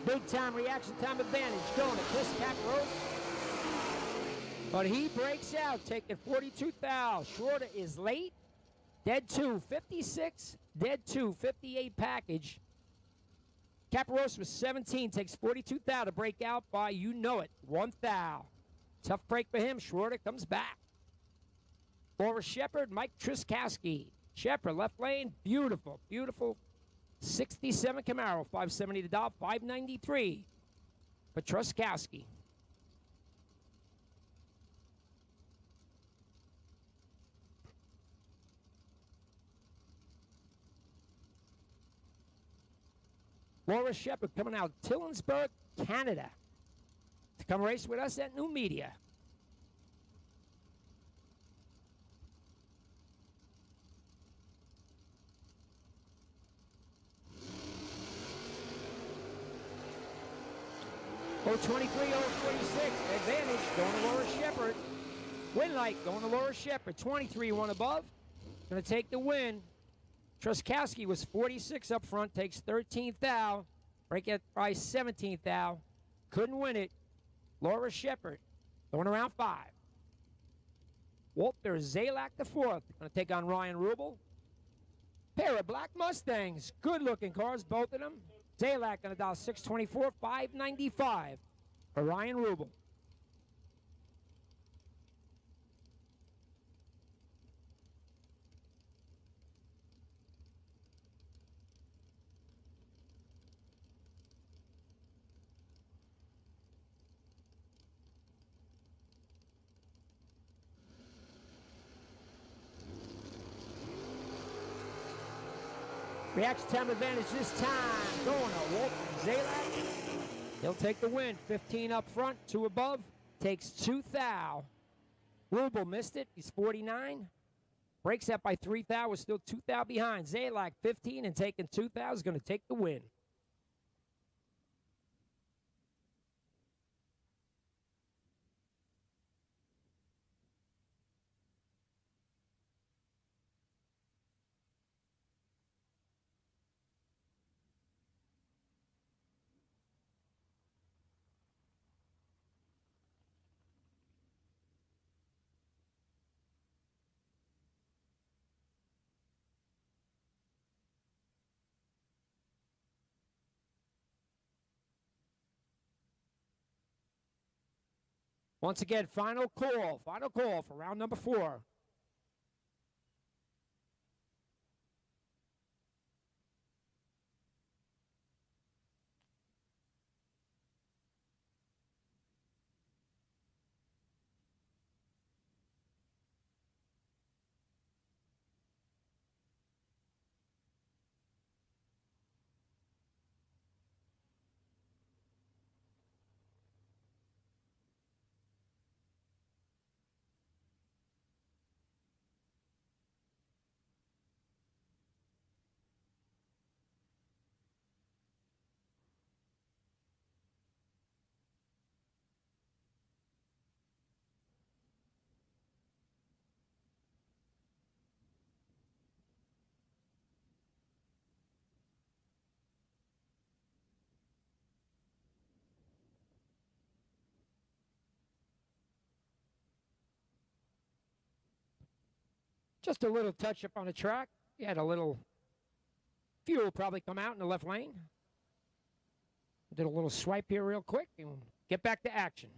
Big time reaction time advantage going to Chris Caparos. But he breaks out, taking 42 thou. Schroeder is late. Dead 2, 56. Dead 2, 58 package. Caparos was 17, takes 42 thou to break out by, you know it, 1 thou. Tough break for him. Schroeder comes back. Boris Shepard, Mike Triskowski. Shepard, left lane, beautiful, beautiful 67 Camaro, 570 to Dobb, 593. Picturesque. Laura Shepard coming out of Tillensburg, Canada, to come race with us at Numidia. Oh, 23, 046, advantage going to Laura Shepard. Win light going to Laura Shepard, 23, one above. Going to take the win. Truskowski was 46 up front, takes 13th thou. Break it by 17th thou. Couldn't win it. Laura Shepard going around 5. Walter Zalak the 4th. Going to take on Ryan Rubel. Pair of black Mustangs. Good looking cars, both of them. Zalak going to dial 624, 595 for Ryan Rubel. Reaction time advantage this time. Going to Walter Zalak. He'll take the win. 15 up front, 2 above. Takes 2 thou. Rubel missed it. He's 49. Breaks that by 3 thou. Was still 2 thou behind. Zalak 15 and taking 2 thou is going to take the win. Once again, final call for round number 4. Just a little touch up on the track. You had a little fuel probably come out in the left lane. Did a little swipe here real quick and get back to action.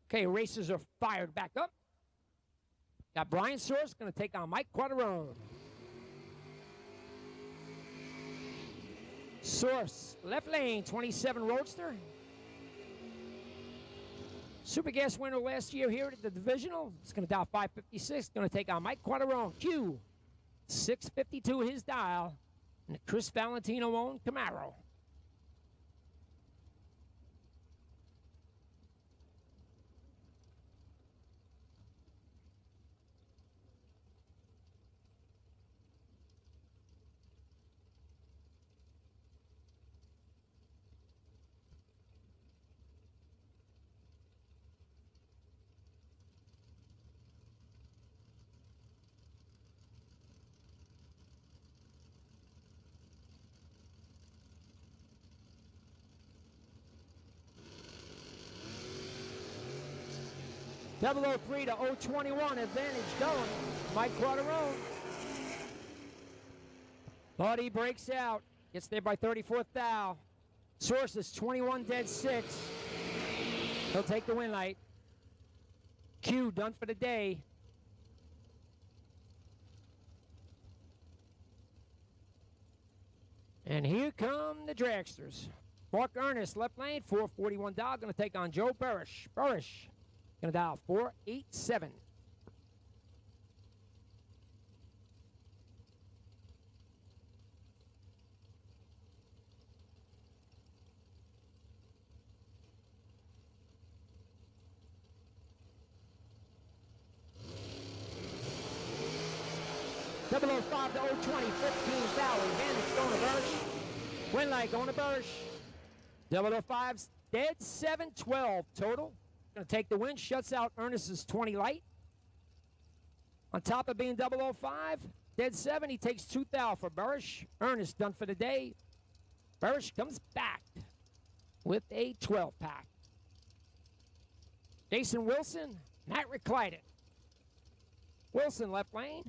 Okay, racers are fired back up. Got Brian Source going to take on Mike Quaterone. Source, left lane, 27 Roadster. Super Gas winner last year here at the Divisional. It's going to dial 556. Going to take on Mike Quaterone. Q, 652 his dial. And the Chris Valentino-owned Camaro. Double 03 to 021, advantage going. Mike Quaterone. Buddy breaks out, gets there by 34th thou. Source is 21 dead 6. He'll take the win light. Q done for the day. And here come the dragsters. Mark Ernest, left lane, 441 dial, going to take on Joe Burish. Burish. Going to dial 487. Double 05 to 020, 15 foul. Advantage going to Bursch. Win light going to Bursch. Double 05's dead 7-12 total. Going to take the win, shuts out Ernest's 20 light. On top of being 005, dead 7, he takes 2 thou for Burish. Ernest done for the day. Burish comes back with a 12-pack. Jason Wilson, Matt Reclided. Wilson left lane,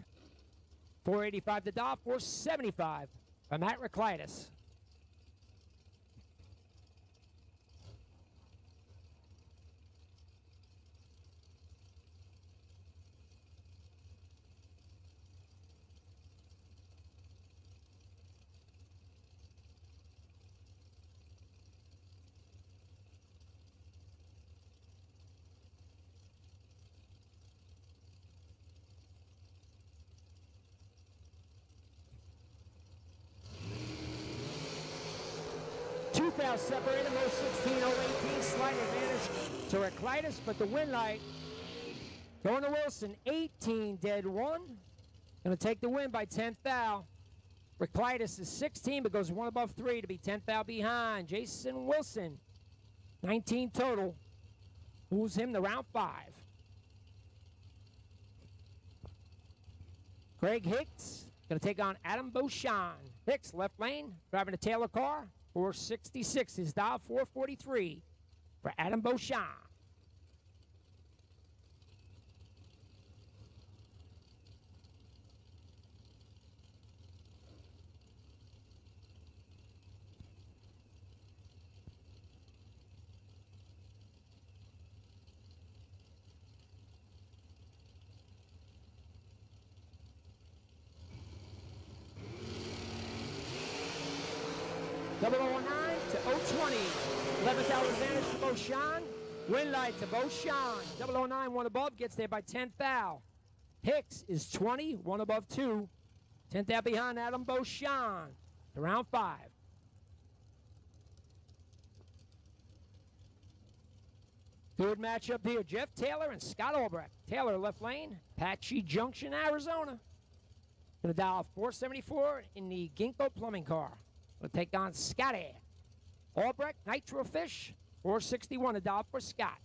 485 to Doff, 475 for Matt Reclidus. Foul separated, 016, 018, slight advantage to Reclidus, but the win light going to Wilson, 18 dead 1. Going to take the win by 10 thou. Reclidus is 16, but goes 1 above 3 to be 10 thou behind. Jason Wilson, 19 total, moves him to round 5. Greg Hicks going to take on Adam Beauchamp. Hicks left lane, driving a Taylor car. 466 is dial 443 for Adam Beauchamp. Double 009 to 020. 11th hour advantage to Beauchamp. Win light to Beauchamp. 009, 1 above, gets there by 10 thou. Hicks is 20, 1 above 2. 10 thou behind Adam Beauchamp. To round 5. Good matchup here. Jeff Taylor and Scott Albrecht. Taylor left lane, Apache Junction, Arizona. Going to dial 474 in the Ginkgo plumbing car. We'll take on Scotty. Albrecht, Nitro Fish, 461 a dial for Scott.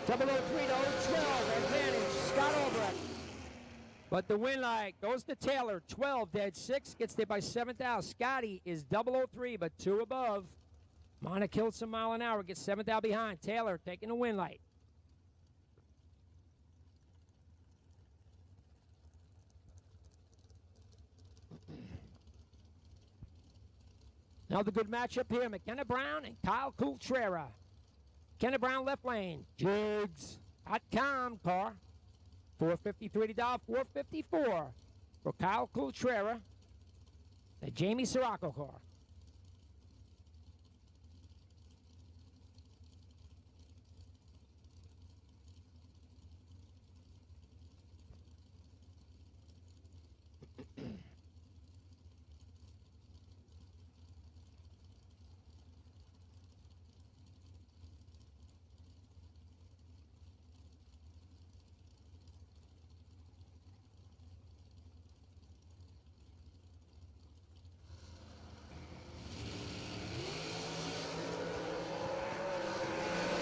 Double 03 to 012, advantage, Scott Albrecht. But the win light goes to Taylor, 12 dead 6, gets there by 7 thou. Scotty is 003, but 2 above. Mana killed some mile an hour, gets 7th out behind. Taylor taking the win light. Another good matchup here. McKenna Brown and Kyle Coultrera. McKenna Brown left lane. Jigs.com car. $453 to dial. $454 for Kyle Coultrera. The Jamie Sirocco car.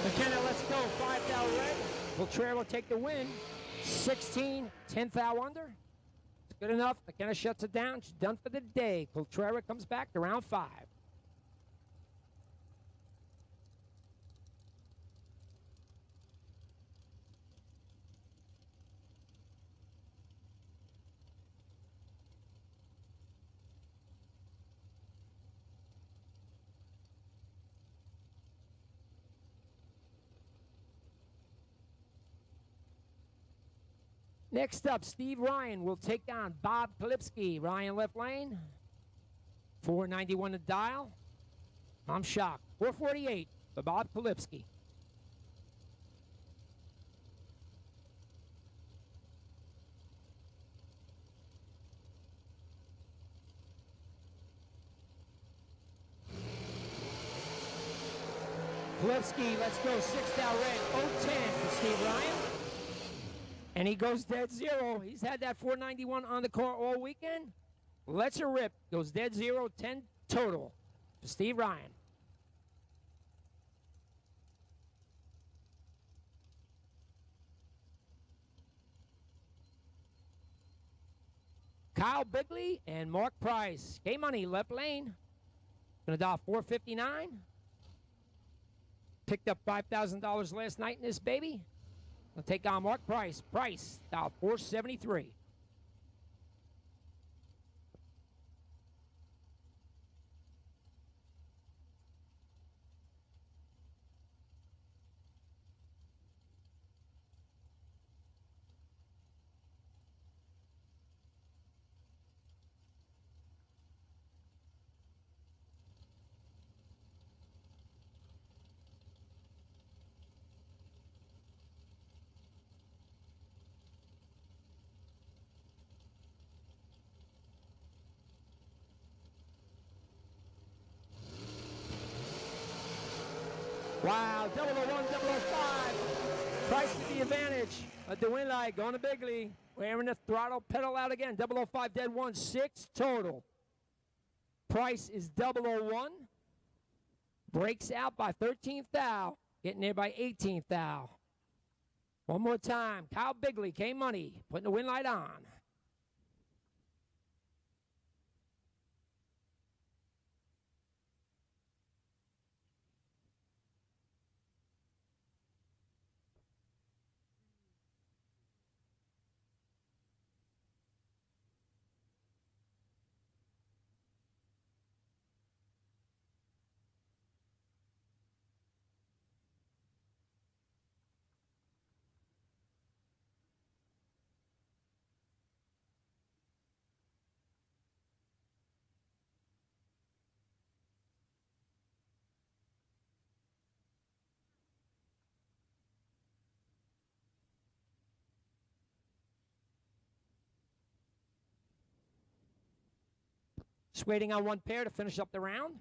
McKenna, let's go. 5 thou red. Coultrera will take the win. 16, 10 thou under. It's good enough. McKenna shuts it down. She's done for the day. Coultrera comes back to round 5. Next up, Steve Ryan will take down Bob Klipski. Ryan left lane. 491 to dial. I'm shocked. 448 for Bob Klipski. Klipski, let's go. 6 thou red. 010 for Steve Ryan. And he goes dead zero. He's had that 491 on the car all weekend. Let's her rip. Goes dead zero, 10 total for Steve Ryan. Kyle Bigley and Mark Price. K-Money, left lane. Gonna dial 459. Picked up $5,000 last night in this baby. We'll take on Mark Price. Price, dial 473. Wow, 001, 005. Price with the advantage. At the win light, going to Bigley. Wearing the throttle pedal out again. 005, dead 1, 6 total. Price is 001. Breaks out by 13th thou. Getting there by 18th thou. One more time. Kyle Bigley, K-Money, putting the win light on. Just waiting on one pair to finish up the round.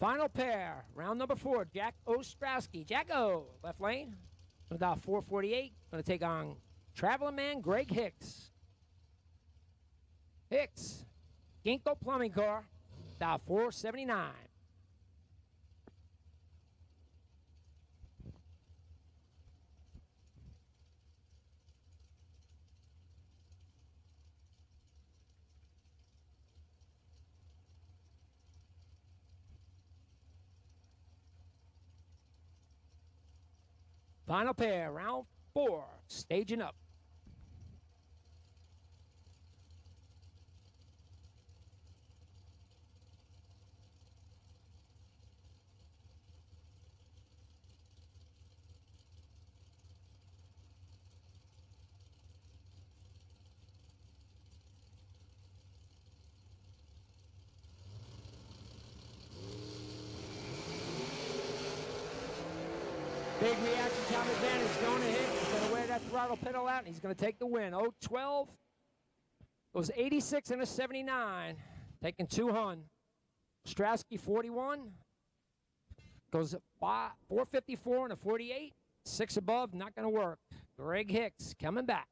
Final pair, round number 4, Jack Ostrowski. Jack O, left lane, about 448. Going to take on Traveling Man Greg Hicks. Hicks, Ginkgo Plumbing car, about 479. Final pair, round 4, staging up. Big reaction time advantage going to hit. He's going to wear that throttle pedal out, and he's going to take the win. 0-12 goes 86 and a 79, taking 200. Strasky 41 goes 454 and a 48. 6 above, not going to work. Greg Hicks coming back.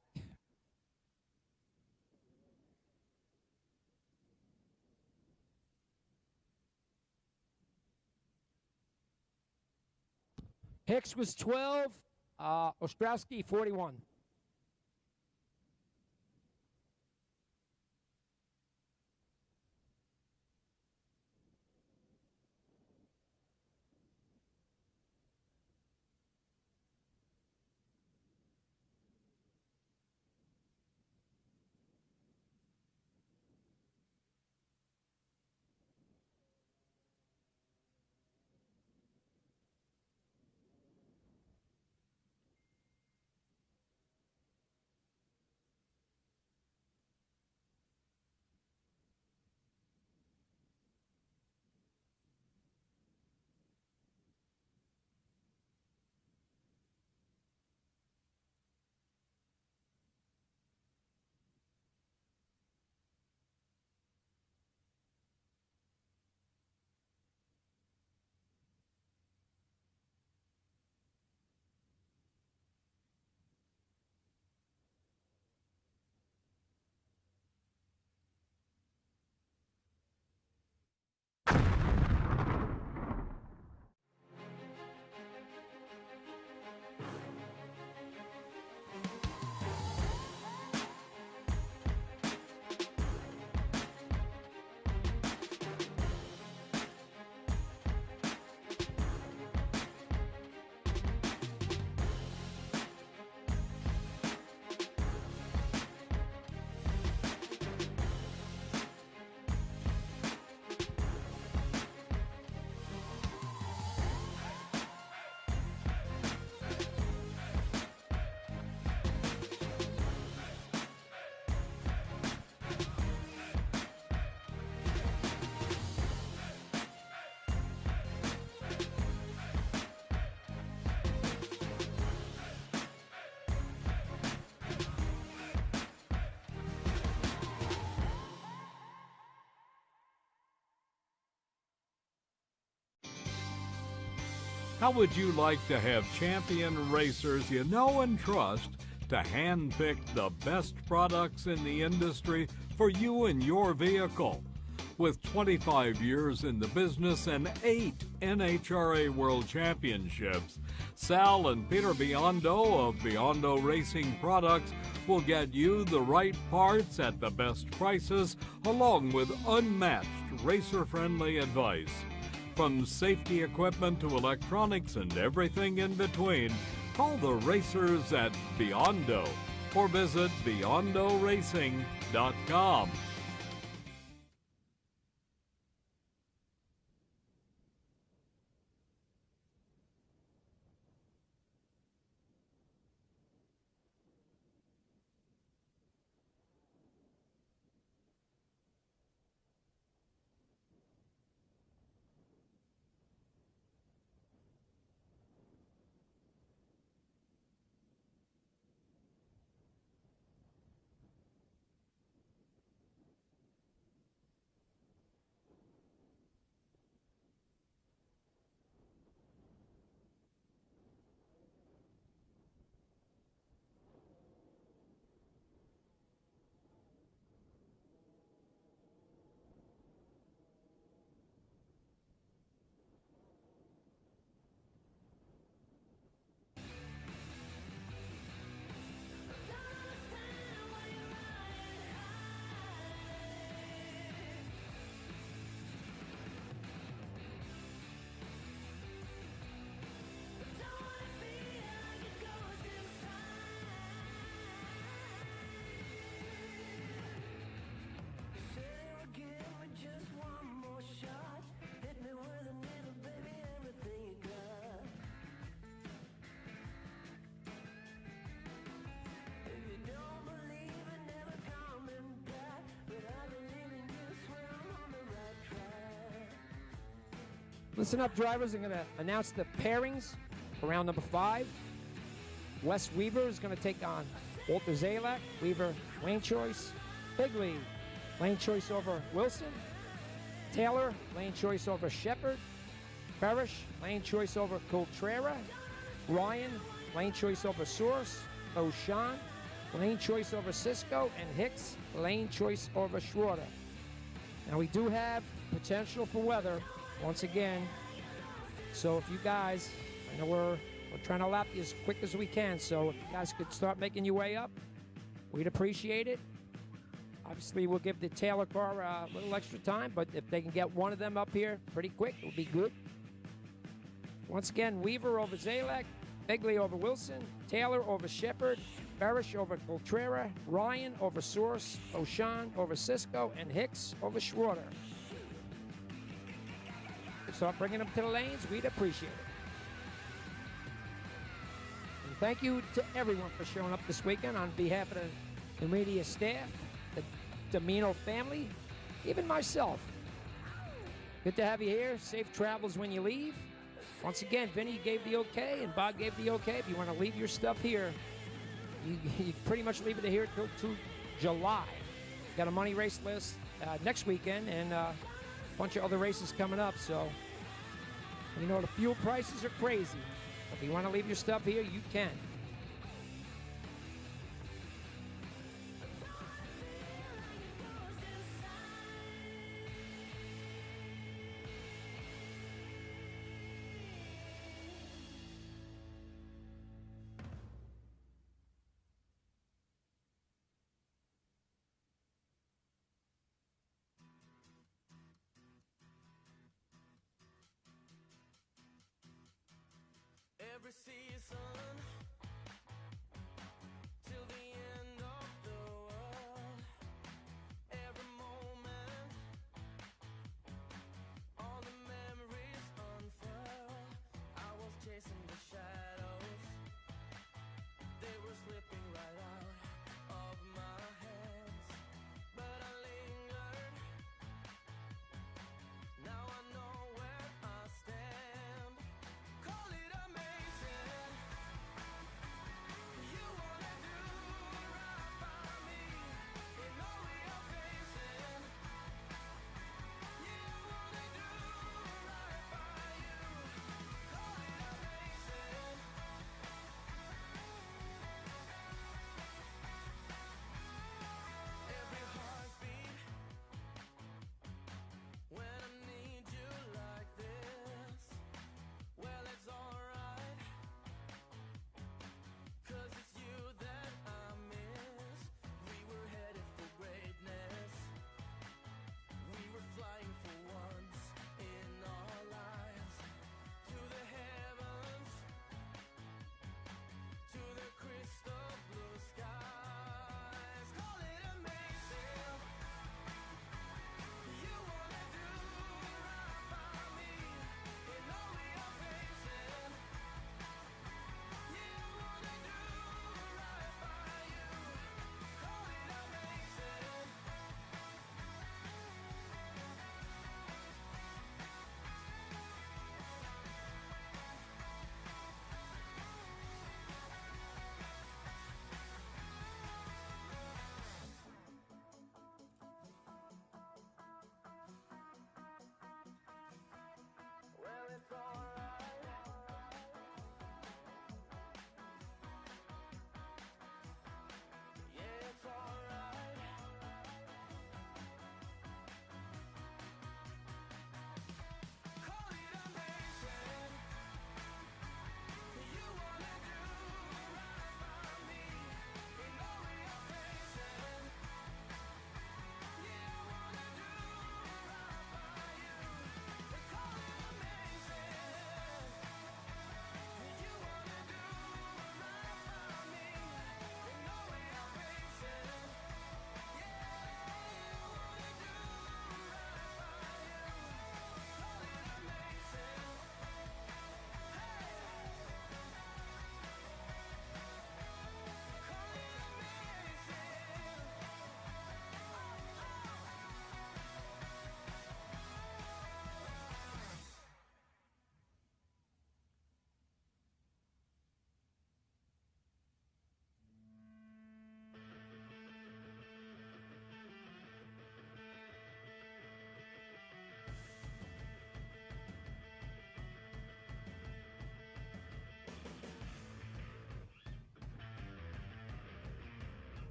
Hicks was 12, Ostrowski 41. How would you like to have champion racers you know and trust to handpick the best products in the industry for you and your vehicle? With 25 years in the business and 8 NHRA World Championships, Sal and Peter Biondo of Biondo Racing Products will get you the right parts at the best prices, along with unmatched racer-friendly advice. From safety equipment to electronics and everything in between, call the racers at Biondo or visit BiondoRacing.com. Listen up, drivers. I'm going to announce the pairings for round number 5. Wes Weaver is going to take on Walter Zalak. Weaver, lane choice. Bigley, lane choice over Wilson. Taylor, lane choice over Shepard. Parrish, lane choice over Coltrera. Ryan, lane choice over Source. O'Shawn, lane choice over Cisco. And Hicks, lane choice over Schroeder. Now we do have potential for weather once again. So if you guys, I know we're trying to lap you as quick as we can, so if you guys could start making your way up, we'd appreciate it. Obviously, we'll give the Taylor car a little extra time, but if they can get one of them up here pretty quick, it'll be good. Once again, Weaver over Zalak, Bigley over Wilson, Taylor over Shepard, Parrish over Coltrera, Ryan over Source, O'Shawn over Cisco, and Hicks over Schroeder. Start bringing them to the lanes, we'd appreciate it. And thank you to everyone for showing up this weekend on behalf of the media staff, the Domino family, even myself. Good to have you here. Safe travels when you leave. Once again, Vinny gave the okay and Bob gave the okay. If you want to leave your stuff here, you pretty much leave it here till July. Got a money race list next weekend and a bunch of other races coming up. So, you know, the fuel prices are crazy. If you want to leave your stuff here, you can. Every season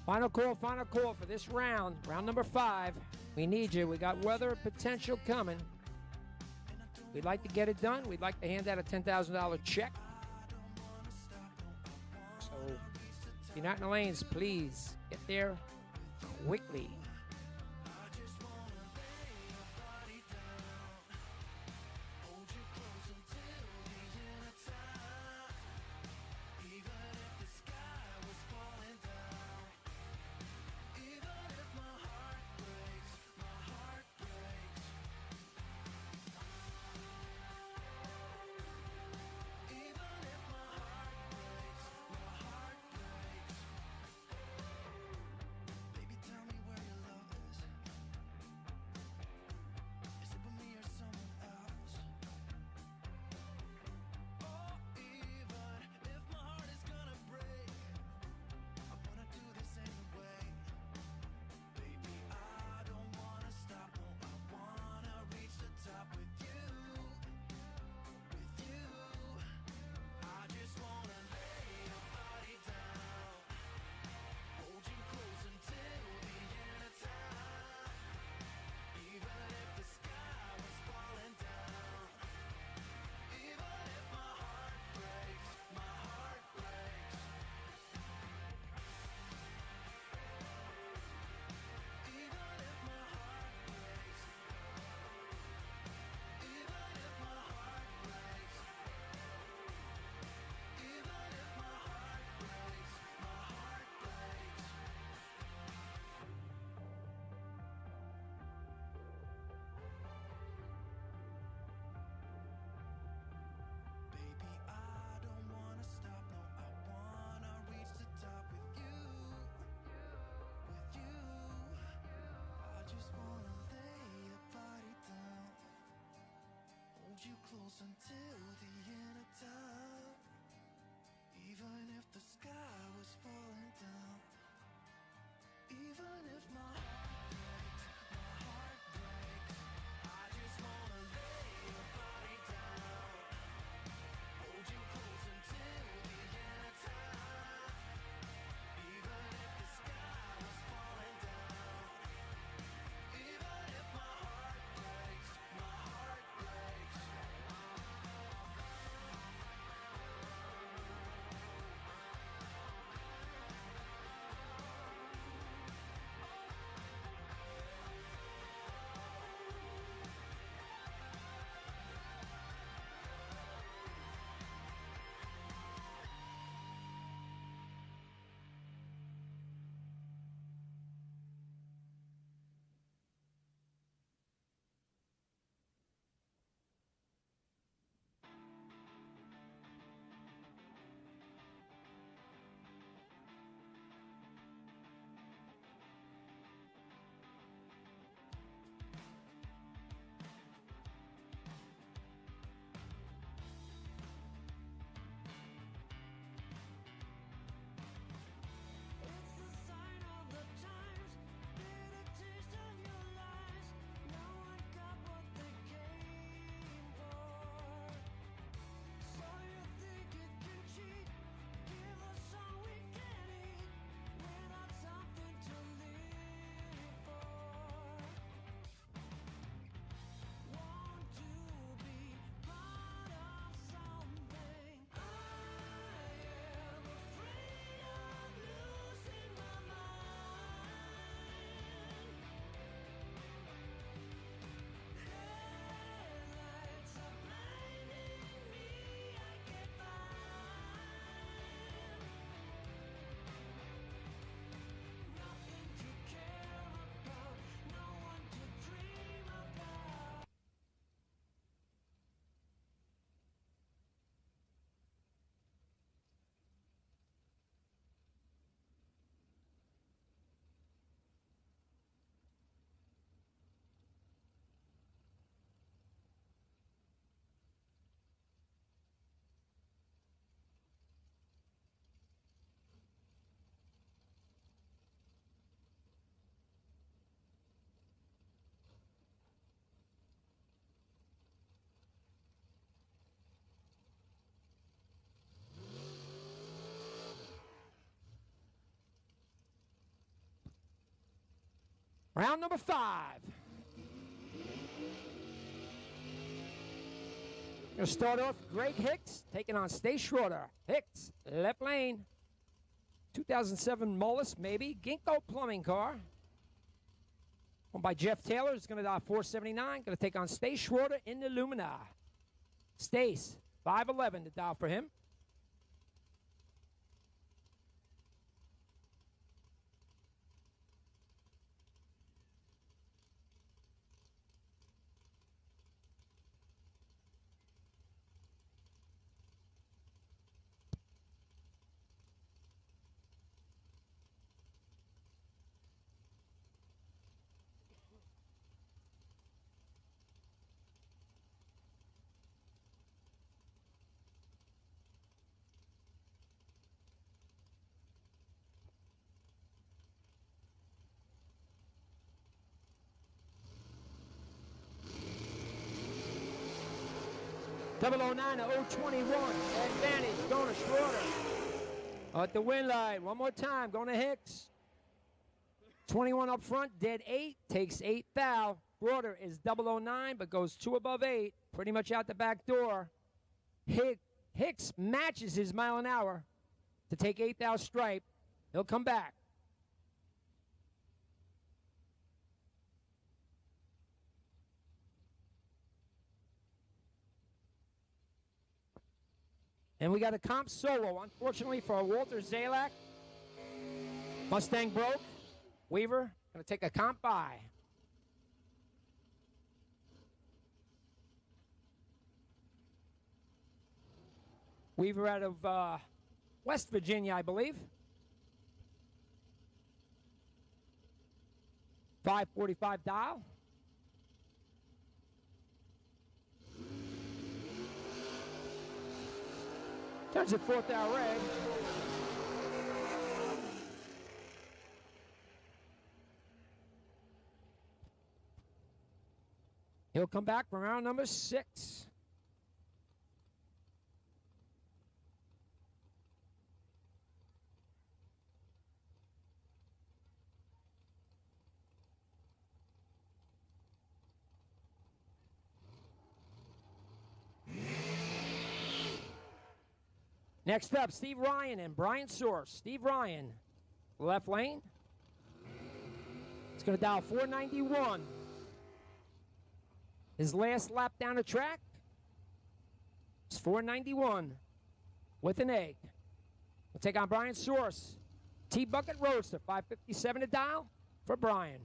Final call for this round. Round number 5. We need you. We got weather potential coming. We'd like to get it done. We'd like to hand out a $10,000 check. So, if you're not in the lanes, please get there quickly. You close until the end of time. Even if the sky was falling down. Even if my heart breaks, I just wanna lay your body down. Hold you close until the end of time. Even if the sky was falling down. Even if my heart breaks, my heart breaks. Round number 5. Going to start off Greg Hicks taking on Stay Schroeder. Hicks, left lane. 2007 Mullis, maybe. Ginkgo plumbing car. Owned by Jeff Taylor. It's going to dial 479. Going to take on Stay Schroeder in the Lumina. Stace, 511 to dial for him. Double 09 to 021. Advantage going to Schroeder. At the win line. One more time. Going to Hicks. 21 up front. Dead 8. Takes 8 foul. Schroeder is 009 but goes 2 above 8. Pretty much out the back door. Hicks matches his mile an hour to take 8 thou stripe. He'll come back. And we got a comp solo, unfortunately, for Walter Zalak. Mustang broke. Weaver going to take a comp by. Weaver out of West Virginia, I believe. 545 dial. Turns it 4th hour red. He'll come back for round number 6. Next up, Steve Ryan and Brian Source. Steve Ryan, left lane. It's going to dial 491. His last lap down the track is 491 with an egg. We'll take on Brian Source. T-Bucket Roadster, 557 to dial for Brian.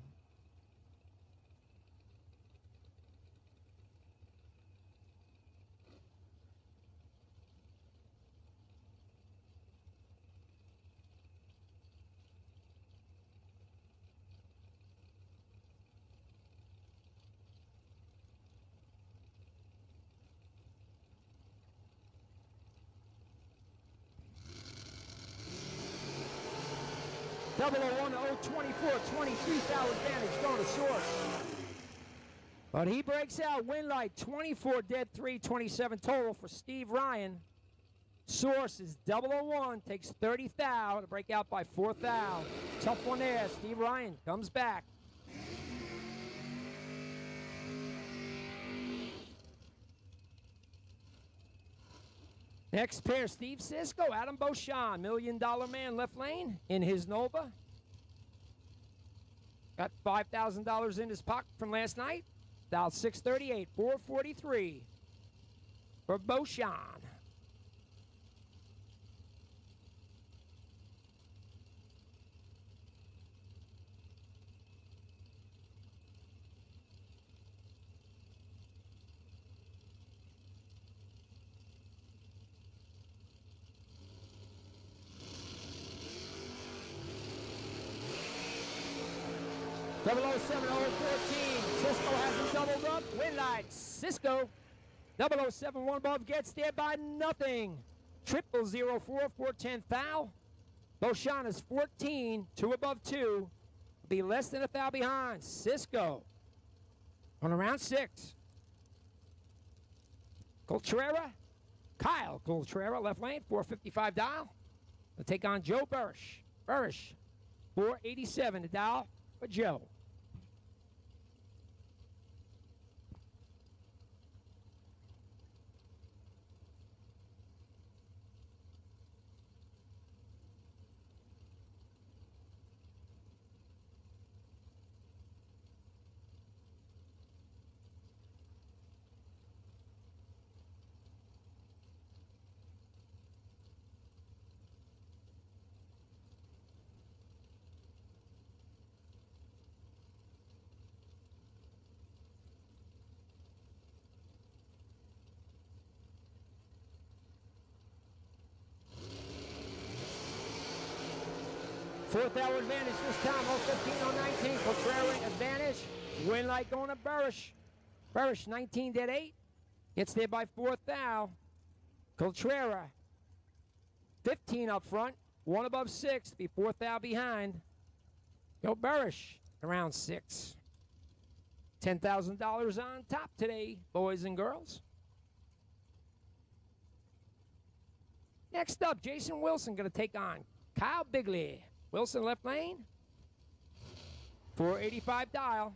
Double 01 to 024, 23 foul advantage going to Source. But he breaks out, win light, 24 dead 3, 27 total for Steve Ryan. Source is 001, takes 30 foul to break out by 4 foul. Tough one there, Steve Ryan comes back. Next pair, Steve Cisco, Adam Beauchamp, $1 Million Man left lane in his Nova. Got $5,000 in his pocket from last night. Dial 638, 443 for Beauchamp. Double 07 014. Cisco hasn't doubled up. Win light. Cisco. 007 one above gets there by nothing. 0004 410 foul. Beauchamp is 14. 2 above 2. Be less than a foul behind. Cisco on round 6. Coltrera. Kyle Coltrera, left lane, 455 dial. They'll take on Joe Burrish. Burrish, 487 to dial for Joe. Fourth hour advantage this time. 0:15:19. Contreras advantage. Win like going to Burrish. Burrish 19.8. Gets there by fourth thou. Contreras 15 up front. One above sixth. Be fourth thou behind. Go Burrish around six. $10,000 on top today, boys and girls. Next up, Jason Wilson going to take on Kyle Bigley. Wilson left lane. 485 dial.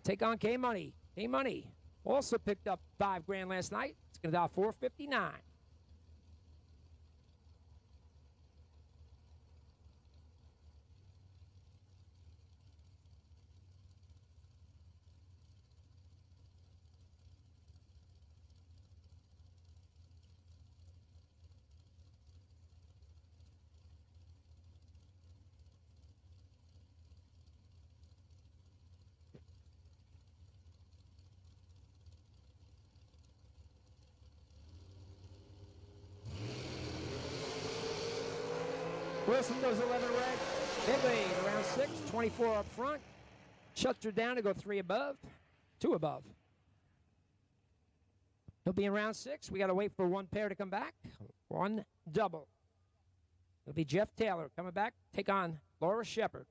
Take on K Money. K Money also picked up $5,000 last night. It's going to dial 459. Wilson goes 11 red. Bigley around 6, 24 up front. Shuts her down to go 3 above, 2 above. He'll be in round 6. We got to wait for one pair to come back. One double. It'll be Jeff Taylor coming back. Take on Laura Shepard.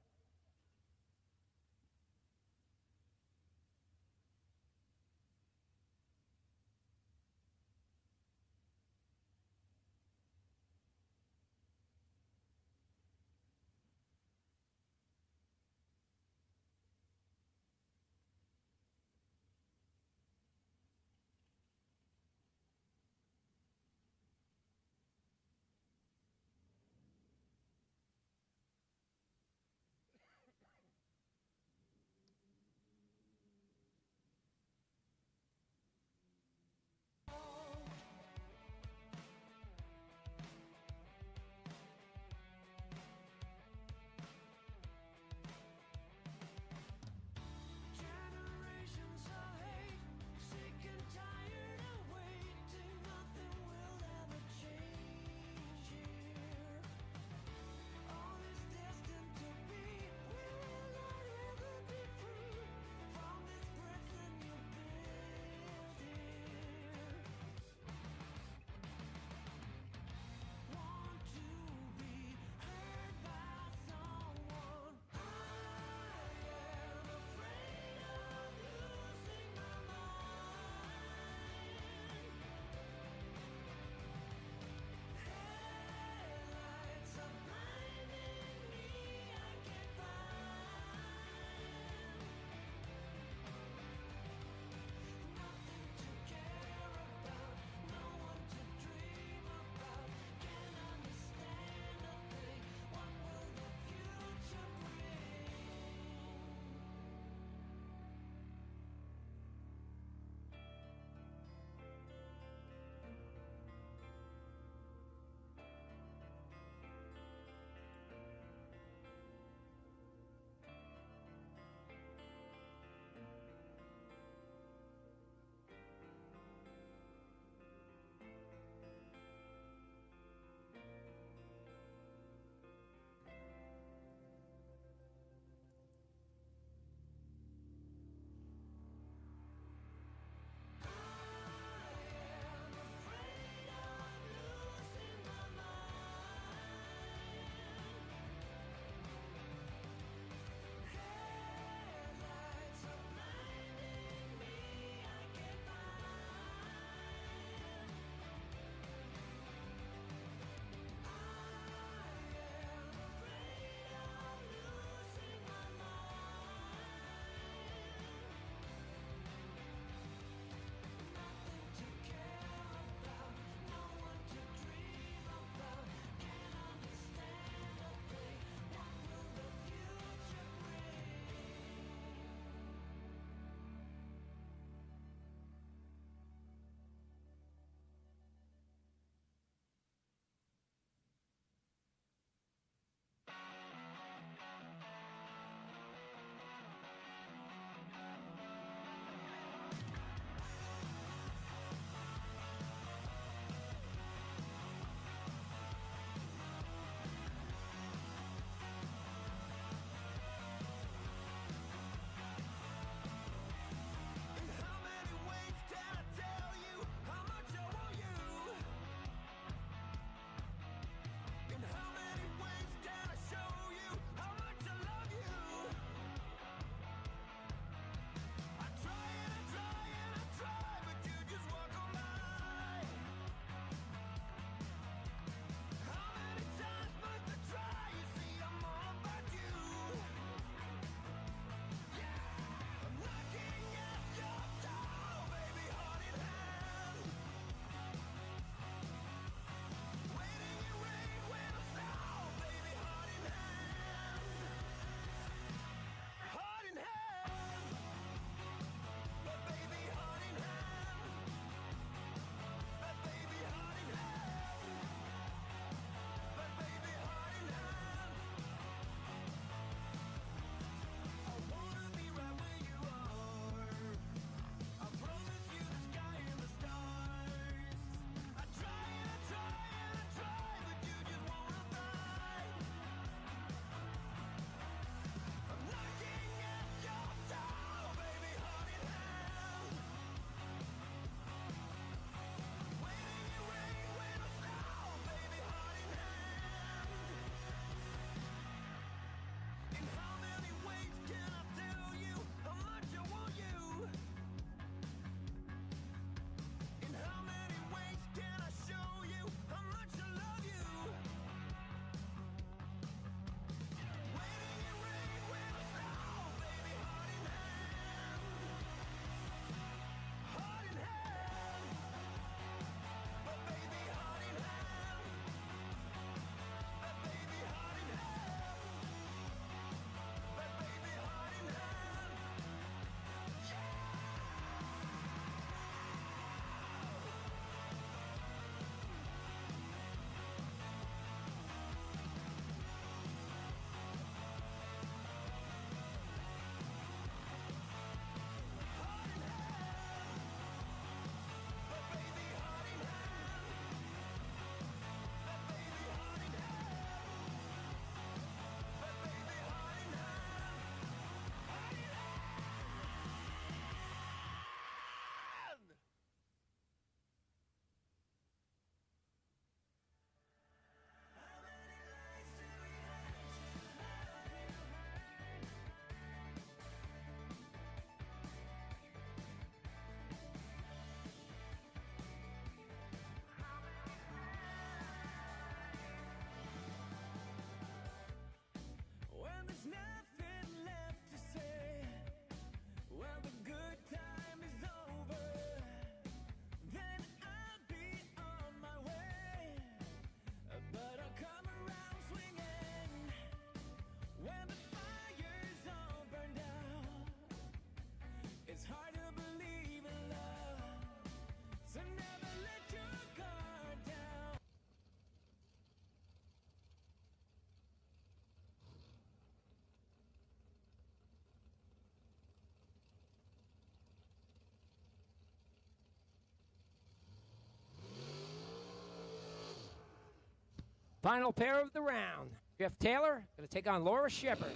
Final pair of the round. Jeff Taylor going to take on Laura Shepard.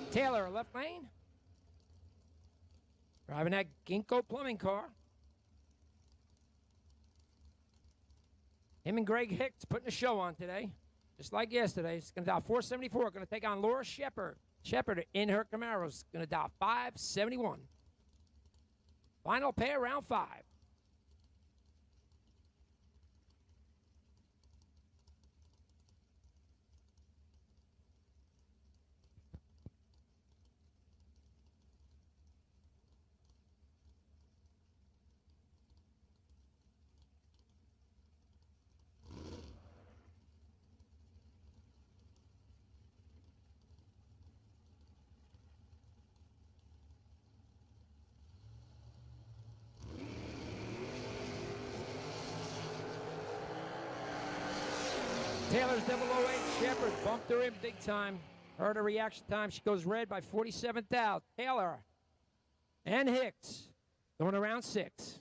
Taylor, left lane. Driving that Ginkgo plumbing car. Him and Greg Hicks putting a show on today. Just like yesterday. It's going to dial 474. Going to take on Laura Shepard. Shepard in her Camaro's going to dial 571. Final pair, round 5. Taylor's 008. Shepard bumped her in big time. Heard her reaction time. She goes red by 47th out. Taylor and Hicks going around 6.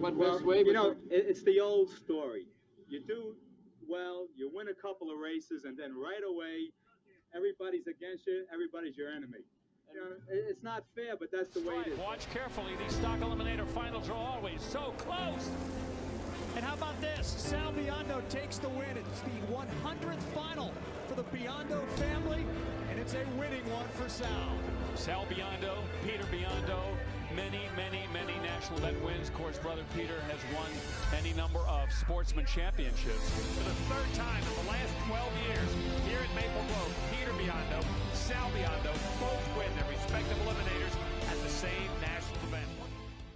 Well, you know, it's the old story. You do well, you win a couple of races, and then right away, everybody's against you, everybody's your enemy. You know, it's not fair, but that's the way it is. Watch carefully. These stock eliminator finals are always so close. And how about this? Sal Biondo takes the win. It's the 100th final for the Biondo family, and it's a winning one for Sal. Sal Biondo, Peter Biondo, many national event wins. Of course, brother Peter has won any number of sportsman championships. For the third time in the last 12 years, here at Maple Grove, Peter Biondo, Sal Biondo both win their respective eliminators at the same national event.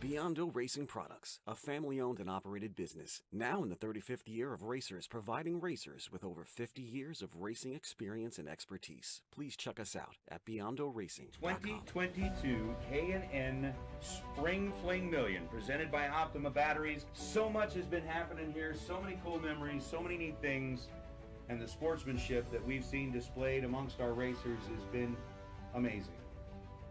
Biondo Racing Products, a family-owned and operated business, now in the 35th year of racers, providing racers with over 50 years of racing experience and expertise. Please check us out at BiondoRacing.com. 2022 K&N Spring Fling Million, presented by Optima Batteries. So much has been happening here, so many cool memories, so many neat things, and the sportsmanship that we've seen displayed amongst our racers has been amazing.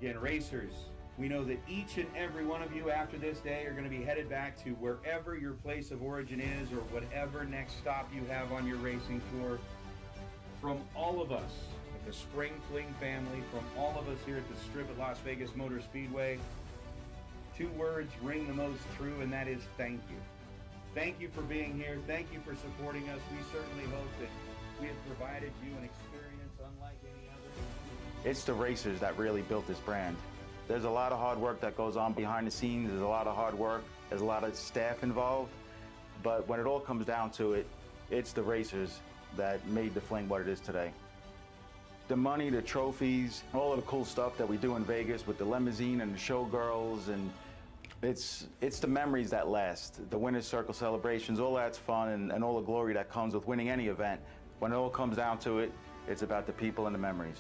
Again, racers, we know that each and every one of you after this day are going to be headed back to wherever your place of origin is or whatever next stop you have on your racing tour. From all of us at the Spring Fling family, from all of us here at the Strip at Las Vegas Motor Speedway, two words ring the most true, and that is thank you. Thank you for being here. Thank you for supporting us. We certainly hope that we have provided you an experience unlike any other. It's the racers that really built this brand. There's a lot of hard work that goes on behind the scenes. There's a lot of hard work. There's a lot of staff involved. But when it all comes down to it, it's the racers that made the Fling what it is today. The money, the trophies, all of the cool stuff that we do in Vegas with the limousine and the showgirls, and it's the memories that last. The winner's circle celebrations, all that's fun, and all the glory that comes with winning any event. When it all comes down to it, it's about the people and the memories.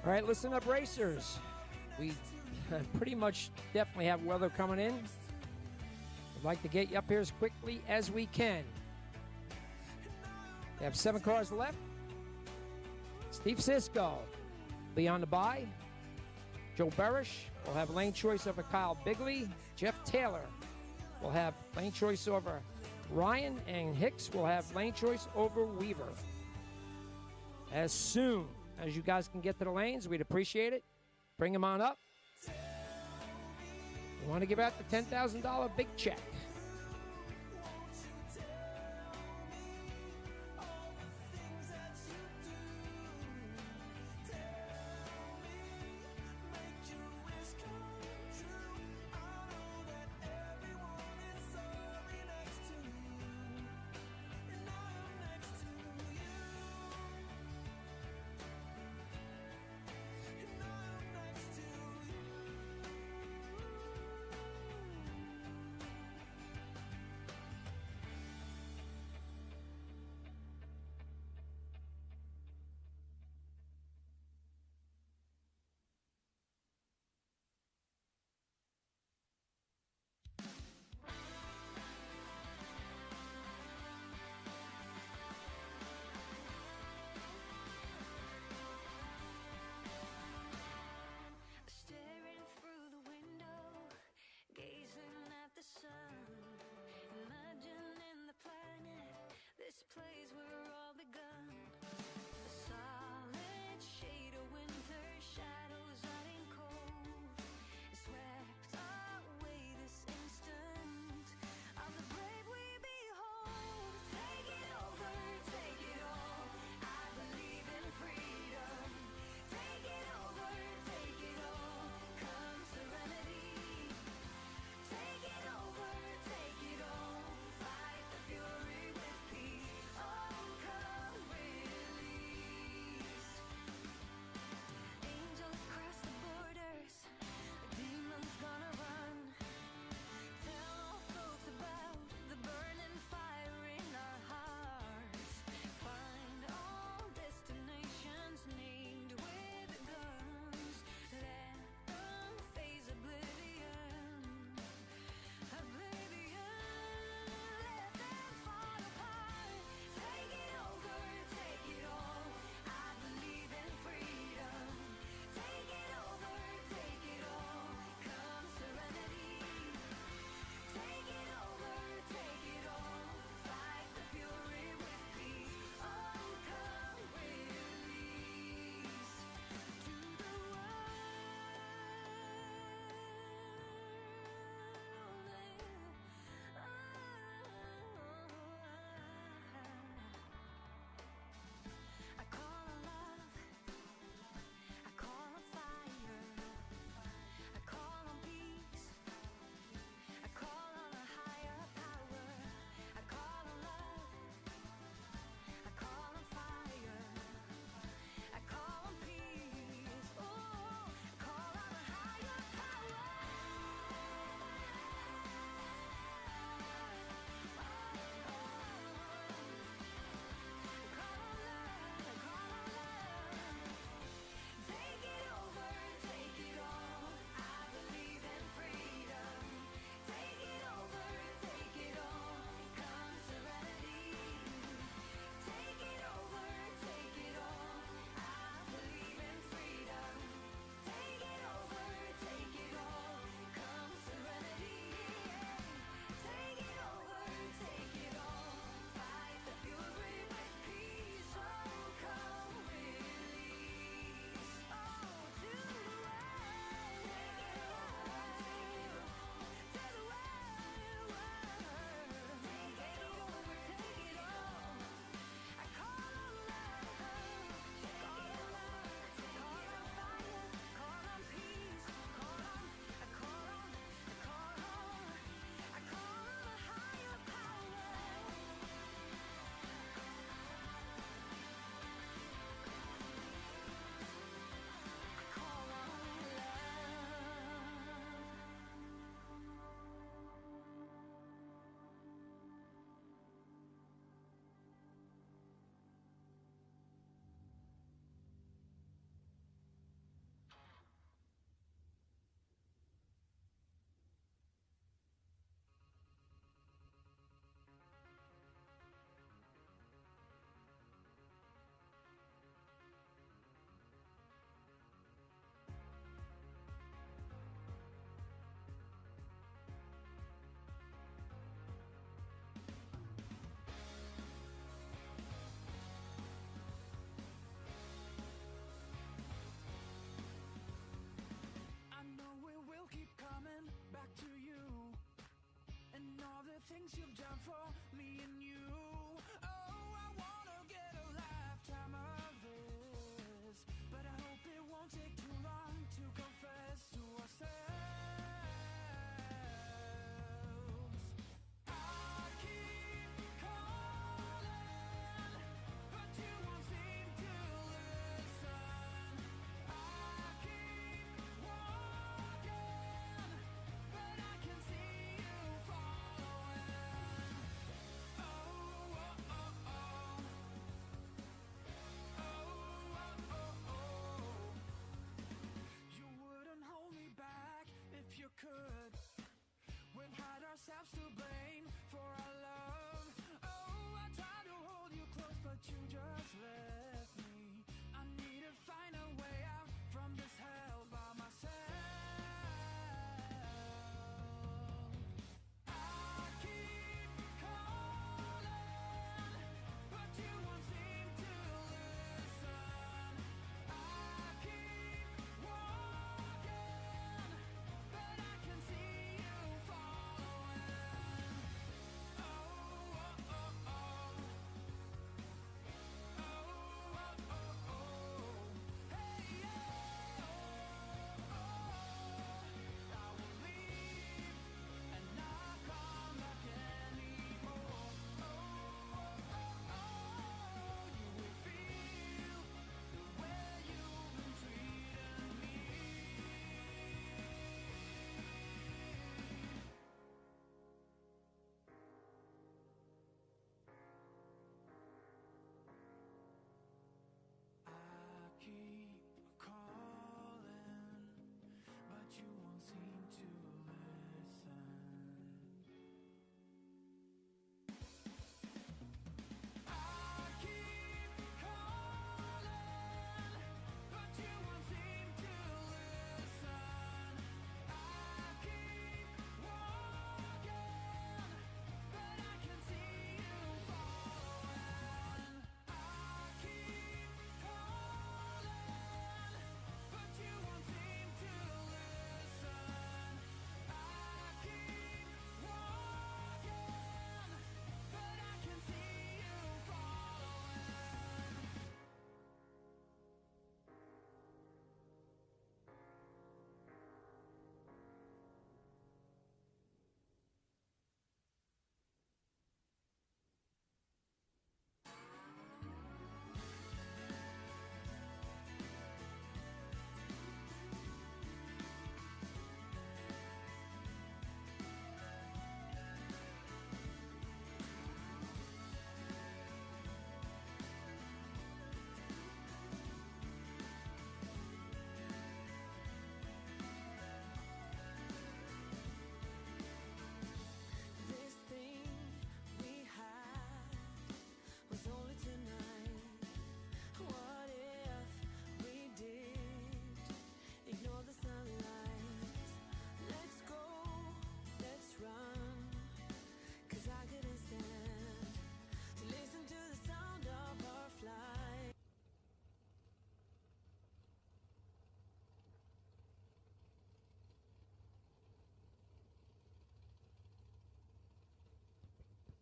All right, listen up, racers. We pretty much definitely have weather coming in. We'd like to get you up here as quickly as we can. We have 7 cars left. Steve Cisco be on the bye. Joe Barish will have lane choice over Kyle Bigley. Jeff Taylor will have lane choice over Ryan, and Hicks will have lane choice over Weaver. As soon as you guys can get to the lanes, we'd appreciate it. Bring them on up. We want to give out the $10,000 big check.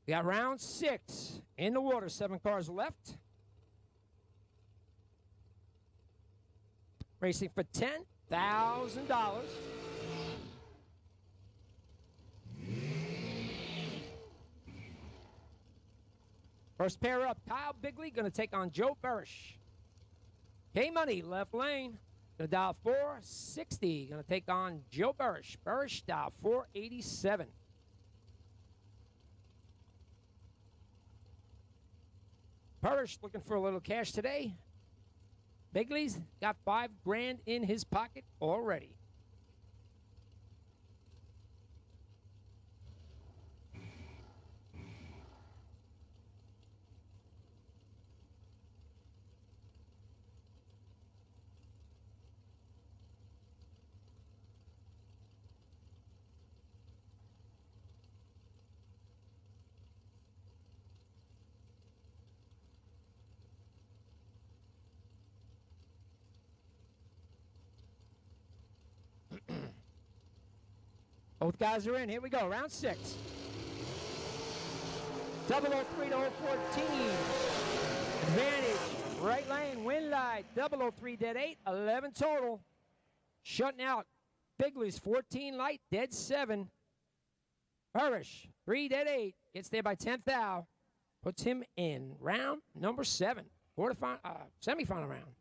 We got round 6 in the water. 7 cars left. Racing for $10,000. First pair up, Kyle Bigley going to take on Joe Burish. K-Money, left lane. Going to dial 460. Going to take on Joe Burish. Burish dial 487. Burish looking for a little cash today. Bigley's got $5,000 in his pocket already. Both guys are in. Here we go. Round 6. 003 to 014. Advantage. Right lane. Win light. 003 dead 8. 11 total. Shutting out. Bigley's 14 light. Dead 7. Burish. 3 dead 8. Gets there by 10th thou. Puts him in round number 7. Semifinal round.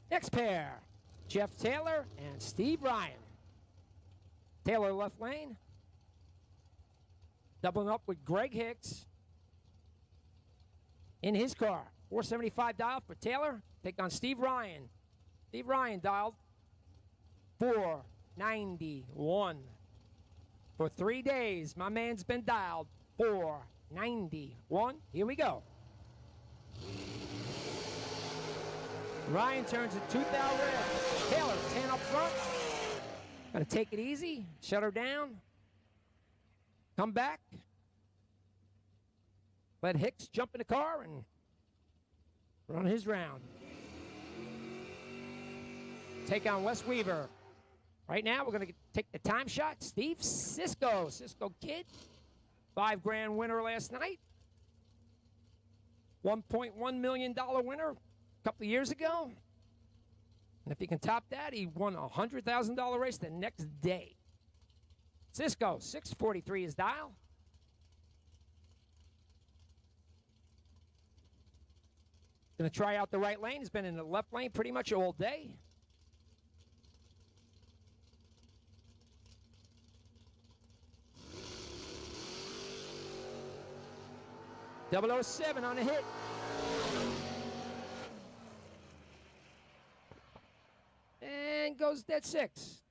Next pair, Jeff Taylor and Steve Ryan. Taylor left lane. Doubling up with Greg Hicks in his car. 475 dial for Taylor. Take on Steve Ryan. Steve Ryan dialed 491. For 3 days, my man's been dialed 491. Here we go. Ryan turns it 2,000 red. Taylor, 10 up front. Gonna take it easy, shut her down. Come back. Let Hicks jump in the car and run his round. Take on Wes Weaver. Right now, we're gonna take the time shot. Steve Cisco. Cisco kid. $5,000 winner last night. $1.1 million winner couple of years ago. And if he can top that, he won a $100,000 race the next day. Cisco, 643 is dial. Going to try out the right lane. He's been in the left lane pretty much all day. .007 on the hit. And goes dead 6.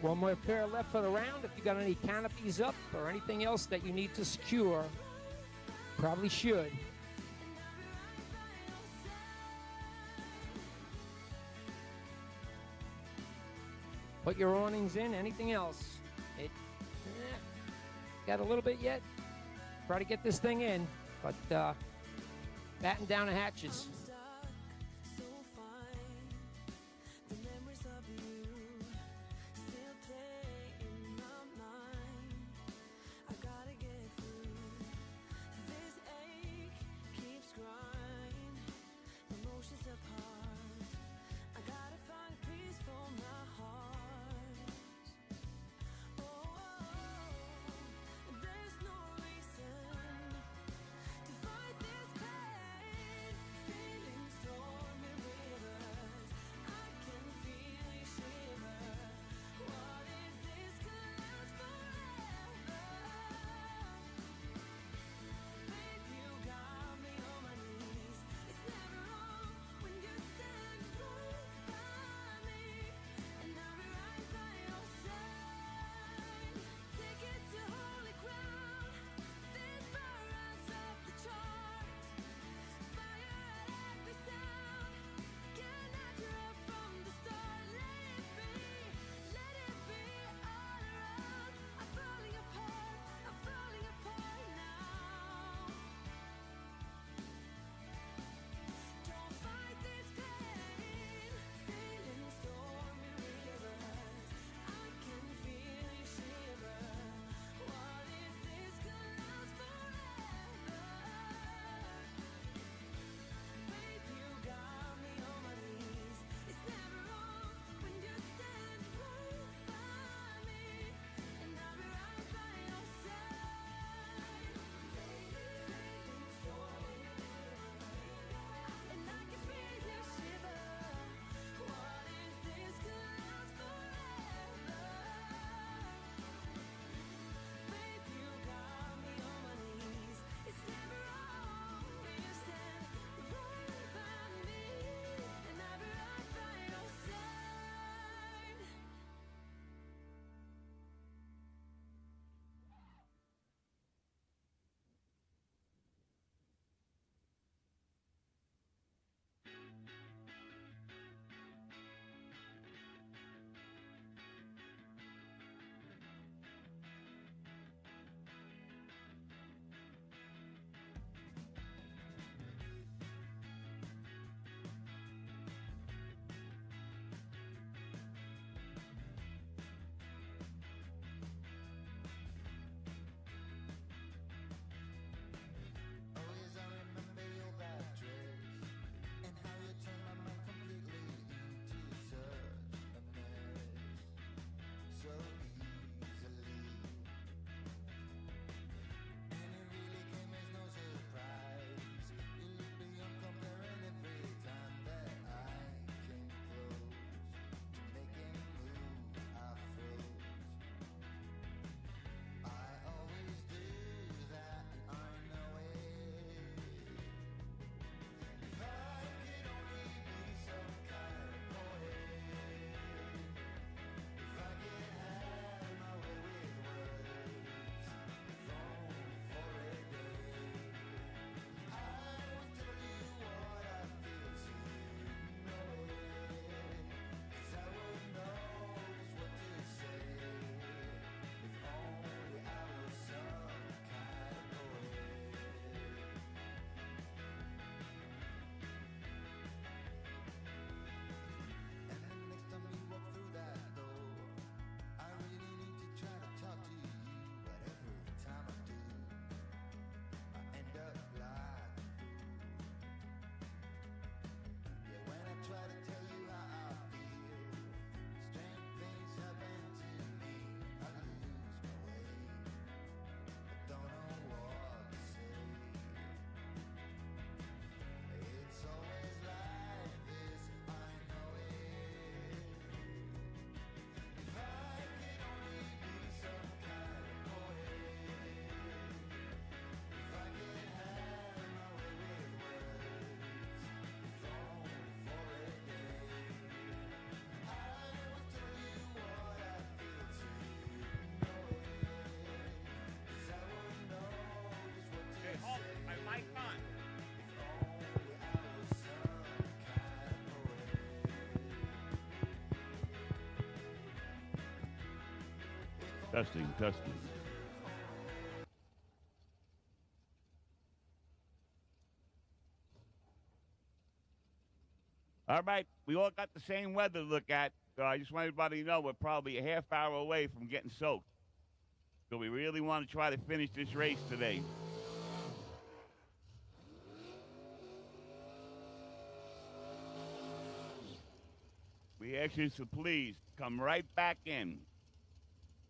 Got one more pair left for the round. If you got any canopies up or anything else that you need to secure, probably should. Put your awnings in, anything else. Got a little bit yet. Try to get this thing in, but batten down the hatches. Testing, testing. All right, we all got the same weather to look at, so I just want everybody to know we're probably a half hour away from getting soaked. So we really want to try to finish this race today. We ask you to please come right back in.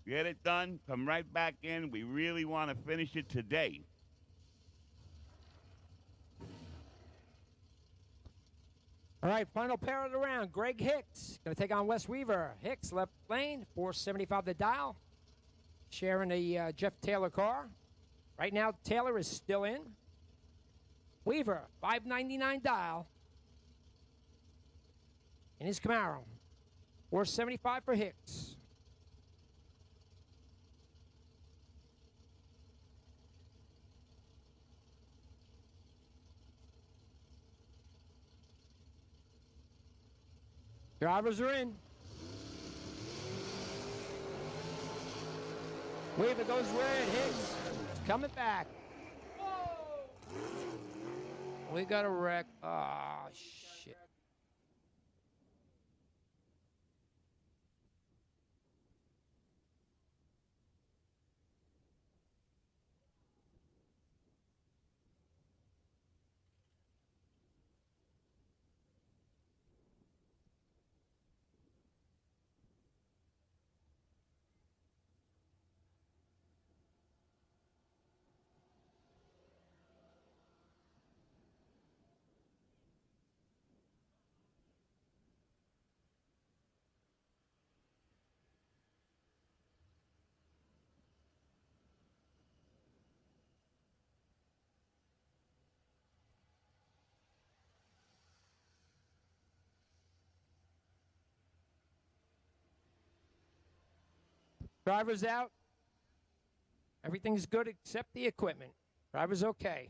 Get it done, come right back in. We really want to finish it today. All right, final pair of the round. Greg Hicks going to take on Wes Weaver. Hicks, left lane, 475 the dial. Sharing the Jeff Taylor car. Right now, Taylor is still in. Weaver, 599 dial. In his Camaro. 475 for Hicks. Drivers are in. Weaver goes red. Hicks is coming back. We got a wreck. Ah, shit. Driver's out. Everything's good except the equipment. Driver's okay.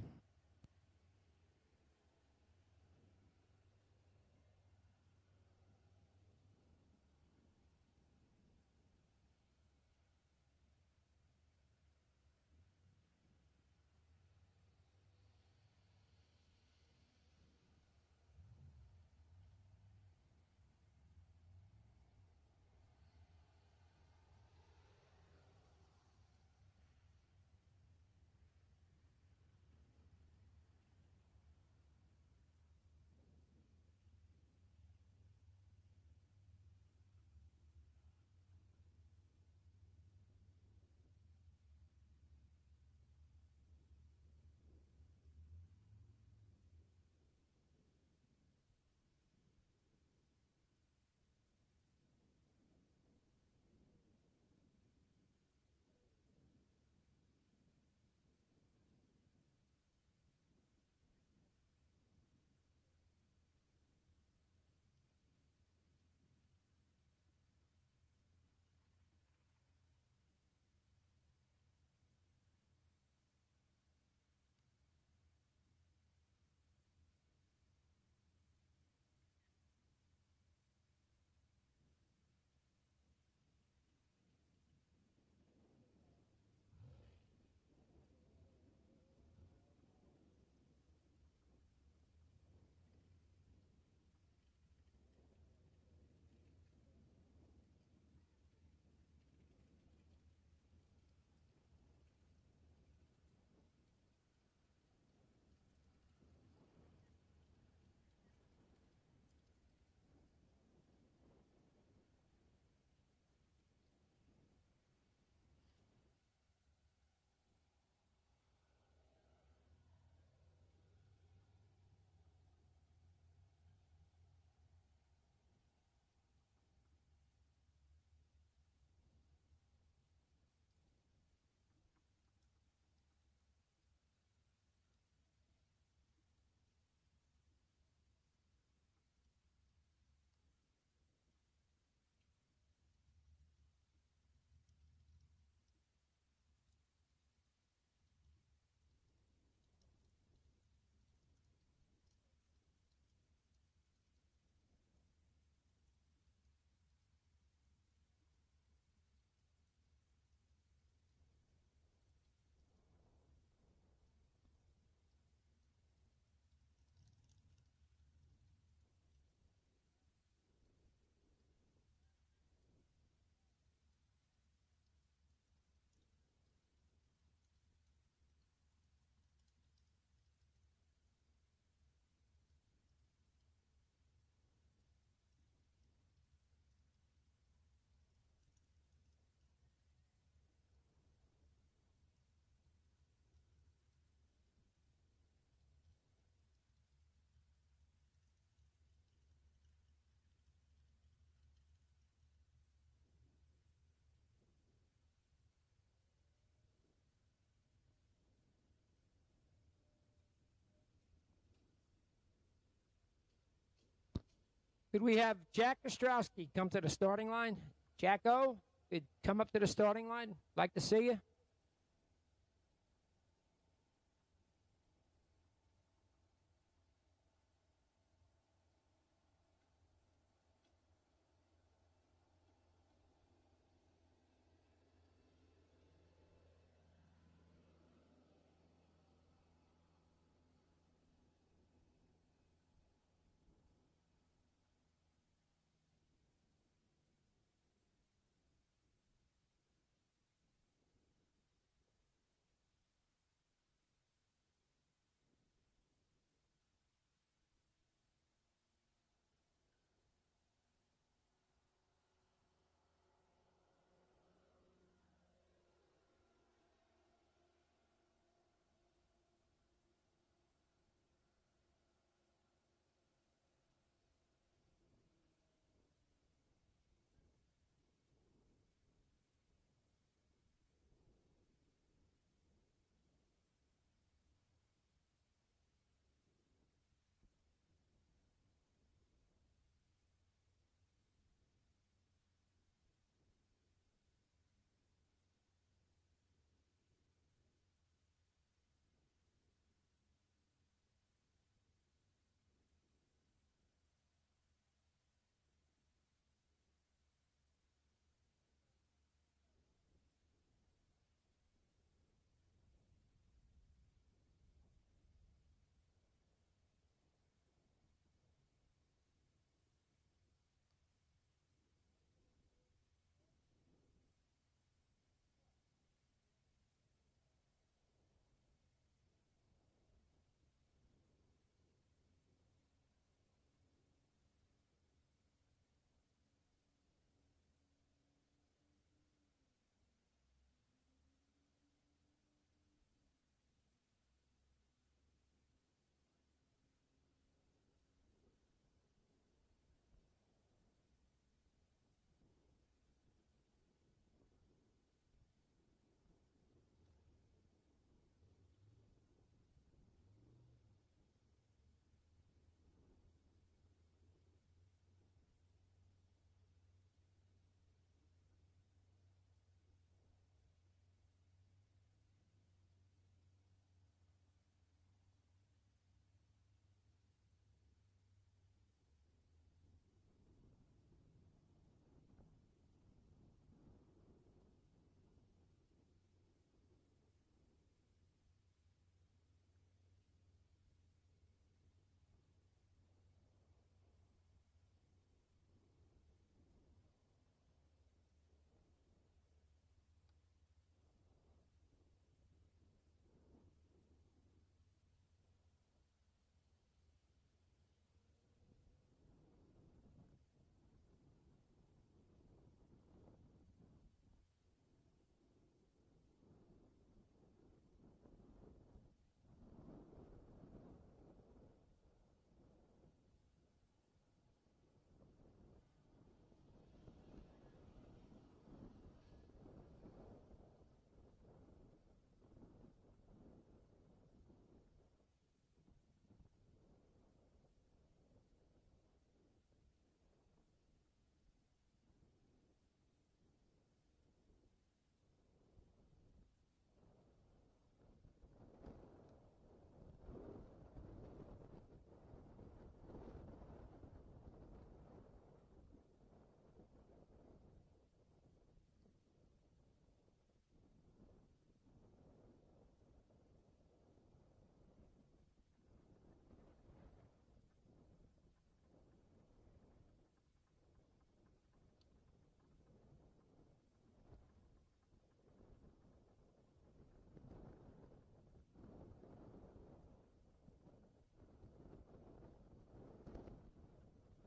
Could we have Jack Ostrowski come to the starting line? Jacko, could come up to the starting line. Like to see you.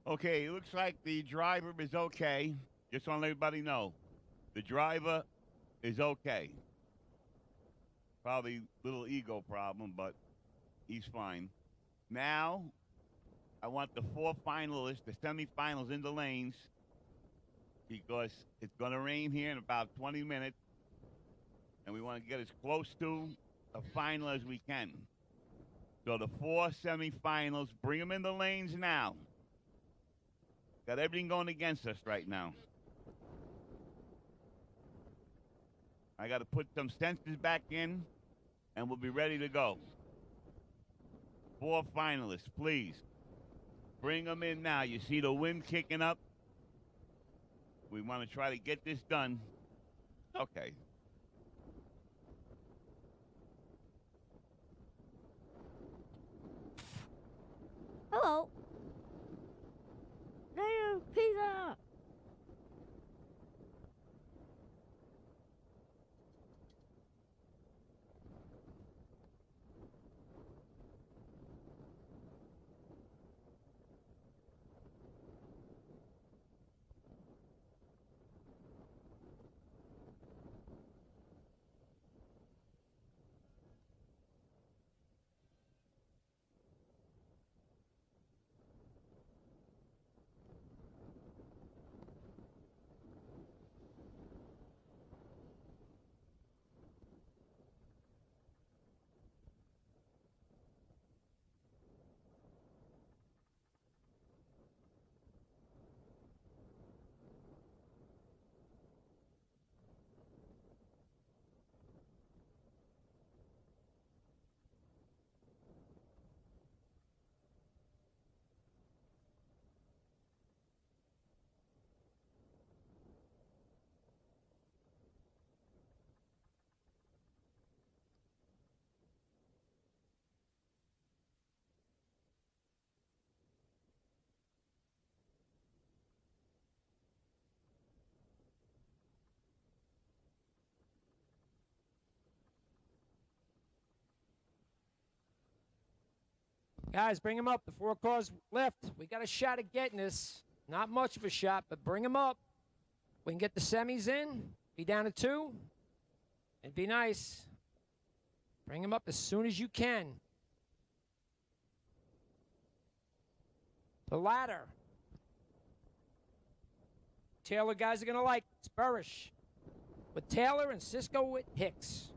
Okay, it looks like the driver is okay. Just want to let everybody know. The driver is okay. Probably a little ego problem, but he's fine. Now, I want the 4 finalists, the semifinals in the lanes, because it's going to rain here in about 20 minutes, and we want to get as close to a final as we can. So the 4 semifinals, bring them in the lanes now. Got everything going against us right now. I got to put some sensors back in, and we'll be ready to go. 4 finalists, please. Bring them in now. You see the wind kicking up. We want to try to get this done. Okay. Hello. There's pizza. Guys, bring him up. The 4 cars left. We got a shot at getting this. Not much of a shot, but bring him up. We can get the semis in. Be down to 2. It'd be nice. Bring him up as soon as you can. The ladder. Taylor guys are going to like it. It's Burrish with Taylor and Cisco with Hicks.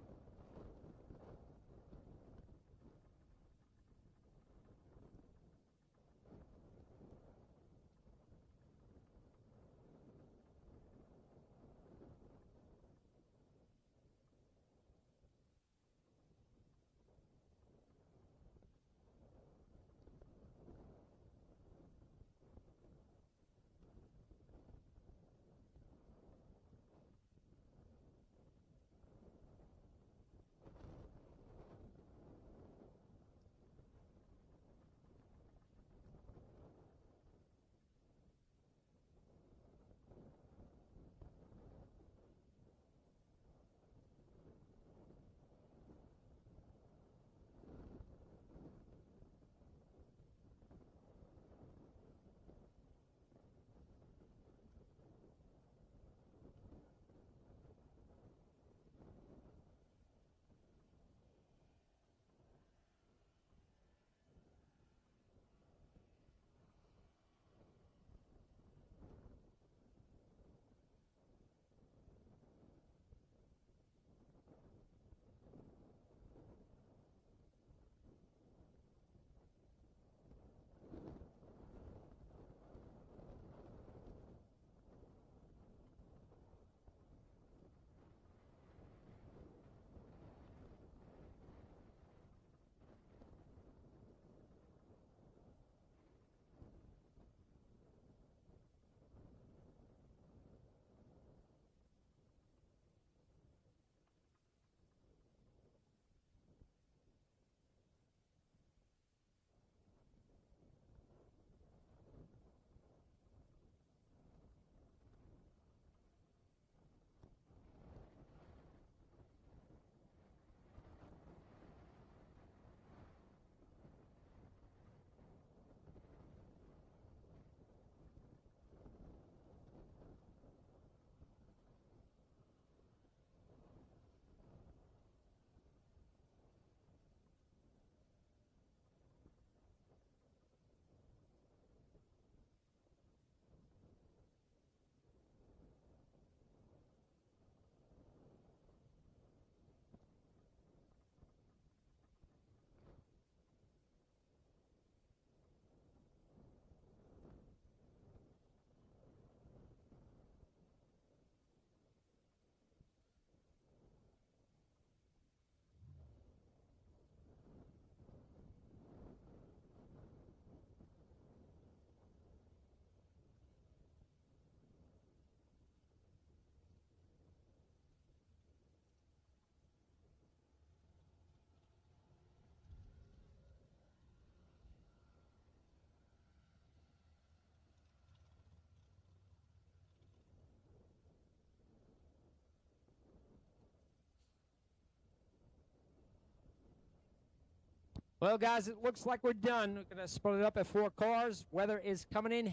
Well, guys, it looks like we're done. We're going to split it up at 4 cars. Weather is coming in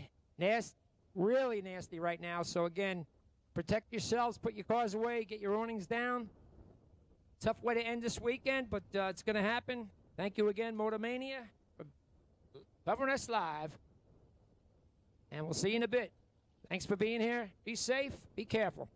really nasty right now. So, again, protect yourselves. Put your cars away. Get your awnings down. Tough way to end this weekend, but it's going to happen. Thank you again, Motormania, for covering us live. And we'll see you in a bit. Thanks for being here. Be safe. Be careful.